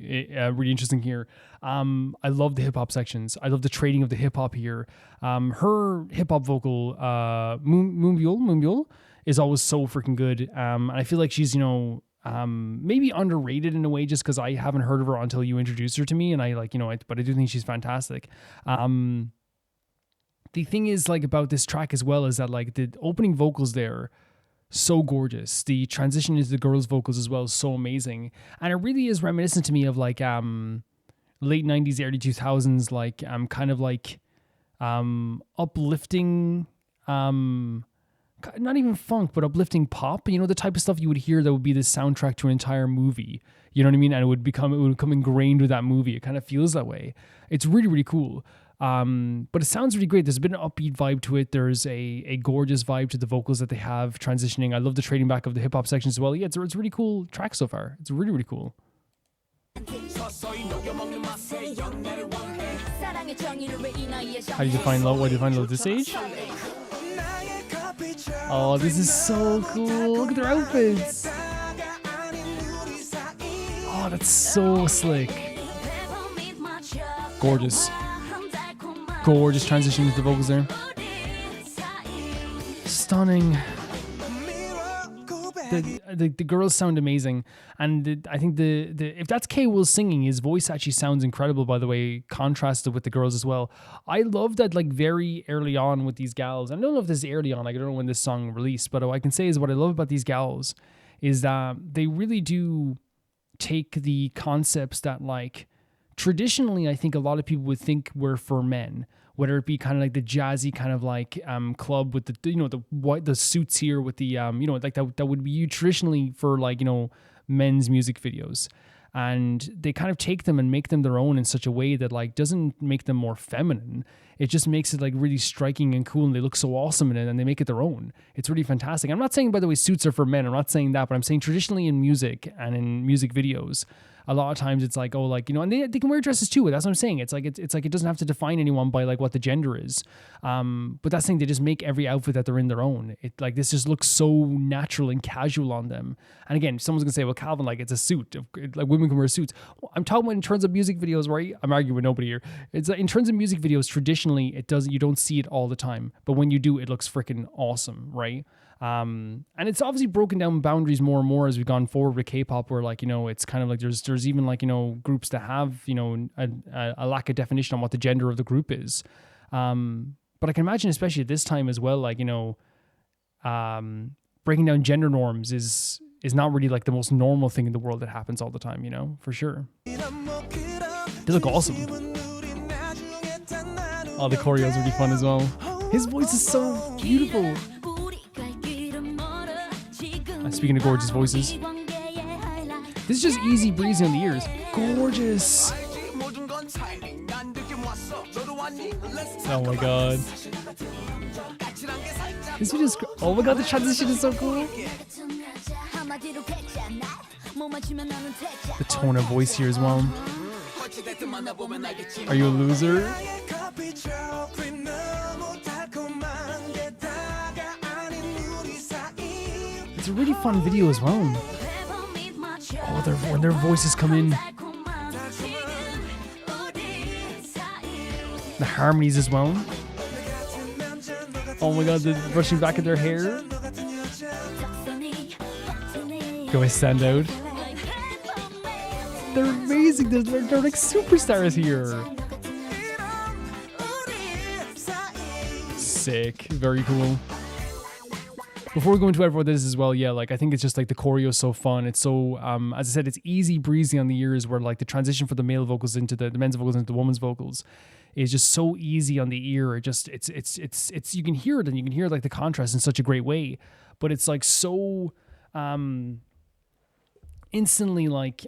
really interesting here. I love the hip hop sections. I love the trading of the hip hop here. Her hip hop vocal, Moonbyul, is always so freaking good. And I feel like she's, maybe underrated in a way just because I haven't heard of her until you introduced her to me. And but I do think she's fantastic. The thing is like about this track as well is that like the opening vocals there, so gorgeous. The transition into the girls' vocals as well is so amazing. And it really is reminiscent to me of like late 90s, early 2000s, like kind of like uplifting, not even funk, but uplifting pop, you know, the type of stuff you would hear that would be the soundtrack to an entire movie, you know what I mean? And it would become ingrained with that movie. It kind of feels that way. It's really, really cool. But it sounds really great. There's been an upbeat vibe to it. There's a gorgeous vibe to the vocals that they have transitioning. I love the trading back of the hip hop section as well. Yeah, it's a really cool track so far. It's really, really cool. How do you define love? What do you define love at this age? Oh, this is so cool. Look at their outfits. Oh, that's so slick. Gorgeous. Gorgeous transition with the vocals there. Stunning. The girls sound amazing, and I think the if that's K Will singing, his voice actually sounds incredible, by the way, contrasted with the girls as well. I love that, like, very early on with these gals. I don't know if this is early on, like, I don't know when this song released, but what I can say is what I love about these gals is that they really do take the concepts that, like, traditionally I think a lot of people would think were for men, whether it be kind of like the jazzy kind of like club with the, you know, the suits here with the you know, like that would be you traditionally for, like, you know, men's music videos. And they kind of take them and make them their own in such a way that, like, doesn't make them more feminine. It just makes it, like, really striking and cool, and they look so awesome in it, and they make it their own. It's really fantastic. I'm not saying, by the way, suits are for men. I'm not saying that, but I'm saying traditionally in music and in music videos, a lot of times it's like, oh, like, you know, and they can wear dresses too. That's what I'm saying. It's like it doesn't have to define anyone by, like, what the gender is. But that's the thing, they just make every outfit that they're in their own. It, like, this just looks so natural and casual on them. And again, someone's gonna say, well, Calvin, like, it's a suit. Like, women can wear suits. Well, I'm talking about in terms of music videos, right? I'm arguing with nobody here. It's in terms of music videos, traditionally you don't see it all the time, but when you do, it looks freaking awesome, right? And it's obviously broken down boundaries more and more as we've gone forward with K-pop, where, like, you know, it's kind of like there's even, like, you know, groups that have, you know, a lack of definition on what the gender of the group is. But I can imagine, especially at this time as well, like, you know, breaking down gender norms is not really, like, the most normal thing in the world that happens all the time, you know, for sure. They look awesome. Oh, the choreo is really fun as well. His voice is so beautiful. Speaking of gorgeous voices, this is just easy breezy on the ears. Gorgeous. Oh my god. This video is, oh my god, the transition is so cool. The tone of voice here as well. Are you a loser? It's a really fun video as well. Oh, when their voices come in. The harmonies as well. Oh my god, the brushing back of their hair. Do I stand out? They're amazing. They're like superstars here. Sick. Very cool. Before we go into everyone this as well, yeah, like, I think it's just, like, the choreo is so fun. It's so, as I said, it's easy breezy on the ears, where, like, the transition for the male vocals into the men's vocals into the women's vocals is just so easy on the ear. It just, it's you can hear it, and you can hear, like, the contrast in such a great way, but it's, like, so, instantly, like,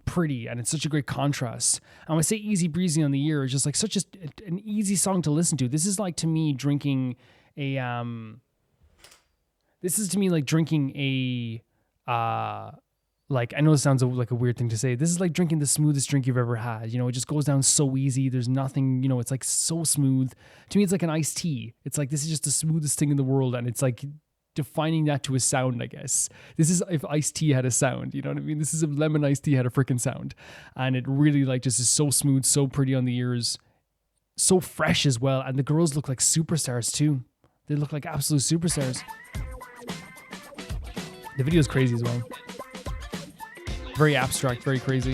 pretty, and it's such a great contrast. And when I say easy breezy on the ear, it's just, like, such an easy song to listen to. This is, like, to me, drinking a, this is to me like drinking a, like, I know it sounds like a weird thing to say. This is like drinking the smoothest drink you've ever had. You know, it just goes down so easy. There's nothing, you know, it's like so smooth. To me, it's like an iced tea. It's like, this is just the smoothest thing in the world. And it's like defining that to a sound, I guess. This is if iced tea had a sound, you know what I mean? This is if lemon iced tea had a freaking sound. And it really, like, just is so smooth, so pretty on the ears, so fresh as well. And the girls look like superstars too. They look like absolute superstars. The video is crazy as well. Very abstract, very crazy.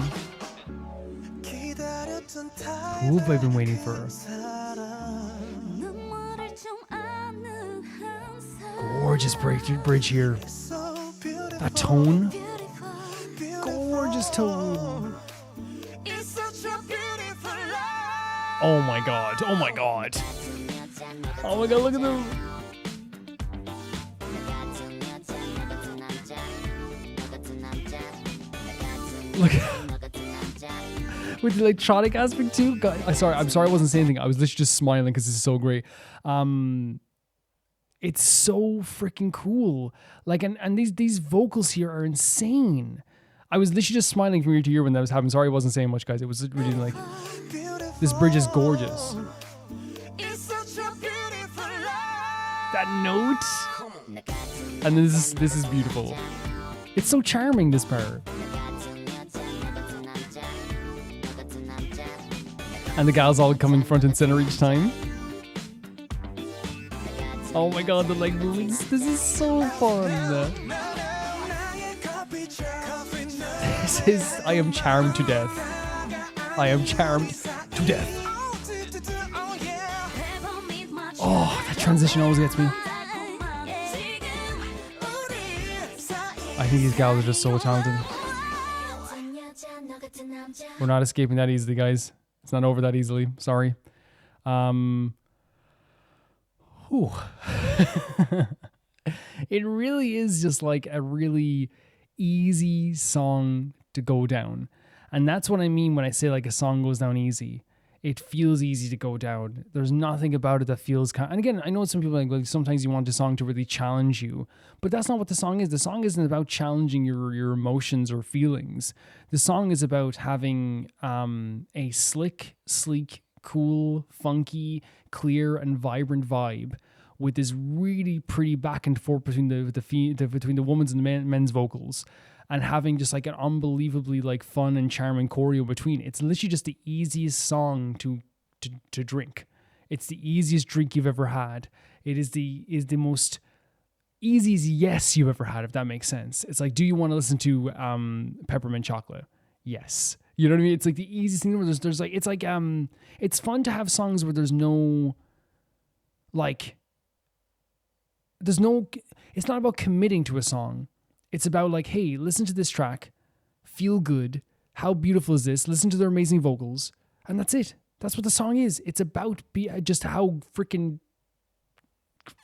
Who have I been waiting for? Gorgeous bridge here. That tone. Gorgeous tone. Oh my god. Oh my god. Oh my god, look at them. Look. With the electronic aspect too. God, I'm sorry I wasn't saying anything. I was literally just smiling because this is so great. It's so freaking cool. Like, and these vocals here are insane. I was literally just smiling from ear to ear when that was happening. Sorry I wasn't saying much, guys. It was really like, this bridge is gorgeous. That note. And this is beautiful. It's so charming, this part. And the gals all coming front and center each time. Oh my god, the leg movements. This is so fun. This is, I am charmed to death. I am charmed to death. Oh, that transition always gets me. I think these gals are just so talented. We're not escaping that easily, guys. It's not over that easily. Sorry. It really is just like a really easy song to go down. And that's what I mean when I say like a song goes down easy. It feels easy to go down. There's nothing about it that feels and again, I know some people like sometimes you want a song to really challenge you, but that's not what the song is. The song isn't about challenging your emotions or feelings. The song is about having a slick, sleek, cool, funky, clear, and vibrant vibe with this really pretty back and forth between the woman's and the men's vocals, and having just like an unbelievably like fun and charming choreo between. It's literally just the easiest song to drink. It's the easiest drink you've ever had. It is the most easiest yes you've ever had, if that makes sense. It's like, do you want to listen to Peppermint Chocolate? Yes. You know what I mean? It's like the easiest thing. Where there's like, it's like it's fun to have songs where there's no like, it's not about committing to a song. It's about like, hey, listen to this track, feel good. How beautiful is this? Listen to their amazing vocals, and that's it. That's what the song is. It's about just how freaking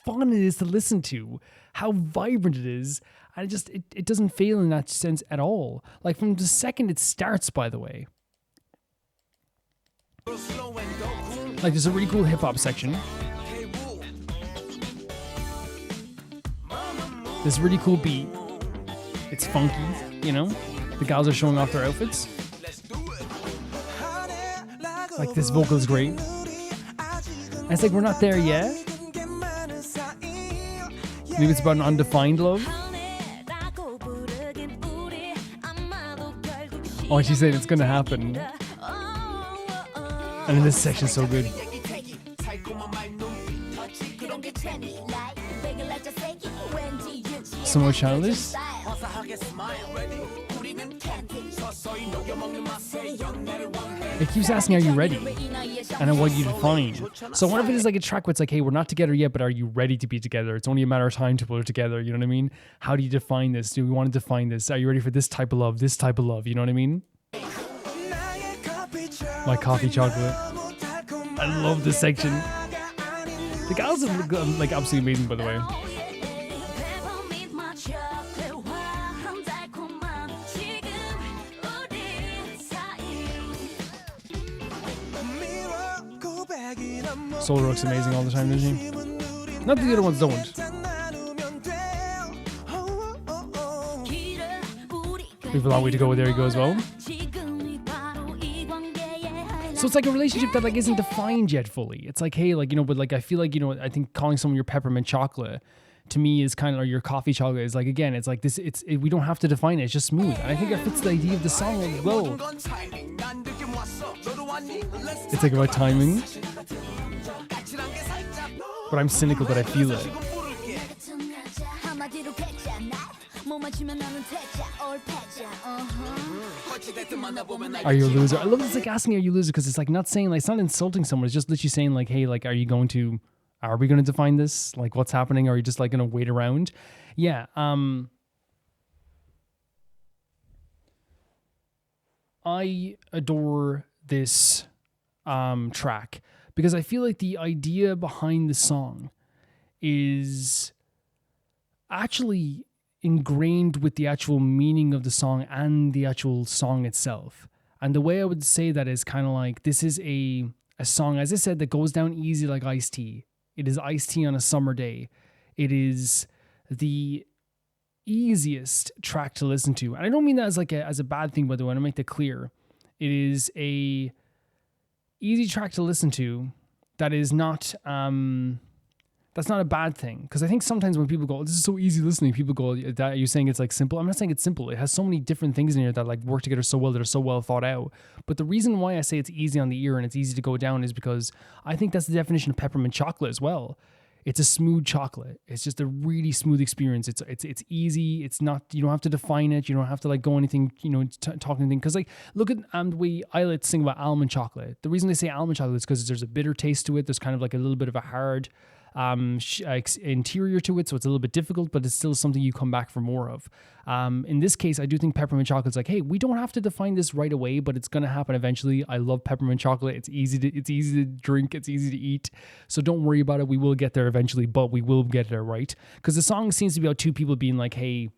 fun it is to listen to, how vibrant it is, and it doesn't fail in that sense at all. Like from the second it starts, by the way. Like there's a really cool hip hop section. This really cool beat. It's funky, you know? The gals are showing off their outfits. Like this vocal is great. And it's like we're not there yet. Maybe it's about an undefined love. Oh, she said it's gonna happen. And then this section's so good. So much childish. It keeps asking, are you ready? And I want you to define. So what if it is like a track where it's like, hey, we're not together yet, but are you ready to be together? It's only a matter of time till we're together. You know what I mean? How do you define this? Do we want to define this? Are you ready for this type of love? This type of love? You know what I mean? My coffee chocolate. I love this section. The gals are like absolutely amazing, by the way. Soul looks amazing all the time, doesn't she? Not that the other ones don't. We have a long way to go. There you go as well. So it's like a relationship that like isn't defined yet fully. It's like, hey, like, you know, but like I feel like, you know, I think calling someone your peppermint chocolate to me is kind of, or your coffee chocolate is like, again, it's like this, we don't have to define it. It's just smooth. And I think that fits the idea of the song as well. It's like about timing. But I'm cynical, but I feel it. Are you a loser? I love this, like asking, are you a loser? Because it's like not saying, like, it's not insulting someone. It's just literally saying, like, hey, like, are we going to define this? Like, what's happening? Or are you just like going to wait around? Yeah. I adore this track, because I feel like the idea behind the song is actually ingrained with the actual meaning of the song and the actual song itself. And the way I would say that is kind of like, this is a song, as I said, that goes down easy like iced tea. It is iced tea on a summer day. It is the easiest track to listen to. And I don't mean that as like as a bad thing, by the way. I want to make that clear. It is a easy track to listen to that is not that's not a bad thing, because I think sometimes when people go, this is so easy listening, people go, that you're saying it's like simple. I'm not saying it's simple. It has so many different things in here that like work together so well, that are so well thought out. But the reason why I say it's easy on the ear and it's easy to go down is because I think that's the definition of peppermint chocolate as well. It's a smooth chocolate. It's just a really smooth experience. It's easy. It's not, you don't have to define it. You don't have to like go anything, talk anything. Because like, look at the way Illit sing about almond chocolate. The reason they say almond chocolate is because there's a bitter taste to it. There's kind of like a little bit of a hard interior to it, so it's a little bit difficult, but it's still something you come back for more of. In this case, I do think peppermint chocolate's like, hey, we don't have to define this right away, but it's gonna happen eventually. I love peppermint chocolate. It's easy to drink, it's easy to eat, so don't worry about it. We will get there eventually, but we will get there, right? Because the song seems to be about two people being like, hey,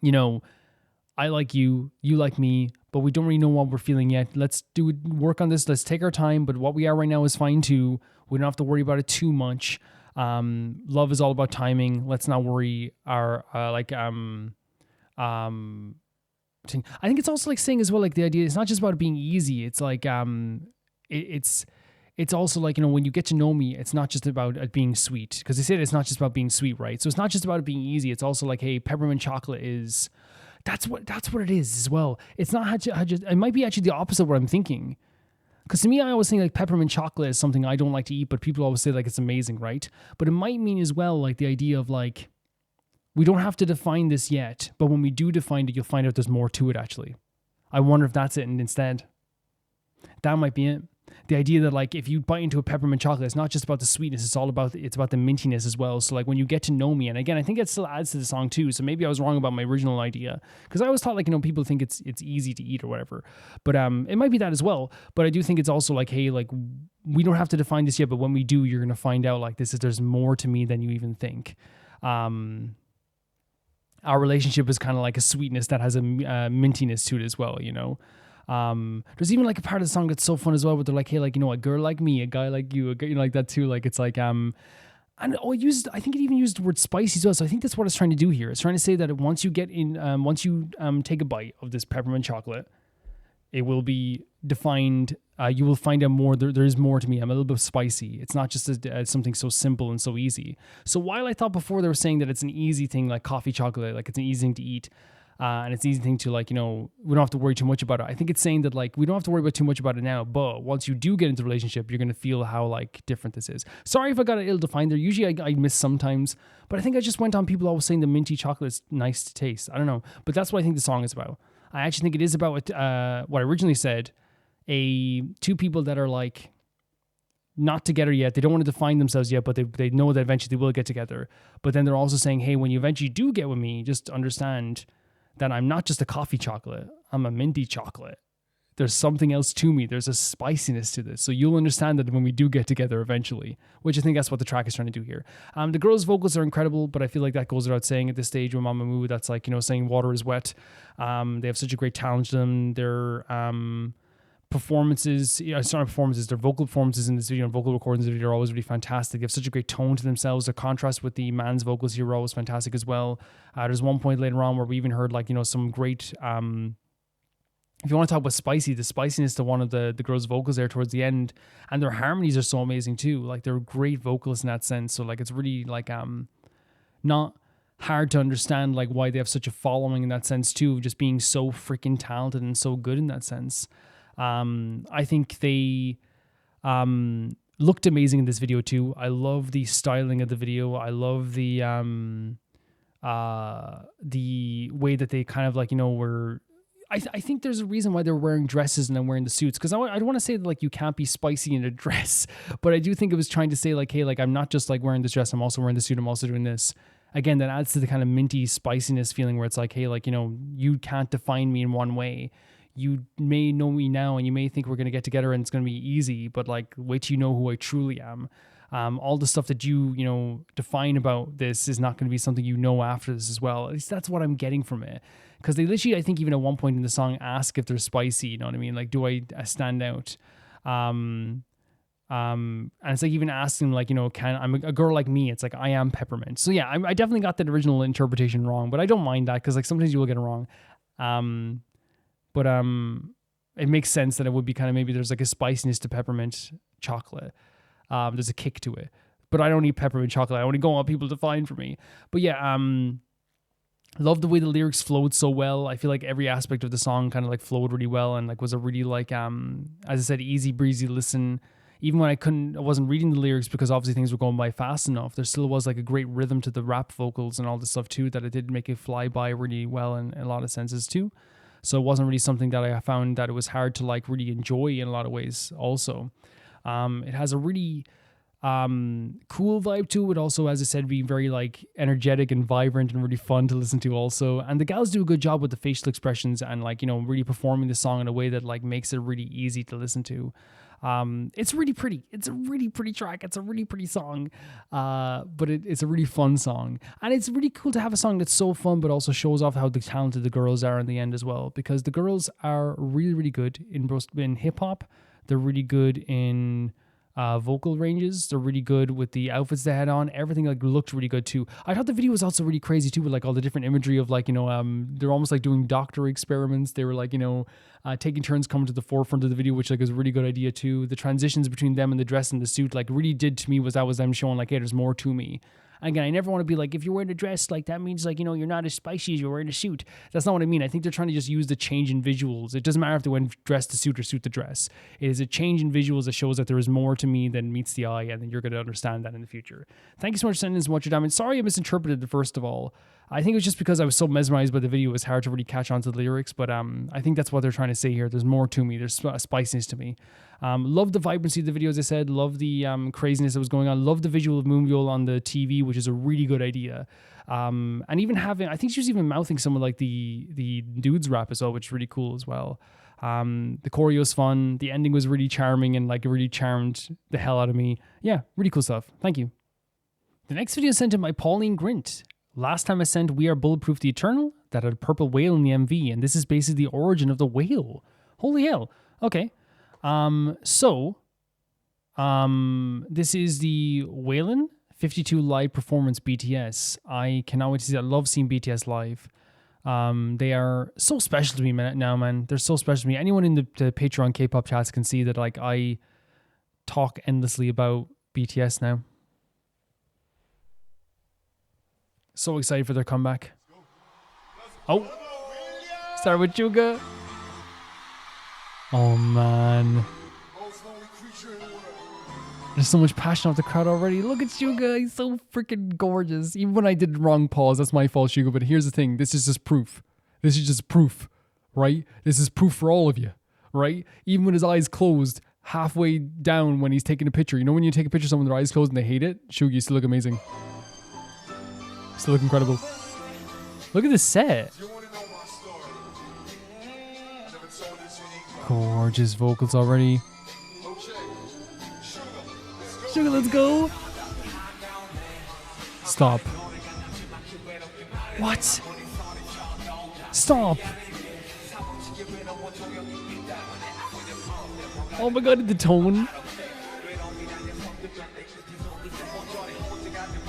I like you, you like me, but we don't really know what we're feeling yet. Let's work on this. Let's take our time, but what we are right now is fine too. We don't have to worry about it too much. Love is all about timing. Let's not worry our thing. I think it's also like saying as well, like the idea, it's not just about it being easy. It's like it's also like, when you get to know me, it's not just about it being sweet, because they said it's not just about being sweet, right? So it's not just about it being easy. It's also like, hey, peppermint chocolate is, that's what it is as well. It's not it might be actually the opposite of what I'm thinking. Because to me, I always think like peppermint chocolate is something I don't like to eat, but people always say like it's amazing, right? But it might mean as well like the idea of like, we don't have to define this yet, but when we do define it, you'll find out there's more to it actually. I wonder if that's it, and instead, that might be it. The idea that like, if you bite into a peppermint chocolate, it's not just about the sweetness, it's about the mintiness as well. So like when you get to know me, and again, I think it still adds to the song too. So maybe I was wrong about my original idea, because I always thought like, people think it's easy to eat or whatever, but it might be that as well. But I do think it's also like, hey, like we don't have to define this yet, but when we do, you're going to find out like there's more to me than you even think. Our relationship is kind of like a sweetness that has a mintiness to it as well, There's even like a part of the song that's so fun as well, where they're like, hey, like, a girl like me, a guy like you, like that too. Like, it's like, and I think it even used the word spicy as well. So I think that's what it's trying to do here. It's trying to say that once you get in, once you take a bite of this peppermint chocolate, it will be defined. You will find out more. There is more to me. I'm a little bit spicy. It's not just something so simple and so easy. So while I thought before they were saying that it's an easy thing, like coffee chocolate, like it's an easy thing to eat, and it's an easy thing to like, we don't have to worry too much about it. I think it's saying that like, we don't have to worry about too much about it now, but once you do get into a relationship, you're going to feel how like different this is. Sorry if I got it ill-defined there. Usually I miss sometimes, but I think I just went on people always saying the minty chocolate is nice to taste. I don't know, but that's what I think the song is about. I actually think it is about what I originally said, two people that are like not together yet. They don't want to define themselves yet, but they know that eventually they will get together. But then they're also saying, hey, when you eventually do get with me, just understand that I'm not just a coffee chocolate. I'm a minty chocolate. There's something else to me. There's a spiciness to this. So you'll understand that when we do get together eventually, which I think that's what the track is trying to do here. The girls' vocals are incredible, but I feel like that goes without saying at this stage with Mamamoo. That's like, saying water is wet. They have such a great talent to them. Their performances, it's not performances, their vocal performances in this video and vocal recordings in the video are always really fantastic. They have such a great tone to themselves. The contrast with the man's vocals here are always fantastic as well. There's one point later on where we even heard like, some great, if you want to talk about spicy, the spiciness to one of the girls' vocals there towards the end, and their harmonies are so amazing too. Like they're great vocalists in that sense. So like, it's really like, not hard to understand like why they have such a following in that sense too, just being so freaking talented and so good in that sense. I think they looked amazing in this video too. I love the styling of the video. I love the way that they kind of like, were... I think there's a reason why they're wearing dresses and then wearing the suits. Because I don't want to say that like you can't be spicy in a dress, but I do think it was trying to say like, hey, like I'm not just like wearing this dress, I'm also wearing the suit, I'm also doing this. Again, that adds to the kind of minty spiciness feeling where it's like, hey, like, you can't define me in one way. you may know me now and you may think we're going to get together and it's going to be easy, but like, wait till you know who I truly am. All the stuff that you know, define about this is not going to be something you know after this as well. At least that's what I'm getting from it. Because they literally, I think even at one point in the song, ask if they're spicy, you know what I mean? Like, do I stand out? And it's like even asking like, you know, I'm a girl like me? It's like, I am Peppermint. So yeah, I definitely got that original interpretation wrong, but I don't mind that because like sometimes you will get it wrong. But it makes sense that it would be kind of, maybe there's like a spiciness to peppermint chocolate. There's a kick to it, but I don't eat peppermint chocolate. I only go on people to find for me. But yeah, love the way the lyrics flowed so well. I feel like every aspect of the song kind of like flowed really well and like was a really like, as I said, easy breezy listen. Even when I wasn't reading the lyrics because obviously things were going by fast enough, there still was like a great rhythm to the rap vocals and all this stuff too, that it did make it fly by really well in a lot of senses too. So it wasn't really something that I found that it was hard to like really enjoy in a lot of ways also. It has a really cool vibe to it. Also, as I said, being very like energetic and vibrant and really fun to listen to also. And the gals do a good job with the facial expressions and like, you know, really performing the song in a way that like makes it really easy to listen to. It's really pretty. It's a really pretty track. It's a really pretty song. But it's a really fun song. And it's really cool to have a song that's so fun, but also shows off how talented the girls are in the end as well. Because the girls are really, really good in hip hop. They're really good in vocal ranges. They're really good with the outfits they had on. Everything like looked really good too. I thought the video was also really crazy too, with like all the different imagery of like, you know, they're almost like doing doctor experiments. They were like, you know, taking turns coming to the forefront of the video, which like is a really good idea too. The transitions between them and the dress and the suit like really did to me that was them showing like, hey, there's more to me. Again, I never want to be like, if you're wearing a dress, like that means like, you know, you're not as spicy as you're wearing a suit. That's not what I mean. I think they're trying to just use the change in visuals. It doesn't matter if they went dress to suit or suit to dress. It is a change in visuals that shows that there is more to me than meets the eye, and then you're going to understand that in the future. Thank you so much for sending this much your time. And sorry I misinterpreted it first of all. I think it was just because I was so mesmerized by the video, it was hard to really catch on to the lyrics, but I think that's what they're trying to say here. There's more to me. There's a spiciness to me. Love the vibrancy of the video, as I said. Love the craziness that was going on. Love the visual of Moonbyul on the TV, which is a really good idea. And even having, I think she was even mouthing some of like the dudes rap as well, which is really cool as well. The choreo's fun. The ending was really charming and like really charmed the hell out of me. Yeah, really cool stuff. Thank you. The next video is sent in by Pauline Grint. Last time I sent We Are Bulletproof the Eternal, that had a purple whale in the MV, and this is basically the origin of the whale. Holy hell. Okay. This is the Whalien 52 live performance BTS. I cannot wait to see that. I love seeing BTS live. They are so special to me now, man. They're so special to me. Anyone in the Patreon K-pop chats can see that like I talk endlessly about BTS now. So excited for their comeback. Oh, start with Suga. Oh man, there's so much passion off the crowd already. Look at Suga, he's so freaking gorgeous. Even when I did wrong pause, that's my fault, Suga. But here's the thing: this is just proof. This is just proof, right? This is proof for all of you, right? Even with his eyes closed, halfway down when he's taking a picture. You know when you take a picture of someone with their eyes closed and they hate it? Suga, you still look amazing. Still look incredible. Look at this set. Gorgeous vocals already. Suga, let's go. Stop. What? Stop. Oh my god, the tone.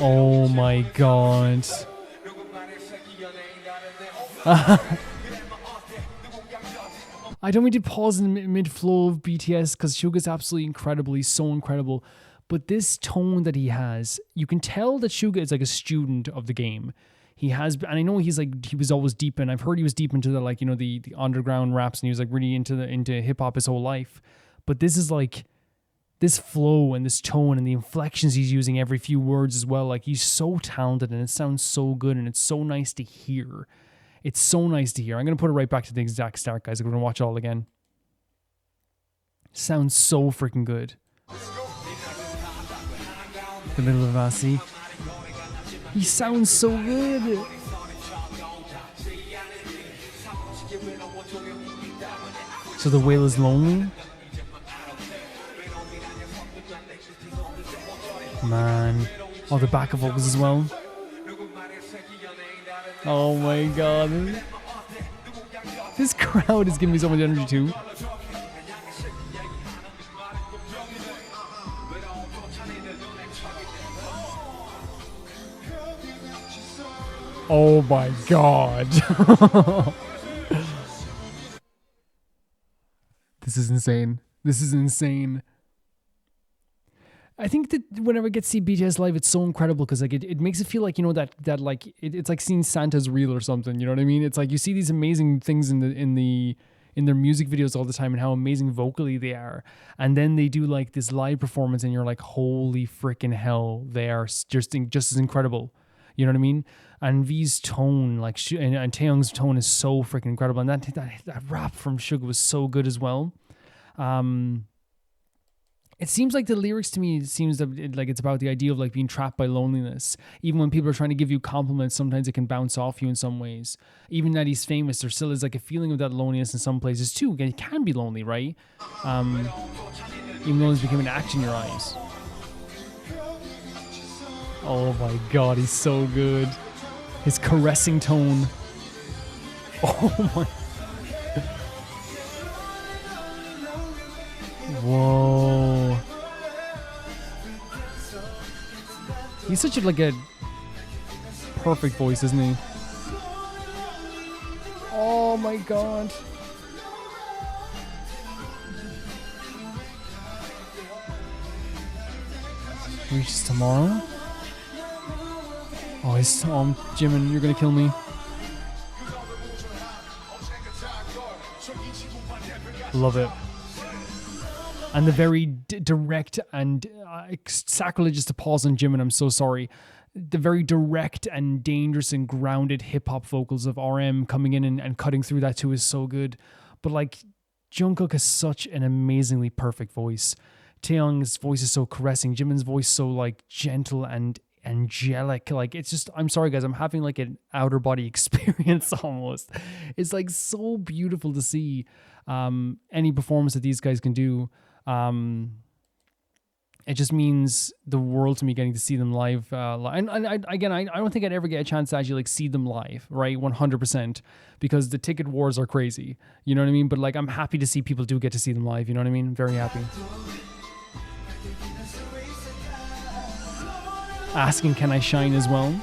Oh my god. I don't mean to pause in the mid-flow of BTS because Suga's absolutely incredible. He's so incredible. But this tone that he has, you can tell that Suga is like a student of the game. He has, and I know he was always deep in, I've heard he was deep into the like, you know, the underground raps, and he was like really into hip-hop his whole life. But this is like, this flow and this tone and the inflections he's using every few words as well. Like he's so talented and it sounds so good and it's so nice to hear. It's so nice to hear. I'm going to put it right back to the exact start, guys. We're going to watch it all again. Sounds so freaking good. The middle of Vasi. He sounds so good. So the whale is lonely? Man. Oh, the backup vocals as well. Oh my god. This crowd is giving me so much energy too. Oh my god. This is insane. This is insane. I think that whenever I get to see BTS live, it's so incredible because like it makes it feel like, you know, that like it's like seeing Santa's reel or something. You know what I mean? It's like you see these amazing things in their music videos all the time and how amazing vocally they are, and then they do like this live performance and you're like, holy freaking hell, they are just as incredible. You know what I mean? And V's tone, like, and Taehyung's tone is so freaking incredible, and that rap from Suga was so good as well. It seems like the lyrics to me, it seems that it's about the idea of like being trapped by loneliness. Even when people are trying to give you compliments, sometimes it can bounce off you in some ways. Even that he's famous, there still is like a feeling of that loneliness in some places too. It can be lonely, right? Even though it's becoming an act in your eyes. Oh my god, he's so good. His caressing tone. Oh my. Whoa. He's such a perfect voice, isn't he? Oh my god. Reaches tomorrow? Oh, he's Jimin, you're gonna kill me. Love it. And the very direct and sacrilegious to pause on Jimin, I'm so sorry. The very direct and dangerous and grounded hip-hop vocals of RM coming in and cutting through that too is so good. But like, Jungkook has such an amazingly perfect voice. Taehyung's voice is so caressing. Jimin's voice so like gentle and angelic. Like, it's just, I'm sorry guys, I'm having like an outer body experience almost. It's like so beautiful to see any performance that these guys can do. It just means the world to me getting to see them live. And I don't think I'd ever get a chance to actually like see them live, right? 100%, because the ticket wars are crazy. You know what I mean? But like, I'm happy to see people do get to see them live. You know what I mean? Very happy. Asking, can I shine as well?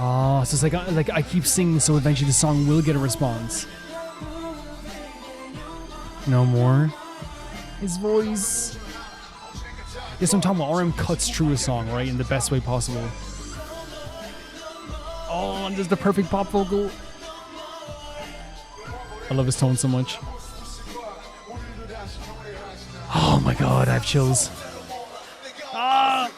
Oh, so it's like I keep singing, so eventually the song will get a response. No more. His voice. Yes, I'm talking about. RM cuts through a song, right, in the best way possible. Oh, and there's the perfect pop vocal. I love his tone so much. Oh my god, I have chills. Ah!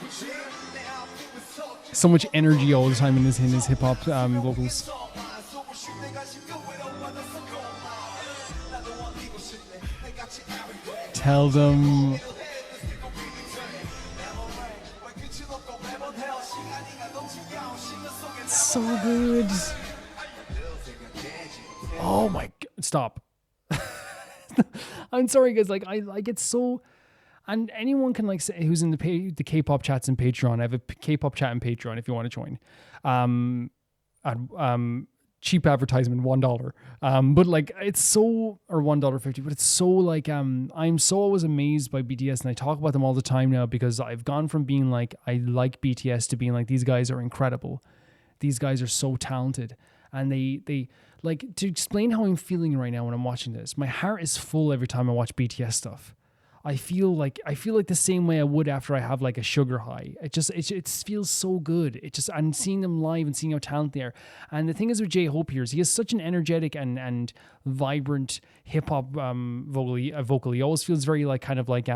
So much energy all the time in his hip hop vocals. Tell them. It's so good. Oh my god! Stop. I'm sorry, guys. Like, I get so. And anyone can like say who's in the K-pop chats and Patreon. I have a K-pop chat and Patreon if you want to join. Cheap advertisement, $1. But like, it's so, or $1.50. But it's so like I'm so always amazed by BTS, and I talk about them all the time now because I've gone from being like I like BTS to being like, these guys are incredible. These guys are so talented, and they like, to explain how I'm feeling right now when I'm watching this. My heart is full every time I watch BTS stuff. I feel like the same way I would after I have like a sugar high. It feels so good. I'm seeing them live and seeing how talented they are. And the thing is with J-Hope here is he has such an energetic and vibrant hip hop vocal. He always feels very like kind of like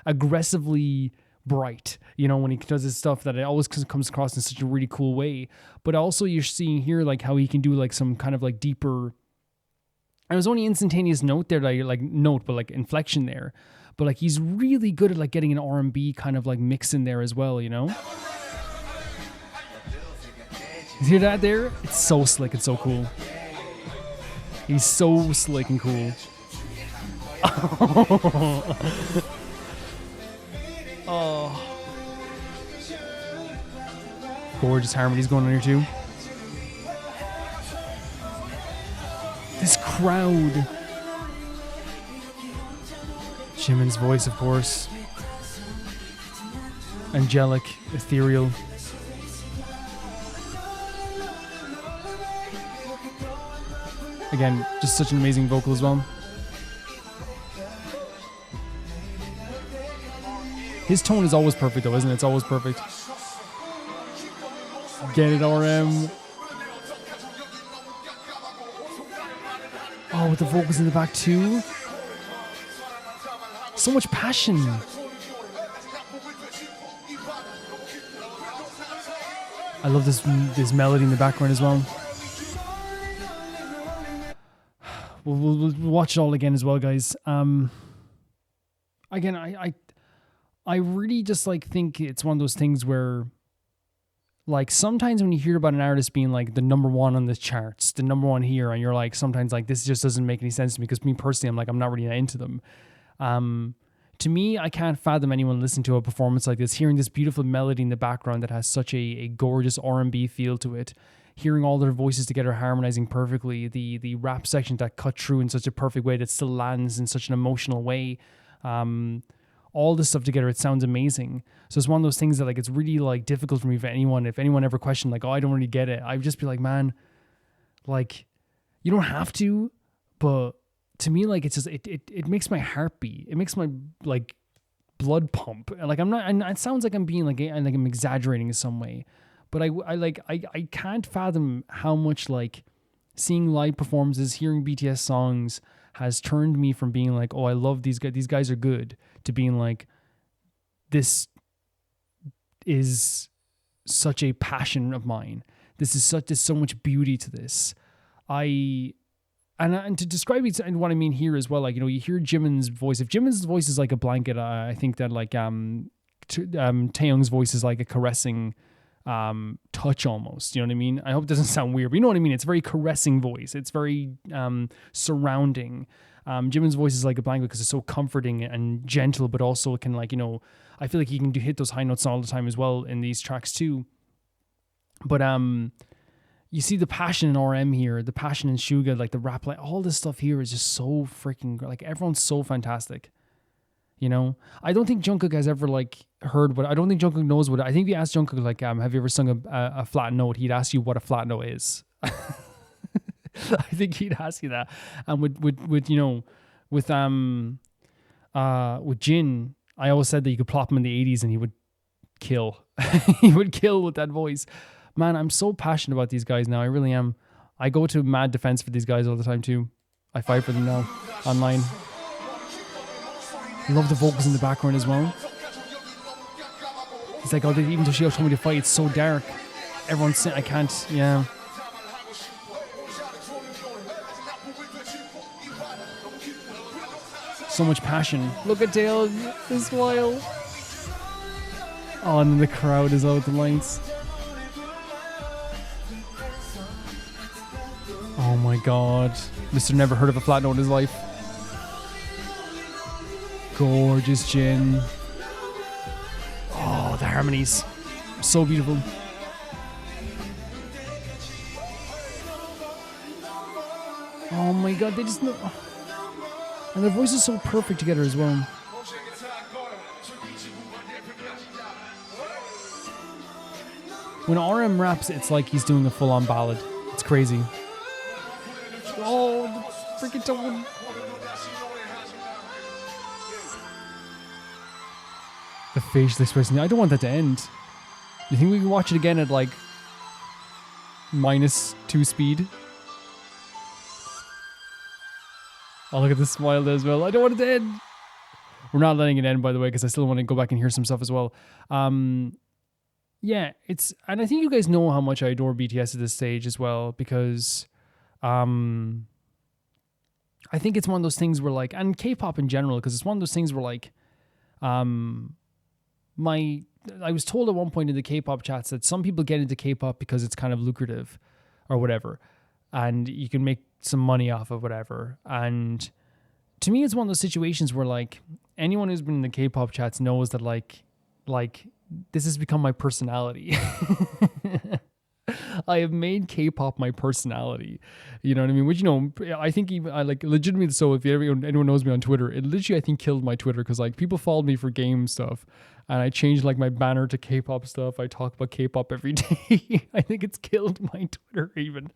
aggressively bright, you know, when he does his stuff, that it always comes across in such a really cool way. But also you're seeing here like how he can do like some kind of like deeper. And it was only instantaneous note there, but like inflection there. But like, he's really good at like getting an R&B kind of like mix in there as well, you know? You hear that there? It's so slick and so cool. He's so slick and cool. Oh. Gorgeous harmonies going on here too. This crowd. Jimin's voice, of course. Angelic, ethereal. Again, just such an amazing vocal as well. His tone is always perfect though, isn't it? It's always perfect. Get it, RM. Oh, with the vocals in the back too. So much passion. I love this melody in the background as well. We'll watch it all again as well, guys. Again, I really just like think it's one of those things where, like, sometimes when you hear about an artist being like the number one on the charts, the number one here, and you're like, sometimes like this just doesn't make any sense to me, because me personally, I'm like, I'm not really into them. To me, I can't fathom anyone listening to a performance like this, hearing this beautiful melody in the background that has such a gorgeous R&B feel to it, hearing all their voices together harmonizing perfectly, the rap section that cut through in such a perfect way that still lands in such an emotional way. All this stuff together, it sounds amazing. So it's one of those things that, like, it's really like difficult for me if anyone ever questioned like, oh, I don't really get it, I'd just be like, man, like, you don't have to, but to me, like, it's just it makes my heart beat. It makes my like blood pump. Like, I'm not, and it sounds like I'm being like I'm exaggerating in some way, but I can't fathom how much, like, seeing live performances, hearing BTS songs has turned me from being like, oh, I love these guys are good, to being like, this is such a passion of mine. There's so much beauty to this. And to describe it, and what I mean here as well, like, you know, you hear Jimin's voice. If Jimin's voice is like a blanket, I think that, like, Taeyoung's voice is like a caressing touch almost. You know what I mean? I hope it doesn't sound weird, but you know what I mean? It's a very caressing voice. It's very surrounding. Jimin's voice is like a blanket because it's so comforting and gentle, but also it can, like, you know, I feel like he can hit those high notes all the time as well in these tracks too. But you see the passion in RM here, the passion in Suga, like the rap, like all this stuff here is just so freaking, like, everyone's so fantastic. You know, I don't think Jungkook has ever, like, heard what, I don't think Jungkook knows what, I think if you ask Jungkook, like, have you ever sung a flat note, he'd ask you what a flat note is. I think he'd ask you that. And with you know, with Jin, I always said that you could plop him in the 80s and he would kill. He would kill with that voice. Man, I'm so passionate about these guys now. I really am. I go to mad defense for these guys all the time too. I fight for them now online. I love the vocals in the background as well. It's like, oh, even though she told me to fight, it's so dark. Everyone's saying I can't, yeah. So much passion. Look at Dale, this wild. Oh, and then the crowd is out the lights. Oh my god. Mr. Never heard of a flat note in his life. Gorgeous Jin. Oh, the harmonies. So beautiful. Oh my god, they just know. And their voices are so perfect together as well. When RM raps, it's like he's doing a full-on ballad. It's crazy. Oh, the freaking tone. The facial expression. I don't want that to end. You think we can watch it again at like -2 speed? Oh, look at the smile there as well. I don't want it to end. We're not letting it end, by the way, because I still want to go back and hear some stuff as well. Yeah, it's, and I think you guys know how much I adore BTS at this stage as well, because I think it's one of those things where, like, and K-pop in general, because it's one of those things where, like, my was told at one point in the K-pop chats that some people get into K-pop because it's kind of lucrative or whatever, and you can make some money off of whatever. And to me, it's one of those situations where like anyone who's been in the K-pop chats knows that like this has become my personality. I have made K-pop my personality. You know what I mean? Which, you know, I think even I like legitimately. So if anyone knows me on Twitter, it literally I think killed my Twitter because like people followed me for game stuff, and I changed like my banner to K-pop stuff. I talk about K-pop every day. I think it's killed my Twitter even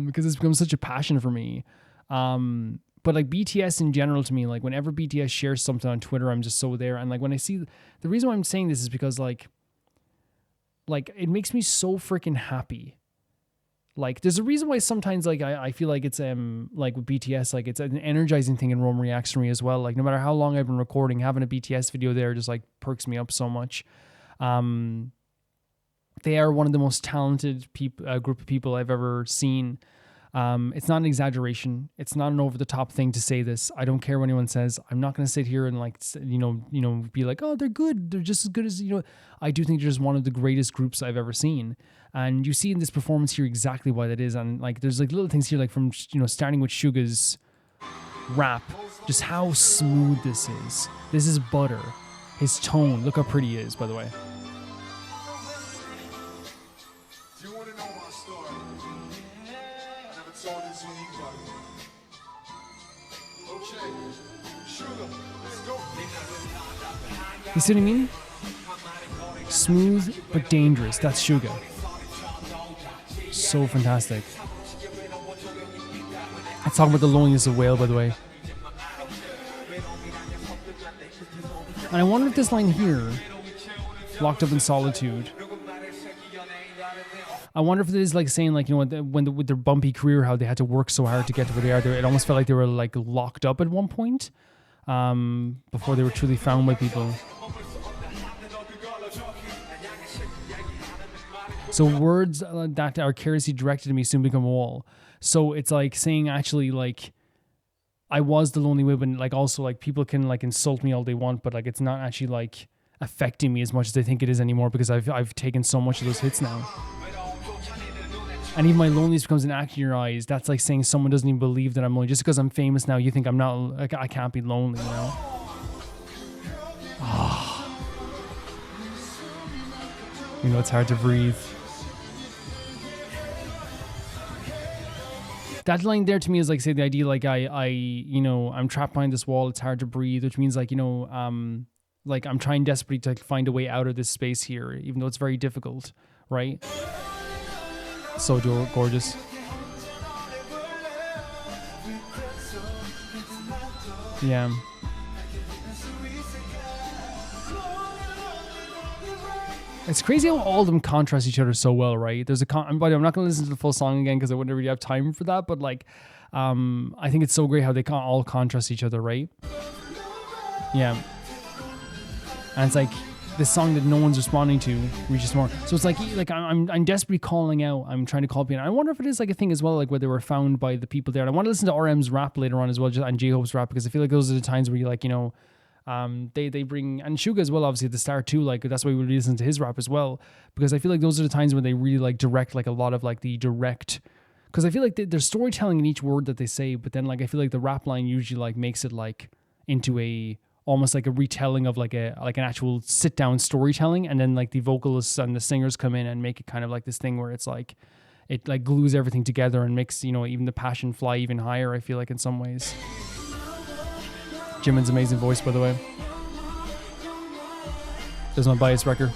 because it's become such a passion for me. But like BTS in general to me, like whenever BTS shares something on Twitter, I'm just so there. And like when I see the reason why I'm saying this is because like it makes me so freaking happy. Like there's a reason why sometimes like I feel like it's like with BTS, like it's an energizing thing in Rome Reacts for me as well. Like no matter how long I've been recording, having a BTS video there just like perks me up so much. They are one of the most talented group of people I've ever seen. It's not an exaggeration. It's not an over-the-top thing to say this. I don't care what anyone says. I'm not going to sit here and like, you know, be like, oh, they're good. They're just as good as, you know. I do think they're just one of the greatest groups I've ever seen. And you see in this performance here exactly why that is. And like, there's like little things here, like from, you know, starting with Suga's rap, just how smooth this is. This is butter. His tone, look how pretty he is, by the way. You see what I mean? Smooth but dangerous. That's Suga. So fantastic. Let's talk about the loneliness of Whale, by the way. And I wonder if this line here, locked up in solitude, I wonder if it is like saying like, you know, with their bumpy career, how they had to work so hard to get to where they are. It almost felt like they were like locked up at one point before they were truly found by people. So words that are carelessly directed to me soon become a wall. So it's like saying actually like I was the lonely woman. Like also like people can like insult me all they want, but like it's not actually like affecting me as much as they think it is anymore because I've taken so much of those hits now. And even my loneliness becomes an act in your eyes. That's like saying someone doesn't even believe that I'm lonely. Just because I'm famous now, you think I'm not, like, I can't be lonely, you know? Oh. You know, it's hard to breathe. That line there to me is like, say the idea, like you know, I'm trapped behind this wall. It's hard to breathe, which means like, you know, like I'm trying desperately to like, find a way out of this space here, even though it's very difficult, right? So gorgeous. Yeah. It's crazy how all of them contrast each other so well, right? There's I'm not going to listen to the full song again because I wouldn't really have time for that, but like, I think it's so great how they all contrast each other, right? Yeah. And it's like this song that no one's responding to reaches more. So it's like I'm desperately calling out. I'm trying to call people. I wonder if it is like a thing as well, like where they were found by the people there. And I want to listen to RM's rap later on as well, and J-Hope's rap, because I feel like those are the times where you like, you know, they bring, and Suga as well, obviously at the start too, like that's why we listen to his rap as well, because I feel like those are the times when they really like direct, like a lot of like the direct, because I feel like there's storytelling in each word that they say, but then like I feel like the rap line usually like makes it like into a almost like a retelling of like an actual sit down storytelling, and then like the vocalists and the singers come in and make it kind of like this thing where it's like it like glues everything together and makes, you know, even the passion fly even higher, I feel like, in some ways. Jimin's amazing voice, by the way. There's my bias record.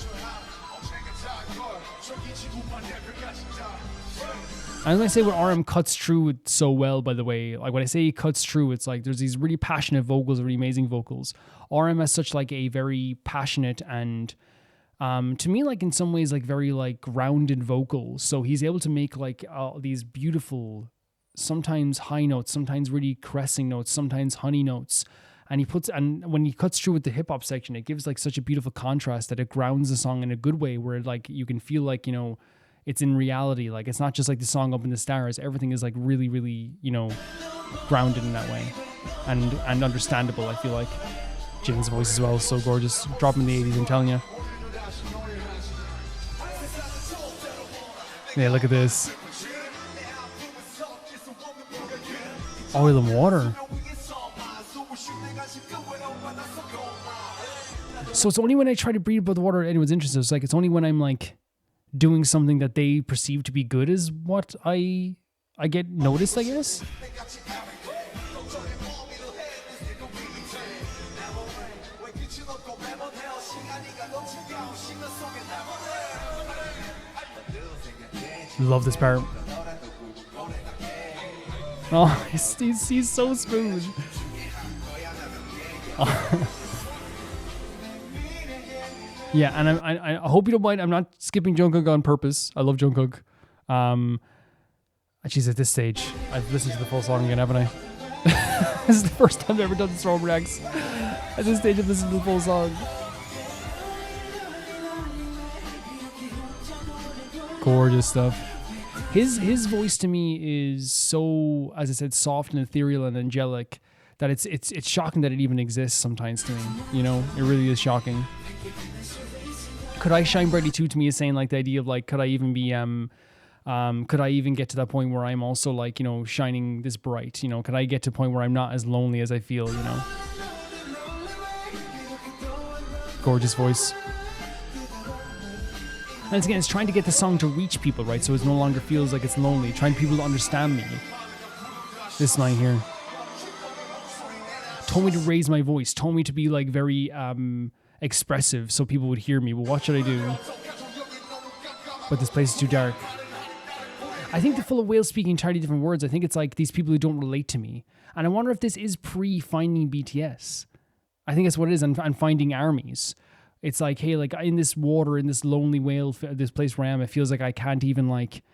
And when I say what RM cuts through it so well, by the way, like when I say he cuts through, it's like there's these really passionate vocals, really amazing vocals. RM has such like a very passionate and to me, like in some ways, like very like grounded vocals. So he's able to make like these beautiful, sometimes high notes, sometimes really caressing notes, sometimes honey notes. And when he cuts through with the hip hop section, it gives like such a beautiful contrast that it grounds the song in a good way, where like you can feel like, you know, it's in reality. Like it's not just like the song Up in the Stars. Everything is like really, really, you know, grounded in that way and understandable. I feel like Jin's voice as well is so gorgeous. Drop him in the 80s, I'm telling you. Yeah, look at this. Oil and water. So it's only when I try to breathe above the water anyone's interested. It's like it's only when I'm like doing something that they perceive to be good is what I get noticed, I guess. Love this part. Oh, he's so smooth. Yeah, and I hope you don't mind. I'm not skipping Jungkook on purpose. I love Jungkook. Jeez, at this stage, I've listened to the full song again, haven't I? This is the first time I've ever done Storm Reacts. At this stage, I've listened to the full song. Gorgeous stuff. His voice to me is so, as I said, soft and ethereal and angelic that it's shocking that it even exists sometimes to me. You know, it really is shocking. Could I shine brightly too? To me is saying like the idea of like, could I even be could I even get to that point where I'm also like, you know, shining this bright? You know, could I get to a point where I'm not as lonely as I feel? You know, gorgeous voice. And again, it's trying to get the song to reach people, right? So it no longer feels like it's lonely. Trying people to understand me. This line here. Told me to raise my voice. Told me to be like very expressive so people would hear me. Well, what should I do? But this place is too dark. I think the full of whales speaking entirely different words. I think it's like these people who don't relate to me. And I wonder if this is pre-finding BTS. I think that's what it is. And finding armies. It's like, hey, like in this water, in this lonely whale, this place where I am, it feels like I can't even like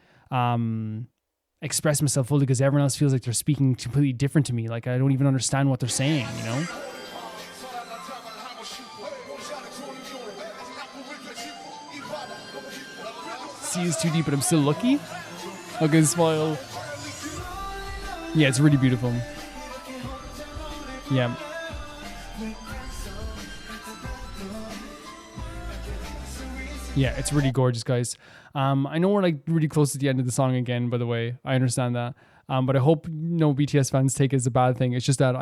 express myself fully because everyone else feels like they're speaking completely different to me. Like I don't even understand what they're saying, you know? Sea is too deep, but I'm still lucky. Okay, smile. Yeah, it's really beautiful. Yeah. Yeah, it's really gorgeous, guys. I know we're like really close to the end of the song again, by the way. I understand that. But I hope no BTS fans take it as a bad thing. It's just that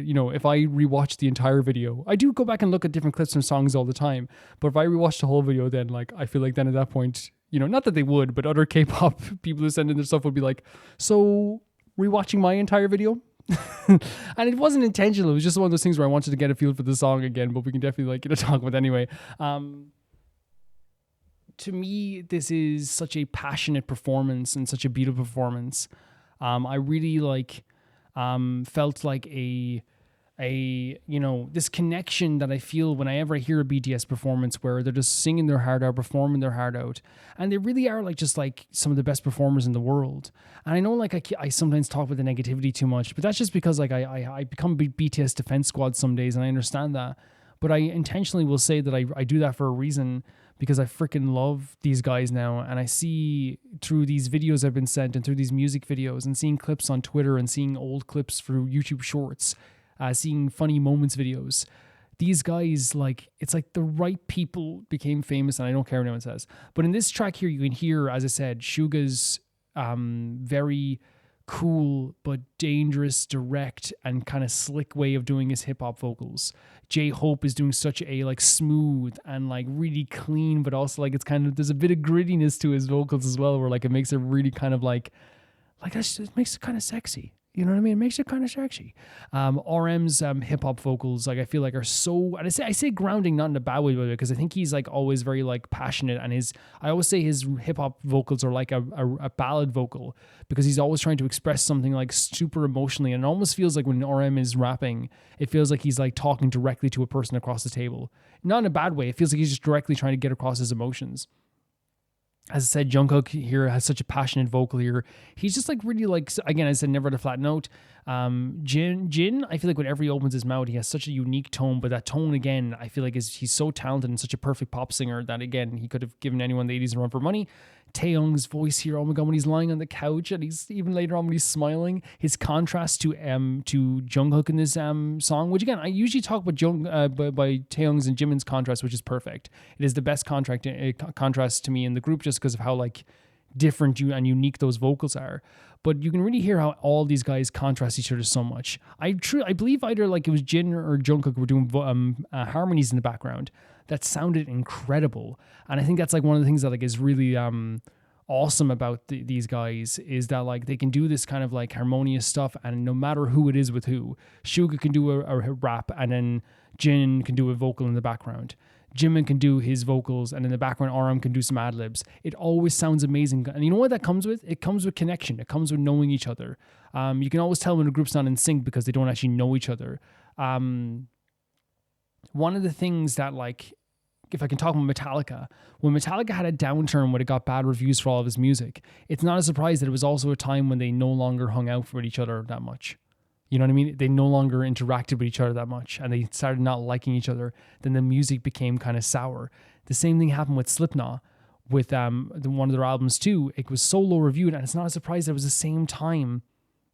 you know, if I rewatch the entire video, I do go back and look at different clips from songs all the time. But if I rewatch the whole video, then like, I feel like then at that point, you know, not that they would, but other K-pop people who send in their stuff would be like, so rewatching my entire video? And it wasn't intentional. It was just one of those things where I wanted to get a feel for the song again, but we can definitely like, you know, talk about it anyway. To me, this is such a passionate performance and such a beautiful performance. I really like felt like a you know, this connection that I feel whenever I hear a BTS performance where they're just singing their heart out, performing their heart out, and they really are like just like some of the best performers in the world. And I know like I sometimes talk about the negativity too much, but that's just because like I become BTS defense squad some days, and I understand that. But I intentionally will say that I do that for a reason, because I freaking love these guys now. And I see through these videos I've been sent and through these music videos and seeing clips on Twitter and seeing old clips through YouTube Shorts, seeing funny moments videos. These guys, like, it's like the right people became famous, and I don't care what anyone says. But in this track here, you can hear, as I said, Suga's very cool but dangerous, direct, and kind of slick way of doing his hip-hop vocals. J-Hope is doing such a like smooth and like really clean, but also like it's kind of, there's a bit of grittiness to his vocals as well, where like it makes it really kind of like that's, it makes it kind of sexy. You know what I mean? It makes it kind of sexy. RM's hip-hop vocals, like I feel like are so, and I say grounding not in a bad way, because I think he's like always very like passionate, and I always say his hip-hop vocals are like a ballad vocal, because he's always trying to express something like super emotionally, and it almost feels like when RM is rapping, it feels like he's like talking directly to a person across the table. Not in a bad way. It feels like he's just directly trying to get across his emotions. As I said, Jungkook here has such a passionate vocal here. He's just like really like, again, as I said, never at a flat note. Jin, I feel like whenever he opens his mouth, he has such a unique tone, but that tone, again, I feel like he's so talented and such a perfect pop singer that, again, he could have given anyone the 80s a run for money. Taehyung's voice here, oh my god, when he's lying on the couch, and he's even later on when he's smiling, his contrast to Jungkook in this song, which again, I usually talk about by Taehyung's and Jimin's contrast, which is perfect. It is the best contrast to me in the group, just because of how like different and unique those vocals are. But you can really hear how all these guys contrast each other so much. I believe either like it was Jin or Jungkook were doing harmonies in the background that sounded incredible. And I think that's like one of the things that like is really awesome about these guys is that like they can do this kind of like harmonious stuff, and no matter who it is with who, Suga can do a rap, and then Jin can do a vocal in the background. Jimin can do his vocals, and in the background, RM can do some ad-libs. It always sounds amazing. And you know what that comes with? It comes with connection. It comes with knowing each other. You can always tell when a group's not in sync because they don't actually know each other. One of the things that, like, if I can talk about Metallica, when Metallica had a downturn when it got bad reviews for all of his music, it's not a surprise that it was also a time when they no longer hung out with each other that much. You know what I mean? They no longer interacted with each other that much, and they started not liking each other. Then the music became kind of sour. The same thing happened with Slipknot, with one of their albums too. It was so low reviewed, and it's not a surprise that it was the same time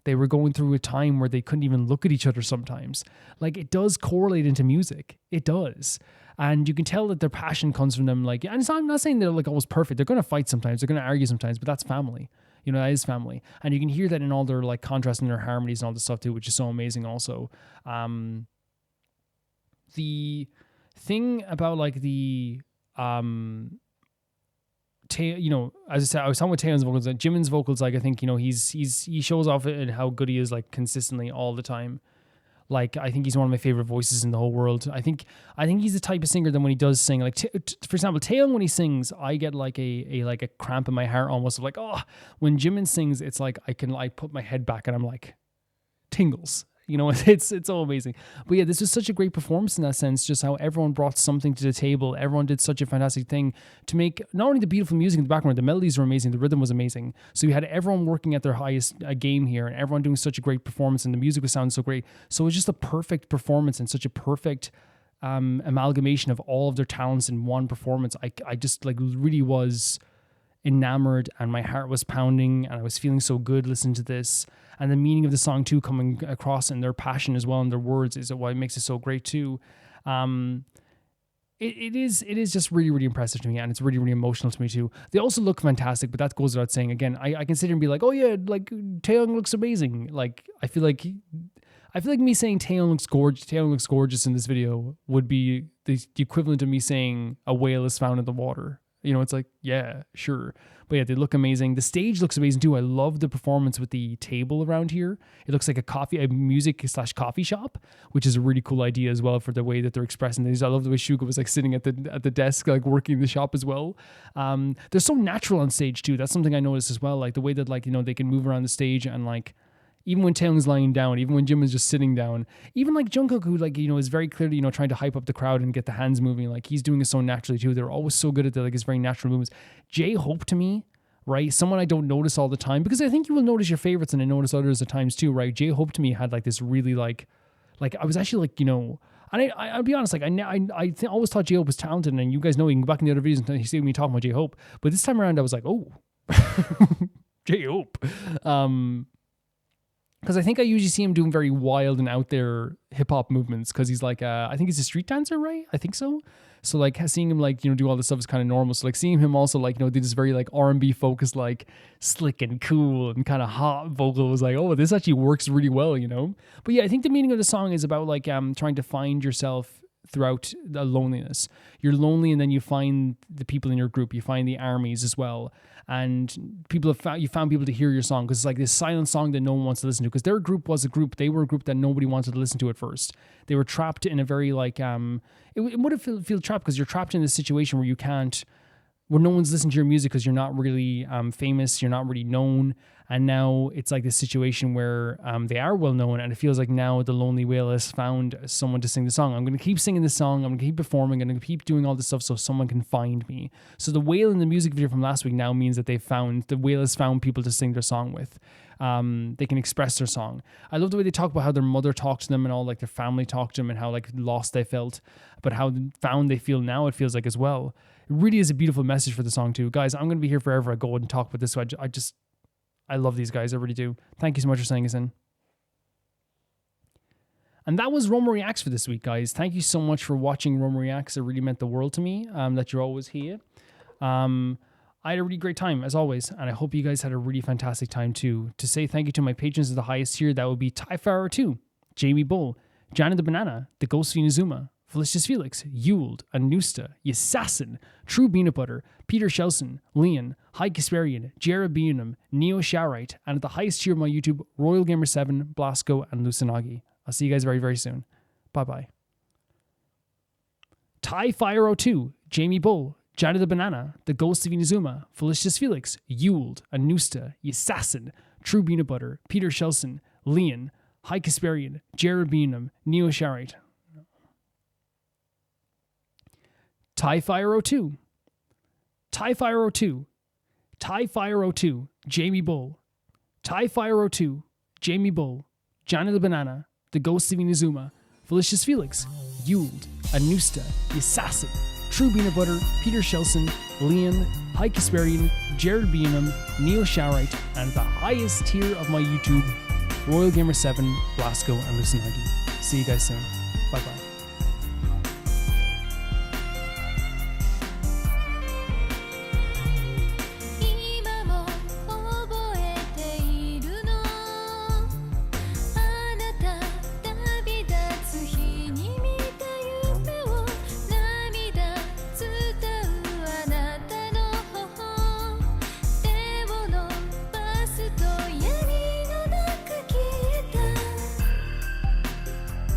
they were going through a time where they couldn't even look at each other sometimes. Like, it does correlate into music. It does. And you can tell that their passion comes from them. Like, and I'm not saying they're like always perfect. They're going to fight sometimes. They're going to argue sometimes, but that's family. You know, that is family. And you can hear that in all their like contrast and their harmonies and all this stuff too, which is so amazing also. The thing about like the, you know, as I said, I was talking with Taeyeon's vocals, and Jimin's vocals, like, I think, you know, he shows off it and how good he is, like, consistently all the time. Like, I think he's one of my favorite voices in the whole world. I think he's the type of singer that when he does sing, like, for example, Taeyeon, when he sings, I get like a cramp in my heart almost of like, oh, when Jimin sings, it's like I put my head back and I'm like, tingles. You know, it's so amazing. But yeah, this was such a great performance in that sense, just how everyone brought something to the table. Everyone did such a fantastic thing to make not only the beautiful music in the background, the melodies were amazing, the rhythm was amazing. So you had everyone working at their highest game here, and everyone doing such a great performance, and the music was sounding so great. So it was just a perfect performance and such a perfect amalgamation of all of their talents in one performance. I just like really was enamored, and my heart was pounding, and I was feeling so good listening to this. And the meaning of the song too coming across, and their passion as well, and their words is what makes it so great too. It is just really, really impressive to me, and it's really, really emotional to me too. They also look fantastic, but that goes without saying. Again, I can sit here and be like, oh yeah, like Taeyeon looks amazing. Like I feel like me saying Taeyeon looks gorgeous in this video would be the equivalent of me saying a whale is found in the water. You know, it's like, yeah, sure. But yeah, they look amazing. The stage looks amazing too. I love the performance with the table around here. It looks like a music/coffee shop, which is a really cool idea as well for the way that they're expressing things. I love the way Suga was like sitting at the desk, like working the shop as well. They're so natural on stage too. That's something I noticed as well. Like the way that, like, you know, they can move around the stage, and like, even when Taeyeon's lying down, even when Jimin's just sitting down, even like Jungkook, who, like, you know, is very clearly, you know, trying to hype up the crowd and get the hands moving, like he's doing it so naturally too. They're always so good at the, like, his very natural movements. J-Hope to me, right, someone I don't notice all the time, because I think you will notice your favorites and I notice others at times too, right? J-Hope to me had like this really like I was actually like, you know, and I'll be honest, like I always thought J-Hope was talented, and you guys know, you can go back in the other videos and you see me talking about J-Hope, but this time around I was like, oh, J-Hope. Because I think I usually see him doing very wild and out there hip hop movements, because he's like, I think he's a street dancer, right? I think so. So like seeing him, like, you know, do all this stuff is kind of normal. So like seeing him also, like, you know, do this very like R&B focused, like slick and cool and kind of hot vocal was like, oh, this actually works really well, you know? But yeah, I think the meaning of the song is about like trying to find yourself throughout the loneliness. You're lonely, and then you find the people in your group. You find the armies as well. And you found people to hear your song, because it's like this silent song that no one wants to listen to, because their group was a group. They were a group that nobody wanted to listen to at first. They were trapped in a very like, it would have feel trapped, because you're trapped in this situation where no one's listening to your music because you're not really famous, you're not really known. And now it's like this situation where they are well known, and it feels like now the lonely whale has found someone to sing the song. I'm going to keep singing this song, I'm going to keep performing, I'm going to keep doing all this stuff so someone can find me. So the whale in the music video from last week now means that the whale has found people to sing their song with. They can express their song. I love the way they talk about how their mother talked to them, and all like their family talked to them, and how like lost they felt, but how found they feel now, it feels like as well. It really is a beautiful message for the song too. Guys, I'm going to be here forever. I go and talk about this. So I love these guys. I really do. Thank you so much for sending us in. And that was Roma Reacts for this week, guys. Thank you so much for watching Roma Reacts. It really meant the world to me that you're always here. I had a really great time, as always, and I hope you guys had a really fantastic time too. To say thank you to my patrons of the highest tier, that would be Typhara2, Jamie Bull, Jana the Banana, The Ghost of Inazuma, Felicious Felix, Yuled, Anusta, Yassassin, True Peanut Butter, Peter Shelson, Leon, High Kasperian, Jared Beanham, Neo Sharite, and at the highest tier of my YouTube, Royal Gamer 7, Blasco, and Lucinagi. I'll see you guys very, very soon. Bye-bye. Typhire02, Jamie Bull, Jana the Banana, The Ghost of Inazuma, Felicious Felix, Yuled, Anusta, Yassassin, True Peanut Butter, Peter Shelson, Leon, High Kasperian, Jared Beanham, Neo Sharite. Typhire02, Typhire02, Typhire02, Jamie Bull, Typhire02, Jamie Bull, Jana the Banana, The Ghost of Inazuma, Felicious Felix, Yuled, Anusta, Yassassin, True Peanut Butter, Peter Shelson, Leon, High Kasperian, Jared Beanham, Neo Sharite, and the highest tier of my YouTube, Royal Gamer 7, Blasco, and Lucinagi. See you guys soon. Bye bye.